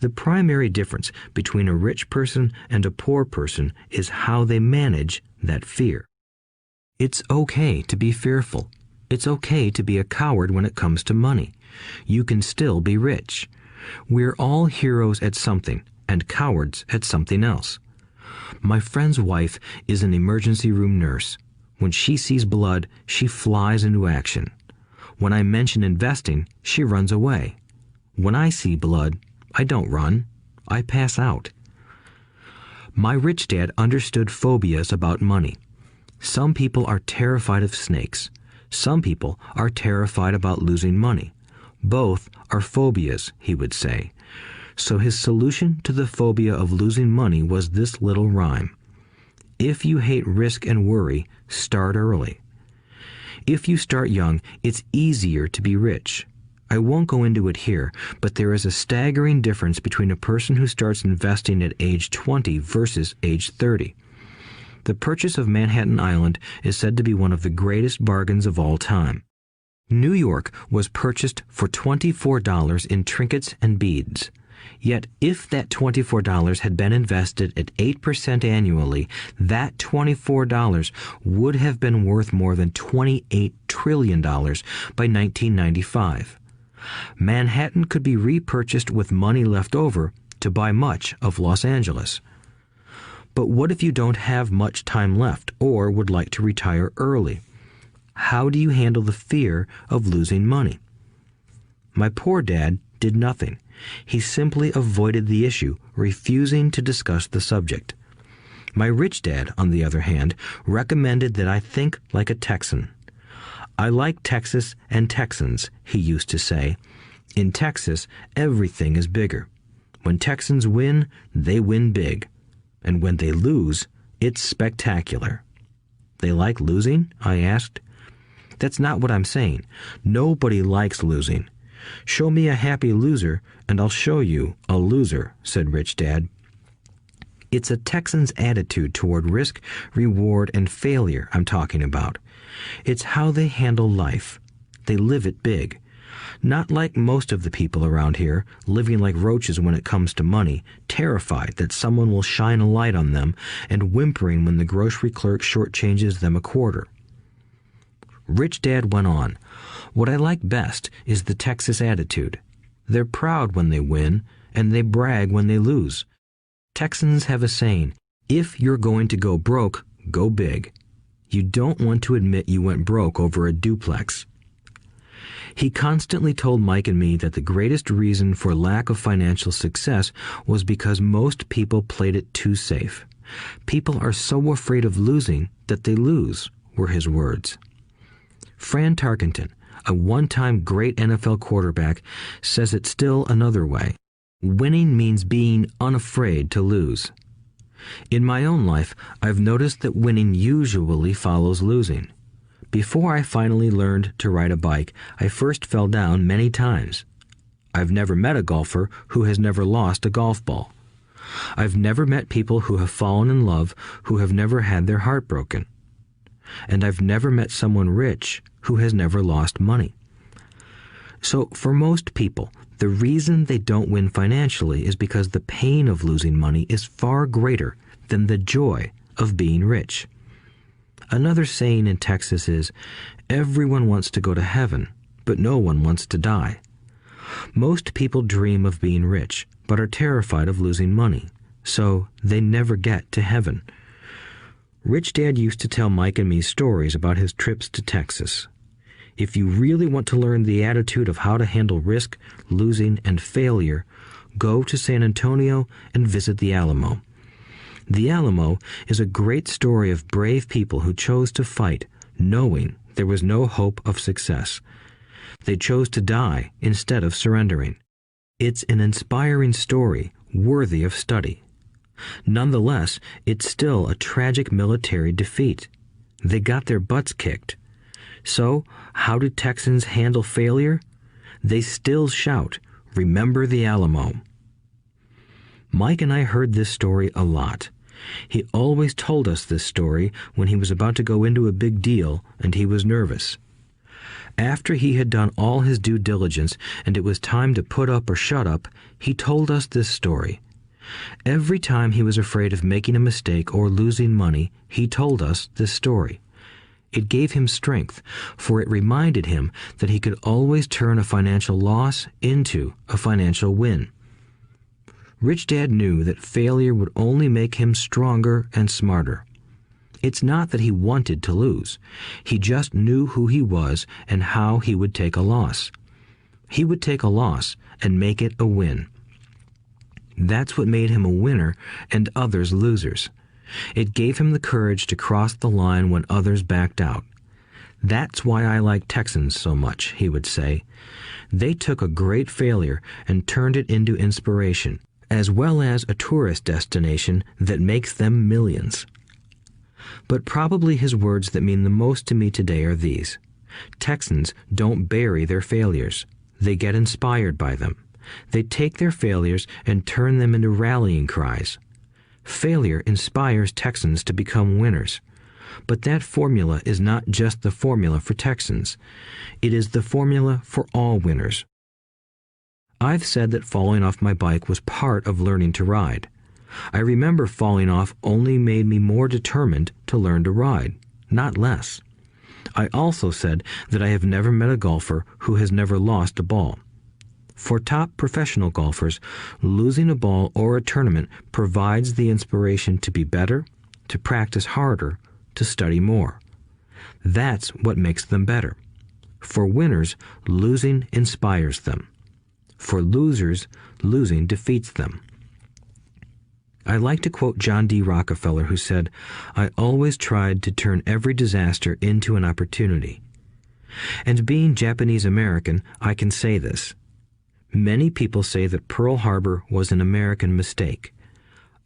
The primary difference between a rich person and a poor person is how they manage that fear. It's okay to be fearful. It's okay to be a coward when it comes to money. You can still be rich. We're all heroes at something and cowards at something else. My friend's wife is an emergency room nurse. When she sees blood, she flies into action. When I mention investing, she runs away. When I see blood, I don't run. I pass out. My rich dad understood phobias about money. Some people are terrified of snakes. Some people are terrified about losing money. Both are phobias, he would say. So his solution to the phobia of losing money was this little rhyme. If you hate risk and worry, start early. If you start young, it's easier to be rich. I won't go into it here, but there is a staggering difference between a person who starts investing at age 20 versus age 30. The purchase of Manhattan Island is said to be one of the greatest bargains of all time. New York was purchased for $24 in trinkets and beads. Yet if that $24 had been invested at 8% annually, that $24 would have been worth more than $28 trillion by 1995. Manhattan could be repurchased with money left over to buy much of Los Angeles. But what if you don't have much time left or would like to retire early? How do you handle the fear of losing money? My poor dad did nothing. He simply avoided the issue, refusing to discuss the subject. My rich dad, on the other hand, recommended that I think like a Texan. I like Texas and Texans, he used to say. In Texas, everything is bigger. When Texans win, they win big. And when they lose, it's spectacular. They like losing? I asked. That's not what I'm saying. Nobody likes losing. Show me a happy loser, and I'll show you a loser, said Rich Dad. It's a Texan's attitude toward risk, reward, and failure I'm talking about. It's how they handle life. They live it big. Not like most of the people around here, living like roaches when it comes to money, terrified that someone will shine a light on them and whimpering when the grocery clerk shortchanges them a quarter. Rich Dad went on, "What I like best is the Texas attitude. They're proud when they win, and they brag when they lose. Texans have a saying, if you're going to go broke, go big. You don't want to admit you went broke over a duplex." He constantly told Mike and me that the greatest reason for lack of financial success was because most people played it too safe. People are so afraid of losing that they lose, were his words. Fran Tarkenton, a one-time great NFL quarterback, says it still another way. Winning means being unafraid to lose. In my own life, I've noticed that winning usually follows losing. Before I finally learned to ride a bike, I first fell down many times. I've never met a golfer who has never lost a golf ball. I've never met people who have fallen in love who have never had their heart broken. And I've never met someone rich who has never lost money. So for most people, the reason they don't win financially is because the pain of losing money is far greater than the joy of being rich. Another saying in Texas is, everyone wants to go to heaven, but no one wants to die. Most people dream of being rich, but are terrified of losing money, so they never get to heaven. Rich Dad used to tell Mike and me stories about his trips to Texas. If you really want to learn the attitude of how to handle risk, losing, and failure, go to San Antonio and visit the Alamo. The Alamo is a great story of brave people who chose to fight, knowing there was no hope of success. They chose to die instead of surrendering. It's an inspiring story worthy of study. Nonetheless, it's still a tragic military defeat. They got their butts kicked. So, how do Texans handle failure? They still shout, "Remember the Alamo." Mike and I heard this story a lot. He always told us this story when he was about to go into a big deal and he was nervous. After he had done all his due diligence and it was time to put up or shut up, he told us this story. Every time he was afraid of making a mistake or losing money, he told us this story. It gave him strength, for it reminded him that he could always turn a financial loss into a financial win. Rich Dad knew that failure would only make him stronger and smarter. It's not that he wanted to lose. He just knew who he was and how he would take a loss. He would take a loss and make it a win. That's what made him a winner and others losers. It gave him the courage to cross the line when others backed out. That's why I like Texans so much, he would say. They took a great failure and turned it into inspiration, as well as a tourist destination that makes them millions. But probably his words that mean the most to me today are these. Texans don't bury their failures. They get inspired by them. They take their failures and turn them into rallying cries. Failure inspires Texans to become winners. But that formula is not just the formula for Texans. It is the formula for all winners. I've said that falling off my bike was part of learning to ride. I remember falling off only made me more determined to learn to ride, not less. I also said that I have never met a golfer who has never lost a ball. For top professional golfers, losing a ball or a tournament provides the inspiration to be better, to practice harder, to study more. That's what makes them better. For winners, losing inspires them. For losers, losing defeats them. I like to quote John D. Rockefeller, who said, "I always tried to turn every disaster into an opportunity." And being Japanese American, I can say this. Many people say that Pearl Harbor was an American mistake.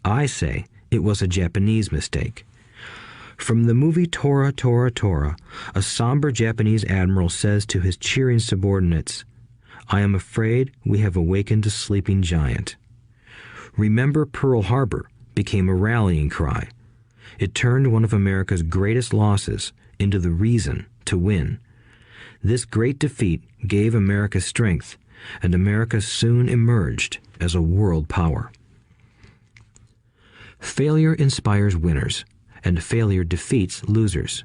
I say it was a Japanese mistake. From the movie Tora, Tora, Tora, a somber Japanese admiral says to his cheering subordinates, "I am afraid we have awakened a sleeping giant." Remember Pearl Harbor became a rallying cry. It turned one of America's greatest losses into the reason to win. This great defeat gave America strength, and America soon emerged as a world power. Failure inspires winners, and failure defeats losers.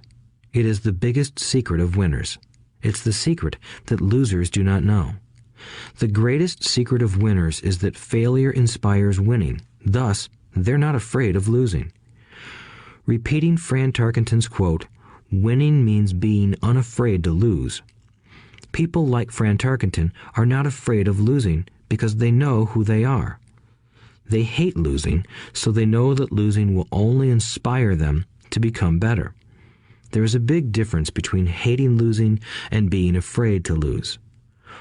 It is the biggest secret of winners. It's the secret that losers do not know. The greatest secret of winners is that failure inspires winning. Thus, they're not afraid of losing. Repeating Fran Tarkenton's quote, "Winning means being unafraid to lose." People like Fran Tarkenton are not afraid of losing because they know who they are. They hate losing, so they know that losing will only inspire them to become better. There is a big difference between hating losing and being afraid to lose.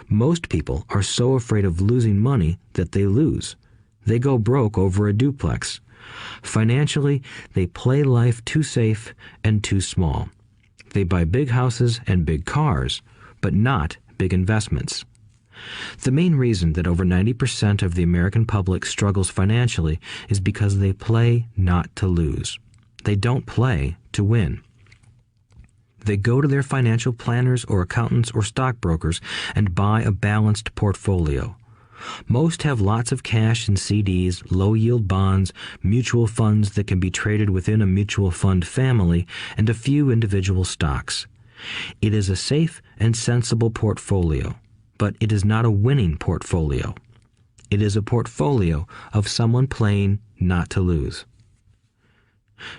Most people are so afraid of losing money that they lose. They go broke over a duplex. Financially, they play life too safe and too small. They buy big houses and big cars, but not big investments. The main reason that over 90% of the American public struggles financially is because they play not to lose. They don't play to win. They go to their financial planners or accountants or stockbrokers and buy a balanced portfolio. Most have lots of cash in CDs, low-yield bonds, mutual funds that can be traded within a mutual fund family, and a few individual stocks. It is a safe and sensible portfolio, but it is not a winning portfolio. It is a portfolio of someone playing not to lose.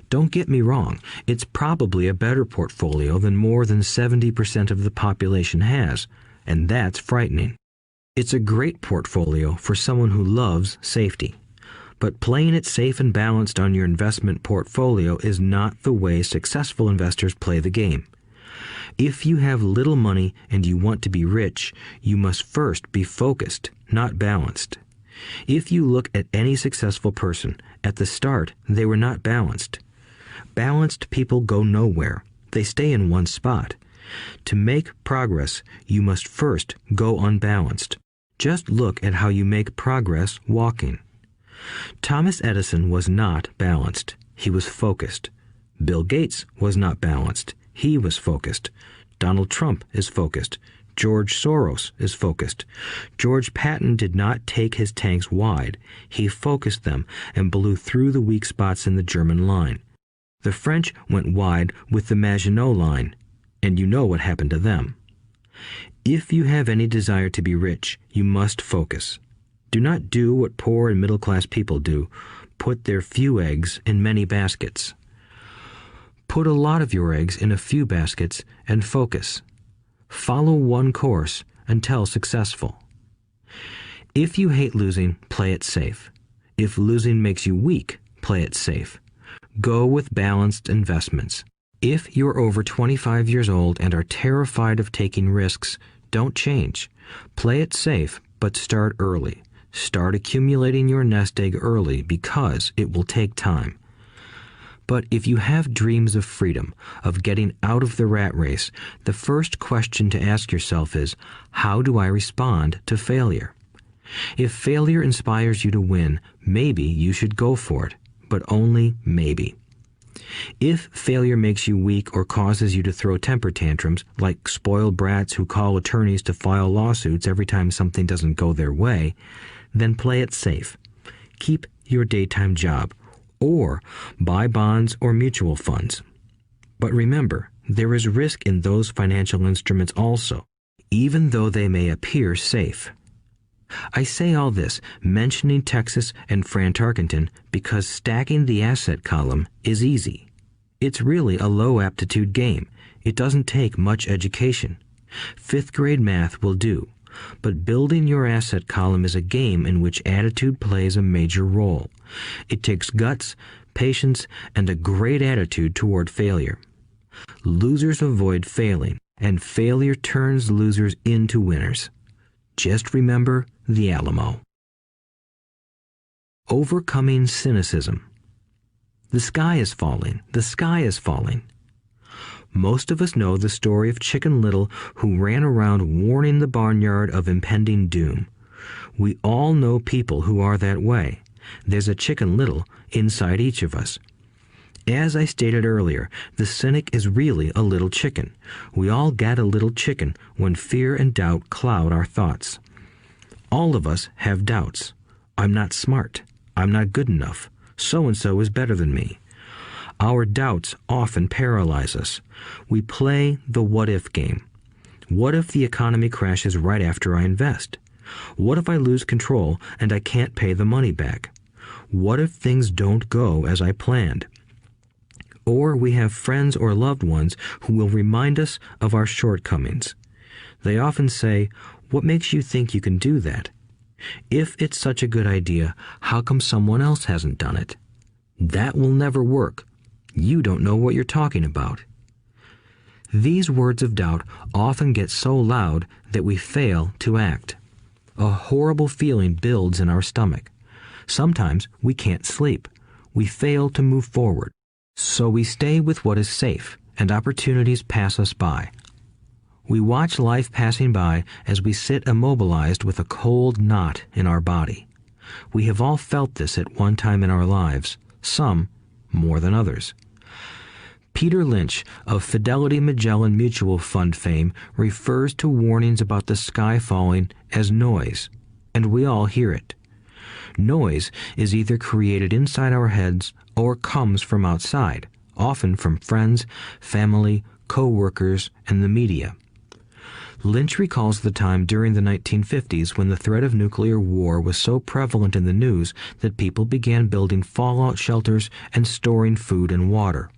Don't get me wrong, it's probably a better portfolio than more than 70% of the population has, and that's frightening. It's a great portfolio for someone who loves safety. But playing it safe and balanced on your investment portfolio is not the way successful investors play the game. If you have little money and you want to be rich, you must first be focused, not balanced. If you look at any successful person, at the start they were not balanced. Balanced people go nowhere. They stay in one spot. To make progress, you must first go unbalanced. Just look at how you make progress walking. Thomas Edison was not balanced. He was focused. Bill Gates was not balanced. He was focused. Donald Trump is focused. George Soros is focused. George Patton did not take his tanks wide. He focused them and blew through the weak spots in the German line. The French went wide with the Maginot Line, and you know what happened to them. If you have any desire to be rich, you must focus. Do not do what poor and middle-class people do, put their few eggs in many baskets. Put a lot of your eggs in a few baskets and focus. Follow one course until successful. If you hate losing, play it safe. If losing makes you weak, play it safe. Go with balanced investments. If you're over 25 years old and are terrified of taking risks, don't change. Play it safe, but start early. Start accumulating your nest egg early because it will take time. But if you have dreams of freedom, of getting out of the rat race, the first question to ask yourself is, how do I respond to failure? If failure inspires you to win, maybe you should go for it, but only maybe. If failure makes you weak or causes you to throw temper tantrums, like spoiled brats who call attorneys to file lawsuits every time something doesn't go their way, then play it safe. Keep your daytime job, or buy bonds or mutual funds. But remember, there is risk in those financial instruments also, even though they may appear safe. I say all this, mentioning Texas and Fran Tarkenton, because stacking the asset column is easy. It's really a low-aptitude game. It doesn't take much education. Fifth-grade math will do. But building your asset column is a game in which attitude plays a major role. It takes guts, patience, and a great attitude toward failure. Losers avoid failing, and failure turns losers into winners. Just remember the Alamo. Overcoming cynicism. The sky is falling. The sky is falling. Most of us know the story of Chicken Little, who ran around warning the barnyard of impending doom. We all know people who are that way. There's a Chicken Little inside each of us. As I stated earlier, the cynic is really a little chicken. We all get a little chicken when fear and doubt cloud our thoughts. All of us have doubts. I'm not smart. I'm not good enough. So-and-so is better than me. Our doubts often paralyze us. We play the what-if game. What if the economy crashes right after I invest? What if I lose control and I can't pay the money back? What if things don't go as I planned? Or we have friends or loved ones who will remind us of our shortcomings. They often say, "What makes you think you can do that? If it's such a good idea, how come someone else hasn't done it? That will never work. You don't know what you're talking about." These words of doubt often get so loud that we fail to act. A horrible feeling builds in our stomach. Sometimes we can't sleep. We fail to move forward. So we stay with what is safe, and opportunities pass us by. We watch life passing by as we sit immobilized with a cold knot in our body. We have all felt this at one time in our lives, some more than others. Peter Lynch of Fidelity Magellan Mutual Fund fame refers to warnings about the sky falling as noise, and we all hear it. Noise is either created inside our heads or comes from outside, often from friends, family, co-workers, and the media. Lynch recalls the time during the 1950s when the threat of nuclear war was so prevalent in the news that people began building fallout shelters and storing food and water.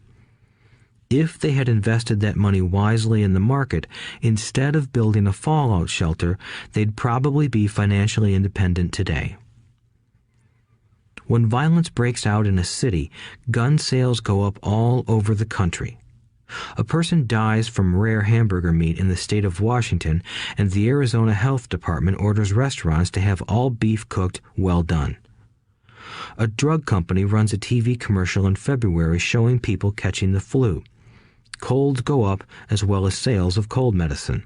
If they had invested that money wisely in the market, instead of building a fallout shelter, they'd probably be financially independent today. When violence breaks out in a city, gun sales go up all over the country. A person dies from rare hamburger meat in the state of Washington, and the Arizona Health Department orders restaurants to have all beef cooked well done. A drug company runs a TV commercial in February showing people catching the flu. Colds go up as well as sales of cold medicine.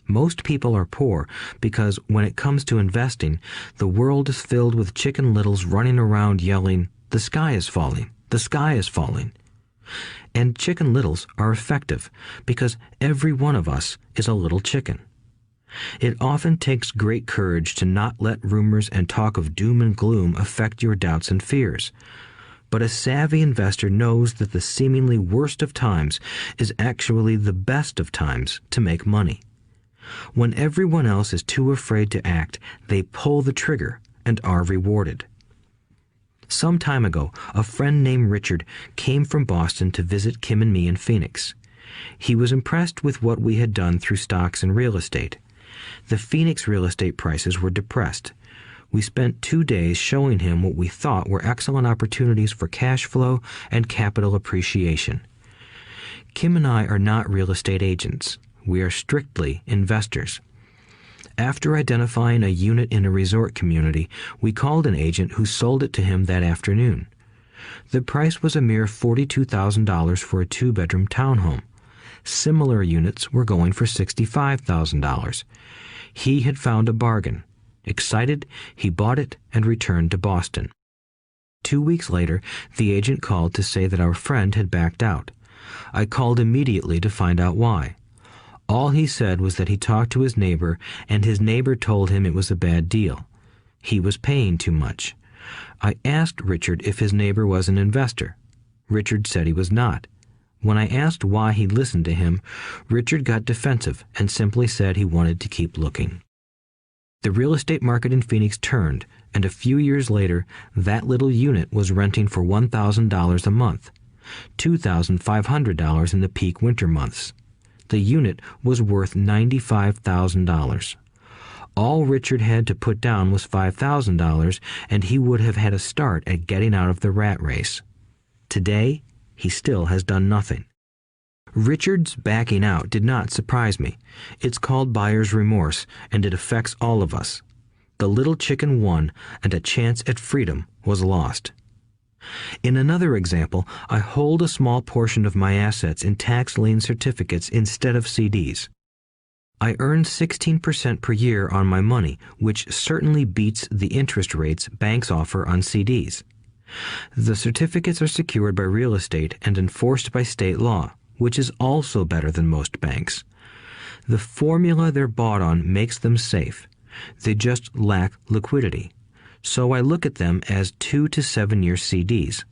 Most people are poor because when it comes to investing, the world is filled with Chicken Littles running around yelling, "The sky is falling, the sky is falling." And Chicken Littles are effective because every one of us is a little chicken. It often takes great courage to not let rumors and talk of doom and gloom affect your doubts and fears. But a savvy investor knows that the seemingly worst of times is actually the best of times to make money. When everyone else is too afraid to act, they pull the trigger and are rewarded. Some time ago, a friend named Richard came from Boston to visit Kim and me in Phoenix. He was impressed with what we had done through stocks and real estate. The Phoenix real estate prices were depressed. We spent 2 days showing him what we thought were excellent opportunities for cash flow and capital appreciation. Kim and I are not real estate agents. We are strictly investors. After identifying a unit in a resort community, we called an agent who sold it to him that afternoon. The price was a mere $42,000 for a 2-bedroom townhome. Similar units were going for $65,000. He had found a bargain. Excited, he bought it and returned to Boston. 2 weeks later, the agent called to say that our friend had backed out. I called immediately to find out why. All he said was that he talked to his neighbor, and his neighbor told him it was a bad deal. He was paying too much. I asked Richard if his neighbor was an investor. Richard said he was not. When I asked why he listened to him, Richard got defensive and simply said he wanted to keep looking. The real estate market in Phoenix turned, and a few years later, that little unit was renting for $1,000 a month, $2,500 in the peak winter months. The unit was worth $95,000. All Richard had to put down was $5,000, and he would have had a start at getting out of the rat race. Today, he still has done nothing. Richard's backing out did not surprise me. It's called buyer's remorse, and it affects all of us. The little chicken won, and a chance at freedom was lost. In another example, I hold a small portion of my assets in tax lien certificates instead of CDs. I earn 16% per year on my money, which certainly beats the interest rates banks offer on CDs. The certificates are secured by real estate and enforced by state law, which is also better than most banks. The formula they're bought on makes them safe. They just lack liquidity. So I look at them as 2 to 7 year CDs.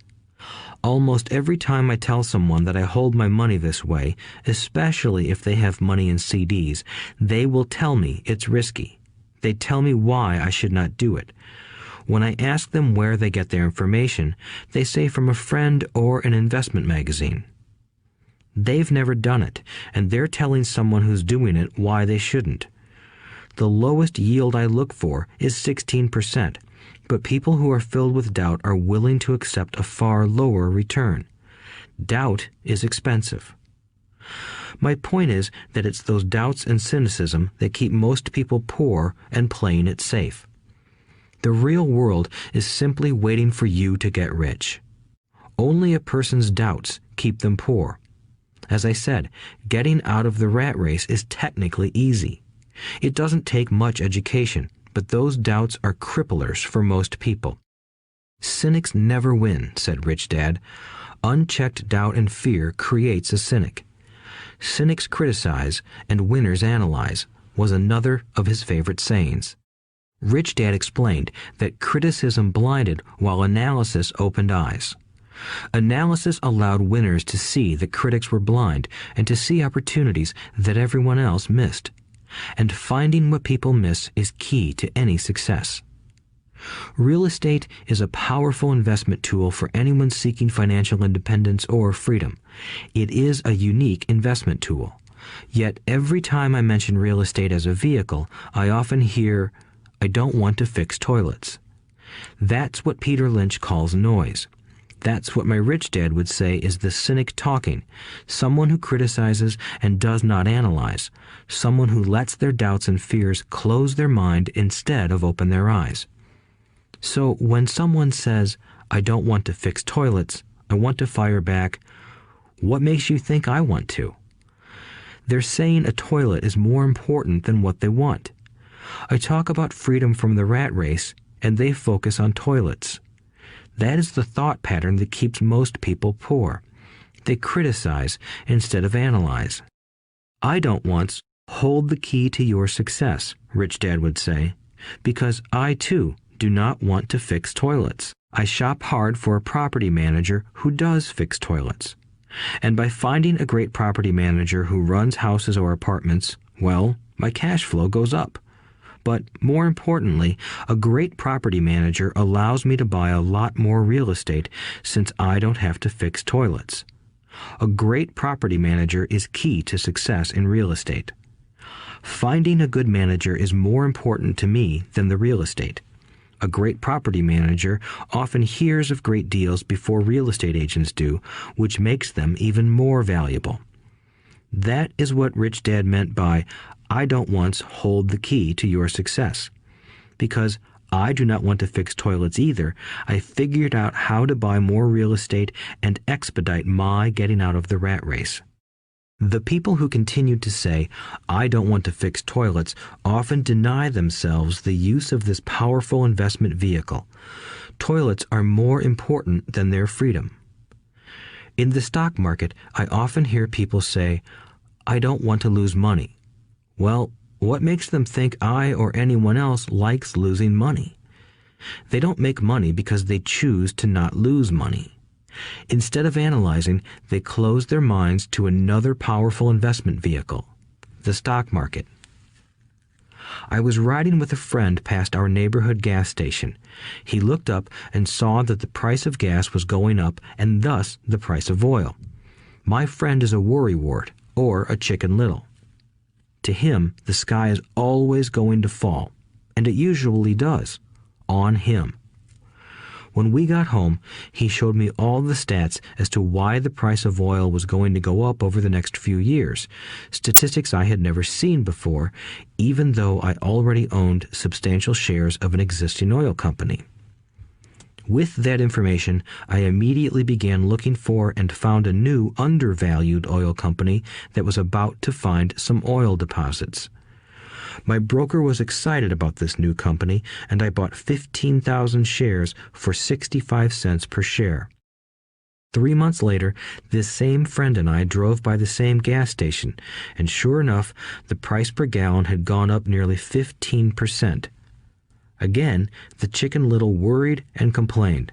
Almost every time I tell someone that I hold my money this way, especially if they have money in CDs, they will tell me it's risky. They tell me why I should not do it. When I ask them where they get their information, they say from a friend or an investment magazine. They've never done it, and they're telling someone who's doing it why they shouldn't. The lowest yield I look for is 16%, but people who are filled with doubt are willing to accept a far lower return. Doubt is expensive. My point is that it's those doubts and cynicism that keep most people poor and playing it safe. The real world is simply waiting for you to get rich. Only a person's doubts keep them poor. As I said, getting out of the rat race is technically easy. It doesn't take much education, but those doubts are cripplers for most people. Cynics never win, said Rich Dad. Unchecked doubt and fear creates a cynic. Cynics criticize and winners analyze was another of his favorite sayings. Rich Dad explained that criticism blinded while analysis opened eyes. Analysis allowed winners to see that critics were blind and to see opportunities that everyone else missed. And finding what people miss is key to any success. Real estate is a powerful investment tool for anyone seeking financial independence or freedom. It is a unique investment tool. Yet every time I mention real estate as a vehicle, I often hear, "I don't want to fix toilets." That's what Peter Lynch calls noise. That's what my rich dad would say is the cynic talking, someone who criticizes and does not analyze, someone who lets their doubts and fears close their mind instead of open their eyes. So when someone says, "I don't want to fix toilets, I want to fire back," what makes you think I want to? They're saying a toilet is more important than what they want. I talk about freedom from the rat race, and they focus on toilets. That is the thought pattern that keeps most people poor. They criticize instead of analyze. I don't once hold the key to your success, Rich Dad would say, because I too do not want to fix toilets. I shop hard for a property manager who does fix toilets. And by finding a great property manager who runs houses or apartments, well, my cash flow goes up. But more importantly, a great property manager allows me to buy a lot more real estate since I don't have to fix toilets. A great property manager is key to success in real estate. Finding a good manager is more important to me than the real estate. A great property manager often hears of great deals before real estate agents do, which makes them even more valuable. That is what Rich Dad meant by, I don't once hold the key to your success. Because I do not want to fix toilets either, I figured out how to buy more real estate and expedite my getting out of the rat race. The people who continue to say, I don't want to fix toilets, often deny themselves the use of this powerful investment vehicle. Toilets are more important than their freedom. In the stock market, I often hear people say, I don't want to lose money. Well, what makes them think I or anyone else likes losing money? They don't make money because they choose to not lose money. Instead of analyzing, they close their minds to another powerful investment vehicle, the stock market. I was riding with a friend past our neighborhood gas station. He looked up and saw that the price of gas was going up and thus the price of oil. My friend is a worrywart, or a Chicken Little. To him, the sky is always going to fall, and it usually does, on him. When we got home, he showed me all the stats as to why the price of oil was going to go up over the next few years, statistics I had never seen before, even though I already owned substantial shares of an existing oil company. With that information, I immediately began looking for and found a new undervalued oil company that was about to find some oil deposits. My broker was excited about this new company, and I bought 15,000 shares for 65 cents per share. 3 months later, this same friend and I drove by the same gas station, and sure enough, the price per gallon had gone up nearly 15%. Again, the Chicken Little worried and complained.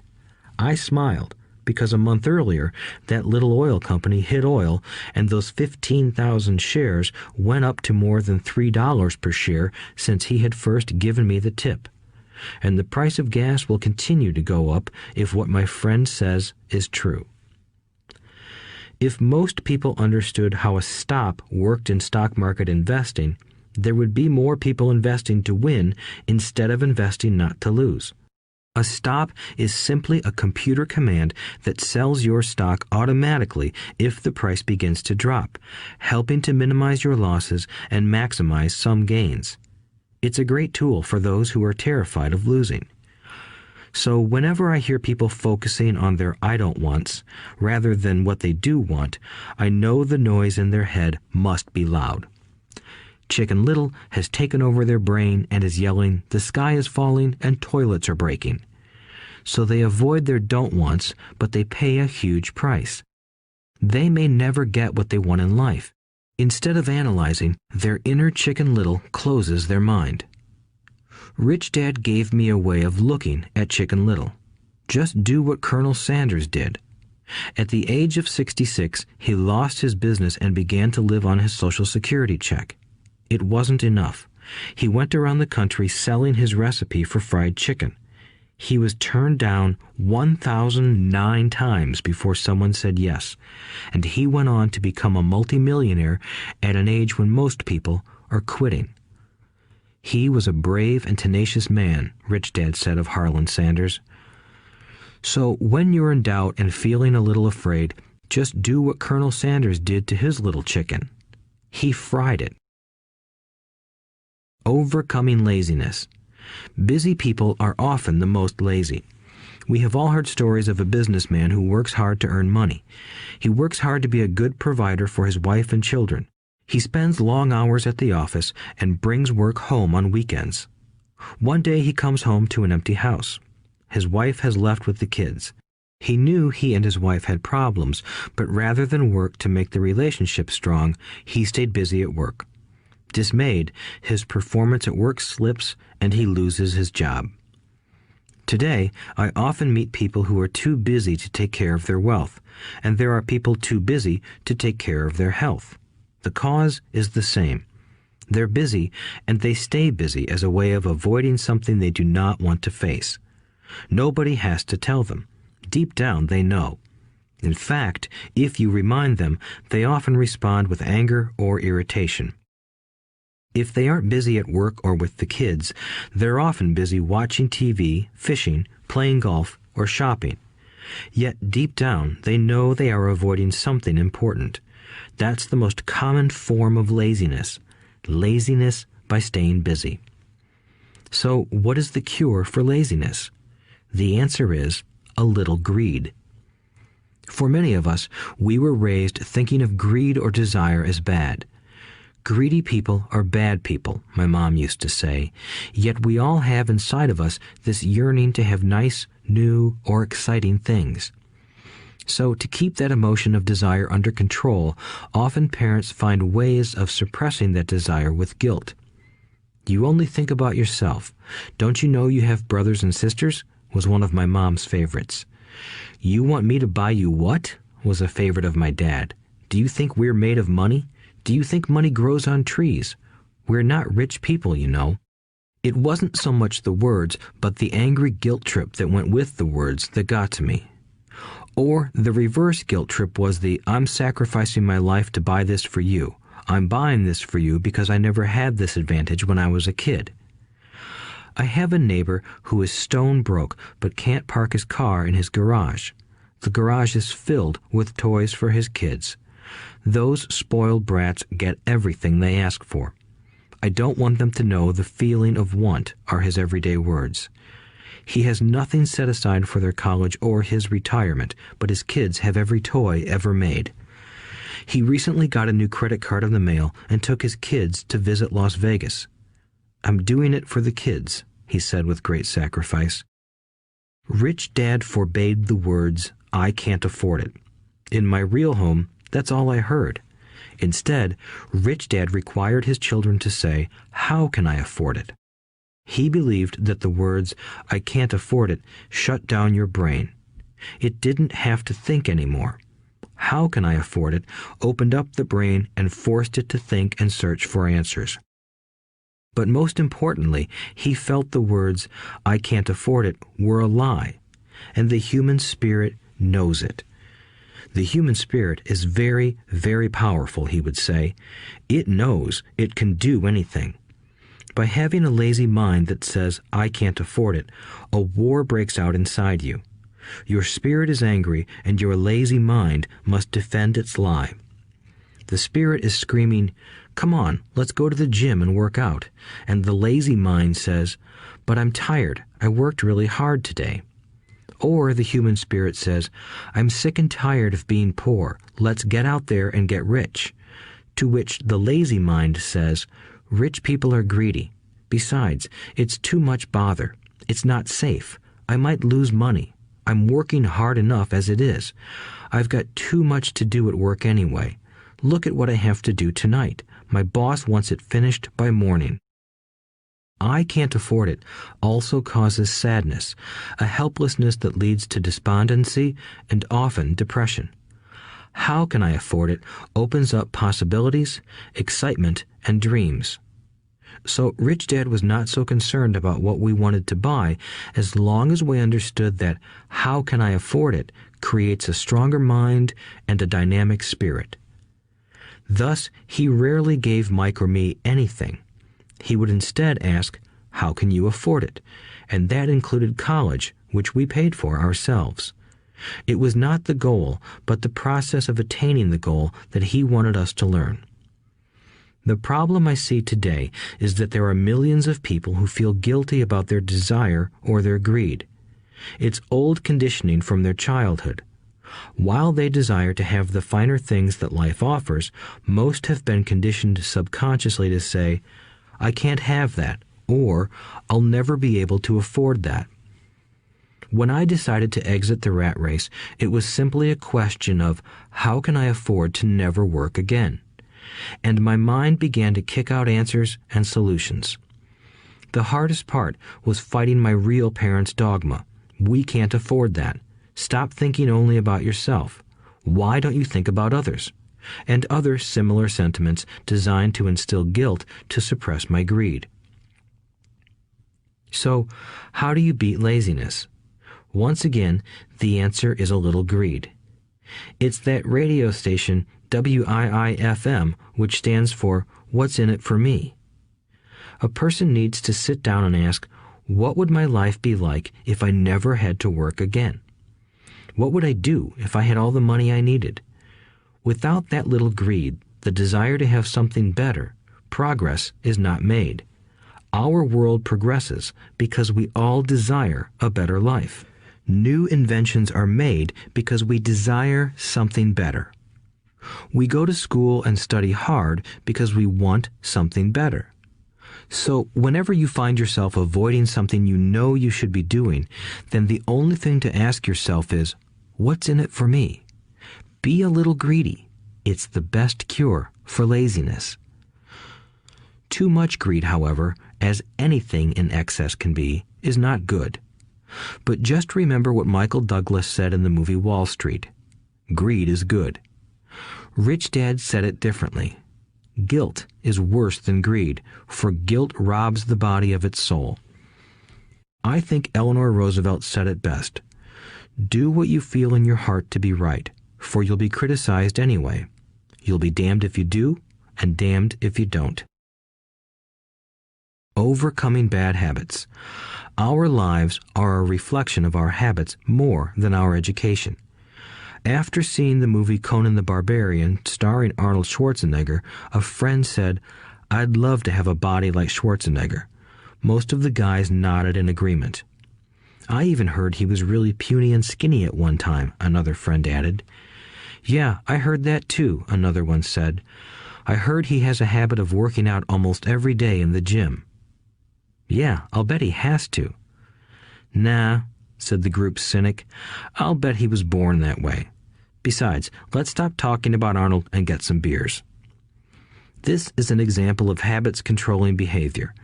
I smiled, because a month earlier, that little oil company hit oil, and those 15,000 shares went up to more than $3 per share since he had first given me the tip. And the price of gas will continue to go up if what my friend says is true. If most people understood how a stop worked in stock market investing, there would be more people investing to win instead of investing not to lose. A stop is simply a computer command that sells your stock automatically if the price begins to drop, helping to minimize your losses and maximize some gains. It's a great tool for those who are terrified of losing. So whenever I hear people focusing on their I don't wants rather than what they do want, I know the noise in their head must be loud. Chicken Little has taken over their brain and is yelling, the sky is falling and toilets are breaking. So they avoid their don't wants, but they pay a huge price. They may never get what they want in life. Instead of analyzing, their inner Chicken Little closes their mind. Rich Dad gave me a way of looking at Chicken Little. Just do what Colonel Sanders did. At the age of 66, he lost his business and began to live on his Social Security check. It wasn't enough. He went around the country selling his recipe for fried chicken. He was turned down 1,009 times before someone said yes, and he went on to become a multimillionaire at an age when most people are quitting. He was a brave and tenacious man, Rich Dad said of Harlan Sanders. So when you're in doubt and feeling a little afraid, just do what Colonel Sanders did to his little chicken. He fried it. Overcoming laziness. Busy people are often the most lazy. We have all heard stories of a businessman who works hard to earn money. He works hard to be a good provider for his wife and children. He spends long hours at the office and brings work home on weekends. One day he comes home to an empty house. His wife has left with the kids. He knew he and his wife had problems, but rather than work to make the relationship strong, he stayed busy at work. Dismayed, his performance at work slips and he loses his job. Today, I often meet people who are too busy to take care of their wealth, and there are people too busy to take care of their health. The cause is the same. They're busy, and they stay busy as a way of avoiding something they do not want to face. Nobody has to tell them. Deep down, they know. In fact, if you remind them, they often respond with anger or irritation. If they aren't busy at work or with the kids, they're often busy watching TV, fishing, playing golf, or shopping. Yet deep down, they know they are avoiding something important. That's the most common form of laziness. Laziness by staying busy. So, what is the cure for laziness? The answer is a little greed. For many of us, we were raised thinking of greed or desire as bad. Greedy people are bad people, my mom used to say, yet we all have inside of us this yearning to have nice, new, or exciting things. So to keep that emotion of desire under control, often parents find ways of suppressing that desire with guilt. You only think about yourself. Don't you know you have brothers and sisters? Was one of my mom's favorites. You want me to buy you what? Was a favorite of my dad. Do you think we're made of money? Do you think money grows on trees? We're not rich people, you know. It wasn't so much the words, but the angry guilt trip that went with the words that got to me. Or the reverse guilt trip was the I'm sacrificing my life to buy this for you. I'm buying this for you because I never had this advantage when I was a kid. I have a neighbor who is stone broke but can't park his car in his garage. The garage is filled with toys for his kids. Those spoiled brats get everything they ask for. I don't want them to know the feeling of want are his everyday words. He has nothing set aside for their college or his retirement, but his kids have every toy ever made. He recently got a new credit card in the mail and took his kids to visit Las Vegas. I'm doing it for the kids, he said with great sacrifice. Rich Dad forbade the words, I can't afford it. In my real home, that's all I heard. Instead, Rich Dad required his children to say, how can I afford it? He believed that the words, I can't afford it, shut down your brain. It didn't have to think anymore. How can I afford it opened up the brain and forced it to think and search for answers. But most importantly, he felt the words, I can't afford it, were a lie, and the human spirit knows it. The human spirit is very, very powerful, he would say. It knows it can do anything. By having a lazy mind that says, I can't afford it, a war breaks out inside you. Your spirit is angry, and your lazy mind must defend its lie. The spirit is screaming, come on, let's go to the gym and work out. And the lazy mind says, but I'm tired, I worked really hard today. Or the human spirit says, I'm sick and tired of being poor, let's get out there and get rich. To which the lazy mind says, rich people are greedy. Besides, it's too much bother. It's not safe. I might lose money. I'm working hard enough as it is. I've got too much to do at work anyway. Look at what I have to do tonight. My boss wants it finished by morning. I can't afford it also causes sadness, a helplessness that leads to despondency and often depression. How can I afford it opens up possibilities, excitement, and dreams. So Rich Dad was not so concerned about what we wanted to buy as long as we understood that how can I afford it creates a stronger mind and a dynamic spirit. Thus, he rarely gave Mike or me anything. He would instead ask, how can you afford it? And that included college, which we paid for ourselves. It was not the goal, but the process of attaining the goal that he wanted us to learn. The problem I see today is that there are millions of people who feel guilty about their desire or their greed. It's old conditioning from their childhood. While they desire to have the finer things that life offers, most have been conditioned subconsciously to say, I can't have that, or I'll never be able to afford that. When I decided to exit the rat race, it was simply a question of how can I afford to never work again? And my mind began to kick out answers and solutions. The hardest part was fighting my real parents' dogma. We can't afford that. Stop thinking only about yourself. Why don't you think about others? And other similar sentiments designed to instill guilt to suppress my greed. So, how do you beat laziness? Once again, the answer is a little greed. It's that radio station WIIFM, which stands for What's in it for me? A person needs to sit down and ask, what would my life be like if I never had to work again? What would I do if I had all the money I needed? Without that little greed, the desire to have something better, progress is not made. Our world progresses because we all desire a better life. New inventions are made because we desire something better. We go to school and study hard because we want something better. So whenever you find yourself avoiding something you know you should be doing, then the only thing to ask yourself is, what's in it for me? Be a little greedy. It's the best cure for laziness. Too much greed, however, as anything in excess can be, is not good. But just remember what Michael Douglas said in the movie Wall Street. Greed is good. Rich Dad said it differently. Guilt is worse than greed, for guilt robs the body of its soul. I think Eleanor Roosevelt said it best. Do what you feel in your heart to be right, for you'll be criticized anyway. You'll be damned if you do, and damned if you don't. Overcoming bad habits. Our lives are a reflection of our habits more than our education. After seeing the movie Conan the Barbarian, starring Arnold Schwarzenegger, a friend said, "I'd love to have a body like Schwarzenegger." Most of the guys nodded in agreement. "I even heard he was really puny and skinny at one time," another friend added. "Yeah, I heard that too," another one said. "I heard he has a habit of working out almost every day in the gym." "Yeah, I'll bet he has to." "Nah," said the group's cynic. "I'll bet he was born that way. Besides, let's stop talking about Arnold and get some beers." This is an example of habits controlling behavior.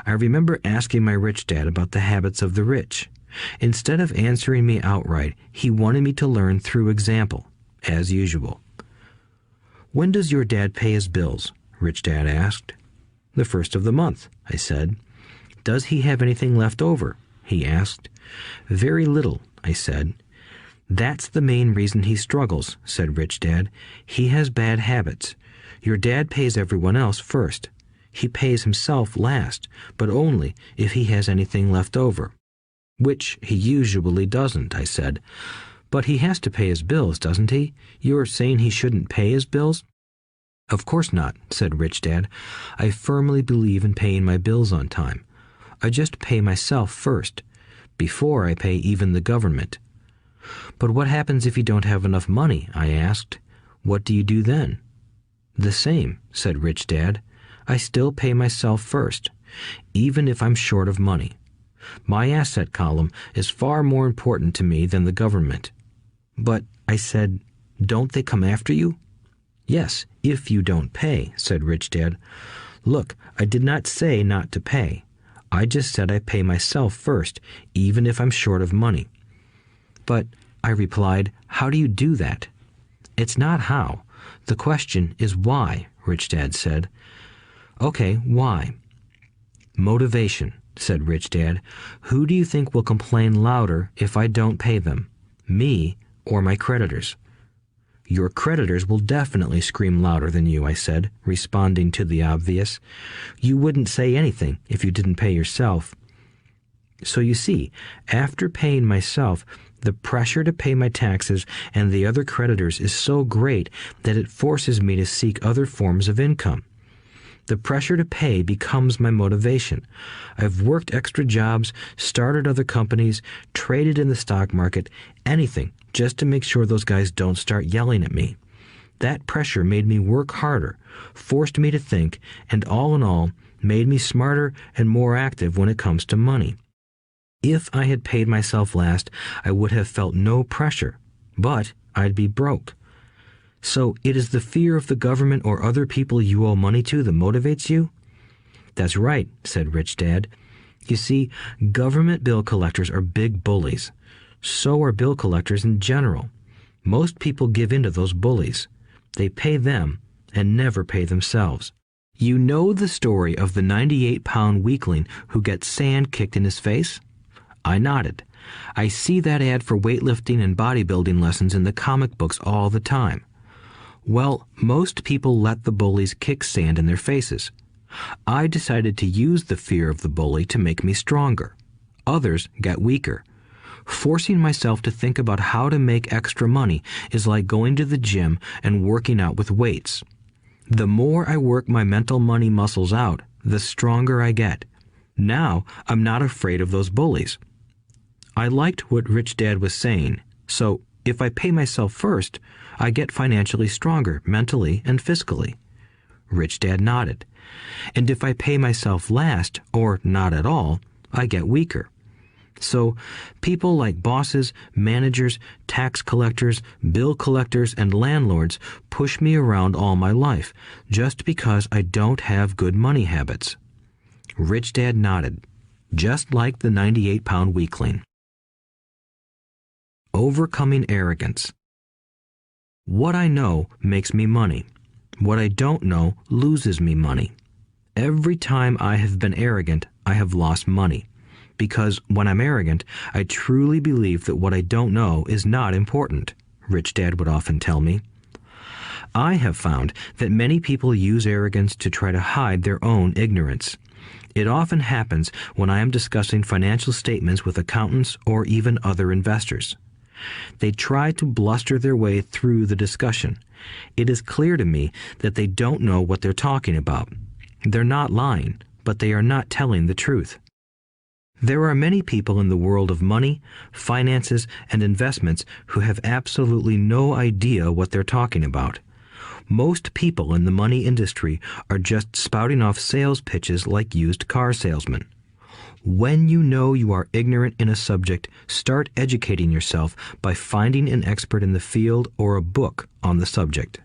I remember asking my rich dad about the habits of the rich. Instead of answering me outright, he wanted me to learn through example, as usual. "When does your dad pay his bills?" Rich Dad asked. "The first of the month," I said. "Does he have anything left over?" he asked. "Very little," I said. "That's the main reason he struggles," said Rich Dad. "He has bad habits. Your dad pays everyone else first. He pays himself last, but only if he has anything left over." "Which he usually doesn't," I said. "But he has to pay his bills, doesn't he? You're saying he shouldn't pay his bills?" "Of course not," said Rich Dad. "I firmly believe in paying my bills on time. I just pay myself first, before I pay even the government." "But what happens if you don't have enough money?" I asked. "What do you do then?" "The same," said Rich Dad. "I still pay myself first, even if I'm short of money. My asset column is far more important to me than the government." "But," I said, "don't they come after you?" "Yes, if you don't pay," said Rich Dad. "Look, I did not say not to pay. I just said I pay myself first, even if I'm short of money." "But," I replied, "how do you do that?" "It's not how. The question is why," Rich Dad said. "Okay, why?" "Motivation," said Rich Dad. "Who do you think will complain louder if I don't pay them? Me or my creditors?" "Your creditors will definitely scream louder than you," I said, responding to the obvious. "You wouldn't say anything if you didn't pay yourself." So you see, after paying myself, the pressure to pay my taxes and the other creditors is so great that it forces me to seek other forms of income. The pressure to pay becomes my motivation. I've worked extra jobs, started other companies, traded in the stock market, anything just to make sure those guys don't start yelling at me. That pressure made me work harder, forced me to think, and all in all, made me smarter and more active when it comes to money. If I had paid myself last, I would have felt no pressure, but I'd be broke. So it is the fear of the government or other people you owe money to that motivates you? "That's right," said Rich Dad. You see, government bill collectors are big bullies. So are bill collectors in general. Most people give in to those bullies. They pay them and never pay themselves. You know the story of the 98-pound weakling who gets sand kicked in his face? I nodded. I see that ad for weightlifting and bodybuilding lessons in the comic books all the time. Well, most people let the bullies kick sand in their faces. I decided to use the fear of the bully to make me stronger. Others got weaker. Forcing myself to think about how to make extra money is like going to the gym and working out with weights. The more I work my mental money muscles out, the stronger I get. Now, I'm not afraid of those bullies. I liked what Rich Dad was saying, so if I pay myself first, I get financially stronger mentally and fiscally. Rich Dad nodded. And if I pay myself last, or not at all, I get weaker. So, people like bosses, managers, tax collectors, bill collectors, and landlords push me around all my life just because I don't have good money habits. Rich Dad nodded, just like the 98-pound weakling. Overcoming arrogance. What I know makes me money. What I don't know loses me money. Every time I have been arrogant, I have lost money. Because when I'm arrogant, I truly believe that what I don't know is not important, Rich Dad would often tell me. I have found that many people use arrogance to try to hide their own ignorance. It often happens when I am discussing financial statements with accountants or even other investors. They try to bluster their way through the discussion. It is clear to me that they don't know what they're talking about. They're not lying, but they are not telling the truth. There are many people in the world of money, finances, and investments who have absolutely no idea what they're talking about. Most people in the money industry are just spouting off sales pitches like used car salesmen. When you know you are ignorant in a subject, start educating yourself by finding an expert in the field or a book on the subject.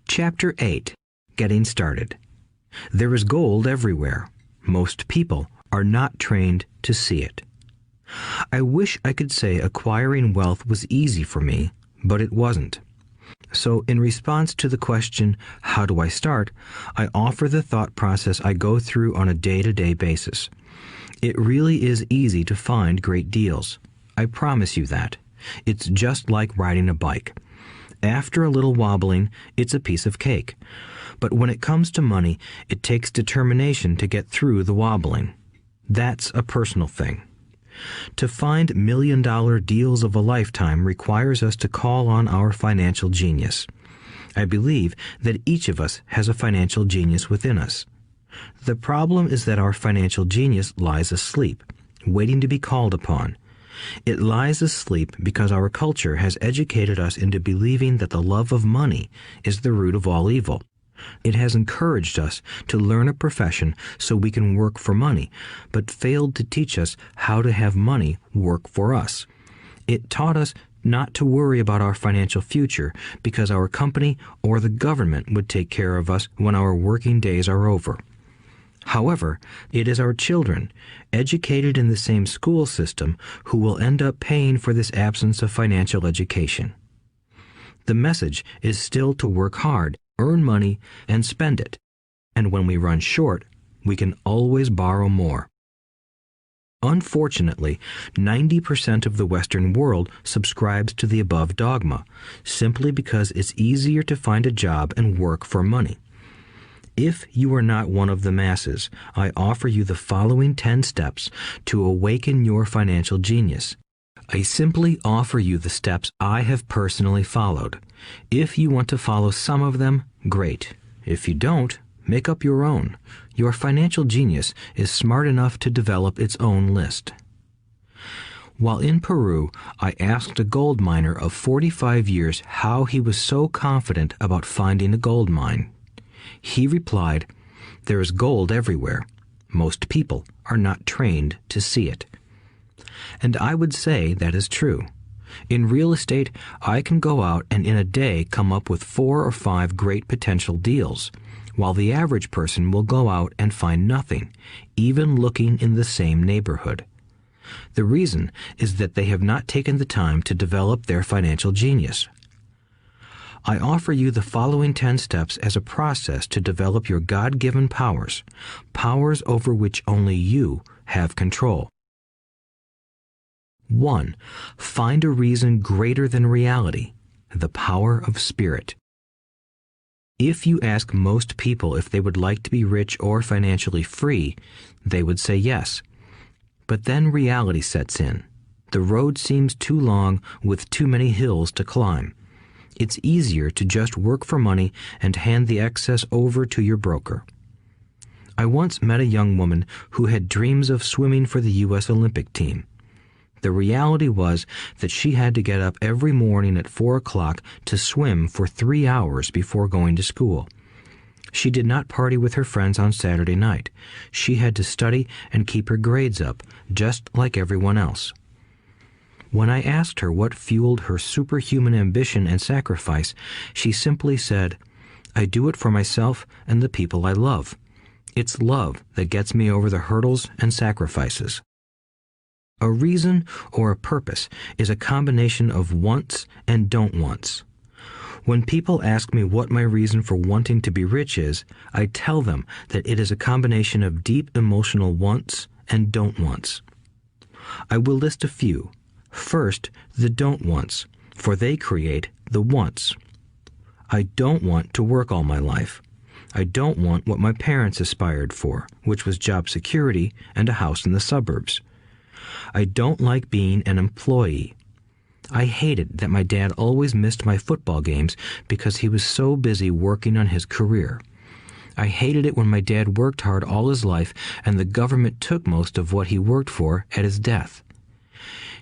Chapter 8. Getting Started. There is gold everywhere. Most people are not trained to see it. I wish I could say acquiring wealth was easy for me, but it wasn't. So in response to the question, how do I start, I offer the thought process I go through on a day-to-day basis. It really is easy to find great deals. I promise you that. It's just like riding a bike. After a little wobbling, it's a piece of cake. But when it comes to money, it takes determination to get through the wobbling. That's a personal thing. To find million-dollar deals of a lifetime requires us to call on our financial genius. I believe that each of us has a financial genius within us. The problem is that our financial genius lies asleep, waiting to be called upon. It lies asleep because our culture has educated us into believing that the love of money is the root of all evil. It has encouraged us to learn a profession so we can work for money, but failed to teach us how to have money work for us. It taught us not to worry about our financial future because our company or the government would take care of us when our working days are over. However, it is our children, educated in the same school system, who will end up paying for this absence of financial education. The message is still to work hard, earn money, and spend it. And when we run short, we can always borrow more. Unfortunately, 90% of the Western world subscribes to the above dogma, simply because it's easier to find a job and work for money. If you are not one of the masses, I offer you the following 10 steps to awaken your financial genius. I simply offer you the steps I have personally followed. If you want to follow some of them, great. If you don't, make up your own. Your financial genius is smart enough to develop its own list. While in Peru, I asked a gold miner of 45 years how he was so confident about finding a gold mine. He replied, "There is gold everywhere. Most people are not trained to see it." And I would say that is true. In real estate, I can go out and in a day come up with 4 or 5 great potential deals. while the average person will go out and find nothing, even looking in the same neighborhood. The reason is that they have not taken the time to develop their financial genius. I offer you the following 10 steps as a process to develop your God-given powers, powers over which only you have control. 1. Find a reason greater than reality, the power of spirit. If you ask most people if they would like to be rich or financially free, they would say yes. But then reality sets in. The road seems too long with too many hills to climb. It's easier to just work for money and hand the excess over to your broker. I once met a young woman who had dreams of swimming for the U.S. Olympic team. The reality was that she had to get up every morning at 4 o'clock to swim for 3 hours before going to school. She did not party with her friends on Saturday night. She had to study and keep her grades up, just like everyone else. When I asked her what fueled her superhuman ambition and sacrifice, she simply said, "I do it for myself and the people I love. It's love that gets me over the hurdles and sacrifices." A reason or a purpose is a combination of wants and don't wants. When people ask me what my reason for wanting to be rich is, I tell them that it is a combination of deep emotional wants and don't wants. I will list a few. First, the don't wants, for they create the wants. I don't want to work all my life. I don't want what my parents aspired for, which was job security and a house in the suburbs. I don't like being an employee. I hated that my dad always missed my football games because he was so busy working on his career. I hated it when my dad worked hard all his life and the government took most of what he worked for at his death.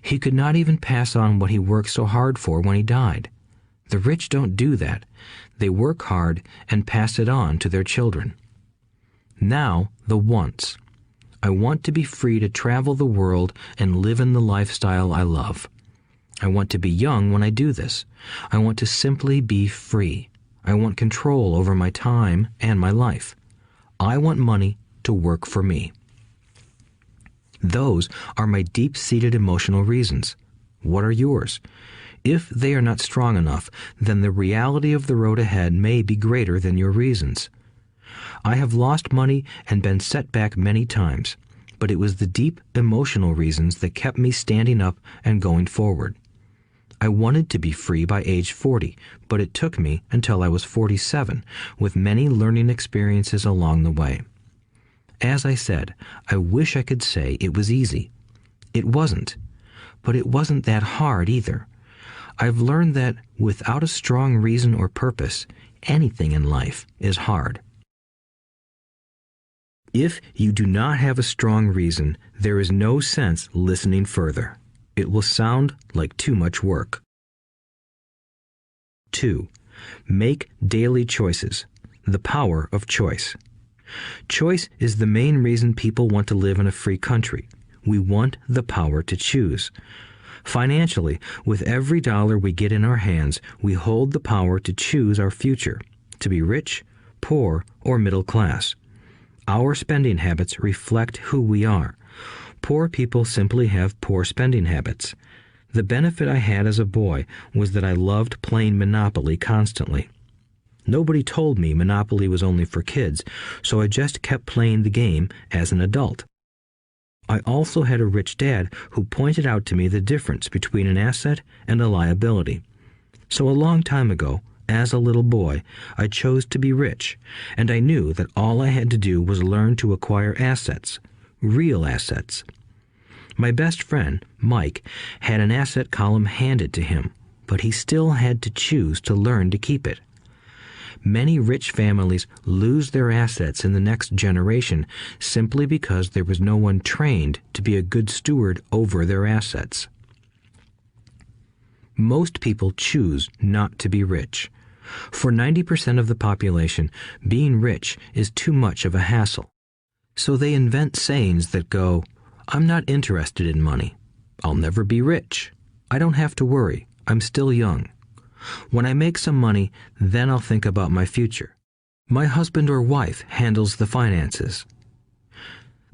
He could not even pass on what he worked so hard for when he died. The rich don't do that. They work hard and pass it on to their children. Now, the wants. I want to be free to travel the world and live in the lifestyle I love. I want to be young when I do this. I want to simply be free. I want control over my time and my life. I want money to work for me. Those are my deep-seated emotional reasons. What are yours? If they are not strong enough, then the reality of the road ahead may be greater than your reasons. I have lost money and been set back many times, but it was the deep emotional reasons that kept me standing up and going forward. I wanted to be free by age 40, but it took me until I was 47, with many learning experiences along the way. As I said, I wish I could say it was easy. It wasn't. But it wasn't that hard either. I've learned that without a strong reason or purpose, anything in life is hard. If you do not have a strong reason, there is no sense listening further. It will sound like too much work. 2. Make daily choices. The power of choice. Choice is the main reason people want to live in a free country. We want the power to choose. Financially, with every dollar we get in our hands, we hold the power to choose our future, to be rich, poor, or middle class. Our spending habits reflect who we are. Poor people simply have poor spending habits. The benefit I had as a boy was that I loved playing Monopoly constantly. Nobody told me Monopoly was only for kids, so I just kept playing the game as an adult. I also had a rich dad who pointed out to me the difference between an asset and a liability. So a long time ago, as a little boy, I chose to be rich, and I knew that all I had to do was learn to acquire assets, real assets. My best friend, Mike, had an asset column handed to him, but he still had to choose to learn to keep it. Many rich families lose their assets in the next generation simply because there was no one trained to be a good steward over their assets. Most people choose not to be rich. For 90% of the population, being rich is too much of a hassle. So they invent sayings that go, "I'm not interested in money. I'll never be rich. I don't have to worry. I'm still young. When I make some money, then I'll think about my future." My husband or wife handles the finances.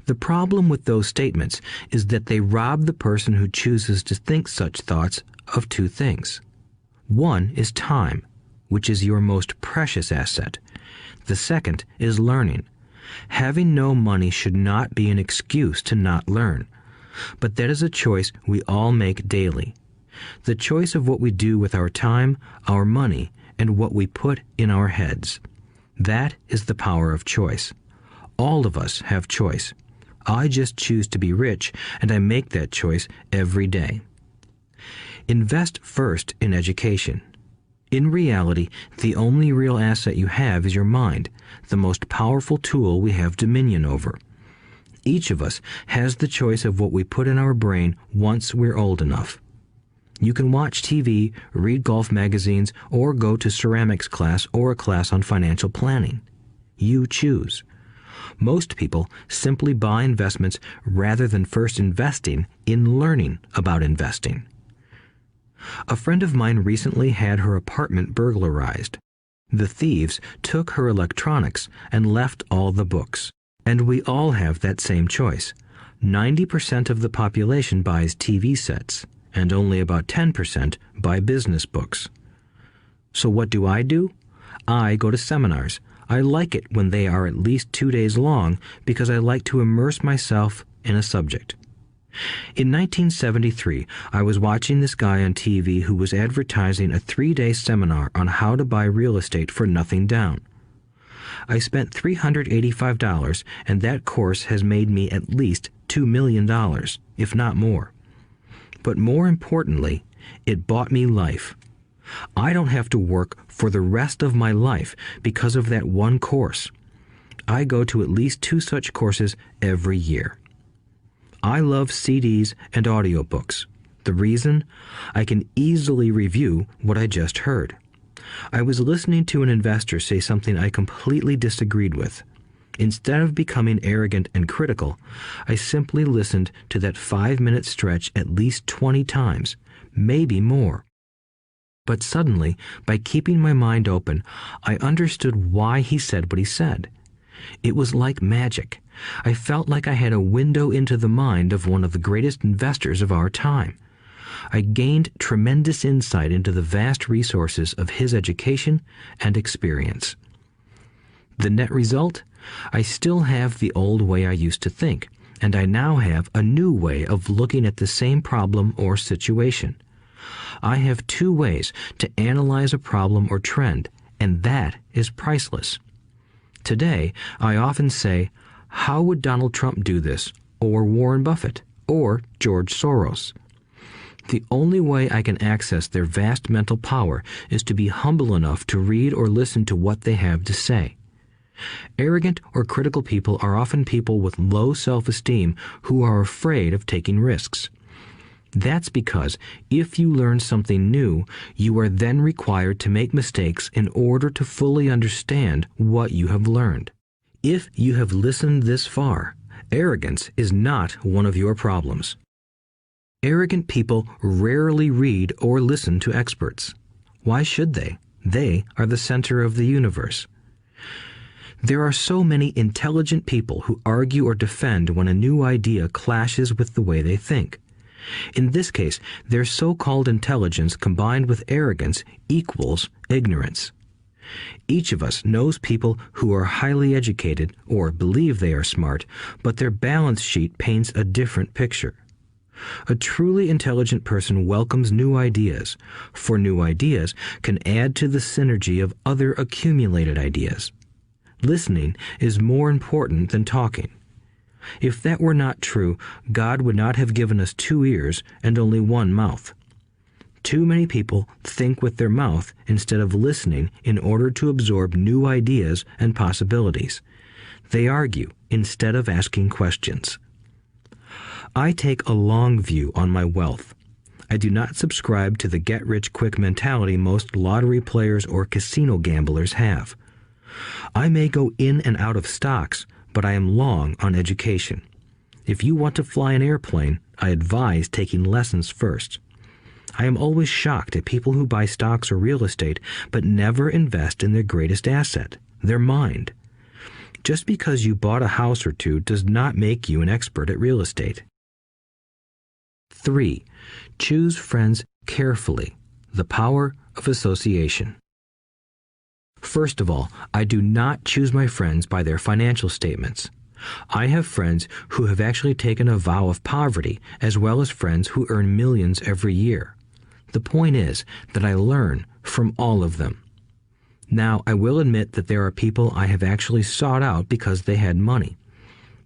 The problem with those statements is that they rob the person who chooses to think such thoughts of two things. One is time, which is your most precious asset. The second is learning. Having no money should not be an excuse to not learn, but that is a choice we all make daily. The choice of what we do with our time, our money, and what we put in our heads. That is the power of choice. All of us have choice. I just choose to be rich, and I make that choice every day. Invest first in education. In reality, the only real asset you have is your mind, the most powerful tool we have dominion over. Each of us has the choice of what we put in our brain once we're old enough. You can watch TV, read golf magazines, or go to ceramics class or a class on financial planning. You choose. Most people simply buy investments rather than first investing in learning about investing. A friend of mine recently had her apartment burglarized. The thieves took her electronics and left all the books. And we all have that same choice. 90% of the population buys TV sets, and only about 10% buy business books. So what do? I go to seminars. I like it when they are at least 2 days long because I like to immerse myself in a subject. In 1973, I was watching this guy on TV who was advertising a 3-day seminar on how to buy real estate for nothing down. I spent $385, and that course has made me at least $2 million, if not more. But more importantly, it bought me life. I don't have to work for the rest of my life because of that one course. I go to at least 2 such courses every year. I love CDs and audiobooks. The reason? I can easily review what I just heard. I was listening to an investor say something I completely disagreed with. Instead of becoming arrogant and critical, I simply listened to that 5-minute stretch at least 20 times, maybe more. But suddenly, by keeping my mind open, I understood why he said what he said. It was like magic. I felt like I had a window into the mind of one of the greatest investors of our time. I gained tremendous insight into the vast resources of his education and experience. The net result? I still have the old way I used to think, and I now have a new way of looking at the same problem or situation. I have 2 ways to analyze a problem or trend, and that is priceless. Today, I often say, how would Donald Trump do this, or Warren Buffett, or George Soros? The only way I can access their vast mental power is to be humble enough to read or listen to what they have to say. Arrogant or critical people are often people with low self-esteem who are afraid of taking risks. That's because if you learn something new, you are then required to make mistakes in order to fully understand what you have learned. If you have listened this far, arrogance is not one of your problems. Arrogant people rarely read or listen to experts. Why should they? They are the center of the universe. There are so many intelligent people who argue or defend when a new idea clashes with the way they think. In this case, their so-called intelligence combined with arrogance equals ignorance. Each of us knows people who are highly educated or believe they are smart, but their balance sheet paints a different picture. A truly intelligent person welcomes new ideas, for new ideas can add to the synergy of other accumulated ideas. Listening is more important than talking. If that were not true, God would not have given us 2 ears and only 1 mouth. Too many people think with their mouth instead of listening in order to absorb new ideas and possibilities. They argue instead of asking questions. I take a long view on my wealth. I do not subscribe to the get-rich-quick mentality most lottery players or casino gamblers have. I may go in and out of stocks, but I am long on education. If you want to fly an airplane, I advise taking lessons first. I am always shocked at people who buy stocks or real estate but never invest in their greatest asset, their mind. Just because you bought a house or two does not make you an expert at real estate. 3. Choose friends carefully. The power of association. First of all, I do not choose my friends by their financial statements. I have friends who have actually taken a vow of poverty, as well as friends who earn millions every year. The point is that I learn from all of them. Now, I will admit that there are people I have actually sought out because they had money.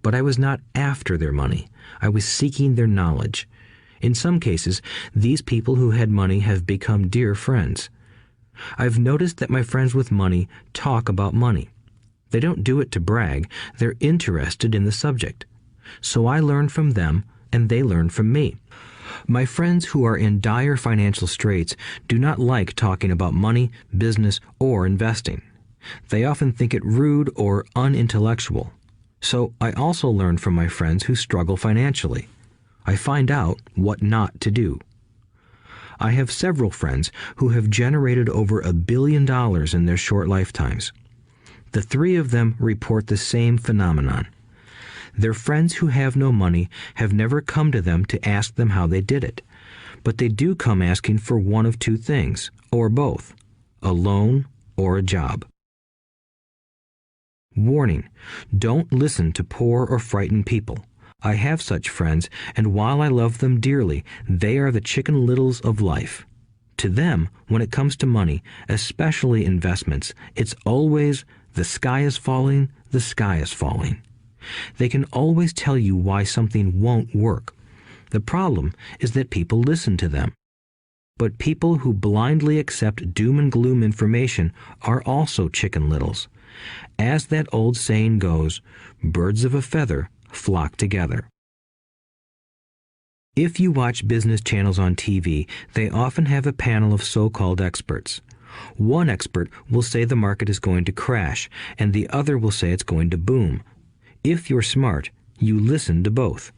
But I was not after their money. I was seeking their knowledge. In some cases, these people who had money have become dear friends. I've noticed that my friends with money talk about money. They don't do it to brag. They're interested in the subject. So I learn from them, and they learn from me. My friends who are in dire financial straits do not like talking about money, business, or investing. They often think it rude or unintellectual. So I also learn from my friends who struggle financially. I find out what not to do. I have several friends who have generated over $1 billion in their short lifetimes. The 3 of them report the same phenomenon. Their friends who have no money have never come to them to ask them how they did it, but they do come asking for one of 2 things, or both, a loan or a job. Warning: don't listen to poor or frightened people. I have such friends, and while I love them dearly, they are the Chicken Littles of life. To them, when it comes to money, especially investments, it's always the sky is falling, the sky is falling. They can always tell you why something won't work. The problem is that people listen to them. But people who blindly accept doom and gloom information are also Chicken Littles. As that old saying goes, birds of a feather flock together. If you watch business channels on TV, they often have a panel of so-called experts. One expert will say the market is going to crash, and the other will say it's going to boom. If you're smart, you listen to both.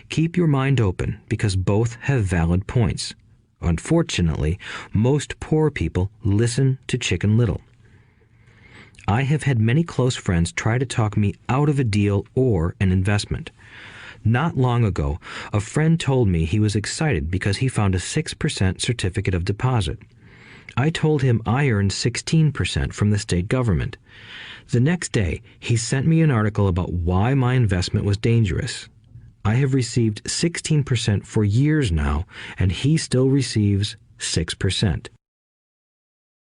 Keep your mind open, because both have valid points. Unfortunately, most poor people listen to Chicken Little. I have had many close friends try to talk me out of a deal or an investment. Not long ago, a friend told me he was excited because he found a 6% certificate of deposit. I told him I earned 16% from the state government. The next day, he sent me an article about why my investment was dangerous. I have received 16% for years now, and he still receives 6%.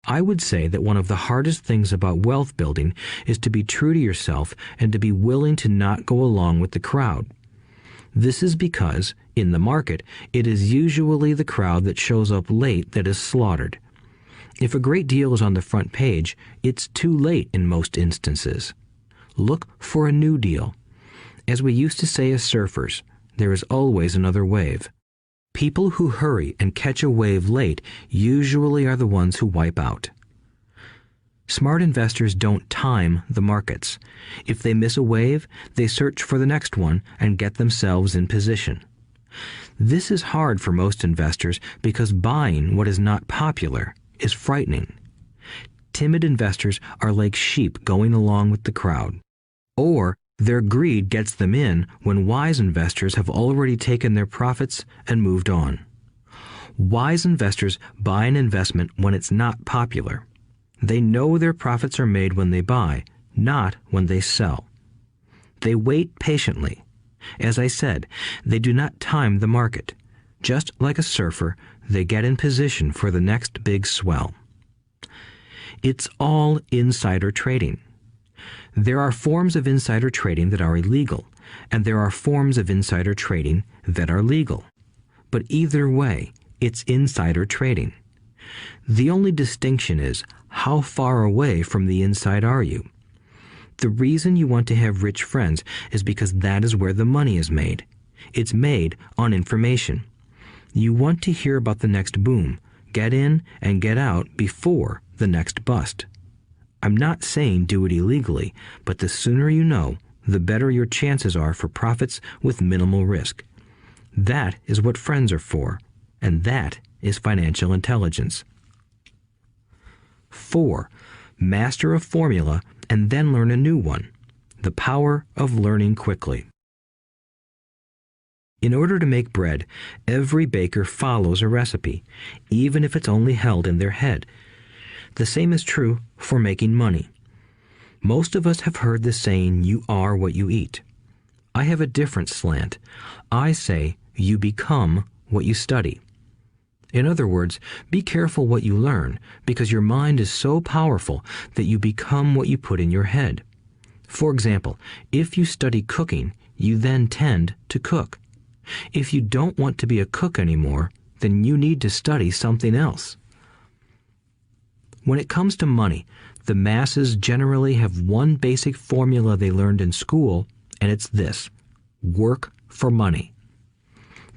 I would say that one of the hardest things about wealth building is to be true to yourself and to be willing to not go along with the crowd. This is because, in the market, it is usually the crowd that shows up late that is slaughtered. If a great deal is on the front page, it's too late in most instances. Look for a new deal. As we used to say as surfers, there is always another wave. People who hurry and catch a wave late usually are the ones who wipe out. Smart investors don't time the markets. If they miss a wave, they search for the next one and get themselves in position. This is hard for most investors because buying what is not popular is frightening. Timid investors are like sheep going along with the crowd. Or their greed gets them in when wise investors have already taken their profits and moved on. Wise investors buy an investment when it's not popular. They know their profits are made when they buy, not when they sell. They wait patiently. As I said, they do not time the market. Just like a surfer, they get in position for the next big swell. It's all insider trading. There are forms of insider trading that are illegal, and there are forms of insider trading that are legal. But either way, it's insider trading. The only distinction is, how far away from the inside are you? The reason you want to have rich friends is because that is where the money is made. It's made on information. You want to hear about the next boom, get in and get out before the next bust. I'm not saying do it illegally, but the sooner you know, the better your chances are for profits with minimal risk. That is what friends are for, and that is financial intelligence. 4. Master a formula and then learn a new one. The power of learning quickly. In order to make bread, every baker follows a recipe, even if it's only held in their head. The same is true for making money. Most of us have heard the saying, "You are what you eat." I have a different slant. I say, "You become what you study." In other words, be careful what you learn, because your mind is so powerful that you become what you put in your head. For example, if you study cooking, you then tend to cook. If you don't want to be a cook anymore, then you need to study something else. When it comes to money, the masses generally have one basic formula they learned in school, and it's this: work for money.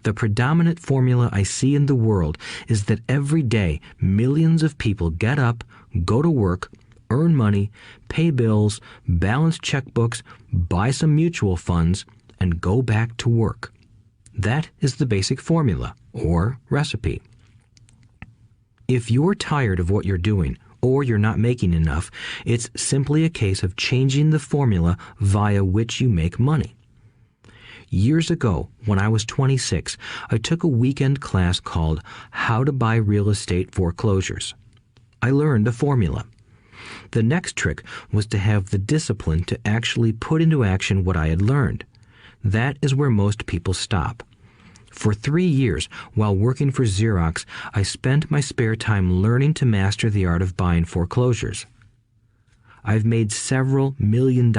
The predominant formula I see in the world is that every day millions of people get up, go to work, earn money, pay bills, balance checkbooks, buy some mutual funds, and go back to work. That is the basic formula, or recipe. If you're tired of what you're doing, or you're not making enough, it's simply a case of changing the formula via which you make money. Years ago, when I was 26, I took a weekend class called How to Buy Real Estate Foreclosures. I learned a formula. The next trick was to have the discipline to actually put into action what I had learned. That is where most people stop. For 3 years, while working for Xerox, I spent my spare time learning to master the art of buying foreclosures. I've made several $million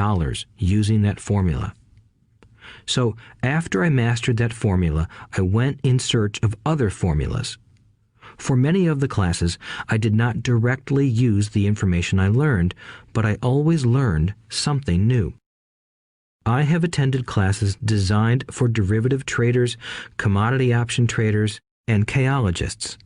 using that formula. So, after I mastered that formula, I went in search of other formulas. For many of the classes, I did not directly use the information I learned, but I always learned something new. I have attended classes designed for derivative traders, commodity option traders, and chaologists.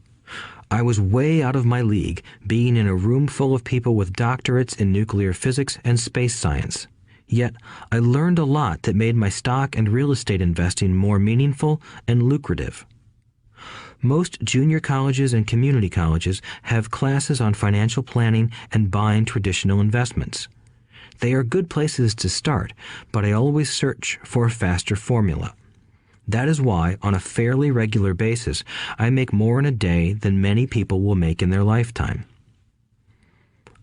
I was way out of my league, being in a room full of people with doctorates in nuclear physics and space science. Yet, I learned a lot that made my stock and real estate investing more meaningful and lucrative. Most junior colleges and community colleges have classes on financial planning and buying traditional investments. They are good places to start, but I always search for a faster formula. That is why, on a fairly regular basis, I make more in a day than many people will make in their lifetime.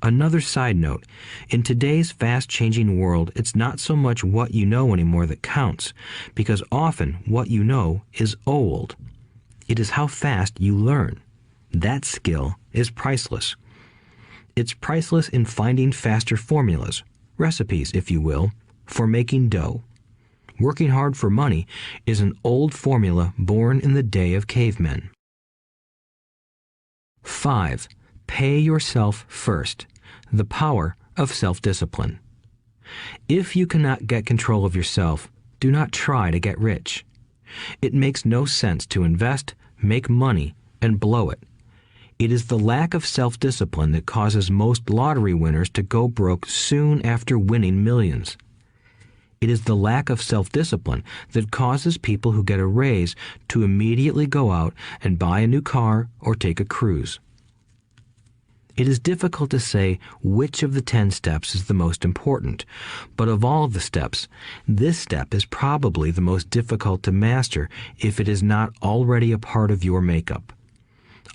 Another side note, in today's fast-changing world, it's not so much what you know anymore that counts, because often what you know is old. It is how fast you learn. That skill is priceless. It's priceless in finding faster formulas, recipes, if you will, for making dough. Working hard for money is an old formula born in the day of cavemen. 5. Pay yourself first. The power of self-discipline. If you cannot get control of yourself, do not try to get rich. It makes no sense to invest, make money, and blow it. It is the lack of self-discipline that causes most lottery winners to go broke soon after winning millions. It is the lack of self-discipline that causes people who get a raise to immediately go out and buy a new car or take a cruise. It is difficult to say which of the 10 steps is the most important, but of all the steps, this step is probably the most difficult to master if it is not already a part of your makeup.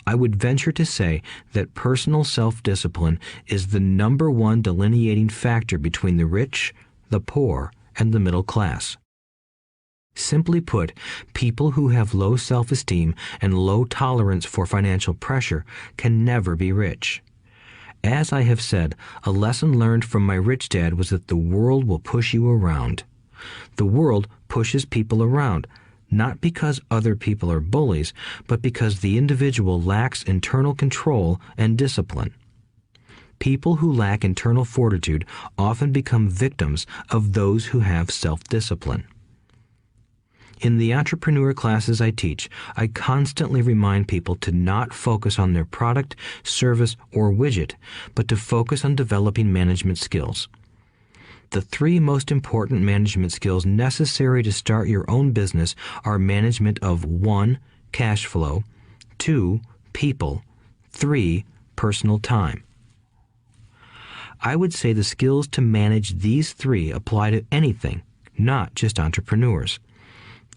I would venture to say that personal self-discipline is the number one delineating factor between the rich, the poor, and the middle class. Simply put, people who have low self-esteem and low tolerance for financial pressure can never be rich. As I have said, a lesson learned from my rich dad was that the world will push you around. The world pushes people around, not because other people are bullies, but because the individual lacks internal control and discipline. People who lack internal fortitude often become victims of those who have self-discipline. In the entrepreneur classes I teach, I constantly remind people to not focus on their product, service, or widget, but to focus on developing management skills. The 3 most important management skills necessary to start your own business are management of 1. Cash flow, 2. people. 3, personal time. I would say the skills to manage these 3 apply to anything, not just entrepreneurs.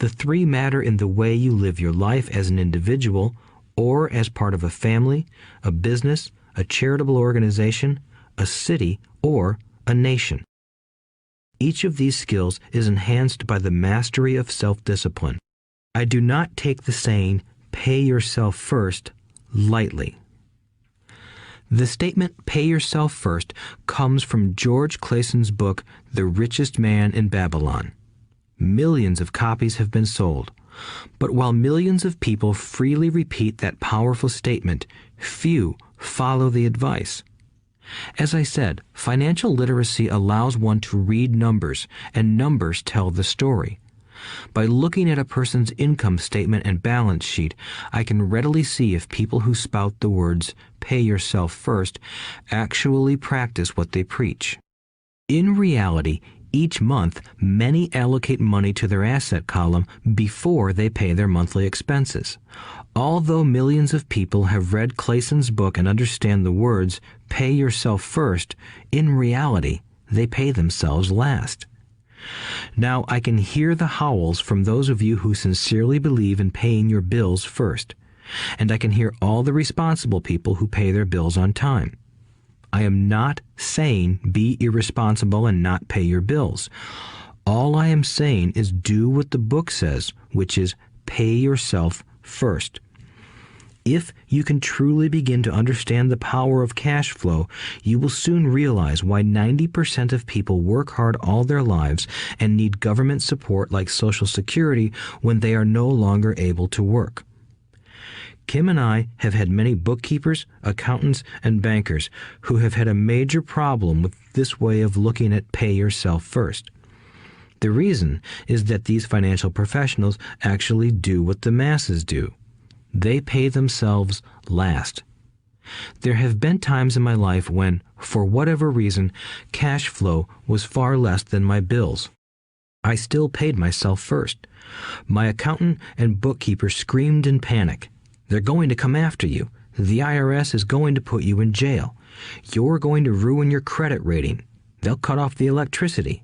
The 3 matter in the way you live your life as an individual or as part of a family, a business, a charitable organization, a city, or a nation. Each of these skills is enhanced by the mastery of self-discipline. I do not take the saying, "pay yourself first," lightly. The statement, "pay yourself first," comes from George Clayton's book, The Richest Man in Babylon. Millions of copies have been sold. But while millions of people freely repeat that powerful statement, few follow the advice. As I said, financial literacy allows one to read numbers, and numbers tell the story. By looking at a person's income statement and balance sheet, I can readily see if people who spout the words, "pay yourself first," actually practice what they preach. In reality, each month, many allocate money to their asset column before they pay their monthly expenses. Although millions of people have read Clayton's book and understand the words, "pay yourself first," in reality, they pay themselves last. Now, I can hear the howls from those of you who sincerely believe in paying your bills first, and I can hear all the responsible people who pay their bills on time. I am not saying be irresponsible and not pay your bills. All I am saying is do what the book says, which is pay yourself first. If you can truly begin to understand the power of cash flow, you will soon realize why 90% of people work hard all their lives and need government support like Social Security when they are no longer able to work. Kim and I have had many bookkeepers, accountants, and bankers who have had a major problem with this way of looking at pay yourself first. The reason is that these financial professionals actually do what the masses do. They pay themselves last. There have been times in my life when, for whatever reason, cash flow was far less than my bills. I still paid myself first. My accountant and bookkeeper screamed in panic. "They're going to come after you. The IRS is going to put you in jail. You're going to ruin your credit rating. They'll cut off the electricity."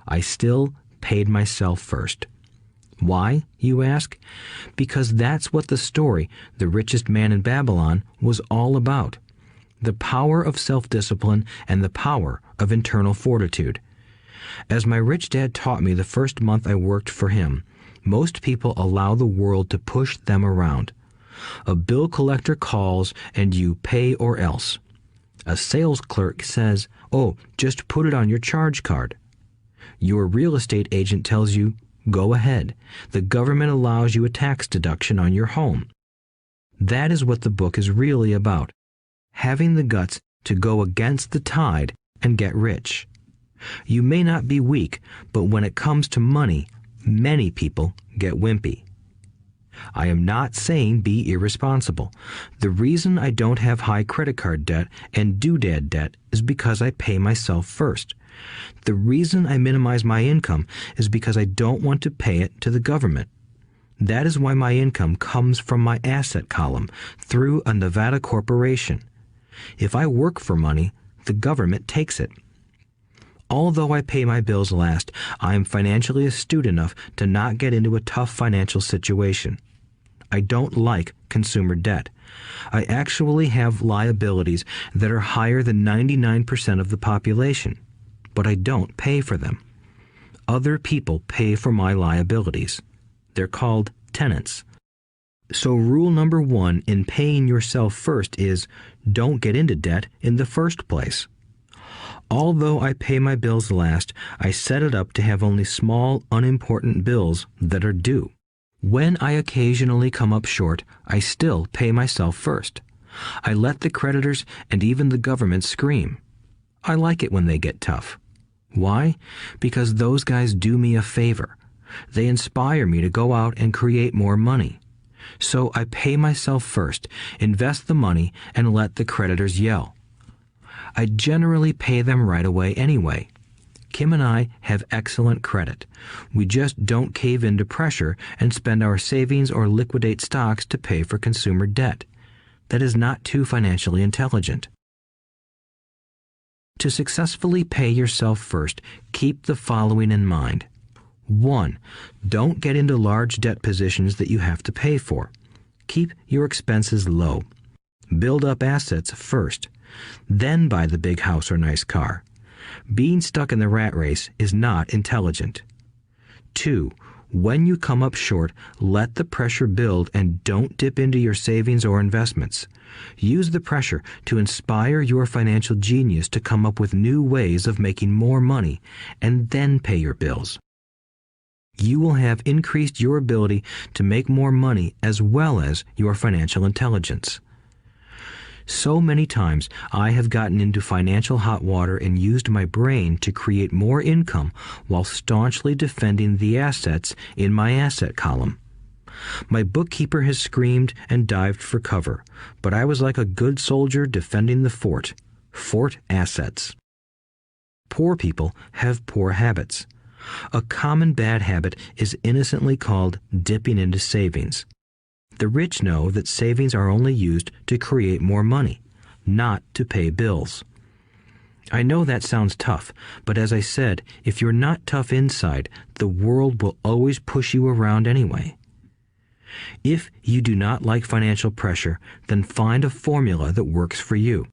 I still paid myself first. Why, you ask? Because that's what the story, The Richest Man in Babylon, was all about. The power of self-discipline and the power of internal fortitude. As my rich dad taught me the first month I worked for him, most people allow the world to push them around. A bill collector calls and you pay or else. A sales clerk says, "Oh, just put it on your charge card." Your real estate agent tells you, "Go ahead. The government allows you a tax deduction on your home." That is what the book is really about. Having the guts to go against the tide and get rich. You may not be weak, but when it comes to money, many people get wimpy. I am not saying be irresponsible. The reason I don't have high credit card debt and doodad debt is because I pay myself first. The reason I minimize my income is because I don't want to pay it to the government. That is why my income comes from my asset column through a Nevada corporation. If I work for money, the government takes it. Although I pay my bills last, I am financially astute enough to not get into a tough financial situation. I don't like consumer debt. I actually have liabilities that are higher than 99% of the population, but I don't pay for them. Other people pay for my liabilities. They're called tenants. So rule number 1 in paying yourself first is don't get into debt in the first place. Although I pay my bills last, I set it up to have only small, unimportant bills that are due. When I occasionally come up short, I still pay myself first. I let the creditors and even the government scream. I like it when they get tough. Why? Because those guys do me a favor. They inspire me to go out and create more money. So I pay myself first, invest the money, and let the creditors yell. I generally pay them right away anyway. Kim and I have excellent credit. We just don't cave into pressure and spend our savings or liquidate stocks to pay for consumer debt. That is not too financially intelligent. To successfully pay yourself first, keep the following in mind. 1. Don't get into large debt positions that you have to pay for. Keep your expenses low. Build up assets first. Then buy the big house or nice car. Being stuck in the rat race is not intelligent. 2. When you come up short, let the pressure build and don't dip into your savings or investments. Use the pressure to inspire your financial genius to come up with new ways of making more money and then pay your bills. You will have increased your ability to make more money as well as your financial intelligence. So many times I have gotten into financial hot water and used my brain to create more income while staunchly defending the assets in my asset column. My bookkeeper has screamed and dived for cover, but I was like a good soldier defending the fort. Fort assets. Poor people have poor habits. A common bad habit is innocently called dipping into savings. The rich know that savings are only used to create more money, not to pay bills. I know that sounds tough, but as I said, if you're not tough inside, the world will always push you around anyway. If you do not like financial pressure, then find a formula that works for you.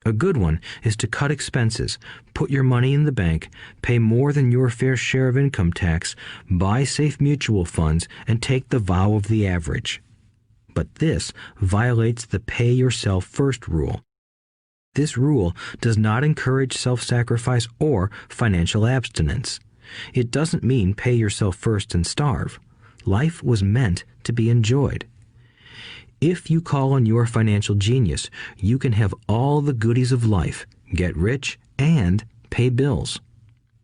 A good one is to cut expenses, put your money in the bank, pay more than your fair share of income tax, buy safe mutual funds, and take the vow of the average. But this violates the pay yourself first rule. This rule does not encourage self-sacrifice or financial abstinence. It doesn't mean pay yourself first and starve. Life was meant to be enjoyed. If you call on your financial genius, you can have all the goodies of life, get rich, and pay bills.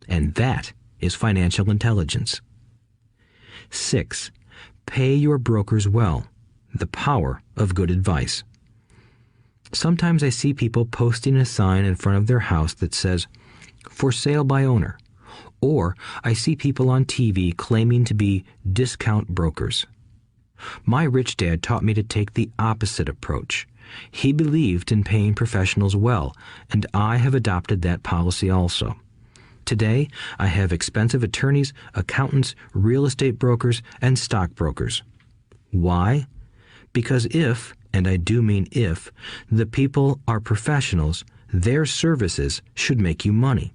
And that is financial intelligence. 6. Pay your brokers well. The power of good advice. Sometimes I see people posting a sign in front of their house that says, "For sale by owner." Or I see people on TV claiming to be discount brokers. My rich dad taught me to take the opposite approach. He believed in paying professionals well, and I have adopted that policy also. Today, I have expensive attorneys, accountants, real estate brokers, and stockbrokers. Why? Because if, and I do mean if, the people are professionals, their services should make you money.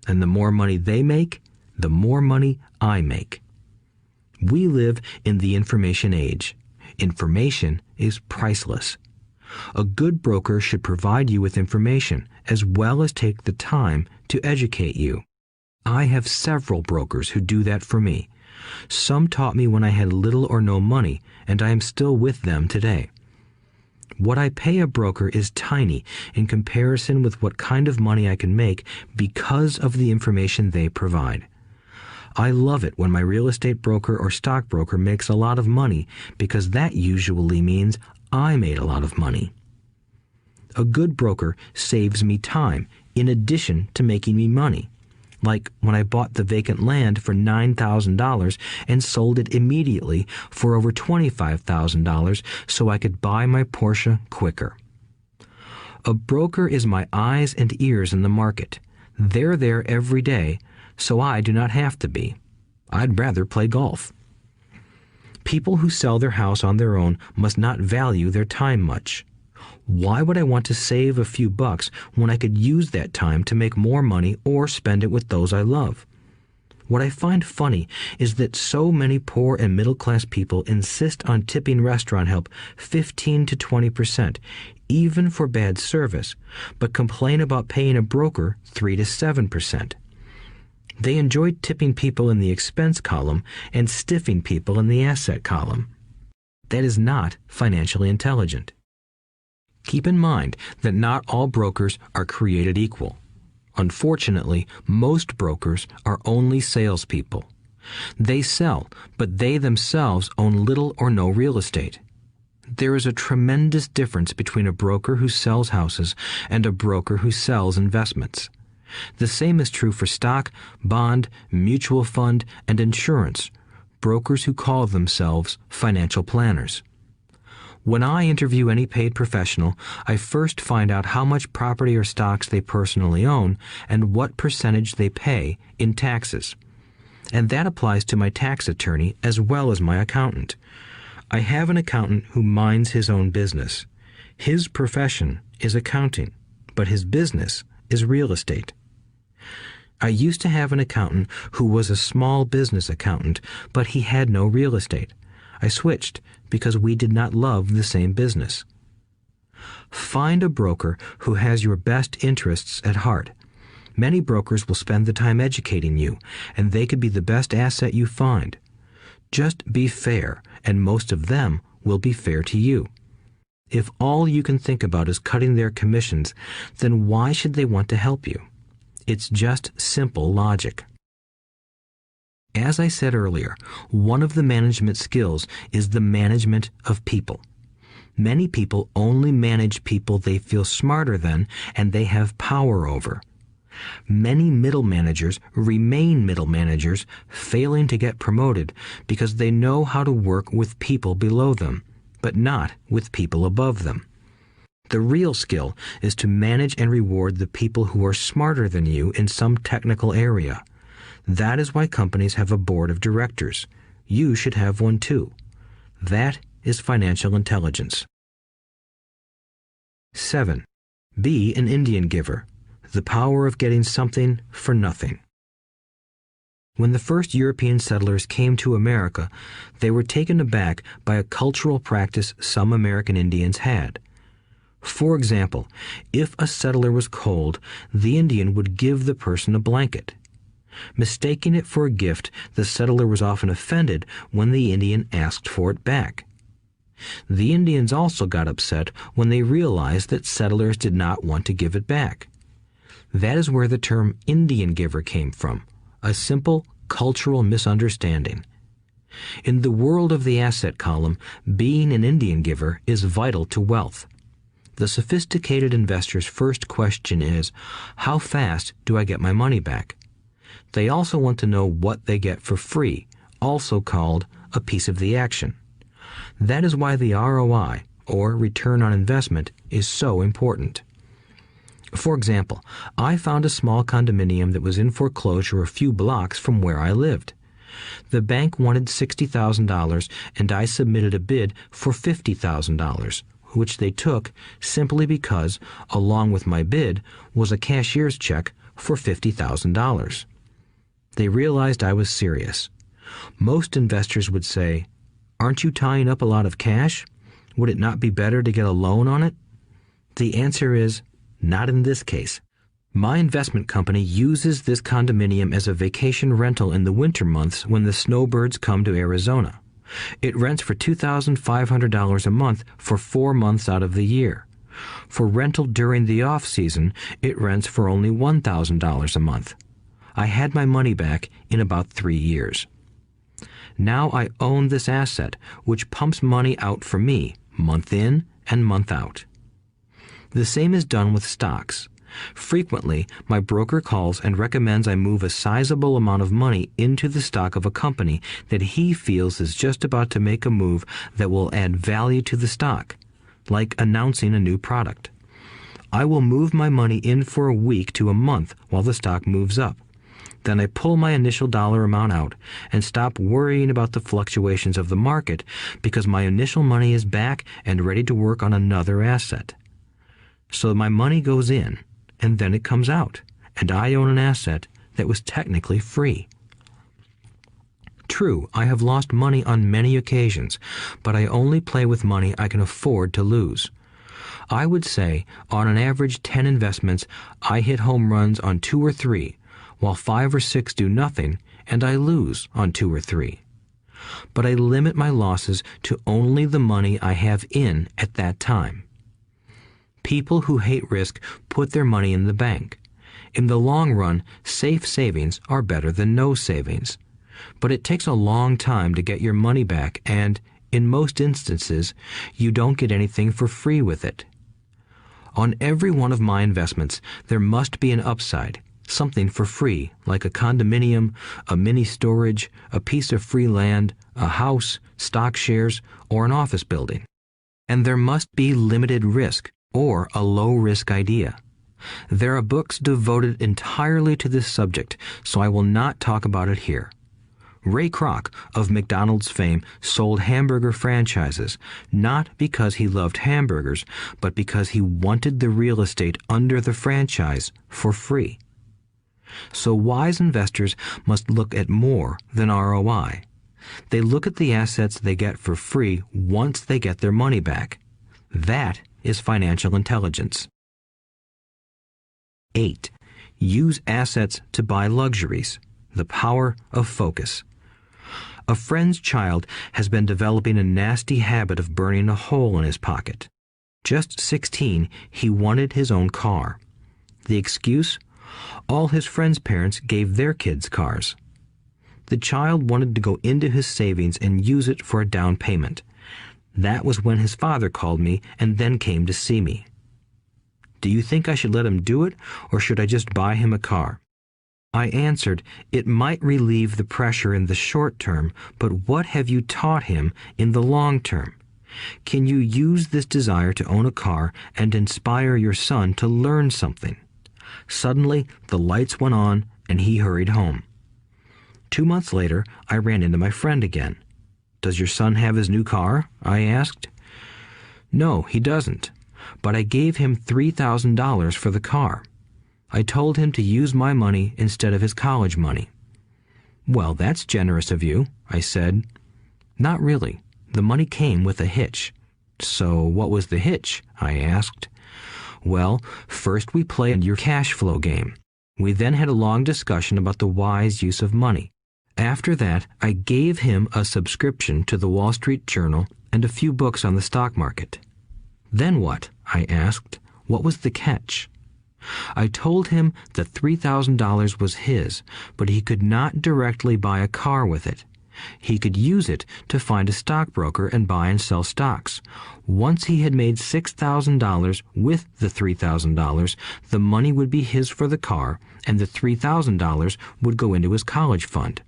And the more money they make, the more money I make. We live in the information age. Information is priceless. A good broker should provide you with information as well as take the time to educate you. I have several brokers who do that for me. Some taught me when I had little or no money, and I am still with them today. What I pay a broker is tiny in comparison with what kind of money I can make because of the information they provide. I love it when my real estate broker or stockbroker makes a lot of money because that usually means I made a lot of money. A good broker saves me time in addition to making me money. Like when I bought the vacant land for $9,000 and sold it immediately for over $25,000 so I could buy my Porsche quicker. A broker is my eyes and ears in the market. They're there every day, so I do not have to be. I'd rather play golf. People who sell their house on their own must not value their time much. Why would I want to save a few bucks when I could use that time to make more money or spend it with those I love? What I find funny is that so many poor and middle-class people insist on tipping restaurant help 15 to 20%, even for bad service, but complain about paying a broker 3 to 7%. They enjoy tipping people in the expense column and stiffing people in the asset column. That is not financially intelligent. Keep in mind that not all brokers are created equal. Unfortunately, most brokers are only salespeople. They sell, but they themselves own little or no real estate. There is a tremendous difference between a broker who sells houses and a broker who sells investments. The same is true for stock, bond, mutual fund, and insurance, brokers who call themselves financial planners. When I interview any paid professional, I first find out how much property or stocks they personally own and what percentage they pay in taxes. And that applies to my tax attorney as well as my accountant. I have an accountant who minds his own business. His profession is accounting, but his business is real estate. I used to have an accountant who was a small business accountant, but he had no real estate. I switched because we did not love the same business. Find a broker who has your best interests at heart. Many brokers will spend the time educating you, and they could be the best asset you find. Just be fair, and most of them will be fair to you. If all you can think about is cutting their commissions, then why should they want to help you? It's just simple logic. As I said earlier, one of the management skills is the management of people. Many people only manage people they feel smarter than and they have power over. Many middle managers remain middle managers, failing to get promoted because they know how to work with people below them, but not with people above them. The real skill is to manage and reward the people who are smarter than you in some technical area. That is why companies have a board of directors. You should have one too. That is financial intelligence. 7. Be an Indian giver. The power of getting something for nothing. When the first European settlers came to America, they were taken aback by a cultural practice some American Indians had. For example, if a settler was cold, the Indian would give the person a blanket. Mistaking it for a gift, the settler was often offended when the Indian asked for it back. The Indians also got upset when they realized that settlers did not want to give it back. That is where the term Indian giver came from, a simple cultural misunderstanding. In the world of the asset column, being an Indian giver is vital to wealth. The sophisticated investor's first question is, how fast do I get my money back? They also want to know what they get for free, also called a piece of the action. That is why the ROI, or return on investment, is so important. For example, I found a small condominium that was in foreclosure a few blocks from where I lived. The bank wanted $60,000 and I submitted a bid for $50,000, which they took simply because, along with my bid, was a cashier's check for $50,000. They realized I was serious. Most investors would say, "Aren't you tying up a lot of cash? Would it not be better to get a loan on it?" The answer is, not in this case. My investment company uses this condominium as a vacation rental in the winter months when the snowbirds come to Arizona. It rents for $2,500 a month for 4 months out of the year. For rental during the off-season, it rents for only $1,000 a month. I had my money back in about 3 years. Now I own this asset, which pumps money out for me, month in and month out. The same is done with stocks. Frequently, my broker calls and recommends I move a sizable amount of money into the stock of a company that he feels is just about to make a move that will add value to the stock, like announcing a new product. I will move my money in for a week to a month while the stock moves up. Then I pull my initial dollar amount out and stop worrying about the fluctuations of the market because my initial money is back and ready to work on another asset. So my money goes in, and then it comes out, and I own an asset that was technically free. True, I have lost money on many occasions, but I only play with money I can afford to lose. I would say, on an average 10 investments, I hit home runs on 2 or 3, while 5 or 6 do nothing, and I lose on 2 or 3. But I limit my losses to only the money I have in at that time. People who hate risk put their money in the bank. In the long run, safe savings are better than no savings. But it takes a long time to get your money back, and, in most instances, you don't get anything for free with it. On every one of my investments, there must be an upside, something for free, like a condominium, a mini storage, a piece of free land, a house, stock shares, or an office building. and there must be limited risk or a low-risk idea. There are books devoted entirely to this subject, so I will not talk about it here. Ray Kroc of McDonald's fame sold hamburger franchises, not because he loved hamburgers, but because he wanted the real estate under the franchise for free. So wise investors must look at more than ROI. They look at the assets they get for free once they get their money back. That is financial intelligence. 8. Use assets to buy luxuries. The power of focus. A friend's child has been developing a nasty habit of burning a hole in his pocket. Just 16, he wanted his own car. The excuse? All his friends' parents gave their kids cars. The child wanted to go into his savings and use it for a down payment. That was when his father called me and then came to see me. Do you think I should let him do it, or should I just buy him a car? I answered, it might relieve the pressure in the short term, but what have you taught him in the long term? Can you use this desire to own a car and inspire your son to learn something? Suddenly, the lights went on and he hurried home. 2 months later, I ran into my friend again. Does your son have his new car? I asked. No, he doesn't, but I gave him $3,000 for the car. I told him to use my money instead of his college money. Well, that's generous of you, I said. Not really. The money came with a hitch. So what was the hitch? I asked. Well, first we played your cash flow game. We then had a long discussion about the wise use of money. After that, I gave him a subscription to the Wall Street Journal and a few books on the stock market. Then what? I asked. What was the catch? I told him that $3,000 was his, but he could not directly buy a car with it. He could use it to find a stockbroker and buy and sell stocks. Once he had made $6,000 with the $3,000, the money would be his for the car, and the $3,000 would go into his college fund.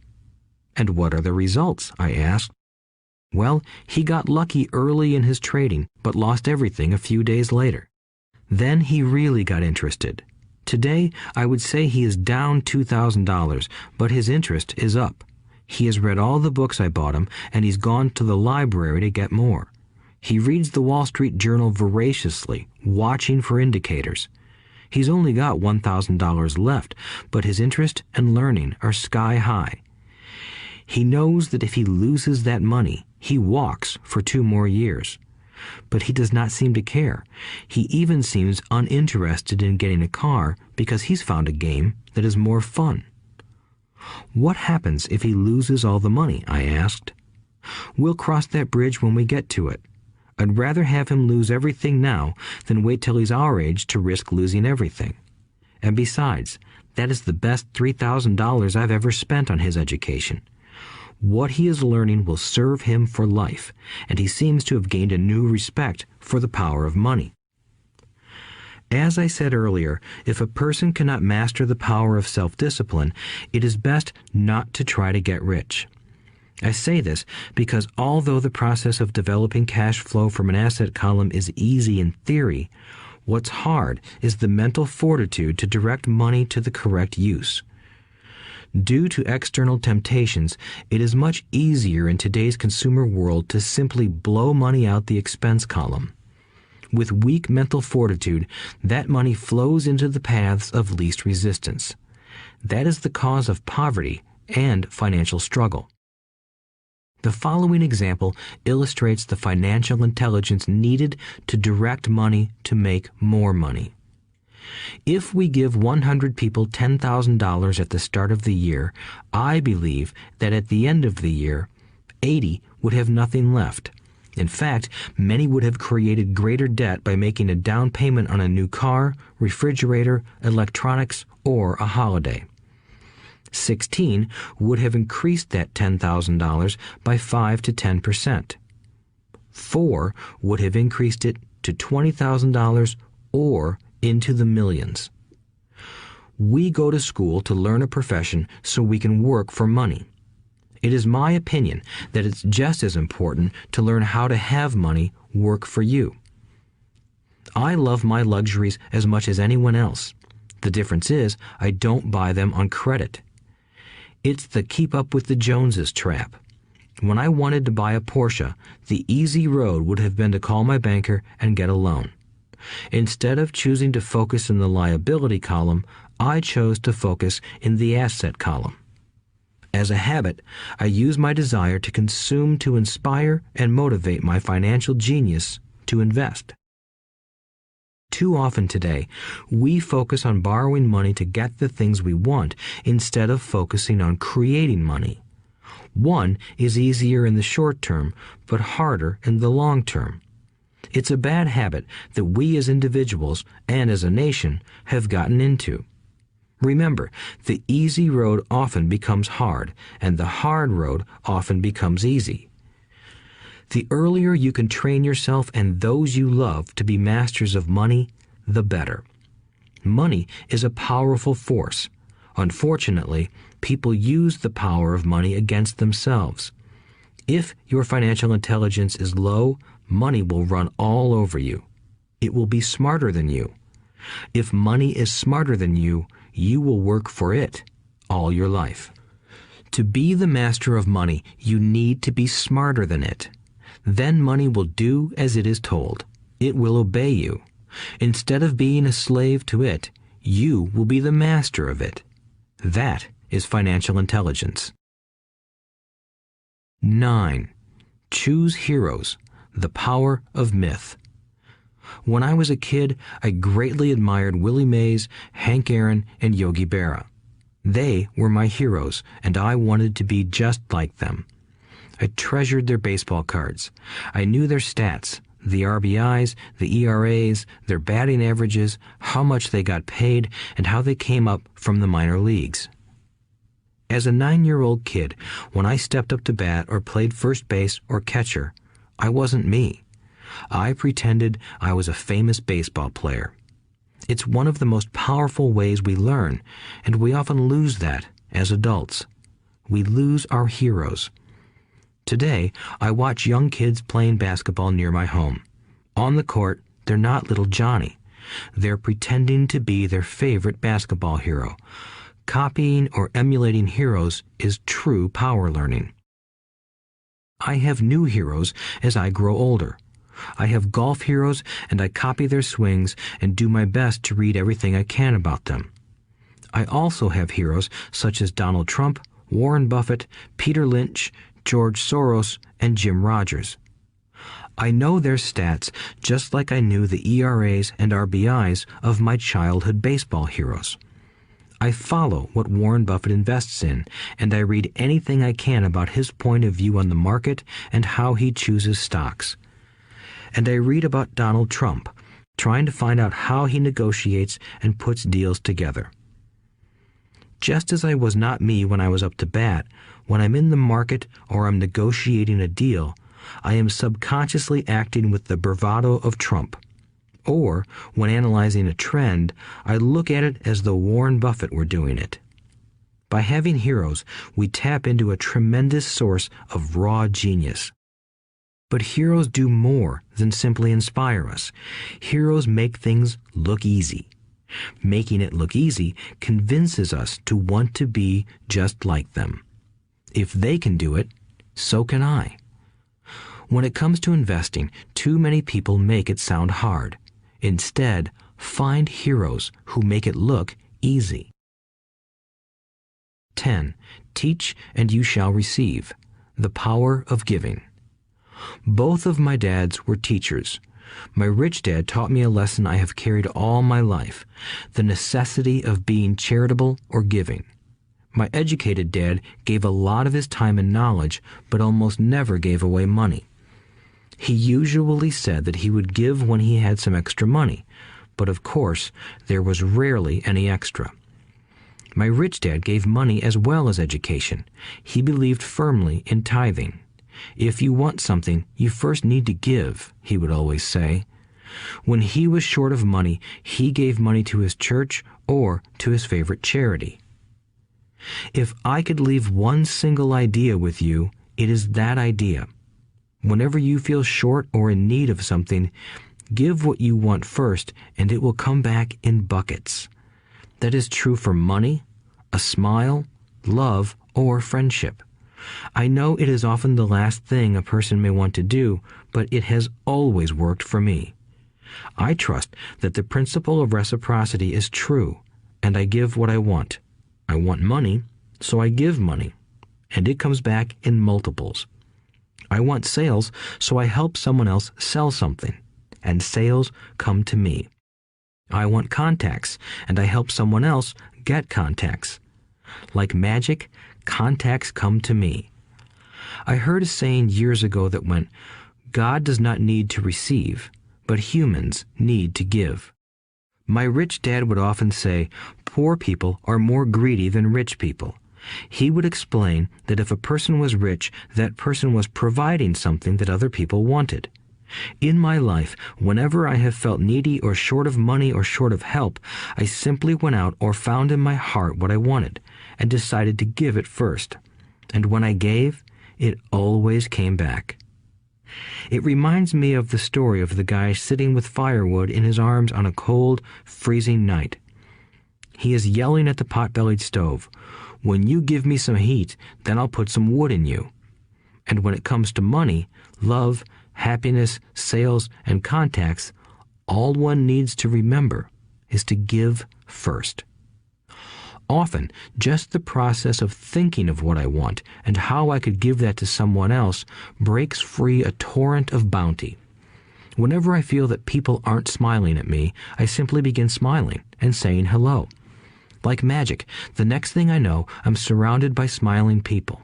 And what are the results? I asked. Well, he got lucky early in his trading, but lost everything a few days later. Then he really got interested. Today, I would say he is down $2,000, but his interest is up. He has read all the books I bought him, and he's gone to the library to get more. He reads the Wall Street Journal voraciously, watching for indicators. He's only got $1,000 left, but his interest and learning are sky high. He knows that if he loses that money, he walks for 2 more years. But he does not seem to care. He even seems uninterested in getting a car because he's found a game that is more fun. What happens if he loses all the money? I asked. We'll cross that bridge when we get to it. I'd rather have him lose everything now than wait till he's our age to risk losing everything. And besides, that is the best $3,000 I've ever spent on his education. What he is learning will serve him for life, and he seems to have gained a new respect for the power of money. As I said earlier, if a person cannot master the power of self-discipline, it is best not to try to get rich. I say this because although the process of developing cash flow from an asset column is easy in theory, what's hard is the mental fortitude to direct money to the correct use. Due to external temptations, it is much easier in today's consumer world to simply blow money out the expense column. With weak mental fortitude, that money flows into the paths of least resistance. That is the cause of poverty and financial struggle. The following example illustrates the financial intelligence needed to direct money to make more money. If we give 100 people $10,000 at the start of the year, I believe that at the end of the year, 80 would have nothing left. In fact, many would have created greater debt by making a down payment on a new car, refrigerator, electronics, or a holiday. 16 would have increased that $10,000 by 5 to 10%. 4 would have increased it to $20,000 or into the millions. We go to school to learn a profession so we can work for money. It is my opinion that it's just as important to learn how to have money work for you. I love my luxuries as much as anyone else. The difference is I don't buy them on credit. It's the keep up with the Joneses trap. When I wanted to buy a Porsche, the easy road would have been to call my banker and get a loan. Instead of choosing to focus in the liability column, I chose to focus in the asset column. As a habit, I use my desire to consume to inspire and motivate my financial genius to invest. Too often today, we focus on borrowing money to get the things we want instead of focusing on creating money. One is easier in the short term, but harder in the long term. It's a bad habit that we as individuals and as a nation have gotten into. Remember, the easy road often becomes hard, and the hard road often becomes easy. The earlier you can train yourself and those you love to be masters of money, the better. Money is a powerful force. Unfortunately, people use the power of money against themselves. If your financial intelligence is low, money will run all over you. It will be smarter than you. If money is smarter than you, you will work for it all your life. To be the master of money, you need to be smarter than it. Then money will do as it is told. It will obey you. Instead of being a slave to it, you will be the master of it. That is financial intelligence. 9. Choose heroes. The power of myth. When I was a kid, I greatly admired Willie Mays, Hank Aaron, and Yogi Berra. They were my heroes, and I wanted to be just like them. I treasured their baseball cards. I knew their stats, the RBIs, the ERAs, their batting averages, how much they got paid, and how they came up from the minor leagues. As a 9-year-old kid, when I stepped up to bat or played first base or catcher, I wasn't me. I pretended I was a famous baseball player. It's one of the most powerful ways we learn, and we often lose that as adults. We lose our heroes. Today, I watch young kids playing basketball near my home. On the court, they're not little Johnny. They're pretending to be their favorite basketball hero. Copying or emulating heroes is true power learning. I have new heroes as I grow older. I have golf heroes, and I copy their swings and do my best to read everything I can about them. I also have heroes such as Donald Trump, Warren Buffett, Peter Lynch, George Soros, and Jim Rogers. I know their stats just like I knew the ERAs and RBIs of my childhood baseball heroes. I follow what Warren Buffett invests in, and I read anything I can about his point of view on the market and how he chooses stocks. And I read about Donald Trump, trying to find out how he negotiates and puts deals together. Just as I was not me when I was up to bat, when I'm in the market or I'm negotiating a deal, I am subconsciously acting with the bravado of Trump. Or, when analyzing a trend, I look at it as though Warren Buffett were doing it. By having heroes, we tap into a tremendous source of raw genius. But heroes do more than simply inspire us. Heroes make things look easy. Making it look easy convinces us to want to be just like them. If they can do it, so can I. When it comes to investing, too many people make it sound hard. Instead, find heroes who make it look easy. 10. Teach and you shall receive. The power of giving. Both of my dads were teachers. My rich dad taught me a lesson I have carried all my life, the necessity of being charitable or giving. My educated dad gave a lot of his time and knowledge, but almost never gave away money. He usually said that he would give when he had some extra money, but of course, there was rarely any extra. My rich dad gave money as well as education. He believed firmly in tithing. If you want something, you first need to give, he would always say. When he was short of money, he gave money to his church or to his favorite charity. If I could leave one single idea with you, it is that idea. Whenever you feel short or in need of something, give what you want first, and it will come back in buckets. That is true for money, a smile, love, or friendship. I know it is often the last thing a person may want to do, but it has always worked for me. I trust that the principle of reciprocity is true, and I give what I want. I want money, so I give money, and it comes back in multiples. I want sales, so I help someone else sell something, and sales come to me. I want contacts, and I help someone else get contacts. Like magic, contacts come to me. I heard a saying years ago that went, God does not need to receive, but humans need to give. My rich dad would often say, poor people are more greedy than rich people. He would explain that if a person was rich, that person was providing something that other people wanted. In my life, whenever I have felt needy or short of money or short of help, I simply went out or found in my heart what I wanted and decided to give it first. And when I gave, it always came back. It reminds me of the story of the guy sitting with firewood in his arms on a cold, freezing night. He is yelling at the pot-bellied stove, "When you give me some heat, then I'll put some wood in you." And when it comes to money, love, happiness, sales, and contacts, all one needs to remember is to give first. Often, just the process of thinking of what I want and how I could give that to someone else breaks free a torrent of bounty. Whenever I feel that people aren't smiling at me, I simply begin smiling and saying hello. Like magic, the next thing I know, I'm surrounded by smiling people.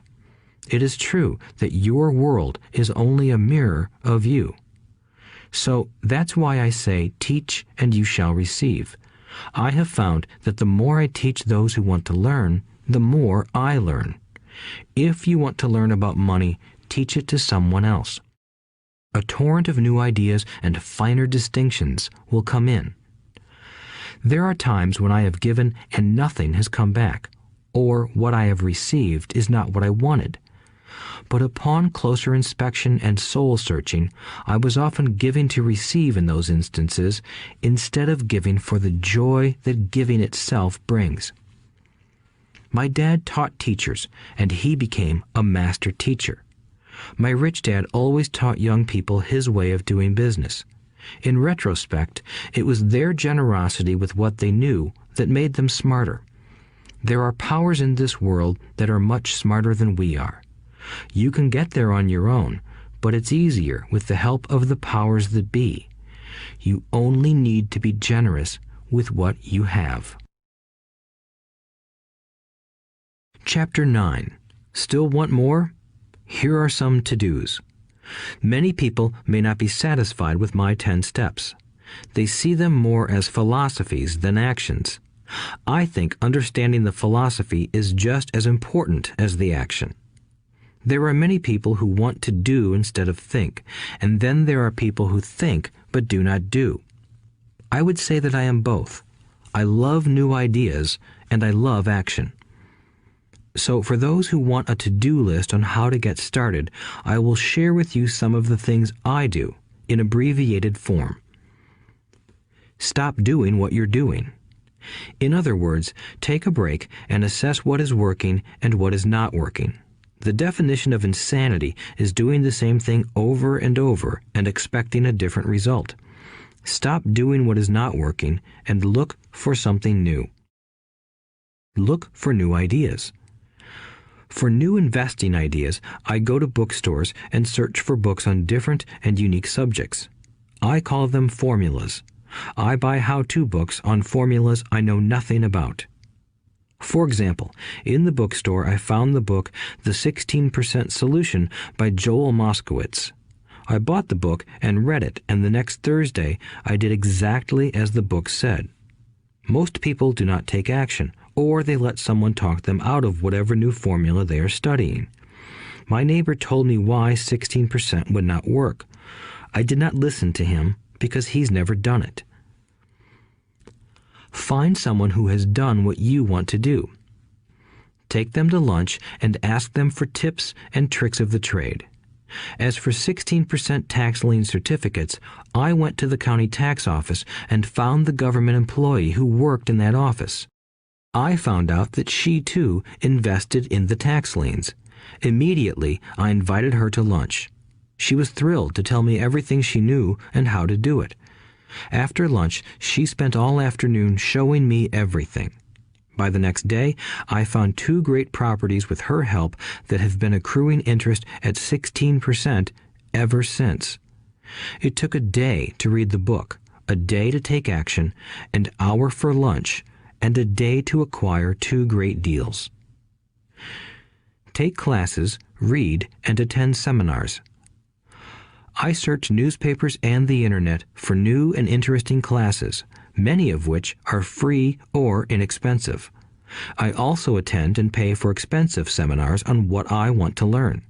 It is true that your world is only a mirror of you. So that's why I say, teach and you shall receive. I have found that the more I teach those who want to learn, the more I learn. If you want to learn about money, teach it to someone else. A torrent of new ideas and finer distinctions will come in. There are times when I have given and nothing has come back, or what I have received is not what I wanted. But upon closer inspection and soul-searching, I was often giving to receive in those instances instead of giving for the joy that giving itself brings. My dad taught teachers, and he became a master teacher. My rich dad always taught young people his way of doing business. In retrospect, it was their generosity with what they knew that made them smarter. There are powers in this world that are much smarter than we are. You can get there on your own, but it's easier with the help of the powers that be. You only need to be generous with what you have. Chapter 9. Still want more? Here are some to-dos. Many people may not be satisfied with my 10 steps. They see them more as philosophies than actions. I think understanding the philosophy is just as important as the action. There are many people who want to do instead of think, and then there are people who think but do not do. I would say that I am both. I love new ideas, and I love action. So for those who want a to-do list on how to get started, I will share with you some of the things I do in abbreviated form. Stop doing what you're doing. In other words, take a break and assess what is working and what is not working. The definition of insanity is doing the same thing over and over and expecting a different result. Stop doing what is not working and look for something new. Look for new ideas. For new investing ideas, I go to bookstores and search for books on different and unique subjects. I call them formulas. I buy how-to books on formulas I know nothing about. For example, in the bookstore I found the book The 16% Solution by Joel Moskowitz. I bought the book and read it, and the next Thursday I did exactly as the book said. Most people do not take action, or they let someone talk them out of whatever new formula they are studying. My neighbor told me why 16% would not work. I did not listen to him because he's never done it. Find someone who has done what you want to do. take them to lunch, and ask them for tips and tricks of the trade. As for 16% tax lien certificates, I went to the county tax office and found the government employee who worked in that office. I found out that she, too, invested in the tax liens. Immediately, I invited her to lunch. She was thrilled to tell me everything she knew and how to do it. After lunch, she spent all afternoon showing me everything. By the next day, I found 2 great properties with her help that have been accruing interest at 16% ever since. It took a day to read the book, a day to take action, an hour for lunch, and a day to acquire 2 great deals. Take classes, read, and attend seminars. I search newspapers and the internet for new and interesting classes, many of which are free or inexpensive. I also attend and pay for expensive seminars on what I want to learn.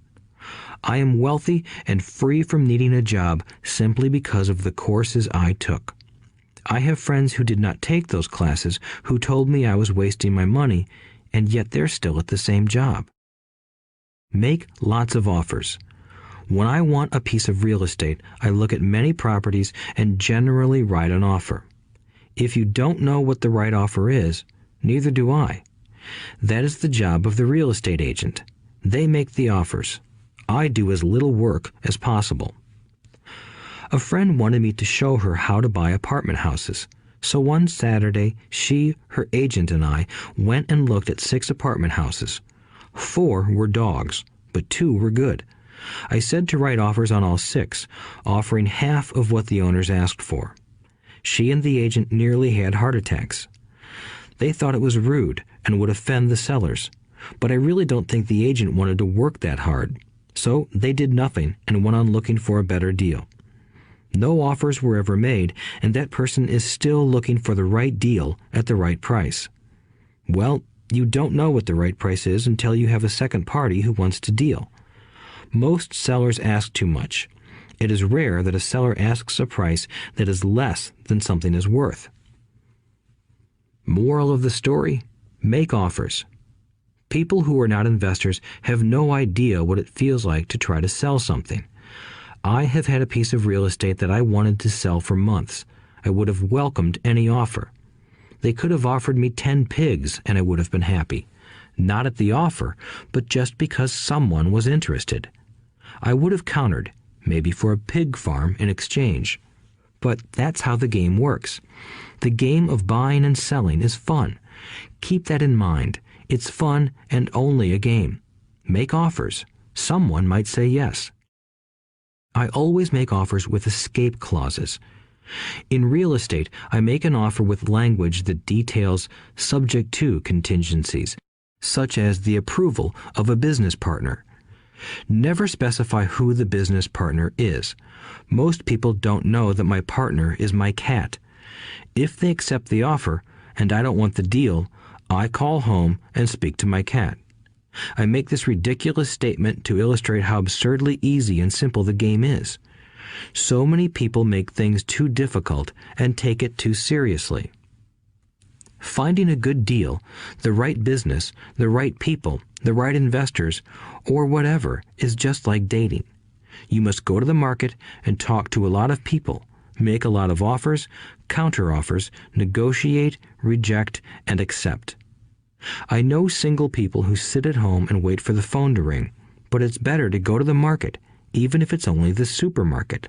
I am wealthy and free from needing a job simply because of the courses I took. I have friends who did not take those classes who told me I was wasting my money, and yet they're still at the same job. Make lots of offers. When I want a piece of real estate, I look at many properties and generally write an offer. If you don't know what the right offer is, neither do I. That is the job of the real estate agent. They make the offers. I do as little work as possible. A friend wanted me to show her how to buy apartment houses. So one Saturday, she, her agent, and I went and looked at 6 apartment houses. 4 were dogs, but 2 were good. I said to write offers on all 6, offering half of what the owners asked for. She and the agent nearly had heart attacks. They thought it was rude and would offend the sellers, but I really don't think the agent wanted to work that hard. So they did nothing and went on looking for a better deal. No offers were ever made, and that person is still looking for the right deal at the right price. Well, you don't know what the right price is until you have a second party who wants to deal. Most sellers ask too much. It is rare that a seller asks a price that is less than something is worth. Moral of the story: make offers. People who are not investors have no idea what it feels like to try to sell something. I have had a piece of real estate that I wanted to sell for months. I would have welcomed any offer. They could have offered me 10 pigs and I would have been happy. Not at the offer, but just because someone was interested. I would have countered, maybe for a pig farm in exchange. But that's how the game works. The game of buying and selling is fun. Keep that in mind. It's fun and only a game. Make offers. Someone might say yes. I always make offers with escape clauses. In real estate, I make an offer with language that details subject to contingencies, such as the approval of a business partner. Never specify who the business partner is. Most people don't know that my partner is my cat. If they accept the offer and I don't want the deal, I call home and speak to my cat. I make this ridiculous statement to illustrate how absurdly easy and simple the game is. So many people make things too difficult and take it too seriously. Finding a good deal, the right business, the right people, the right investors, or whatever is just like dating. You must go to the market and talk to a lot of people, make a lot of offers, counter-offers, negotiate, reject, and accept. I know single people who sit at home and wait for the phone to ring, but it's better to go to the market, even if it's only the supermarket.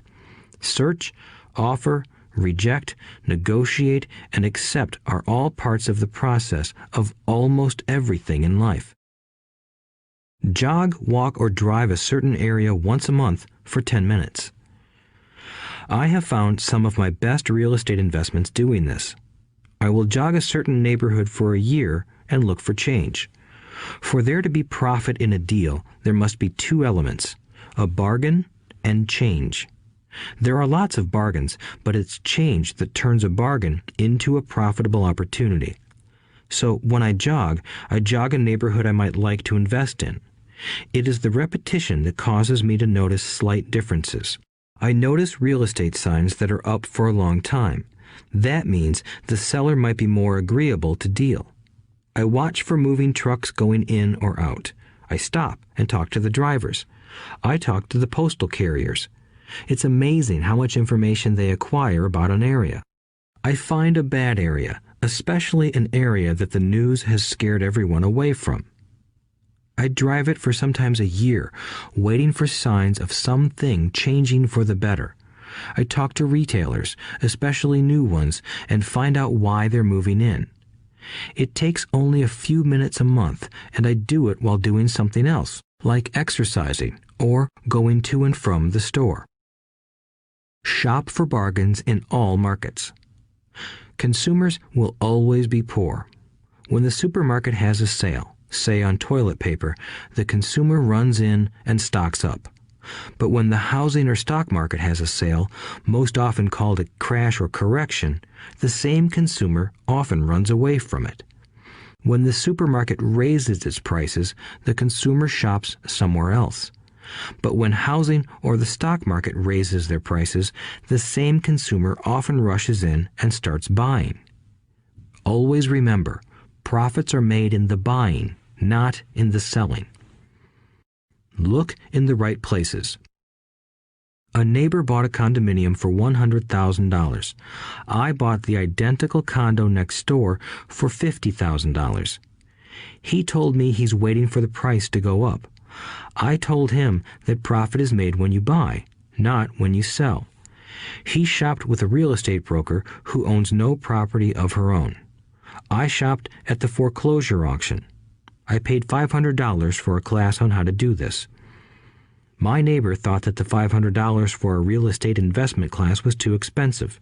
Search, offer, reject, negotiate, and accept are all parts of the process of almost everything in life. Jog, walk, or drive a certain area once a month for 10 minutes. I have found some of my best real estate investments doing this. I will jog a certain neighborhood for a year and look for change. For there to be profit in a deal, there must be 2 elements, a bargain and change. There are lots of bargains, but it's change that turns a bargain into a profitable opportunity. So when I jog a neighborhood I might like to invest in. It is the repetition that causes me to notice slight differences. I notice real estate signs that are up for a long time. That means the seller might be more agreeable to deal. I watch for moving trucks going in or out. I stop and talk to the drivers. I talk to the postal carriers. It's amazing how much information they acquire about an area. I find a bad area, especially an area that the news has scared everyone away from. I drive it for sometimes a year, waiting for signs of something changing for the better. I talk to retailers, especially new ones, and find out why they're moving in. It takes only a few minutes a month, and I do it while doing something else, like exercising or going to and from the store. Shop for bargains in all markets. Consumers will always be poor. When the supermarket has a sale, say on toilet paper, the consumer runs in and stocks up. But when the housing or stock market has a sale, most often called a crash or correction, the same consumer often runs away from it. When the supermarket raises its prices, the consumer shops somewhere else. But when housing or the stock market raises their prices, the same consumer often rushes in and starts buying. Always remember, profits are made in the buying, not in the selling. Look in the right places. A neighbor bought a condominium for $100,000. I bought the identical condo next door for $50,000. He told me he's waiting for the price to go up. I told him that profit is made when you buy, not when you sell. He shopped with a real estate broker who owns no property of her own. I shopped at the foreclosure auction. I paid $500 for a class on how to do this. My neighbor thought that the $500 for a real estate investment class was too expensive.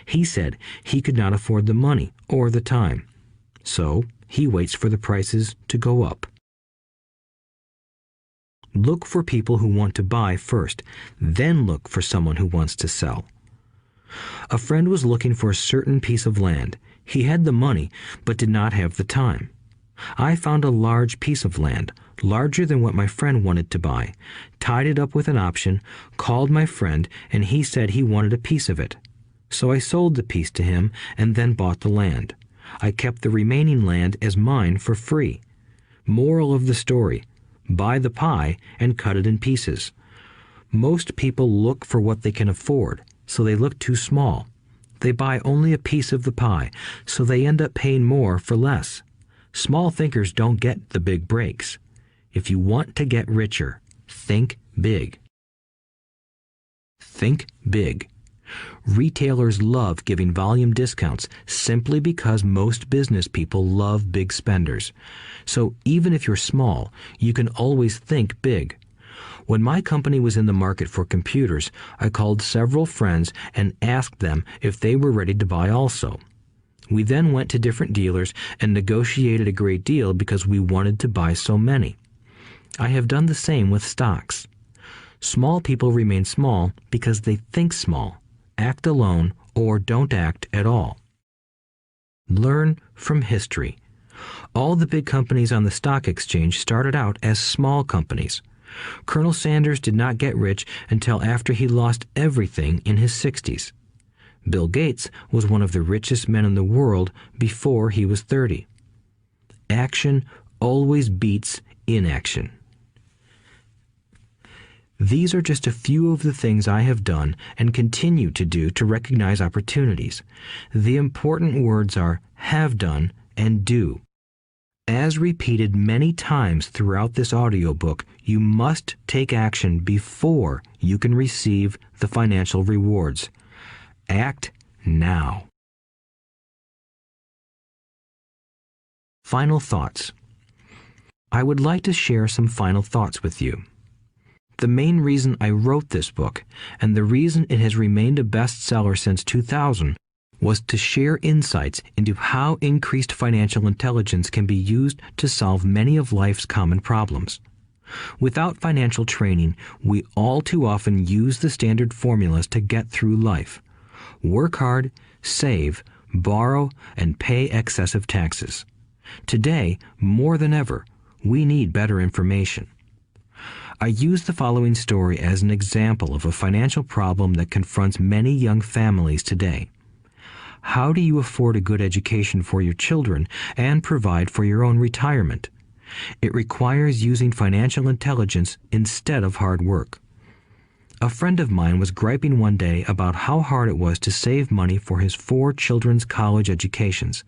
He said he could not afford the money or the time. So he waits for the prices to go up. Look for people who want to buy first, then look for someone who wants to sell. A friend was looking for a certain piece of land. He had the money, but did not have the time. I found a large piece of land, larger than what my friend wanted to buy, tied it up with an option, called my friend, and he said he wanted a piece of it. So I sold the piece to him and then bought the land. I kept the remaining land as mine for free. Moral of the story: buy the pie and cut it in pieces. Most people look for what they can afford, so they look too small. They buy only a piece of the pie, so they end up paying more for less. Small thinkers don't get the big breaks. If you want to get richer, think big. Think big. Retailers love giving volume discounts simply because most business people love big spenders. So even if you're small, you can always think big. When my company was in the market for computers, I called several friends and asked them if they were ready to buy also. We then went to different dealers and negotiated a great deal because we wanted to buy so many. I have done the same with stocks. Small people remain small because they think small, act alone, or don't act at all. Learn from history. All the big companies on the stock exchange started out as small companies. Colonel Sanders did not get rich until after he lost everything in his 60s. Bill Gates was one of the richest men in the world before he was 30. Action always beats inaction. These are just a few of the things I have done and continue to do to recognize opportunities. The important words are have done and do. As repeated many times throughout this audiobook, you must take action before you can receive the financial rewards. Act now. Final thoughts. I would like to share some final thoughts with you. The main reason I wrote this book, and the reason it has remained a bestseller since 2000, was to share insights into how increased financial intelligence can be used to solve many of life's common problems. Without financial training, we all too often use the standard formulas to get through life. Work hard, save, borrow, and pay excessive taxes. Today, more than ever, we need better information. I use the following story as an example of a financial problem that confronts many young families today. How do you afford a good education for your children and provide for your own retirement? It requires using financial intelligence instead of hard work. A friend of mine was griping one day about how hard it was to save money for his 4 children's college educations.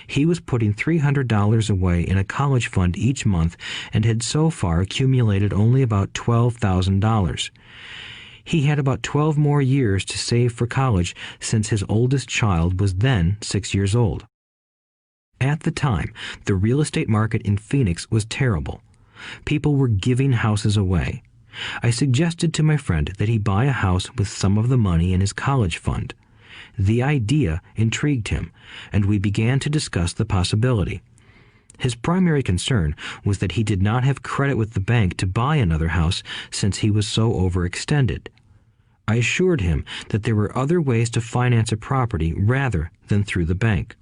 He was putting $300 away in a college fund each month and had so far accumulated only about $12,000. He had about 12 more years to save for college since his oldest child was then 6 years old. At the time, the real estate market in Phoenix was terrible. People were giving houses away. I suggested to my friend that he buy a house with some of the money in his college fund. The idea intrigued him, and we began to discuss the possibility. His primary concern was that he did not have credit with the bank to buy another house since he was so overextended. I assured him that there were other ways to finance a property rather than through the bank.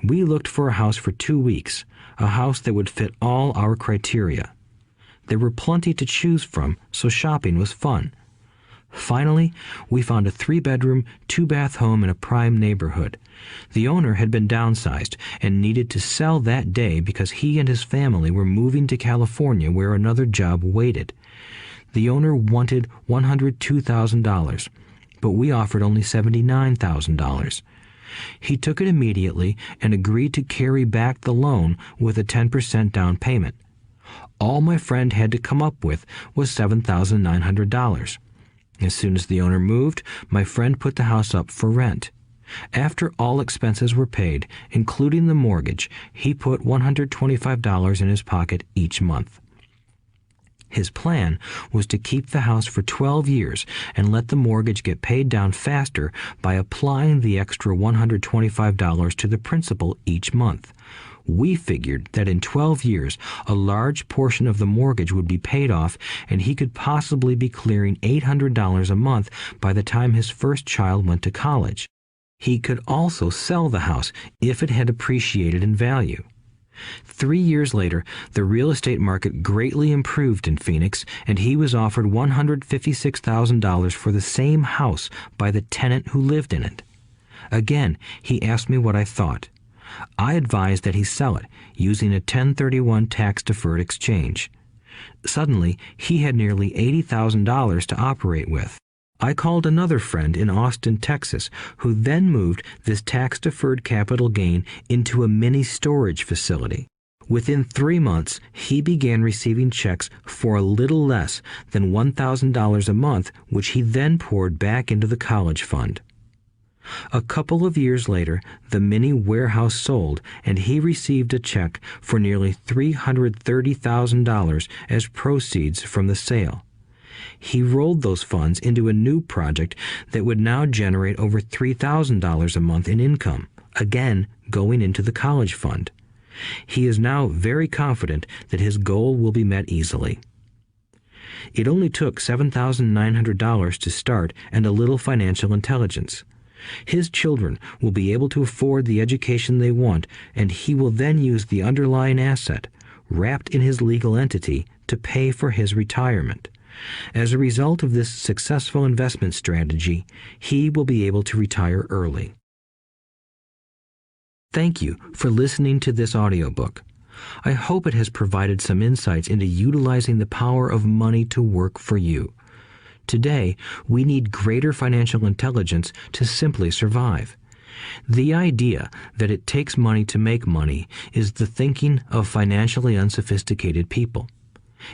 We looked for a house for 2 weeks, a house that would fit all our criteria. There were plenty to choose from, so shopping was fun. Finally, we found a 3-bedroom, 2-bath home in a prime neighborhood. The owner had been downsized and needed to sell that day because he and his family were moving to California where another job waited. The owner wanted $102,000, but we offered only $79,000. He took it immediately and agreed to carry back the loan with a 10% down payment. All my friend had to come up with was $7,900. As soon as the owner moved, my friend put the house up for rent. After all expenses were paid, including the mortgage, he put $125 in his pocket each month. His plan was to keep the house for 12 years and let the mortgage get paid down faster by applying the extra $125 to the principal each month. We figured that in 12 years, a large portion of the mortgage would be paid off and he could possibly be clearing $800 a month by the time his first child went to college. He could also sell the house if it had appreciated in value. 3 years later, the real estate market greatly improved in Phoenix, and he was offered $156,000 for the same house by the tenant who lived in it. Again, he asked me what I thought. I advised that he sell it, using a 1031 tax-deferred exchange. Suddenly, he had nearly $80,000 to operate with. I called another friend in Austin, Texas, who then moved this tax-deferred capital gain into a mini storage facility. Within 3 months, he began receiving checks for a little less than $1,000 a month, which he then poured back into the college fund. A couple of years later, the mini warehouse sold, and he received a check for nearly $330,000 as proceeds from the sale. He rolled those funds into a new project that would now generate over $3,000 a month in income, again going into the college fund. He is now very confident that his goal will be met easily. It only took $7,900 to start and a little financial intelligence. His children will be able to afford the education they want, and he will then use the underlying asset, wrapped in his legal entity, to pay for his retirement. As a result of this successful investment strategy, he will be able to retire early. Thank you for listening to this audiobook. I hope it has provided some insights into utilizing the power of money to work for you. Today, we need greater financial intelligence to simply survive. The idea that it takes money to make money is the thinking of financially unsophisticated people.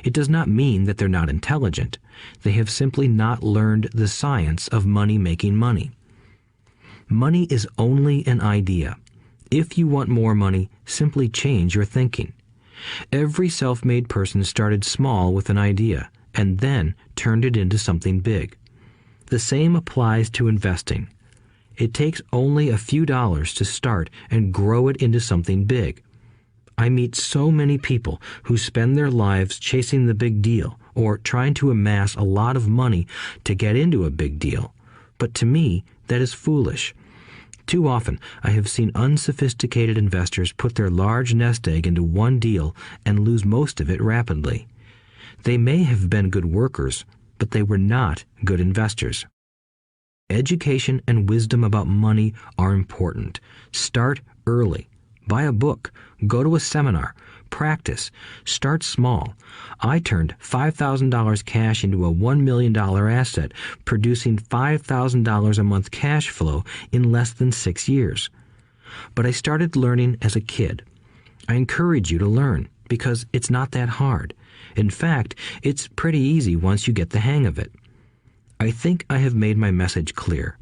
It does not mean that they're not intelligent. They have simply not learned the science of money making money. Money is only an idea. If you want more money, simply change your thinking. Every self-made person started small with an idea and then turned it into something big. The same applies to investing. It takes only a few dollars to start and grow it into something big. I meet so many people who spend their lives chasing the big deal or trying to amass a lot of money to get into a big deal. But to me, that is foolish. Too often, I have seen unsophisticated investors put their large nest egg into one deal and lose most of it rapidly. They may have been good workers, but they were not good investors. Education and wisdom about money are important. Start early. Buy a book. Go to a seminar. Practice. Start small. I turned $5,000 cash into a $1 million asset, producing $5,000 a month cash flow in less than 6 years. But I started learning as a kid. I encourage you to learn because it's not that hard. In fact, it's pretty easy once you get the hang of it. I think I have made my message clear.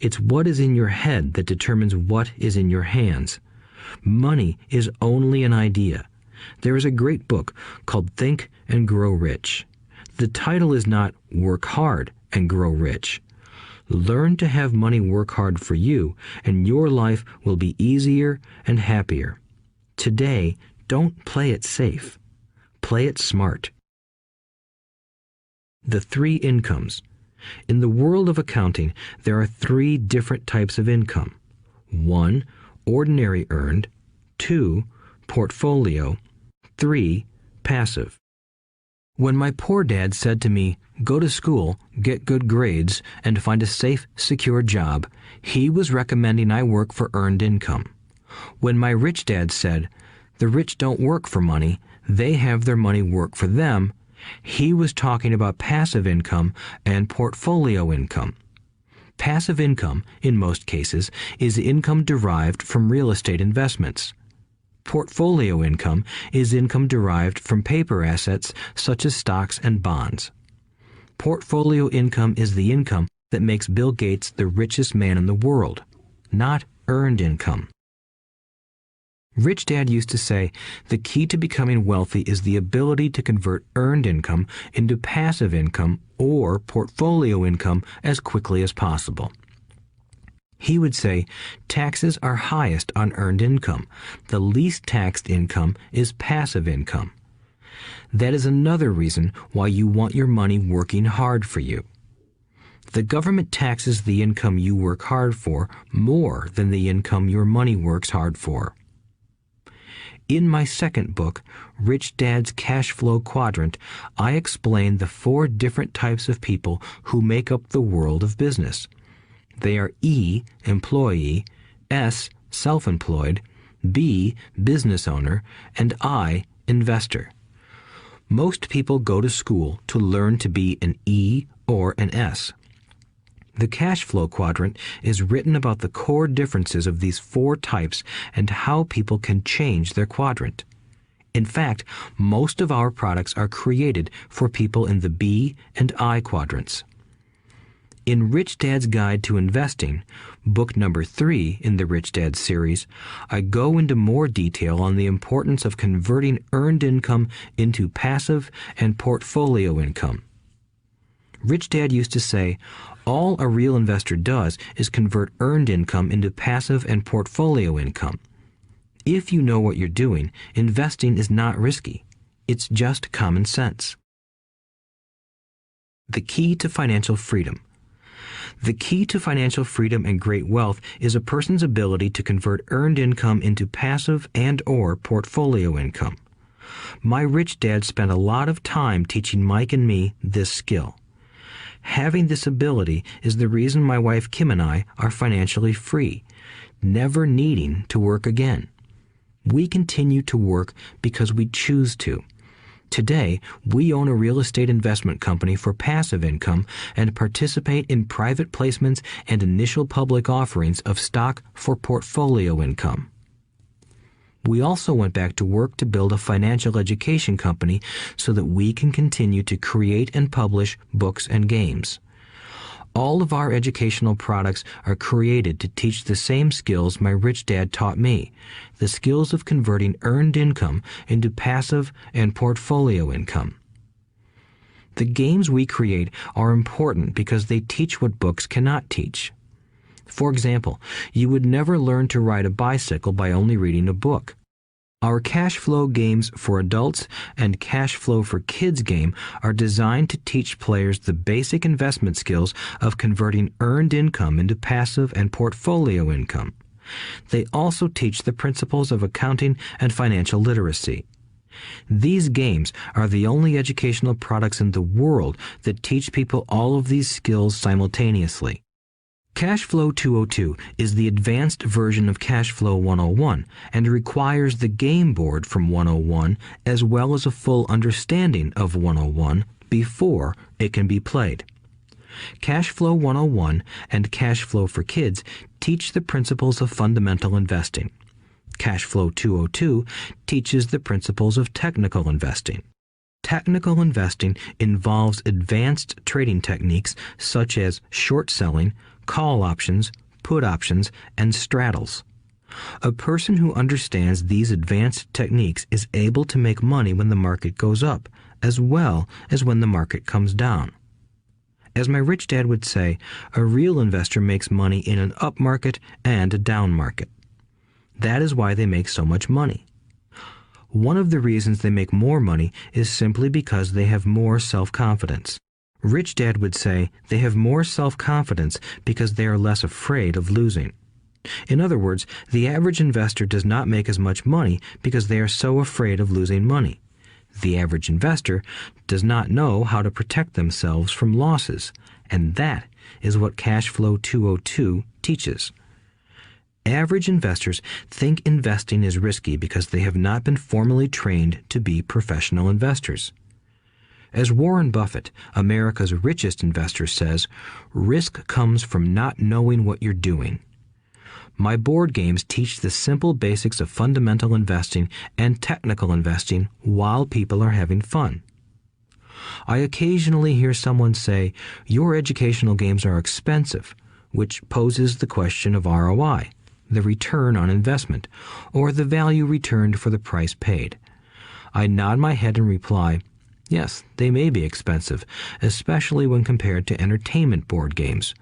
It's what is in your head that determines what is in your hands. Money is only an idea. There is a great book called Think and Grow Rich. The title is not Work Hard and Grow Rich. Learn to have money work hard for you, and your life will be easier and happier. Today, don't play it safe. Play it smart. The 3 incomes. In the world of accounting, there are 3 different types of income. 1. Ordinary earned. 2. Portfolio. 3. Passive. When my poor dad said to me, "Go to school, get good grades, and find a safe, secure job," he was recommending I work for earned income. When my rich dad said, "The rich don't work for money, they have their money work for them," he was talking about passive income and portfolio income. Passive income, in most cases, is income derived from real estate investments. Portfolio income is income derived from paper assets such as stocks and bonds. Portfolio income is the income that makes Bill Gates the richest man in the world, not earned income. Rich Dad used to say, the key to becoming wealthy is the ability to convert earned income into passive income or portfolio income as quickly as possible. He would say, taxes are highest on earned income. The least taxed income is passive income. That is another reason why you want your money working hard for you. The government taxes the income you work hard for more than the income your money works hard for. In my second book, Rich Dad's Cash Flow Quadrant, I explain the 4 different types of people who make up the world of business. They are E, employee, S, self-employed, B, business owner, and I, investor. Most people go to school to learn to be an E or an S. The cash flow quadrant is written about the core differences of these 4 types and how people can change their quadrant. In fact, most of our products are created for people in the B and I quadrants. In Rich Dad's Guide to Investing, book number 3 in the Rich Dad series, I go into more detail on the importance of converting earned income into passive and portfolio income. Rich Dad used to say, all a real investor does is convert earned income into passive and portfolio income. If you know what you're doing, investing is not risky. It's just common sense. The key to financial freedom. The key to financial freedom and great wealth is a person's ability to convert earned income into passive and/or portfolio income. My rich dad spent a lot of time teaching Mike and me this skill. Having this ability is the reason my wife Kim and I are financially free, never needing to work again. We continue to work because we choose to. Today, we own a real estate investment company for passive income and participate in private placements and initial public offerings of stock for portfolio income. We also went back to work to build a financial education company so that we can continue to create and publish books and games. All of our educational products are created to teach the same skills my rich dad taught me, the skills of converting earned income into passive and portfolio income. The games we create are important because they teach what books cannot teach. For example, you would never learn to ride a bicycle by only reading a book. Our cash flow games for adults and cash flow for kids game are designed to teach players the basic investment skills of converting earned income into passive and portfolio income. They also teach the principles of accounting and financial literacy. These games are the only educational products in the world that teach people all of these skills simultaneously. Cash Flow 202 is the advanced version of Cash Flow 101 and requires the game board from 101 as well as a full understanding of 101 before it can be played. Cash Flow 101 and Cash Flow for Kids teach the principles of fundamental investing. Cash Flow 202 teaches the principles of technical investing. Technical investing involves advanced trading techniques such as short selling, call options, put options, and straddles. A person who understands these advanced techniques is able to make money when the market goes up, as well as when the market comes down. As my rich dad would say, a real investor makes money in an up market and a down market. That is why they make so much money. One of the reasons they make more money is simply because they have more self-confidence. Rich Dad would say they have more self-confidence because they are less afraid of losing. In other words, the average investor does not make as much money because they are so afraid of losing money. The average investor does not know how to protect themselves from losses, and that is what Cash Flow 202 teaches. Average investors think investing is risky because they have not been formally trained to be professional investors. As Warren Buffett, America's richest investor, says, risk comes from not knowing what you're doing. My board games teach the simple basics of fundamental investing and technical investing while people are having fun. I occasionally hear someone say, your educational games are expensive, which poses the question of ROI, the return on investment, or the value returned for the price paid. I nod my head and reply, yes, they may be expensive, especially when compared to entertainment board games.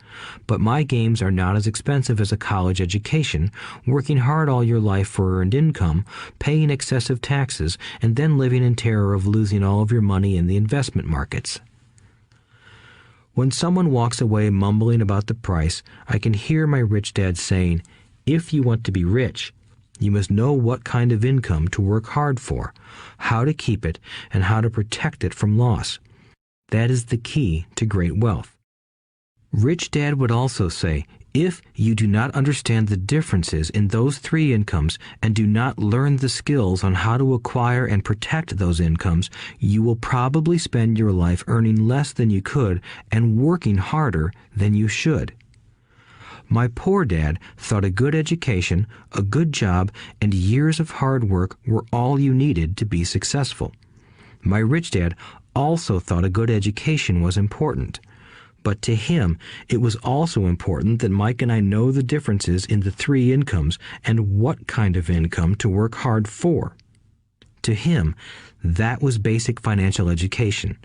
But my games are not as expensive as a college education, working hard all your life for earned income, paying excessive taxes, and then living in terror of losing all of your money in the investment markets. When someone walks away mumbling about the price, I can hear my rich dad saying, if you want to be rich, you must know what kind of income to work hard for, how to keep it, and how to protect it from loss. That is the key to great wealth. Rich Dad would also say, if you do not understand the differences in those three incomes and do not learn the skills on how to acquire and protect those incomes, you will probably spend your life earning less than you could and working harder than you should. My poor dad thought a good education, a good job, and years of hard work were all you needed to be successful. My rich dad also thought a good education was important. But to him, it was also important that Mike and I know the differences in the three incomes and what kind of income to work hard for. To him, that was basic financial education.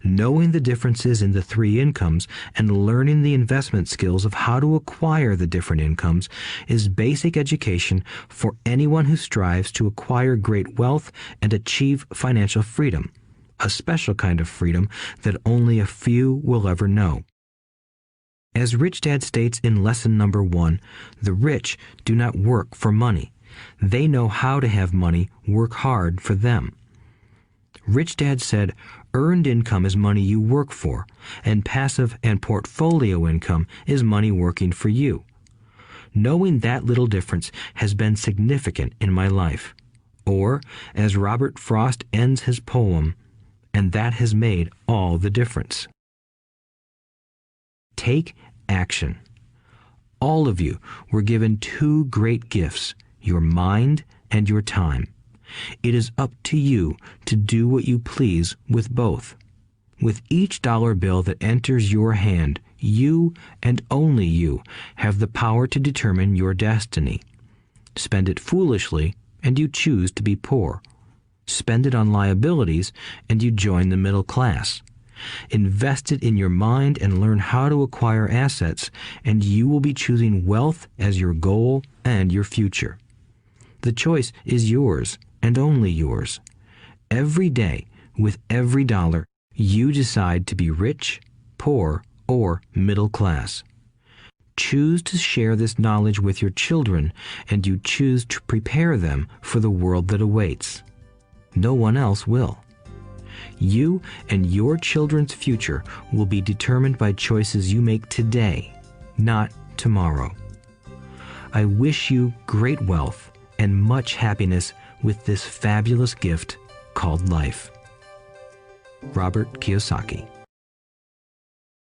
Knowing the differences in the three incomes and learning the investment skills of how to acquire the different incomes is basic education for anyone who strives to acquire great wealth and achieve financial freedom, a special kind of freedom that only a few will ever know. As Rich Dad states in lesson number 1, the rich do not work for money. They know how to have money work hard for them. Rich Dad said, earned income is money you work for, and passive and portfolio income is money working for you. Knowing that little difference has been significant in my life. Or, as Robert Frost ends his poem, and that has made all the difference. Take action. All of you were given two great gifts, your mind and your time. It is up to you to do what you please with both. With each dollar bill that enters your hand, you and only you have the power to determine your destiny. Spend it foolishly, and you choose to be poor. Spend it on liabilities, and you join the middle class. Invest it in your mind and learn how to acquire assets, and you will be choosing wealth as your goal and your future. The choice is yours, and only yours. Every day, with every dollar, you decide to be rich, poor, or middle class. Choose to share this knowledge with your children, and you choose to prepare them for the world that awaits. No one else will. You and your children's future will be determined by choices you make today, not tomorrow. I wish you great wealth and much happiness with this fabulous gift called life. Robert Kiyosaki.